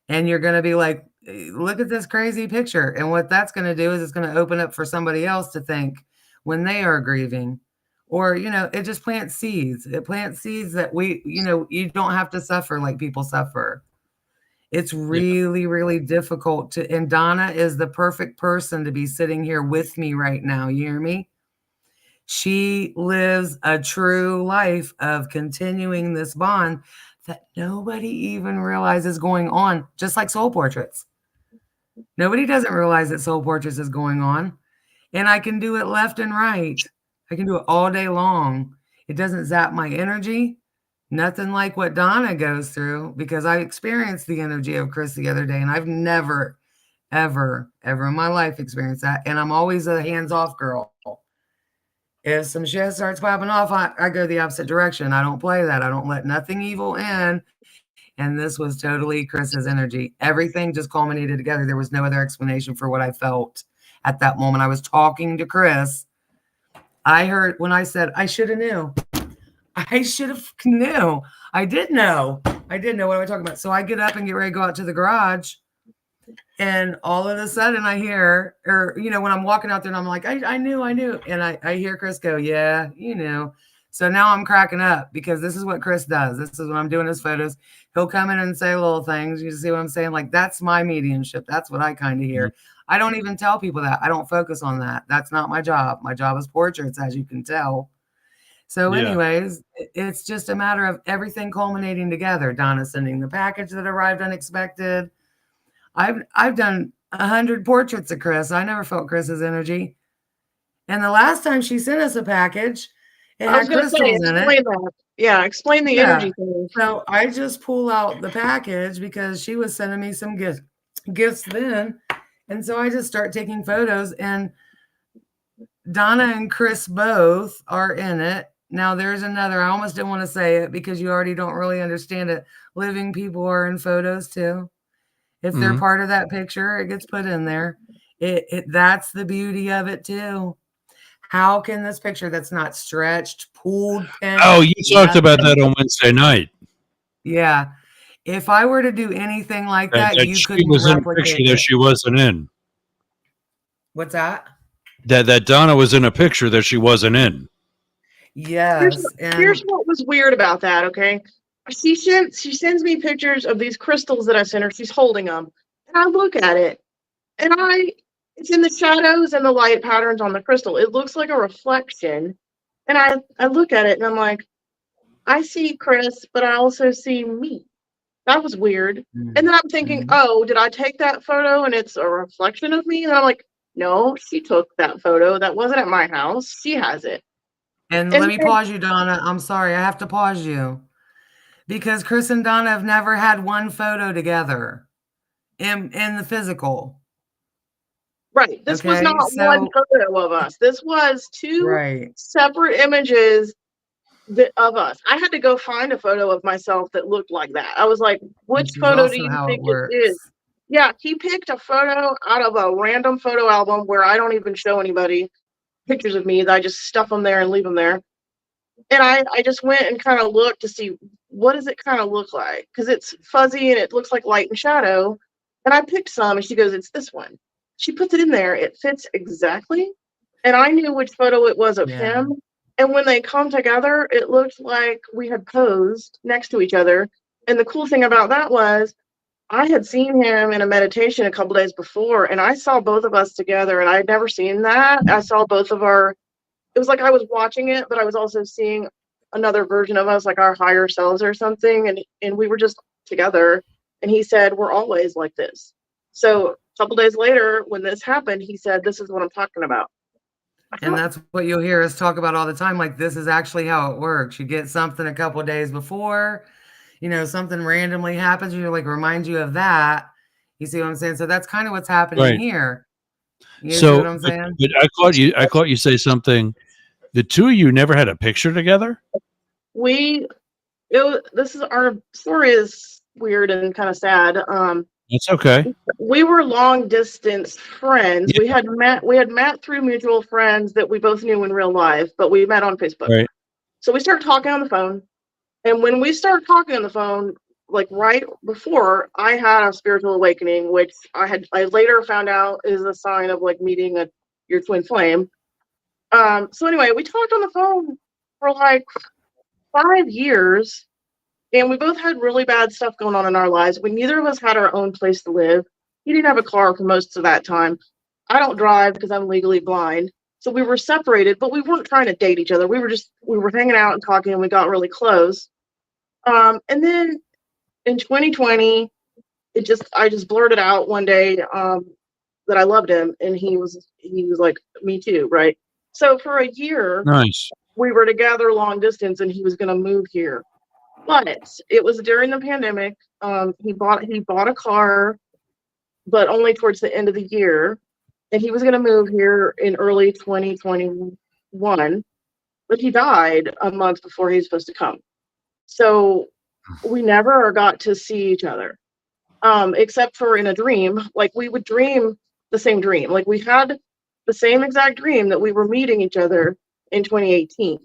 And you're going to be like, look at this crazy picture. And what that's going to do is it's going to open up for somebody else to think when they are grieving. Or, it just plants seeds. It plants seeds that you don't have to suffer like people suffer. It's really, really difficult and Donna is the perfect person to be sitting here with me right now. You hear me? She lives a true life of continuing this bond that nobody even realizes going on, just like soul portraits. Nobody doesn't realize that soul portraits is going on. And I can do it left and right. I can do it all day long. It doesn't zap my energy. Nothing like what Donna goes through, because I experienced the energy of Chris the other day, and I've never, ever, ever in my life experienced that. And I'm always a hands-off girl. If some shit starts popping off, I go the opposite direction. I don't play that. I don't let nothing evil in. And this was totally Chris's energy. Everything just culminated together. There was no other explanation for what I felt at that moment. I was talking to Chris. I heard when I said, I should have knew. I should have knew. I did know. I did know what I was talking about. So I get up and get ready to go out to the garage. And all of a sudden I hear, when I'm walking out there and I'm like, I knew. And I hear Chris go, yeah, you know. So now I'm cracking up because this is what Chris does. This is when I'm doing his photos. He'll come in and say little things. You see what I'm saying? Like, that's my mediumship. That's what I kind of hear. I don't even tell people that. I don't focus on that. That's not my job. My job is portraits, as you can tell. So anyways, it's just a matter of everything culminating together. Donna sending the package that arrived unexpected. I've done 100 portraits of Chris. I never felt Chris's energy. And the last time she sent us a package, it had crystals in it. That. Yeah, explain the energy thing. So I just pull out the package because she was sending me some gifts then. And so I just start taking photos, and Donna and Chris both are in it. Now there's another, I almost didn't want to say it because you already don't really understand it. Living people are in photos too. If they're part of that picture, it gets put in there. That's the beauty of it too. How can this picture that's not stretched, pulled, pinned? Oh, you talked about that on Wednesday night. Yeah. If I were to do anything like that, you she couldn't was in a replicate picture it. that she wasn't in. What's that? That Donna was in a picture that she wasn't in. Yes. Here's what was weird about that, okay? She sends me pictures of these crystals that I sent her. She's holding them. And I look at it. And it's in the shadows and the light patterns on the crystal. It looks like a reflection. And I look at it and I'm like, I see Chris, but I also see me. That was weird. And then I'm thinking, oh, did I take that photo and it's a reflection of me? And I'm like, no, she took that photo. That wasn't at my house. She has it. And let me pause you, Donna. I'm sorry. I have to pause you. Because Chris and Donna have never had one photo together in the physical. Right. This was not one photo of us. This was two separate images of us. I had to go find a photo of myself that looked like that. I was like, which photo do you think it is? Yeah, he picked a photo out of a random photo album where I don't even show anybody pictures of me. That I just stuff them there and leave them there. And I just went and kind of looked to see what does it kind of look like, because it's fuzzy and it looks like light and shadow. And I picked some and she goes, it's this one. She puts it in there. It fits exactly. And I knew which photo it was of him. And when they come together, it looked like we had posed next to each other. And the cool thing about that was I had seen him in a meditation a couple days before, and I saw both of us together, and I had never seen that. I saw both of it was like I was watching it, but I was also seeing another version of us, like our higher selves or something. And we were just together. And he said, we're always like this. So a couple days later, when this happened, he said, this is what I'm talking about. And that's what you'll hear us talk about all the time. Like, this is actually how it works. You get something a couple of days before, something randomly happens. You're like, remind you of that. You see what I'm saying? So that's kind of what's happening here. You see what I'm saying? But I caught you say something. The two of you never had a picture together? Our story is weird and kind of sad. It's okay. We were long distance friends. Yeah. We had met through mutual friends that we both knew in real life, but we met on Facebook. Right. So we started talking on the phone. And when we started talking on the phone, like right before, I had a spiritual awakening, which I later found out is a sign of like meeting your twin flame. So anyway, we talked on the phone for like 5 years. And we both had really bad stuff going on in our lives. We neither of us had our own place to live. He didn't have a car for most of that time. I don't drive because I'm legally blind. So we were separated, but we weren't trying to date each other. We were hanging out and talking, and we got really close. And then in 2020, I just blurted out one day that I loved him, and he was like, me too, right? So for a year, we were together long distance, and he was going to move here. But it was during the pandemic. He bought a car, but only towards the end of the year. And he was going to move here in early 2021. But he died a month before he was supposed to come. So we never got to see each other, except for in a dream. Like we would dream the same dream. Like we had the same exact dream that we were meeting each other in 2018.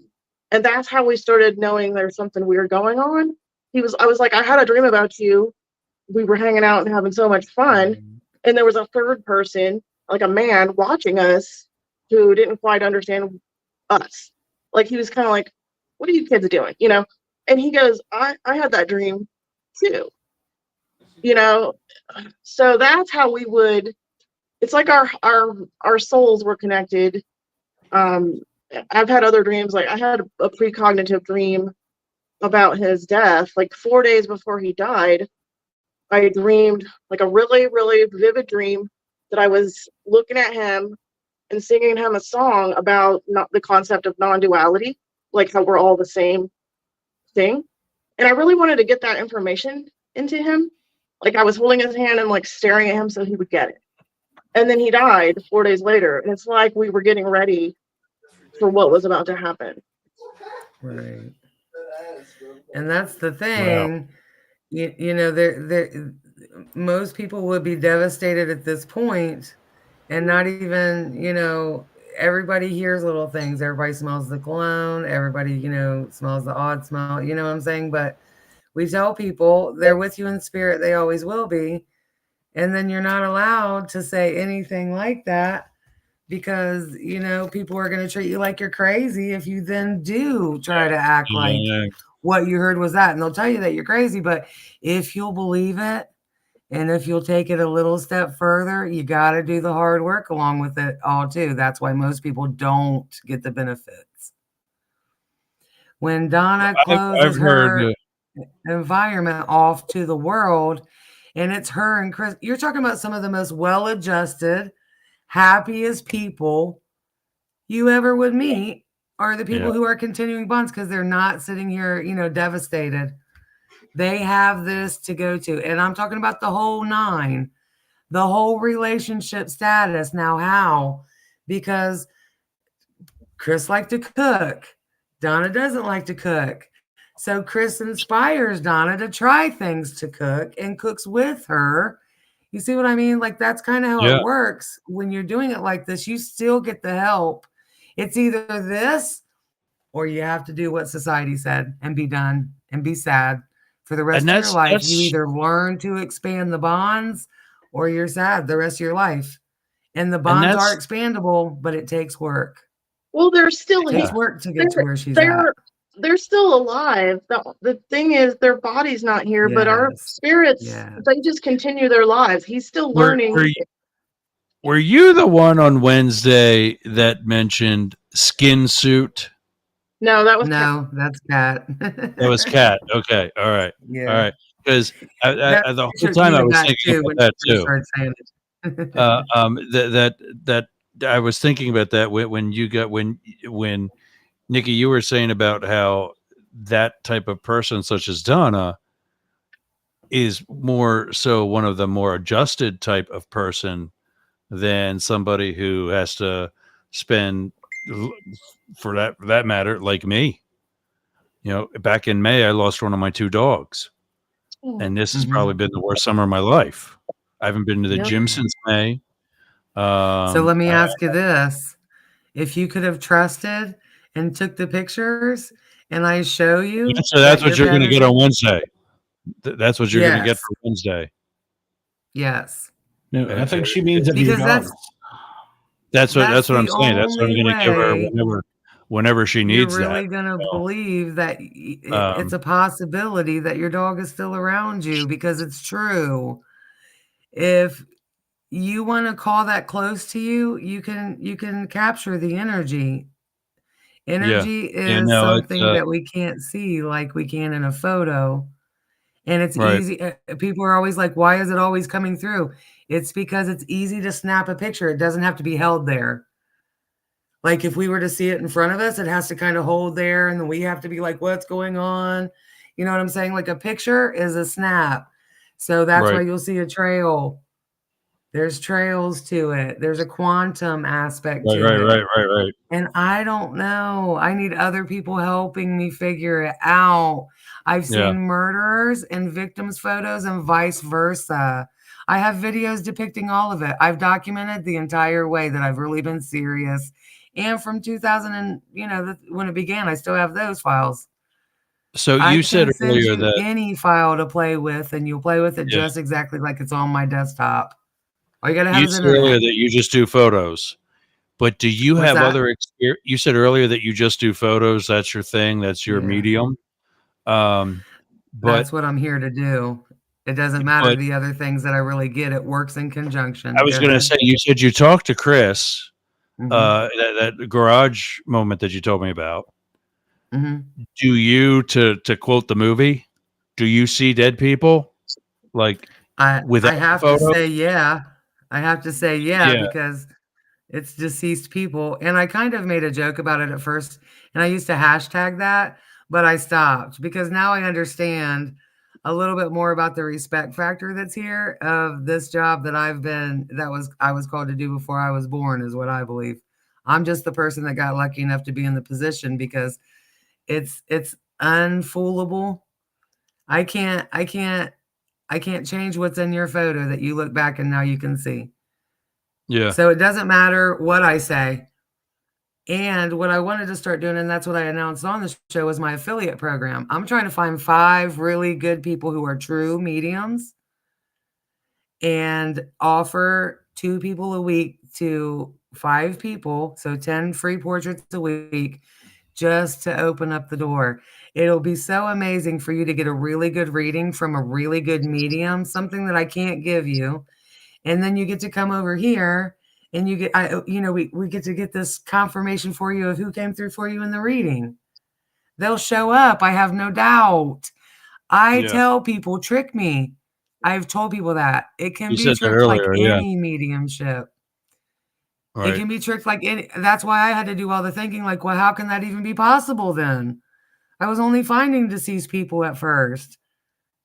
And that's how we started knowing there's something weird going on. I was like, I had a dream about you. We were hanging out and having so much fun. And there was a third person, like a man, watching us who didn't quite understand us. Like he was kind of like, what are you kids doing? You know? And he goes, I had that dream too. You know, so that's how we would, it's like our souls were connected. I've had other dreams. Like I had a precognitive dream about his death. Like 4 days before he died, I dreamed like a really, really vivid dream that I was looking at him and singing him a song about not the concept of non-duality, like how we're all the same thing. And I really wanted to get that information into him. Like I was holding his hand and like staring at him so he would get it. And then he died 4 days later. And it's like we were getting ready for what was about to happen. Right. And that's the thing. Wow. You know, there most people would be devastated at this point and not even, you know, everybody hears little things. Everybody smells the cologne. Everybody, you know, smells the odd smell. You know what I'm saying? But we tell people they're with you in spirit. They always will be. And then you're not allowed to say anything like that because, you know, people are going to treat you like you're crazy if you then do try to act like what you heard was that. And they'll tell you that you're crazy. But if you'll believe it, and if you'll take it a little step further, you got to do the hard work along with it all too. That's why most people don't get the benefits. When Donna closes her environment off to the world, and it's her and Chris, you're talking about some of the most well-adjusted, happiest people you ever would meet are the people who are continuing bonds because they're not sitting here, you know, devastated. They have this to go to. And I'm talking about the whole 9, the whole relationship status. Now, how? Because Chris liked to cook. Donna doesn't like to cook. So Chris inspires Donna to try things to cook and cooks with her. You see what I mean? Like that's kind of how it works. When you're doing it like this, you still get the help. It's either this or you have to do what society said and be done and be sad. For the rest of your life, you either learn to expand the bonds or you're sad the rest of your life. And the bonds are expandable, but it takes work. Well, they're still it takes work to get to where she's at. They're still alive. The thing is, their body's not here, but our spirits, they just continue their lives. He's still learning. Were you the one on Wednesday that mentioned skin suit? No, that was that's Kat. That was Kat. Okay, all right, all right. Because the whole time I was thinking about that too. That I was thinking about that when Nikki, you were saying about how that type of person, such as Donna, is more so one of the more adjusted type of person than somebody who has to spend, for that matter, like me. You know, back in May, I lost one of my 2 dogs. And this has probably been the worst summer of my life. I haven't been to the gym since May. So let me ask you this. If you could have trusted and took the pictures and I show you. So that's what you're going to get on Wednesday. That's what you're going to get for Wednesday. Yes. No, I think she means because that's what I'm saying. That's what I'm going to give her whenever she needs that. You're really going to believe that it's a possibility that your dog is still around you because it's true. If you want to call that close to you, you can capture the energy. Energy is something that we can't see like we can in a photo. And it's easy. People are always like, why is it always coming through? It's because it's easy to snap a picture. It doesn't have to be held there. Like if we were to see it in front of us, it has to kind of hold there. And then we have to be like, what's going on? You know what I'm saying? Like a picture is a snap. So that's why you'll see a trail. There's trails to it. There's a quantum aspect to it. Right. And I don't know. I need other people helping me figure it out. I've seen murderers and victims' photos and vice versa. I have videos depicting all of it. I've documented the entire way that I've really been serious. And from 2000 and, when it began, I still have those files. So you said earlier that any file to play with, and you'll play with it just exactly like it's on my desktop. All you gotta have is internet. Earlier that you just do photos. But do you What's have that? other experience? You said earlier that you just do photos. That's your thing. That's your Yeah. medium. But That's what I'm here to do. It doesn't matter the other things that I really get. It works in conjunction. I was Go going to ahead. say, you said you talked to Chris, Mhm. that garage moment that you told me about. Mhm. Do you, to quote the movie, do you see dead people? Like I without the have to photo? say yeah. I have to say yeah, Yeah. because it's deceased people. And I kind of made a joke about it at first, and I used to hashtag that, but I stopped because now I understand a little bit more about the respect factor that's here of this job that I was called to do before I was born, is what I believe. I'm just the person that got lucky enough to be in the position because it's unfoolable. I can't change what's in your photo that you look back and now you can see. Yeah. So it doesn't matter what I say. And what I wanted to start doing, and that's what I announced on the show, was my affiliate program. I'm trying to find 5 really good people who are true mediums and offer 2 people a week to 5 people. So 10 free portraits a week just to open up the door. It'll be so amazing for you to get a really good reading from a really good medium, something that I can't give you. And then you get to come over here and we get to get this confirmation for you of who came through for you in the reading. They'll show up. I have no doubt. I tell people, trick me. I've told people that it can You be said that tricked like earlier, yeah. any mediumship. It Right. can be tricked like any. That's why I had to do all the thinking. Like, well, how can that even be possible then? I was only finding deceased people at first.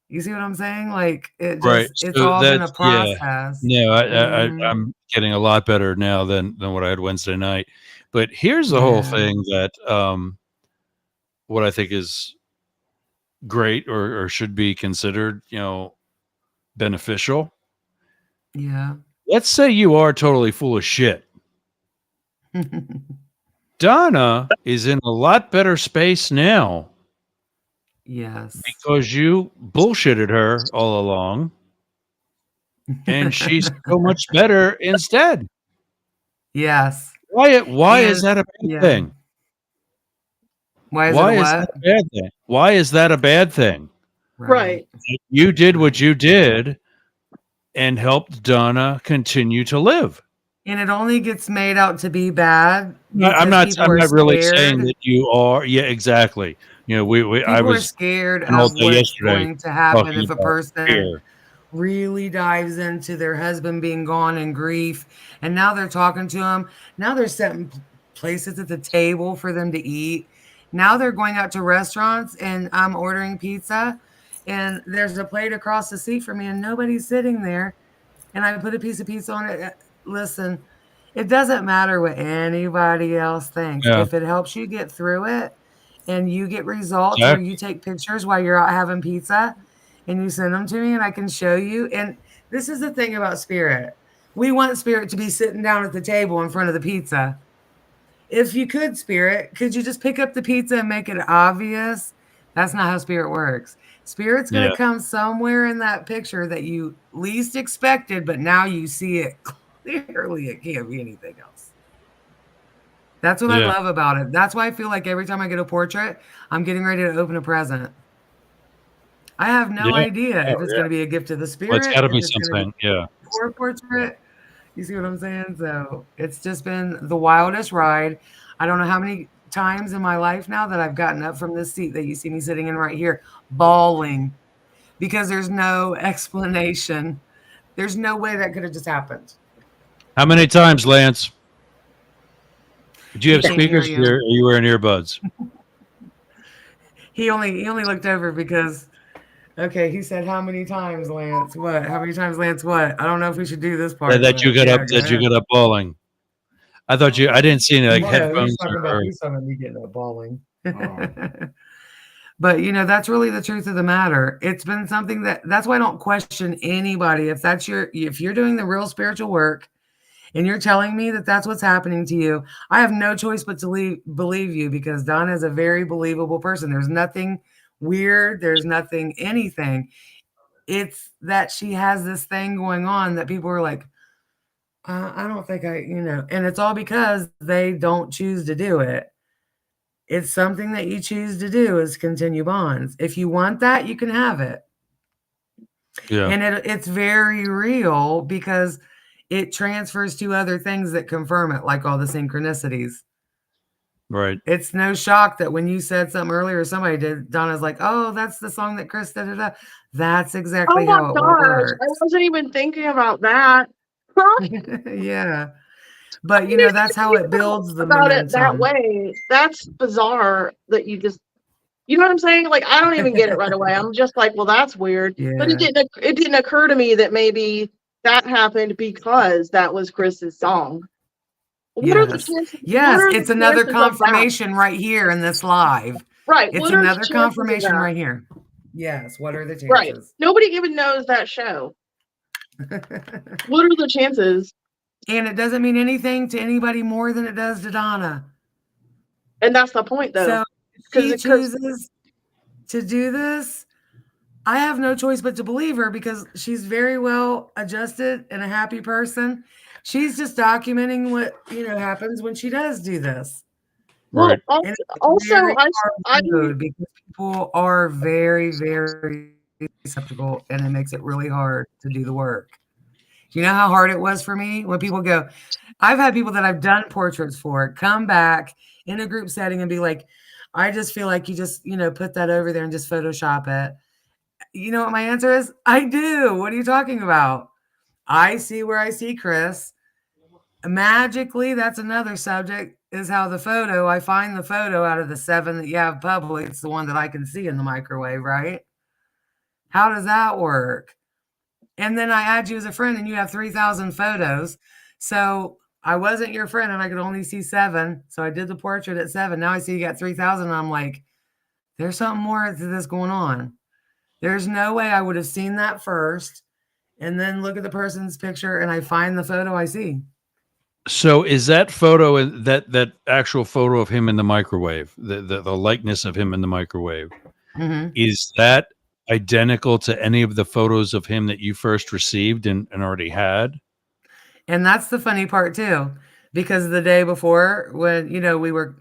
You see what I'm saying? Like Right. it's So all been a that's yeah. process. No, Mhm. I'm getting a lot better now than what I had Wednesday night. But here's the whole Yeah. thing that what I think is great or should be considered, beneficial. Yeah. Let's say you are totally full of shit. Donna is in a lot better space now Yes. because you bullshitted her all along, and she's so much better instead. Yes. Why is And that a bad yeah. thing? Why is it Why a is that what? a bad thing? Why is that a bad thing? Right. You did what you did and helped Donna continue to live. And it only gets made out to be bad No, I'm because people not are really saying scared. that you are. Yeah, exactly. I People are was scared all of day what's yesterday going to happen talking if a about person fear. really dives into their husband being gone in grief. And now they're talking to him. Now they're setting places at the table for them to eat. Now they're going out to restaurants and I'm ordering pizza and there's a plate across the seat for me and nobody's sitting there. And I put a piece of pizza on it. Listen, it doesn't matter what anybody else thinks. Yeah. If it helps you get through it and you get results or Exactly. you take pictures while you're out having pizza and you send them to me and I can show you. And this is the thing about spirit. We want spirit to be sitting down at the table in front of the pizza. If you could, spirit, could you just pick up the pizza and make it obvious? That's not how spirit works. Spirit's going Yeah. to come somewhere in that picture that you least expected, but now you see it clearly. It can't be anything else. That's what I Yeah. love about it. That's why I feel like every time I get a portrait, I'm getting ready to open a present. I have no Yeah. idea Oh, if it's yeah. going to be a gift to the Well, it's spirit, got to if be it's going to be something. Yeah. for a portrait. You see what I'm saying? So it's just been the wildest ride. I don't know how many times in my life now that I've gotten up from this seat that you see me sitting in right here, bawling because there's no explanation. There's no way that could have just happened. How many times, Lance? Do you He have can't hear speakers? you. Or are you wearing earbuds? He only looked over because okay, he said how many times, Lance? What? How many times, Lance? What? I don't know if we should do this part. That you But got yeah, up go that you ahead. got up bawling. I thought I didn't see any like No, headphones or he's talking about me getting up bawling. But that's really the truth of the matter. It's been something that's why I don't question anybody. If you're doing the real spiritual work and you're telling me that that's what's happening to you, I have no choice but to believe you because Donna is a very believable person. There's nothing weird. There's nothing anything. It's that she has this thing going on that people are like, I don't think and it's all because they don't choose to do it. It's something that you choose to do is continue bonds. If you want that, you can have it. Yeah. And it's very real because it transfers to other things that confirm it, like all the synchronicities. Right. It's no shock that when you said something earlier, somebody did, Donna's like, oh, that's the song that Chris did. That's exactly Oh my how it gosh, works. I wasn't even thinking about that. Yeah. But that's how it builds the about it that momentum. way. That's bizarre that you just, you know what I'm saying? Like, I don't even get it right away. I'm just like, well, that's weird. But Yeah. it didn't occur to me that maybe that happened because that was Chris's song. What are the chances? Yes, what are it's the another chances of that? confirmation right here in this live. Right. It's What are the another chances of confirmation that? right here. Yes. What are the chances? Right. Nobody even knows that show. What are the chances? And it doesn't mean anything to anybody more than it does to Donna. And that's the point, though. So if she chooses to do this, I have no choice but to believe her because she's very well adjusted and a happy person. She's just documenting what happens when she does do this. Right. Well, also, because people are very, very skeptical, and it makes it really hard to do the work. Do you know how hard it was for me when people go? I've had people that I've done portraits for come back in a group setting and be like, "I just feel like you just put that over there and just Photoshop it." You know what my answer is? I do. What are you talking about? I see where I see Chris. Magically, that's another subject, is how I find the photo out of the 7 that you have public. It's the one that I can see in the microwave, right? How does that work? And then I add you as a friend and you have 3,000 photos. So I wasn't your friend and I could only see 7. So I did the portrait at 7. Now I see you got 3,000. And I'm like, there's something more to this going on. There's no way I would have seen that first and then look at the person's picture and I find the photo I see. So is that photo, that actual photo of him in the microwave, the likeness of him in the microwave, is that identical to any of the photos of him that you first received and already had? And that's the funny part too, because the day before when, we were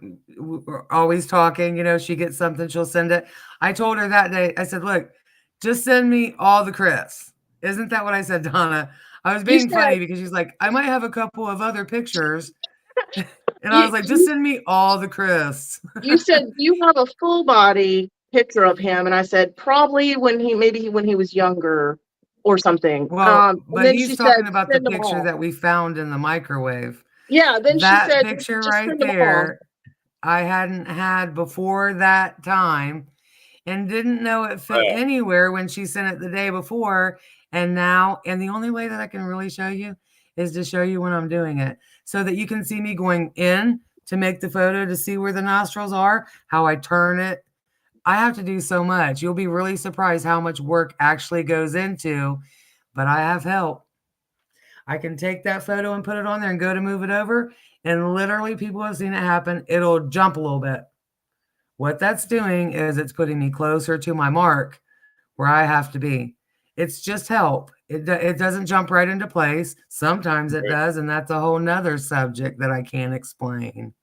always talking, she gets something, she'll send it. I told her that day, I said, look, just send me all the Chris. Isn't that what I said, Donna? I was being funny because she's like, I might have a couple of other pictures. And I was like, just send me all the Chris. You said you have a full body picture of him, and I said probably when he was younger or something. Well, but he's talking about the "Send them picture all." that we found in the microwave. Yeah, then that she said picture "Just right send them all." there, I hadn't had before that time, and didn't know it fit anywhere when she sent it the day before. And now, and the only way that I can really show you is to show you when I'm doing it, so that you can see me going in to make the photo to see where the nostrils are, how I turn it. I have to do so much. You'll be really surprised how much work actually goes into, but I have help. I can take that photo and put it on there and go to move it over. And literally people have seen it happen. It'll jump a little bit. What that's doing is it's putting me closer to my mark where I have to be. It's just help. It doesn't jump right into place. Sometimes it does. And that's a whole nother subject that I can't explain.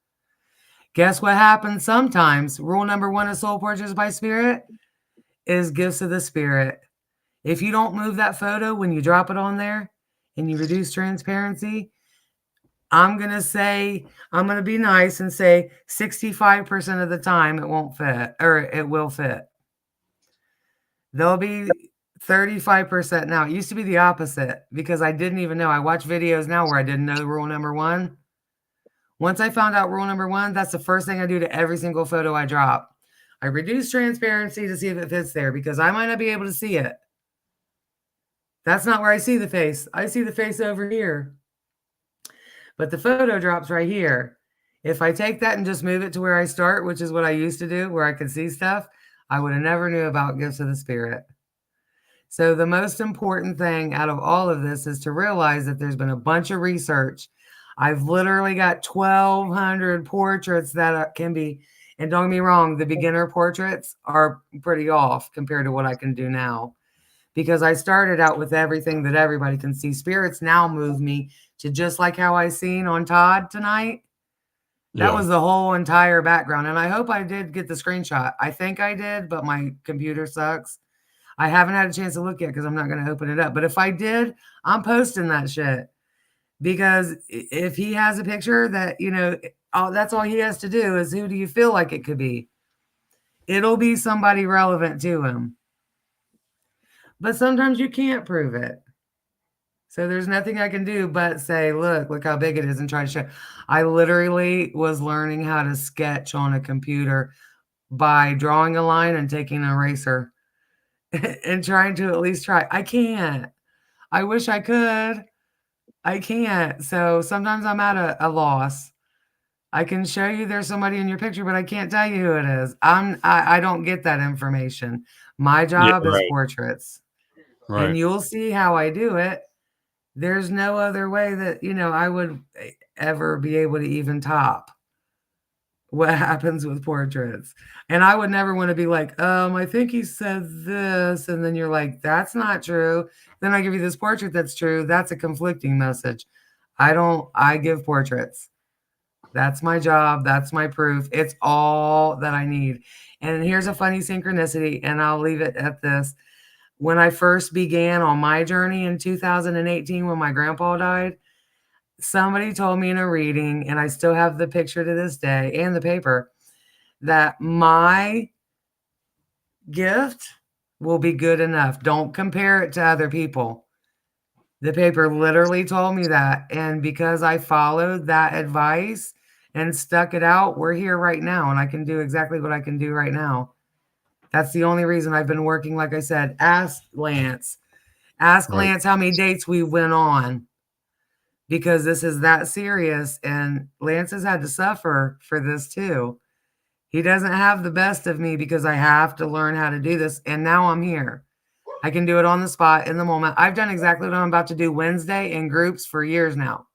Guess what happens sometimes? Rule number 1 of Soul Portraits by Spirit is gifts of the spirit. If you don't move that photo when you drop it on there and you reduce transparency, I'm going to be nice and say 65% of the time it won't fit, or it will fit. There'll be 35% now. It used to be the opposite because I didn't even know. I watch videos now where I didn't know rule number 1. Once I found out rule number 1, that's the first thing I do to every single photo I drop. I reduce transparency to see if it fits there because I might not be able to see it. That's not where I see the face. I see the face over here. But the photo drops right here. If I take that and just move it to where I start, which is what I used to do, where I could see stuff, I would have never knew about gifts of the spirit. So the most important thing out of all of this is to realize that there's been a bunch of research. I've literally got 1,200 portraits that can be, and don't get me wrong, the beginner portraits are pretty off compared to what I can do now. because I started out with everything that everybody can see. Spirits now move me to just like how I seen on Todd tonight. That was the whole entire background. And I hope I did get the screenshot. I think I did, but my computer sucks. I haven't had a chance to look yet because I'm not going to open it up. But if I did, I'm posting that shit. Because if he has a picture that, that's all he has to do is who do you feel like it could be? It'll be somebody relevant to him. But sometimes you can't prove it. So there's nothing I can do but say, look how big it is and try to show. I literally was learning how to sketch on a computer by drawing a line and taking an eraser and trying to at least try. I can't. I wish I could. I can't. So sometimes I'm at a loss. I can show you there's somebody in your picture, but I can't tell you who it is. I don't get that information. My job is portraits. Right. And you'll see how I do it. There's no other way that, I would ever be able to even top what happens with portraits. And I would never want to be like, I think he said this. And then you're like, that's not true. Then I give you this portrait that's true. That's a conflicting message. I give portraits. That's my job. That's my proof. It's all that I need. And here's a funny synchronicity, and I'll leave it at this. When I first began on my journey in 2018, when my grandpa died, somebody told me in a reading, and I still have the picture to this day and the paper, that my gift will be good enough. Don't compare it to other people. The paper literally told me that. And because I followed that advice and stuck it out, we're here right now. And I can do exactly what I can do right now. That's the only reason I've been working. Like I said, ask Lance. Ask Lance how many dates we went on. Because this is that serious. And Lance has had to suffer for this too. He doesn't have the best of me because I have to learn how to do this. And now I'm here. I can do it on the spot in the moment. I've done exactly what I'm about to do Wednesday in groups for years now.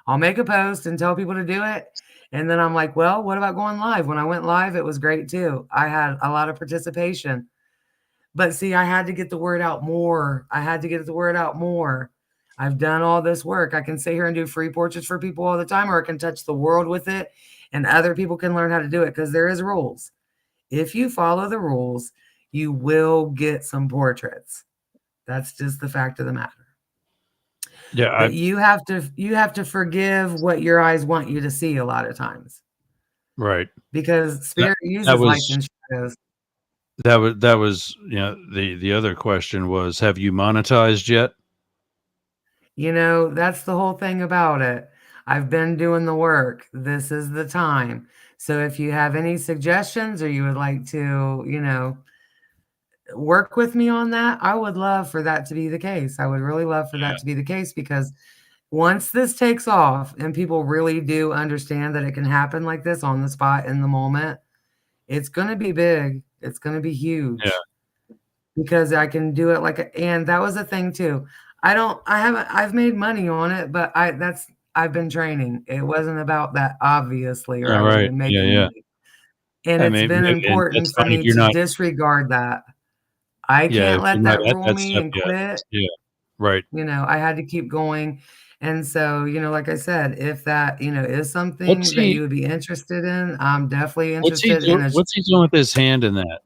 I'll make a post and tell people to do it. And then I'm like, well, what about going live? When I went live, it was great too. I had a lot of participation. But see, I had to get the word out more. I've done all this work. I can sit here and do free portraits for people all the time, or I can touch the world with it and other people can learn how to do it because there is rules. If you follow the rules, you will get some portraits. That's just the fact of the matter. Yeah, but you have to forgive what your eyes want you to see a lot of times. Right. Because spirit uses lights and shadows. That was the other question was, have you monetized yet? That's the whole thing about it. I've been doing the work. This is the time. So if you have any suggestions or you would like to, work with me on that, I would love for that to be the case. I would really love for that to be the case, because once this takes off and people really do understand that it can happen like this on the spot in the moment, it's going to be big. It's going to be huge. Yeah. Because I can do it and that was the thing too. I've made money on it, but I've been training. It wasn't about that, obviously, or I would have been making money. And it's been important for me to disregard that. I can't let that rule me and quit. Yeah, right. I had to keep going. And so, like I said, if that, is something that you would be interested in, I'm definitely interested in it. What's he doing with his hand in that?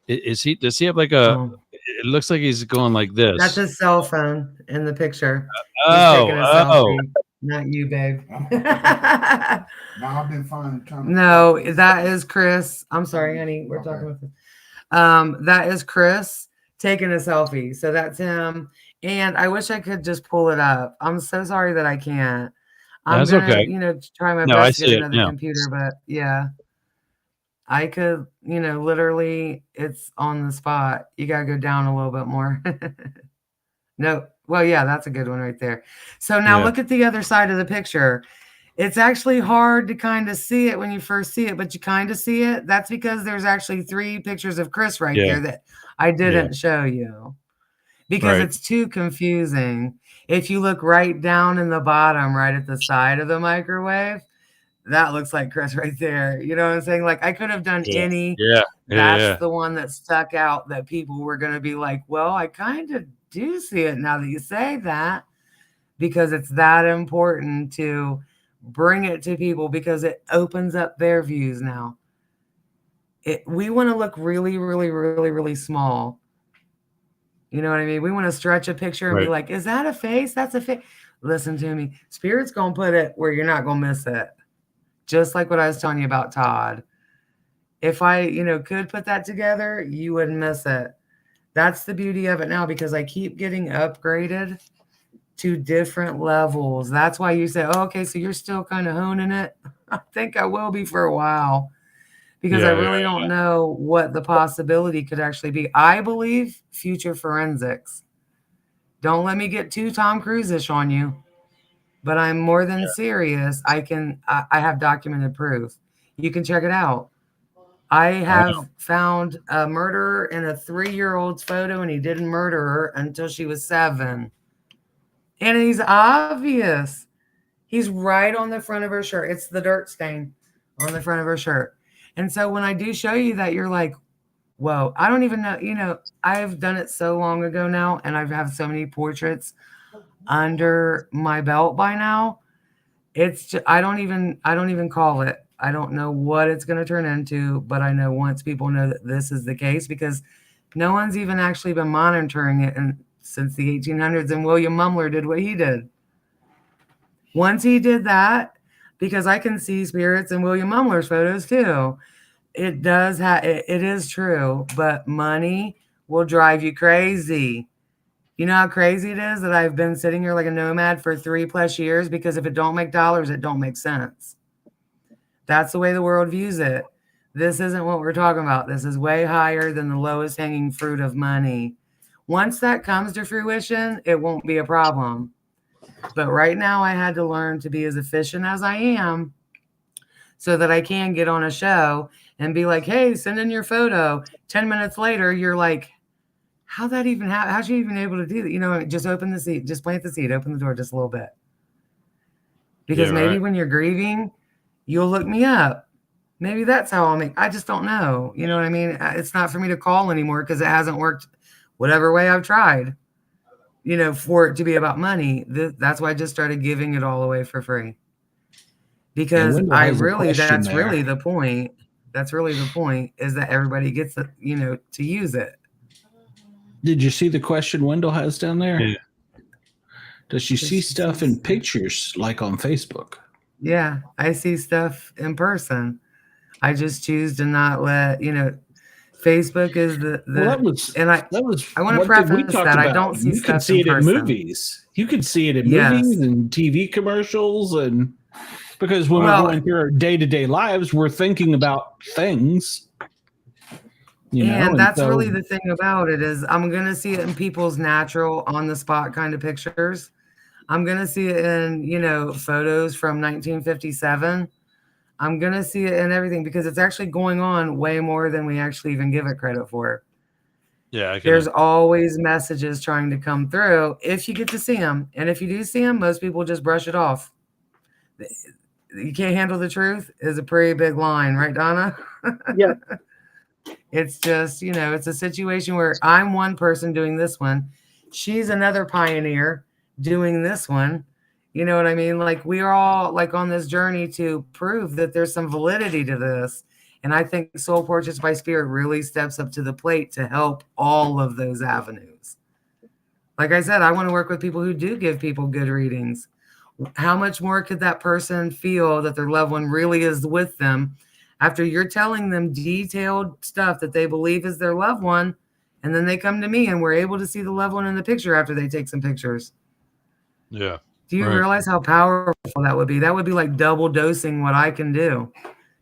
Does he have like it looks like he's going like this. That's his cell phone in the picture. He's taking a selfie. Not you, babe. Now I've been fine. No, that is Chris. I'm sorry, honey. We're talking about this. That is Chris taking a selfie. So that's him. And I wish I could just pull it up. I'm so sorry that I can't. I'm gonna, okay. Try my best to get another computer, but yeah. I could, literally, it's on the spot. You got to go down a little bit more. No. Well, yeah, that's a good one right there. So now look at the other side of the picture. It's actually hard to kind of see it when you first see it, but you kind of see it. That's because there's actually 3 pictures of Chris right there that I didn't show you because it's too confusing. If you look right down in the bottom, right at the side of the microwave, that looks like Chris right there. You know what I'm saying? Like I could have done any. Yeah. That's the one that stuck out that people were going to be like, well, I kind of do see it now that you say that, because it's that important to bring it to people because it opens up their views now. We want to look really, really, really, really small. You know what I mean? We want to stretch a picture and be like, is that a face? That's a face. Listen to me. Spirit's going to put it where you're not going to miss it. Just like what I was telling you about Todd. If I, could put that together, you wouldn't miss it. That's the beauty of it now because I keep getting upgraded to different levels. That's why you say, oh, okay, so you're still kind of honing it. I think I will be for a while because I really don't know what the possibility could actually be. I believe future forensics. Don't let me get too Tom Cruise-ish on you, but I'm more than serious. I have documented proof. You can check it out. I have found a murderer in a 3-year-old's photo, and he didn't murder her until she was 7. And he's obvious. He's right on the front of her shirt. It's the dirt stain on the front of her shirt. And so when I do show you that, you're like, whoa, I don't even know. I've done it so long ago now, and I've had so many portraits under my belt by now. It's just, I don't even call it. I don't know what it's going to turn into, but I know once people know that this is the case, because no one's even actually been monitoring it since the 1800s, and William Mumler did what he did. Once he did that, because I can see spirits in William Mumler's photos too. It does it is true, but money will drive you crazy. You know how crazy it is that I've been sitting here like a nomad for 3+ years, because if it don't make dollars, it don't make sense. That's the way the world views it. This isn't what we're talking about. This is way higher than the lowest hanging fruit of money. Once that comes to fruition, it won't be a problem. But right now I had to learn to be as efficient as I am so that I can get on a show and be like, hey, send in your photo. 10 minutes later, you're like, how'd that even happen? How'd you even able to do that? Just open the seat, just plant the seed, open the door just a little bit. Because maybe when you're grieving, you'll look me up. Maybe that's how I just don't know. You know what I mean? It's not for me to call anymore because it hasn't worked whatever way I've tried, for it to be about money. That's why I just started giving it all away for free. Because that's really the point. That's really the point, is that everybody gets to use it. Did you see the question Wendell has down there? Yeah. Does she see stuff in pictures like on Facebook? Yeah, I see stuff in person. I just choose to not let, Facebook is I want to preface that I don't see stuff in person. You can see it in movies. You can see it in movies and TV commercials, and because when we're going through our day-to-day lives, we're thinking about things. And that's really the thing about it, is I'm going to see it in people's natural, on-the-spot kind of pictures. I'm going to see it in, photos from 1957. I'm going to see it in everything, because it's actually going on way more than we actually even give it credit for. Yeah. There's always messages trying to come through if you get to see them. And if you do see them, most people just brush it off. You can't handle the truth is a pretty big line, right, Donna? Yeah. It's just, it's a situation where I'm one person doing this one. She's another pioneer doing this one. You know what I mean? Like, we are all like on this journey to prove that there's some validity to this. And I think Soul Portraits by Spirit really steps up to the plate to help all of those avenues. Like I said, I want to work with people who do give people good readings. How much more could that person feel that their loved one really is with them after you're telling them detailed stuff that they believe is their loved one, and then they come to me and we're able to see the loved one in the picture after they take some pictures? Yeah. Do you realize how powerful that would be? That would be like double dosing what I can do,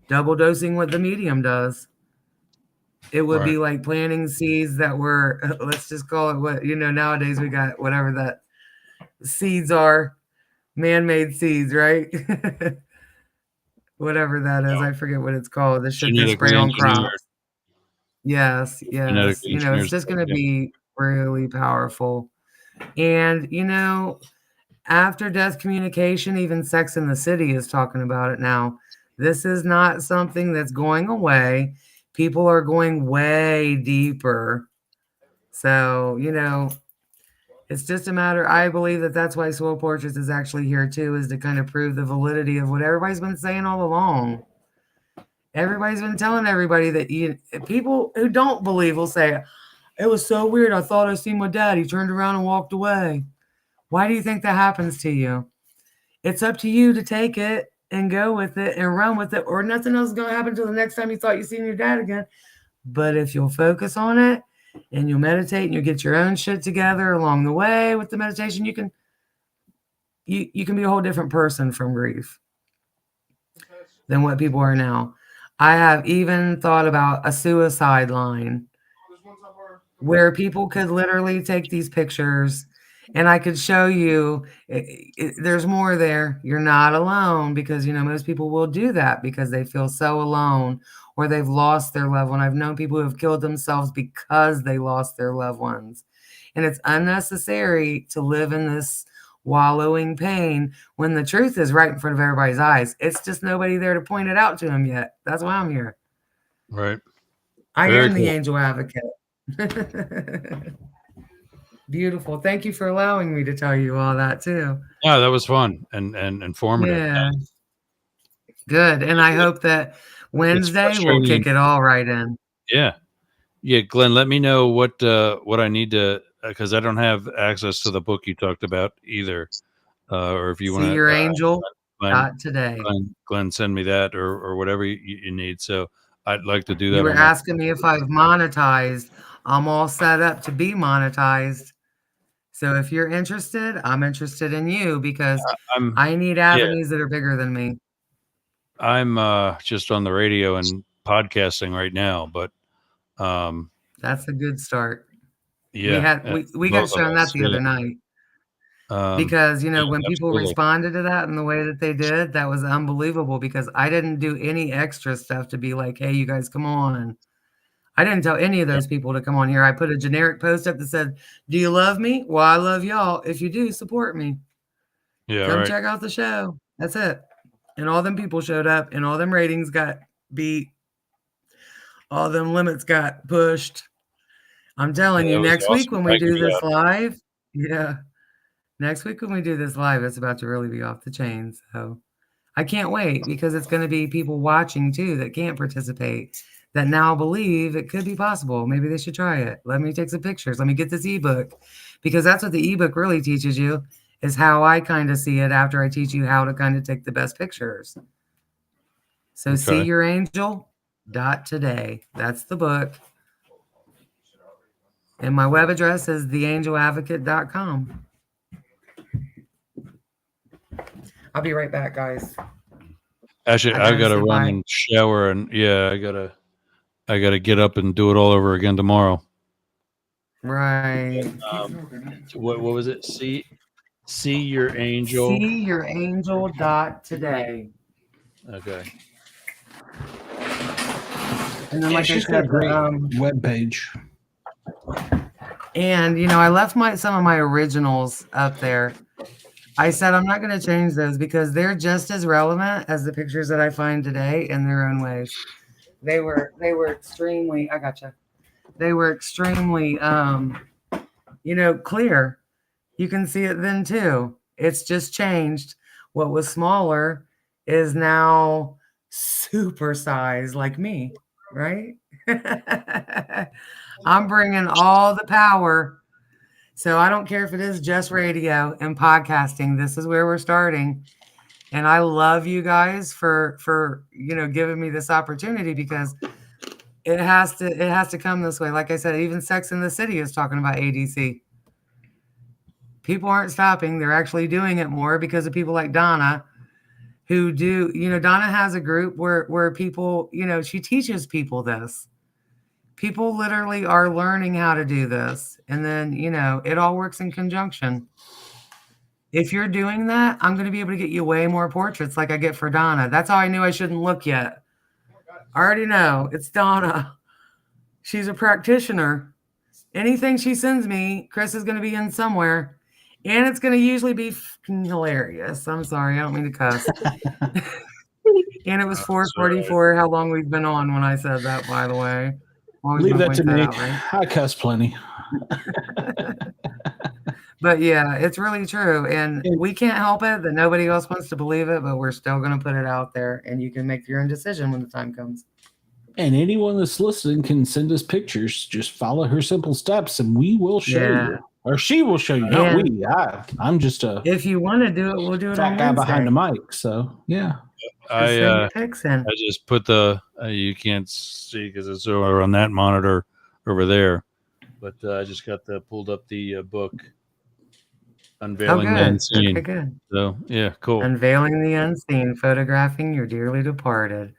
double dosing what the medium does. It would be like planting seeds that were, let's just call it what, nowadays we got whatever that seeds are, man-made seeds, right? Whatever that is. I forget what it's called. The shit they spray on crops. Yes. It's just going to be really powerful. And, after death communication, even Sex in the City is talking about it now. This is not something that's going away. People are going way deeper. So, it's just a matter. I believe that that's why Soul Portraits is actually here too, is to kind of prove the validity of what everybody's been saying all along. Everybody's been telling everybody that people who don't believe will say, it was so weird. I thought I seen my dad. He turned around and walked away. Why do you think that happens to you? It's up to you to take it and go with it and run with it, or nothing else is going to happen until the next time you thought you seen your dad again. But if you'll focus on it and you'll meditate and you'll get your own shit together along the way with the meditation, you can be a whole different person from grief than what people are now. I have even thought about a suicide line where people could literally take these pictures and I could show you there's more there. You're not alone, because, most people will do that because they feel so alone or they've lost their loved one. I've known people who have killed themselves because they lost their loved ones. And it's unnecessary to live in this wallowing pain when the truth is right in front of everybody's eyes. It's just nobody there to point it out to them yet. That's why I'm here. Right. I Very am the cool. angel advocate. Beautiful. Thank you for allowing me to tell you all that too. Yeah, that was fun and informative. Yeah. Good. And I hope that Wednesday we'll kick it all right in. Yeah. Yeah, Glenn, let me know what I need to, because I don't have access to the book you talked about either. Or if you want to See your angel today. Glenn, send me that or whatever you need. So I'd like to do that. You were asking me if I've monetized. I'm all set up to be monetized. So if you're interested, I'm interested in you, because I need avenues that are bigger than me. I'm just on the radio and podcasting right now, but that's a good start. Yeah, we got shown that the other night. Because when people responded to that in the way that they did, that was unbelievable, because I didn't do any extra stuff to be like, hey, you guys come on. I didn't tell any of those people to come on here. I put a generic post up that said, do you love me? Well, I love y'all. If you do, support me. Yeah, come check out the show. That's it. And all them people showed up and all them ratings got beat. All them limits got pushed. I'm telling you, next week when we do this live, next week when we do this live, it's about to really be off the chain. So I can't wait, because it's going to be people watching too that can't participate, that now believe it could be possible. Maybe they should try it. Let me take some pictures. Let me get this ebook, because that's what the ebook really teaches you, is how I kind of see it after I teach you how to kind of take the best pictures. So see your angel today. That's the book. And my web address is theangeladvocate.com. I'll be right back, guys. Actually, I gotta run and shower, and I gotta get up and do it all over again tomorrow. Right. What was it? See your angel. See your angel today. Okay. And then, like she's got a great web page. And I left some of my originals up there. I said I'm not going to change those, because they're just as relevant as the pictures that I find today in their own ways. They were extremely. I gotcha. They were extremely, clear. You can see it then too. It's just changed. What was smaller is now super size, like me, right? I'm bringing all the power. So I don't care if it is just radio and podcasting. This is where we're starting. And I love you guys for giving me this opportunity, because it has to come this way. Like I said, even Sex in the City is talking about ADC. People aren't stopping. They're actually doing it more because of people like Donna, who do, Donna has a group where people, she teaches people this. People literally are learning how to do this. And then, it all works in conjunction. If you're doing that, I'm going to be able to get you way more portraits like I get for Donna. That's how I knew I shouldn't look yet. I already know. It's Donna. She's a practitioner. Anything she sends me, Chris is going to be in somewhere. And it's going to usually be fucking hilarious. I'm sorry, I don't mean to cuss. And it was 4:44. How long we've been on when I said that, by the way. Always Leave gonna that to point me. out, right? I cuss plenty. But yeah, it's really true. And we can't help it that nobody else wants to believe it, but we're still going to put it out there and you can make your own decision when the time comes. And anyone that's listening can send us pictures. Just follow her simple steps and we will show you. Or she will show you, not And we. I'm just a if you want to do it, we'll do it fat on guy Wednesday. behind the mic. So, yeah. I pics in. I just put the you can't see because it's over on that monitor over there, but I just got pulled up the book Unveiling the Unseen. Okay, good. So yeah, cool. Unveiling the Unseen, photographing your dearly departed.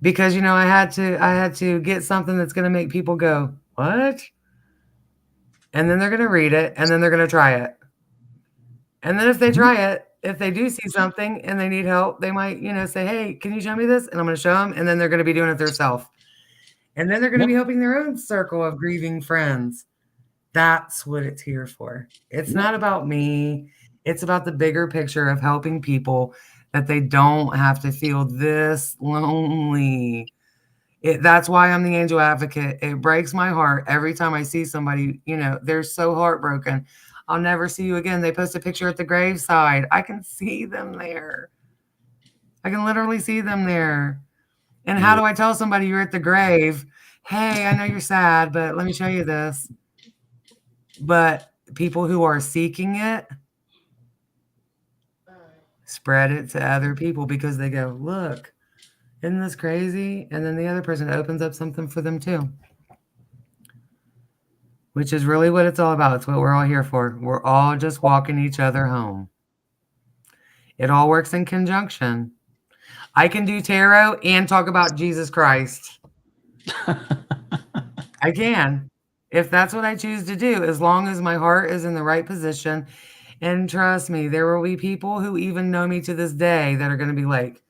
Because I had to get something that's going to make people go, what? And then they're going to read it, and then they're going to try it. And then if they try it, if they do see something and they need help, they might, say, hey, can you show me this? And I'm going to show them, and then they're going to be doing it themselves. And then they're going to be helping their own circle of grieving friends. That's what it's here for. It's not about me. It's about the bigger picture of helping people that they don't have to feel this lonely. That's why I'm the angel advocate. It breaks my heart every time I see somebody, they're so heartbroken. I'll never see you again. They post a picture at the graveside. I can see them there. I can literally see them there. And how do I tell somebody you're at the grave? Hey, I know you're sad, but let me show you this. But people who are seeking it, spread it to other people because they go, look, isn't this crazy? And then the other person opens up something for them too. Which is really what it's all about. It's what we're all here for. We're all just walking each other home. It all works in conjunction. I can do tarot and talk about Jesus Christ. I can. If that's what I choose to do, as long as my heart is in the right position. And trust me, there will be people who even know me to this day that are going to be like,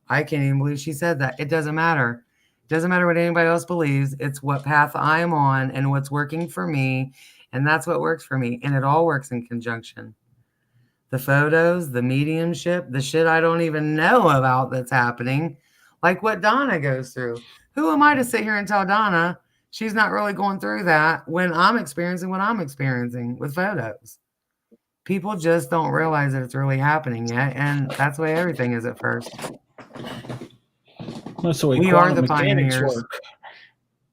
I can't even believe she said that. It doesn't matter. It doesn't matter what anybody else believes. It's what path I'm on and what's working for me. And that's what works for me. And it all works in conjunction. The photos, the mediumship, the shit I don't even know about that's happening. Like what Donna goes through. Who am I to sit here and tell Donna she's not really going through that when I'm experiencing what I'm experiencing with photos? People just don't realize that it's really happening yet. And that's the way everything is at first. That's the way we are the pioneers. Work.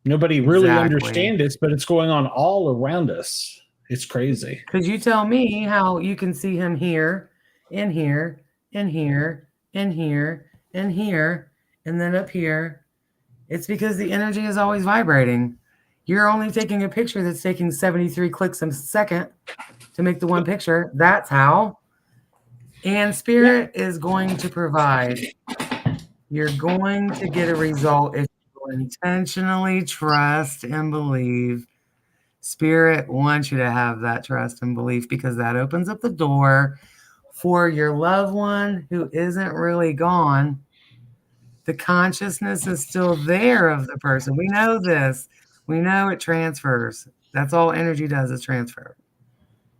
Nobody really understands this, but it's going on all around us. It's crazy. Could you tell me how you can see him here, in here, in here, in here, in here, and then up here? It's because the energy is always vibrating. You're only taking a picture that's taking 73 clicks a second to make the one picture. That's how. And Spirit is going to provide. You're going to get a result if you intentionally trust and believe. Spirit wants you to have that trust and belief because that opens up the door for your loved one who isn't really gone. The consciousness is still there of the person. We know this. We know it transfers. That's all energy does is transfer.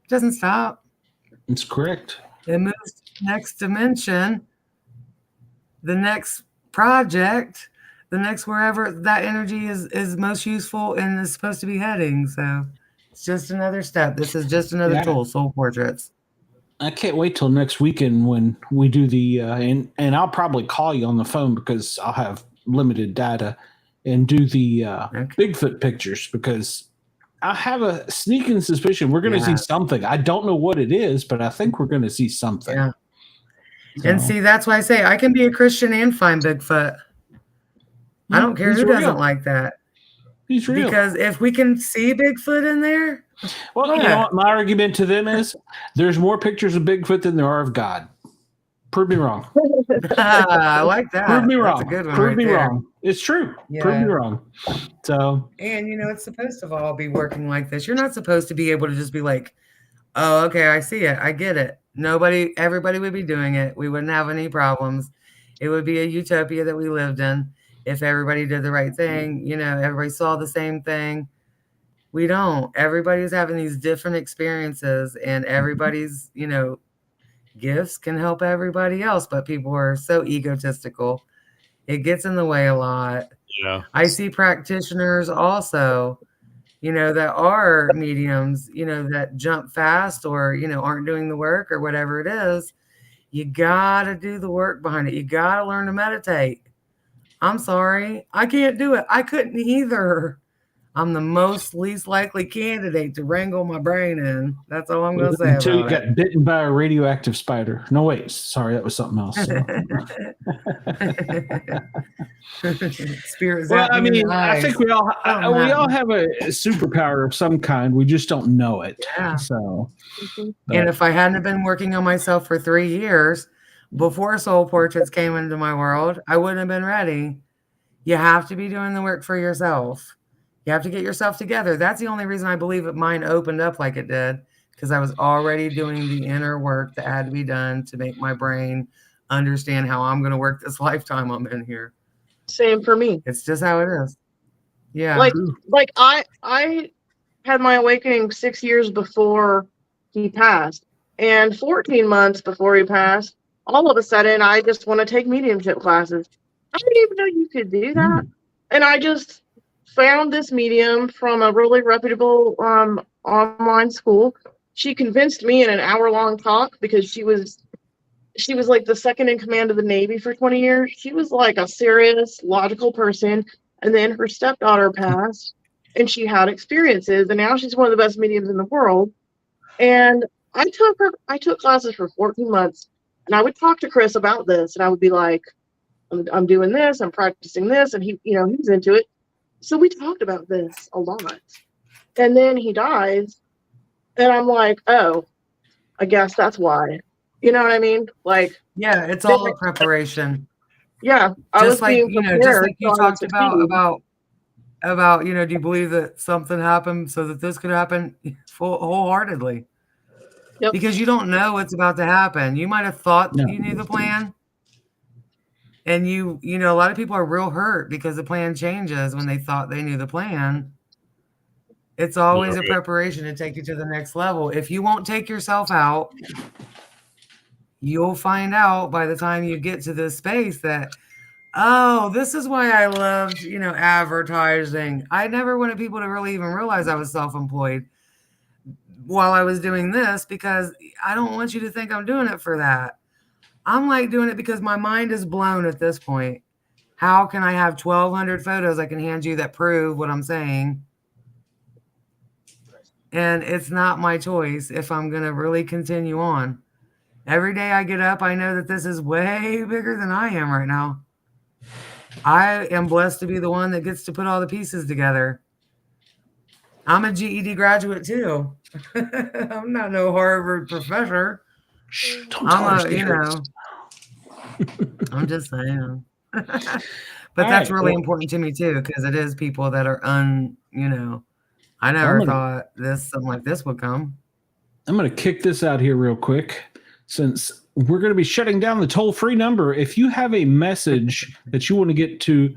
It doesn't stop. It's correct. It moves to the next dimension, the next project, the next wherever that energy is most useful and is supposed to be heading. So it's just another step. This is just another tool, soul portraits. I can't wait till next weekend when we do the and I'll probably call you on the phone because I'll have limited data and do the Bigfoot pictures because I have a sneaking suspicion we're going to see something. I don't know what it is, but I think we're going to see something. Yeah. So. And see, that's why I say I can be a Christian and find Bigfoot. I don't care who doesn't like that. He's real. Because if we can see Bigfoot in there. Well, you know what my argument to them is? There's more pictures of Bigfoot than there are of God. Prove me wrong. I like that. Prove me wrong. That's a good one. Prove me wrong. It's true. Yeah. Prove me wrong. So. And it's supposed to all be working like this. You're not supposed to be able to just be like, oh, okay, I see it. I get it. Everybody would be doing it. We wouldn't have any problems. It would be a utopia that we lived in if everybody did the right thing. Everybody saw the same thing. We don't. Everybody's having these different experiences, and everybody's, gifts can help everybody else, but people are so egotistical. It gets in the way a lot. Yeah. I see practitioners also, that are mediums, that jump fast or, aren't doing the work or whatever it is. You got to do the work behind it. You got to learn to meditate. I'm sorry. I can't do it. I couldn't either. I'm the least likely candidate to wrangle my brain in. That's all I'm going to say Until you about got it. bitten by a radioactive spider. No, wait. Sorry, that was something else. Spirit Well, zapped I me in the mean, I eyes. think we all Something have a superpower of some kind. We just don't know it. Yeah. So, And if I hadn't been working on myself for 3 years before soul portraits came into my world, I wouldn't have been ready. You have to be doing the work for yourself. You have to get yourself together. That's the only reason I believe that mine opened up like it did, because I was already doing the inner work that had to be done to make my brain understand how I'm going to work this lifetime I'm in here. Same for me. It's just how it is. Yeah. Like I had my awakening 6 years before he passed, and 14 months before he passed, all of a sudden I just want to take mediumship classes. I didn't even know you could do that. And I just found this medium from a really reputable online school. She convinced me in an hour-long talk, because she was like the second in command of the Navy for 20 years. She was like a serious, logical person. And then her stepdaughter passed, and she had experiences, and now she's one of the best mediums in the world. And I took classes for 14 months, and I would talk to Chris about this, and I would be like, I'm doing this, I'm practicing this, and he's into it. So we talked about this a lot. And then he dies, and I'm like, oh, I guess that's why. You know what I mean? Like, yeah, it's all a preparation. Yeah, I was being prepared. Just like you talked about, do you believe that something happened so that this could happen? Wholeheartedly. Yep. Because you don't know what's about to happen. You might have thought you knew the plan. And a lot of people are real hurt because the plan changes when they thought they knew the plan. It's always a preparation to take you to the next level. If you won't take yourself out, you'll find out by the time you get to this space that, oh, this is why I loved, advertising. I never wanted people to really even realize I was self-employed while I was doing this, because I don't want you to think I'm doing it for that. I'm like doing it because my mind is blown at this point. How can I have 1,200 photos I can hand you that prove what I'm saying? And it's not my choice if I'm going to really continue on. Every day I get up, I know that this is way bigger than I am right now. I am blessed to be the one that gets to put all the pieces together. I'm a GED graduate too. I'm not no Harvard professor. I'm just saying. But that's really important to me too, because it is people that are I never thought something like this would come. I'm going to kick this out here real quick, since we're going to be shutting down the toll-free number. If you have a message that you want to get to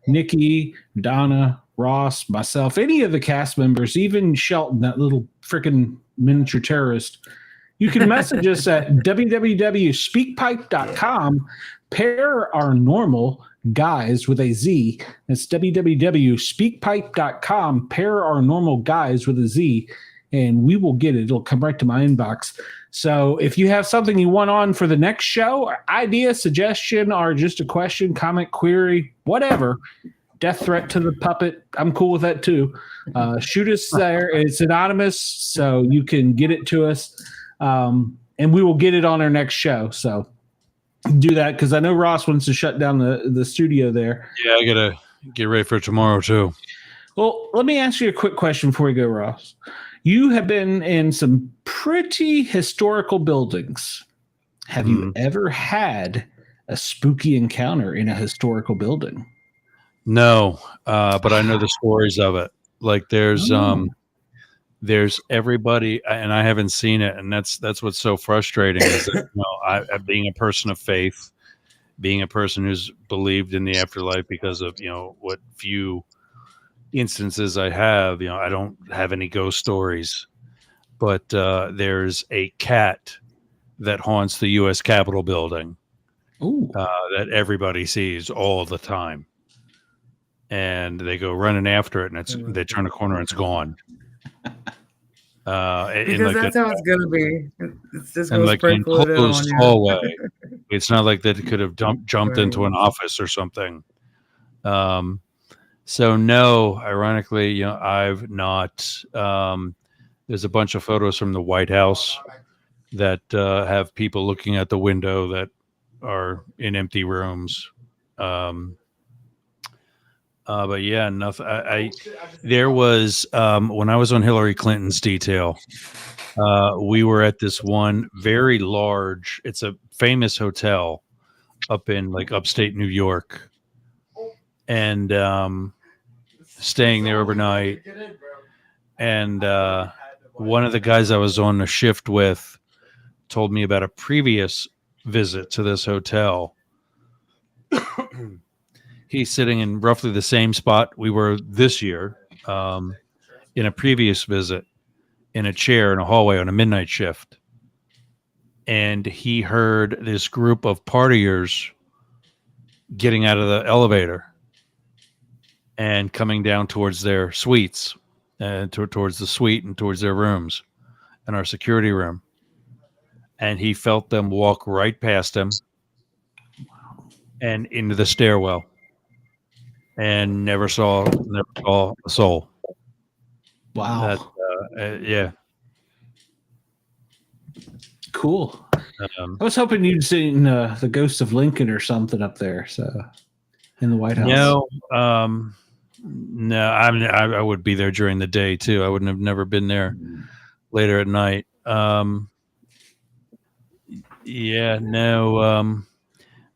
Nikki, Donna, Ross, myself, any of the cast members, even Shelton, that little freaking miniature terrorist, you can message us at www.speakpipe.com, paranormal guys with a Z. That's www.speakpipe.com, paranormal guys with a Z, and we will get it. It'll come right to my inbox. So if you have something you want on for the next show, idea, suggestion, or just a question, comment, query, whatever, death threat to the puppet, I'm cool with that too. Shoot us there. It's anonymous, so you can get it to us, and we will get it on our next show. So do that, because I know Ross wants to shut down the studio there. Yeah, I got to get ready for tomorrow too. Well, let me ask you a quick question before we go, Ross. You have been in some pretty historical buildings. Have you ever had a spooky encounter in a historical building? No, but I know the stories of it. Like there's everybody, and I haven't seen it, and that's what's so frustrating. Is that, I being a person of faith, being a person who's believed in the afterlife because of what few instances I have, I don't have any ghost stories, but there's a cat that haunts the U.S. Capitol building that everybody sees all the time. And they go running after it, and they turn a corner and it's gone. Because that's how it's gonna be. It's just and gonna like an sprinkle it in on enclosed you. hallway. It's not like that it could have jumped Right. into an office or something. So no, ironically, I've not. There's a bunch of photos from the White House that have people looking at the window that are in empty rooms. But yeah, nothing. There was when I was on Hillary Clinton's detail, we were at this one very large. It's a famous hotel up in like upstate New York, and staying there overnight. And one of the guys I was on a shift with told me about a previous visit to this hotel. He's sitting in roughly the same spot we were this year, in a previous visit, in a chair in a hallway on a midnight shift. And he heard this group of partiers getting out of the elevator and coming down towards their suites, and towards the suite and towards their rooms and our security room. And he felt them walk right past him and into the stairwell. And never saw a soul. Wow. Yeah. Cool. I was hoping you'd seen the Ghost of Lincoln or something up there. So in the White House. No. I would be there during the day too. I wouldn't have never been there later at night.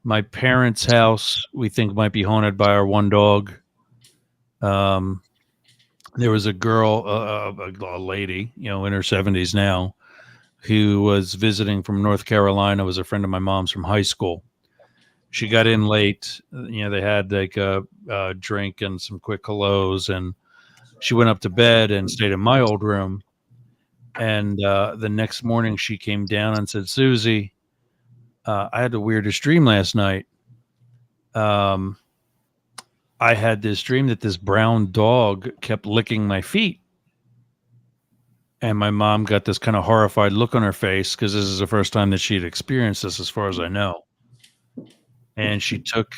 My parents' house, we think, might be haunted by our one dog. There was a girl, a lady, in her 70s now, who was visiting from North Carolina, was a friend of my mom's from high school. She got in late. They had like a drink and some quick hellos, and she went up to bed and stayed in my old room. And the next morning she came down and said, Susie, I had the weirdest dream last night. I had this dream that this brown dog kept licking my feet. And my mom got this kind of horrified look on her face because this is the first time that she'd experienced this, as far as I know. And she took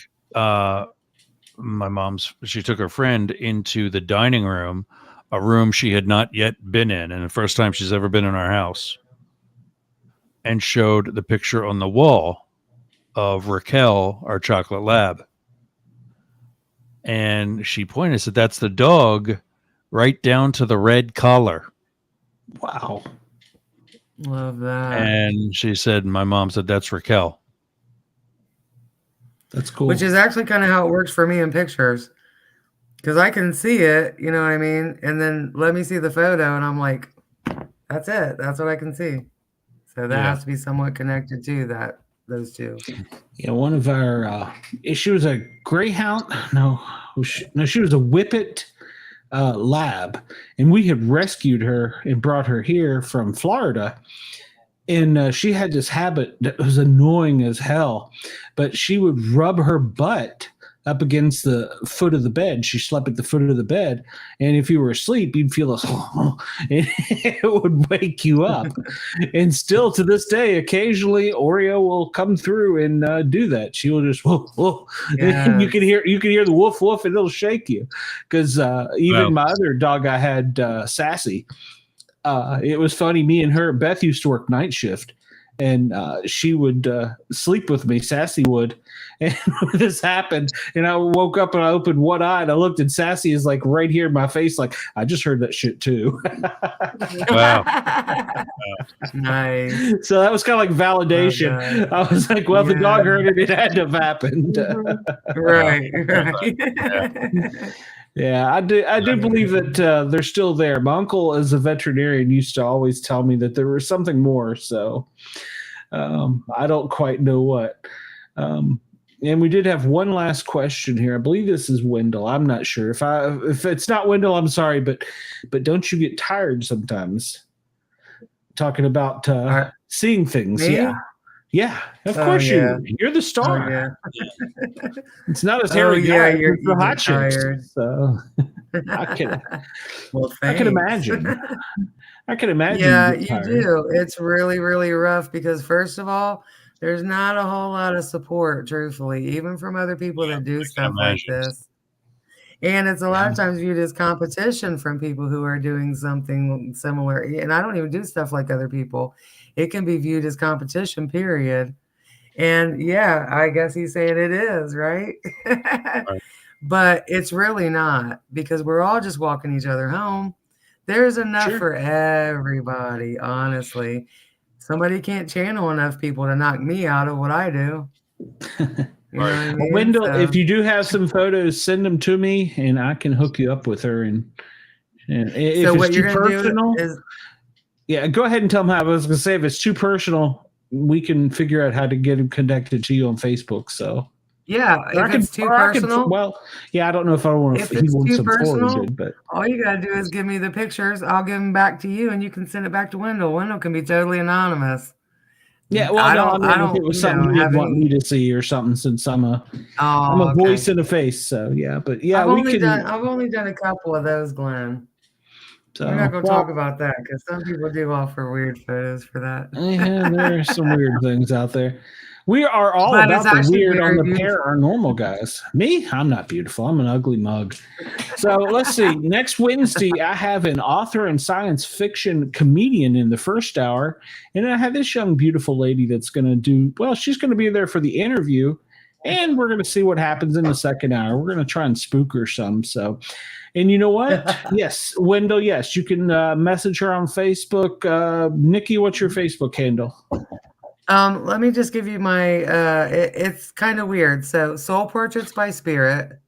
she took her friend into the dining room, a room she had not yet been in, and the first time she's ever been in our house, and showed the picture on the wall of Raquel, our chocolate lab. And she pointed and said, that's the dog, right down to the red collar. Wow. Love that. And she said, my mom said, that's Raquel. That's cool. Which is actually kind of how it works for me in pictures. Because I can see it, you know what I mean? And then let me see the photo and I'm like, that's it. That's what I can see. So that has to be somewhat connected to those two. Yeah, one of our she was a greyhound. No, she was a whippet lab, and we had rescued her and brought her here from Florida. And she had this habit that was annoying as hell, but she would rub her butt up against the foot of the bed. She slept at the foot of the bed, and if you were asleep, you'd feel this, and it would wake you up. And still to this day, occasionally Oreo will come through and do that. She will just woof, woof. And you can hear the woof woof, and it'll shake you. Because even my other dog I had, Sassy, it was funny. Me and her, Beth used to work night shift, and she would sleep with me. Sassy would. And this happened, and I woke up and I opened one eye and I looked, and Sassy is like right here in my face, like, I just heard that shit too. Wow. Nice. So that was kind of like validation. I was like, well, the dog heard it. It had to have happened. Right. Yeah, I do believe that they're still there. My uncle, as a veterinarian, used to always tell me that there was something more. So I don't quite know what. And we did have one last question here. I believe this is Wendell. I'm not sure. If it's not Wendell, I'm sorry, but don't you get tired sometimes talking about seeing things? Me? Yeah. Yeah, of Oh, course yeah. you're the star. Oh, yeah. It's not as Oh, hairy yeah, guy. you're It's the hot chicks. tired. So I can Well, I can thanks. imagine. I can imagine. Yeah, get you tired. do. It's really, really rough because first of all, there's not a whole lot of support, truthfully, even from other people that do stuff like this. And it's a lot of times viewed as competition from people who are doing something similar. And I don't even do stuff like other people. It can be viewed as competition, period. And yeah, I guess he's saying it is, right? But it's really not, because we're all just walking each other home. There's enough for everybody, honestly. Somebody can't channel enough people to knock me out of what I do. You know what I mean? Wendell, So- if you do have some photos, send them to me, and I can hook you up with her. And if So it's what too you're gonna personal, do is, yeah, go ahead and tell them how. I was going to say, if it's too personal, we can figure out how to get him connected to you on Facebook. So yeah, Or if it's too personal, well, yeah, I don't know if I want if to. He it's wants too them personal, forwarded, but all you gotta do is give me the pictures. I'll give them back to you, and you can send it back to Wendell. Wendell can be totally anonymous. yeah, well, I no, don't- I mean, I if it don't, was you something know, you'd have want any- me to see or something, since I'm a Oh, voice okay. and a face. So yeah, but yeah, I've we only can. done a couple of those, Glenn. So, We're not gonna well, talk about that because some people do offer weird photos for that. Yeah, there are some weird things out there. We are all But about it's the actually weird on very the beautiful. paranormal, guys. Me, I'm not beautiful. I'm an ugly mug. So let's see. Next Wednesday, I have an author and science fiction comedian in the first hour. And I have this young, beautiful lady that's going to do, well, she's going to be there for the interview. And we're going to see what happens in the second hour. We're going to try and spook her some. So, and you know what? Yes, Wendell, yes, you can message her on Facebook. Nikki, what's your Facebook handle? Let me just give you my it's kind of weird. So Soul Portraits by Spirit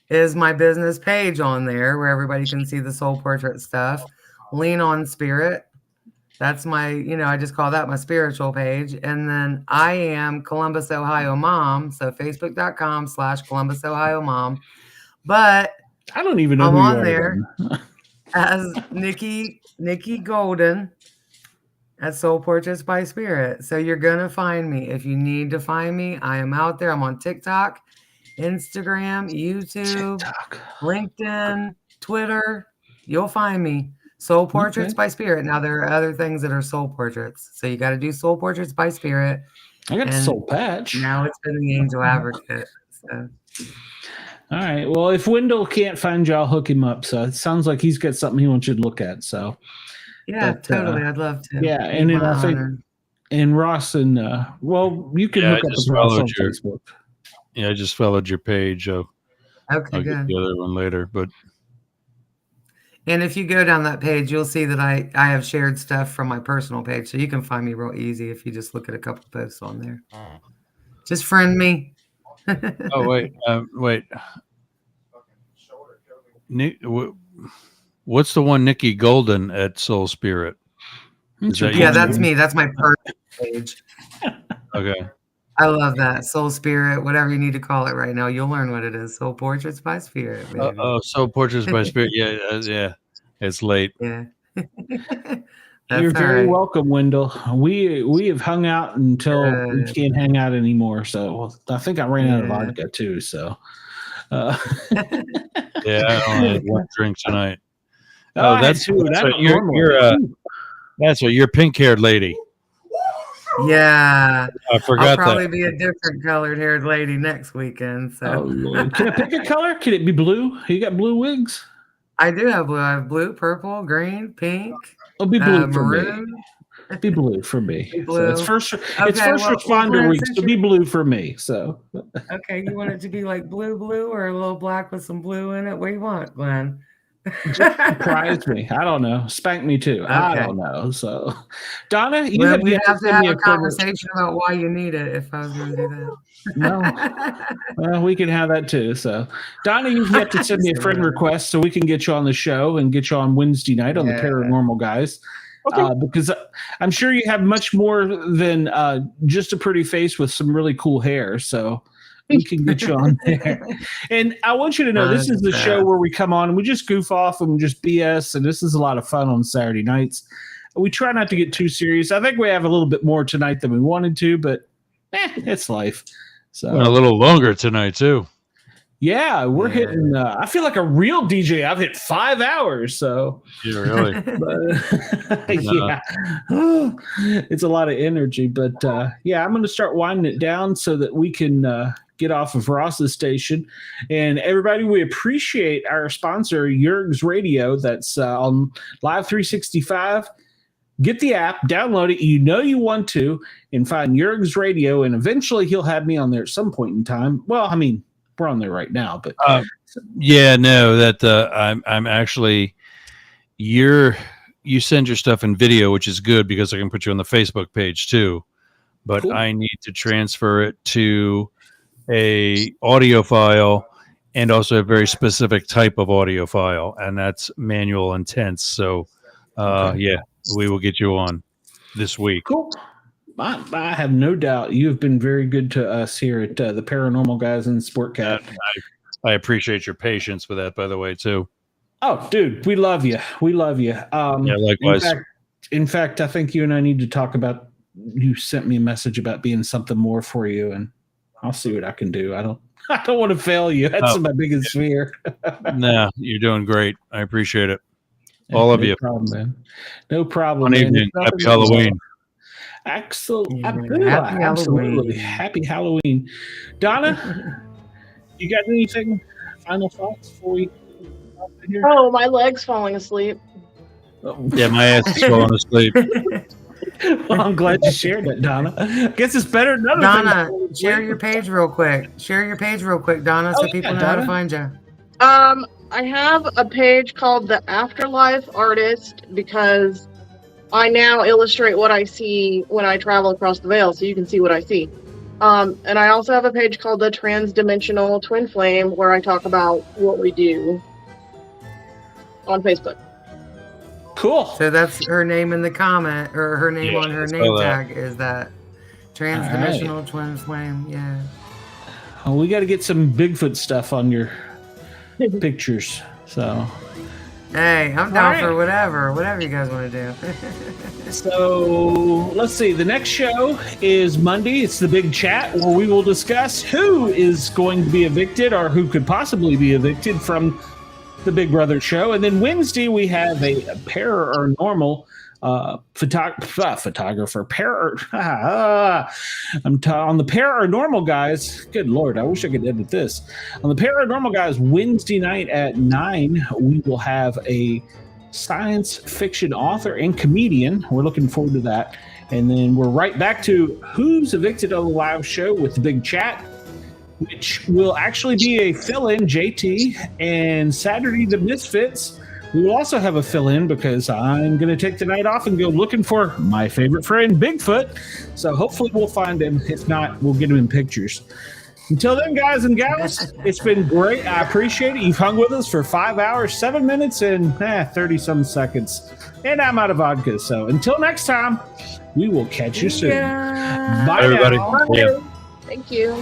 is my business page on there where everybody can see the soul portrait stuff. Lean on Spirit. That's my, I just call that my spiritual page. And then I am Columbus, Ohio Mom. So Facebook.com/Columbus, Ohio Mom. But I don't even know I'm who you on are there then. as Nikki Golden at Soul Portraits by Spirit. So you're going to find me. If you need to find me, I am out there. I'm on TikTok, Instagram, YouTube, LinkedIn, Twitter. You'll find me. Soul Portraits by Spirit. Now, there are other things that are soul portraits. So you got to do Soul Portraits by Spirit. I got the And soul patch. Now it's been the Angel Advocate. So. All right. Well, if Wendell can't find you, I'll hook him up. So it sounds like he's got something he wants you to look at. So Yeah, totally. I'd love to. Yeah, Be and then my I think, honor. and Ross and well, you can Yeah, hook I up just with Ross on followed your. Facebook. Yeah, I just followed your page. Okay, I'll get good. the other one later, but And if you go down that page, you'll see that I have shared stuff from my personal page. So you can find me real easy if you just look at a couple posts on there. Just friend me. oh wait. What's the one Nikki Golden at Soul Spirit? Is that Yeah, you? that's me. That's my personal page. Okay. I love that. Soul Spirit, whatever you need to call it right now. You'll learn what it is. Soul Portraits by Spirit, baby. Soul Portraits by Spirit. Yeah, yeah. It's late. Yeah. You're all very right. welcome, Wendell. We have hung out until we Good. can't hang out anymore. So I think I ran out of Yeah. vodka too. So Yeah, I only had one drink tonight. Oh, I had that's two. That's what normal. that's what you're pink-haired lady. Yeah. I forgot I'll probably that. be a different colored haired lady next weekend. So Oh, Lord. Can I pick a color? Can it be blue? You got blue wigs? I do have blue. I have blue, purple, green, pink. It'll be blue for maroon. me. Be blue for me. Be So it's blue. first Okay, responder Glenn, week, since so be blue for me. So Okay, you want it to be like blue, or a little black with some blue in it? What do you want, Glenn? surprise me. I don't know. Spank me too. I Okay. don't know. So Donna, you Well, have we'd yet have to send have me a friend request. conversation about why you need it if I was going to do that. No. Well, we can have that too. So, Donna, you've yet to send me a friend request so we can get you on the show and get you on Wednesday night on the Yeah. Paranormal Guys. Because I'm sure you have much more than just a pretty face with some really cool hair. So, we can get you on there. And I want you to know this is the show where we come on and we just goof off and just BS. And this is a lot of fun on Saturday nights. We try not to get too serious. I think we have a little bit more tonight than we wanted to, but it's life. So a little longer tonight too. Yeah, we're hitting. I feel like a real DJ. I've hit 5 hours. So yeah, really. Yeah, it's a lot of energy. But yeah, I'm going to start winding it down so that we can get off of Ross's station. And everybody, we appreciate our sponsor, Yerg's Radio. That's on Live 365. Get the app, download it. You know you want to, and find Yerg's Radio. And eventually, he'll have me on there at some point in time. Well, I mean, we're on there right now, but yeah, no, that I'm actually you send your stuff in video, which is good because I can put you on the Facebook page too. But cool. I need to transfer it to a audio file and also a very specific type of audio file, and that's manual intense. So yeah, we will get you on this week. Cool. I have no doubt you have been very good to us here at the Paranormal Guys in Sportcat. I appreciate your patience with that, by the way, too. Oh, dude, we love you. We love you. Yeah, likewise. In fact, I think you and I need to talk about. You sent me a message about being something more for you, and I'll see what I can do. I don't want to fail you. That's my biggest fear. Nah, you're doing great. I appreciate it. All of you. No problem, man. No problem. Good evening. Happy Halloween. Excellent. Happy Absolutely. Halloween. Happy Halloween. Donna, you got anything? Final thoughts before we here? Oh, my leg's falling asleep. Yeah, my ass is falling asleep. Well, I'm glad you shared that, Donna. I guess it's better than other Donna, things. share your page real quick. Share your page real quick, Donna, so people know how to find you. I have a page called The Afterlife Artist because I now illustrate what I see when I travel across the veil, so you can see what I see. And I also have a page called The Transdimensional Twin Flame where I talk about what we do on Facebook. Cool. So that's her name in the comment, or her name on her name that. tag is that Transdimensional Twin Flame. Yeah. Oh, we got to get some Bigfoot stuff on your pictures. So. Hey, I'm down for whatever you guys want to do. So let's see. The next show is Monday. It's the big chat where we will discuss who is going to be evicted or who could possibly be evicted from the Big Brother show. And then Wednesday we have a paranormal photographer. On the Paranormal Guys. Good Lord, I wish I could edit this. On the Paranormal Guys Wednesday night at 9, we will have a science fiction author and comedian. We're looking forward to that. And then we're right back to Who's Evicted on the live show with the big chat, which will actually be a fill-in, JT, and Saturday the Misfits. We will also have a fill-in because I'm going to take the night off and go looking for my favorite friend, Bigfoot. So hopefully we'll find him. If not, we'll get him in pictures. Until then, guys and gals, it's been great. I appreciate it. You've hung with us for 5 hours, 7 minutes, and 30-some seconds. And I'm out of vodka. So until next time, we will catch you soon. Bye, everybody. now. Yeah. Thank you.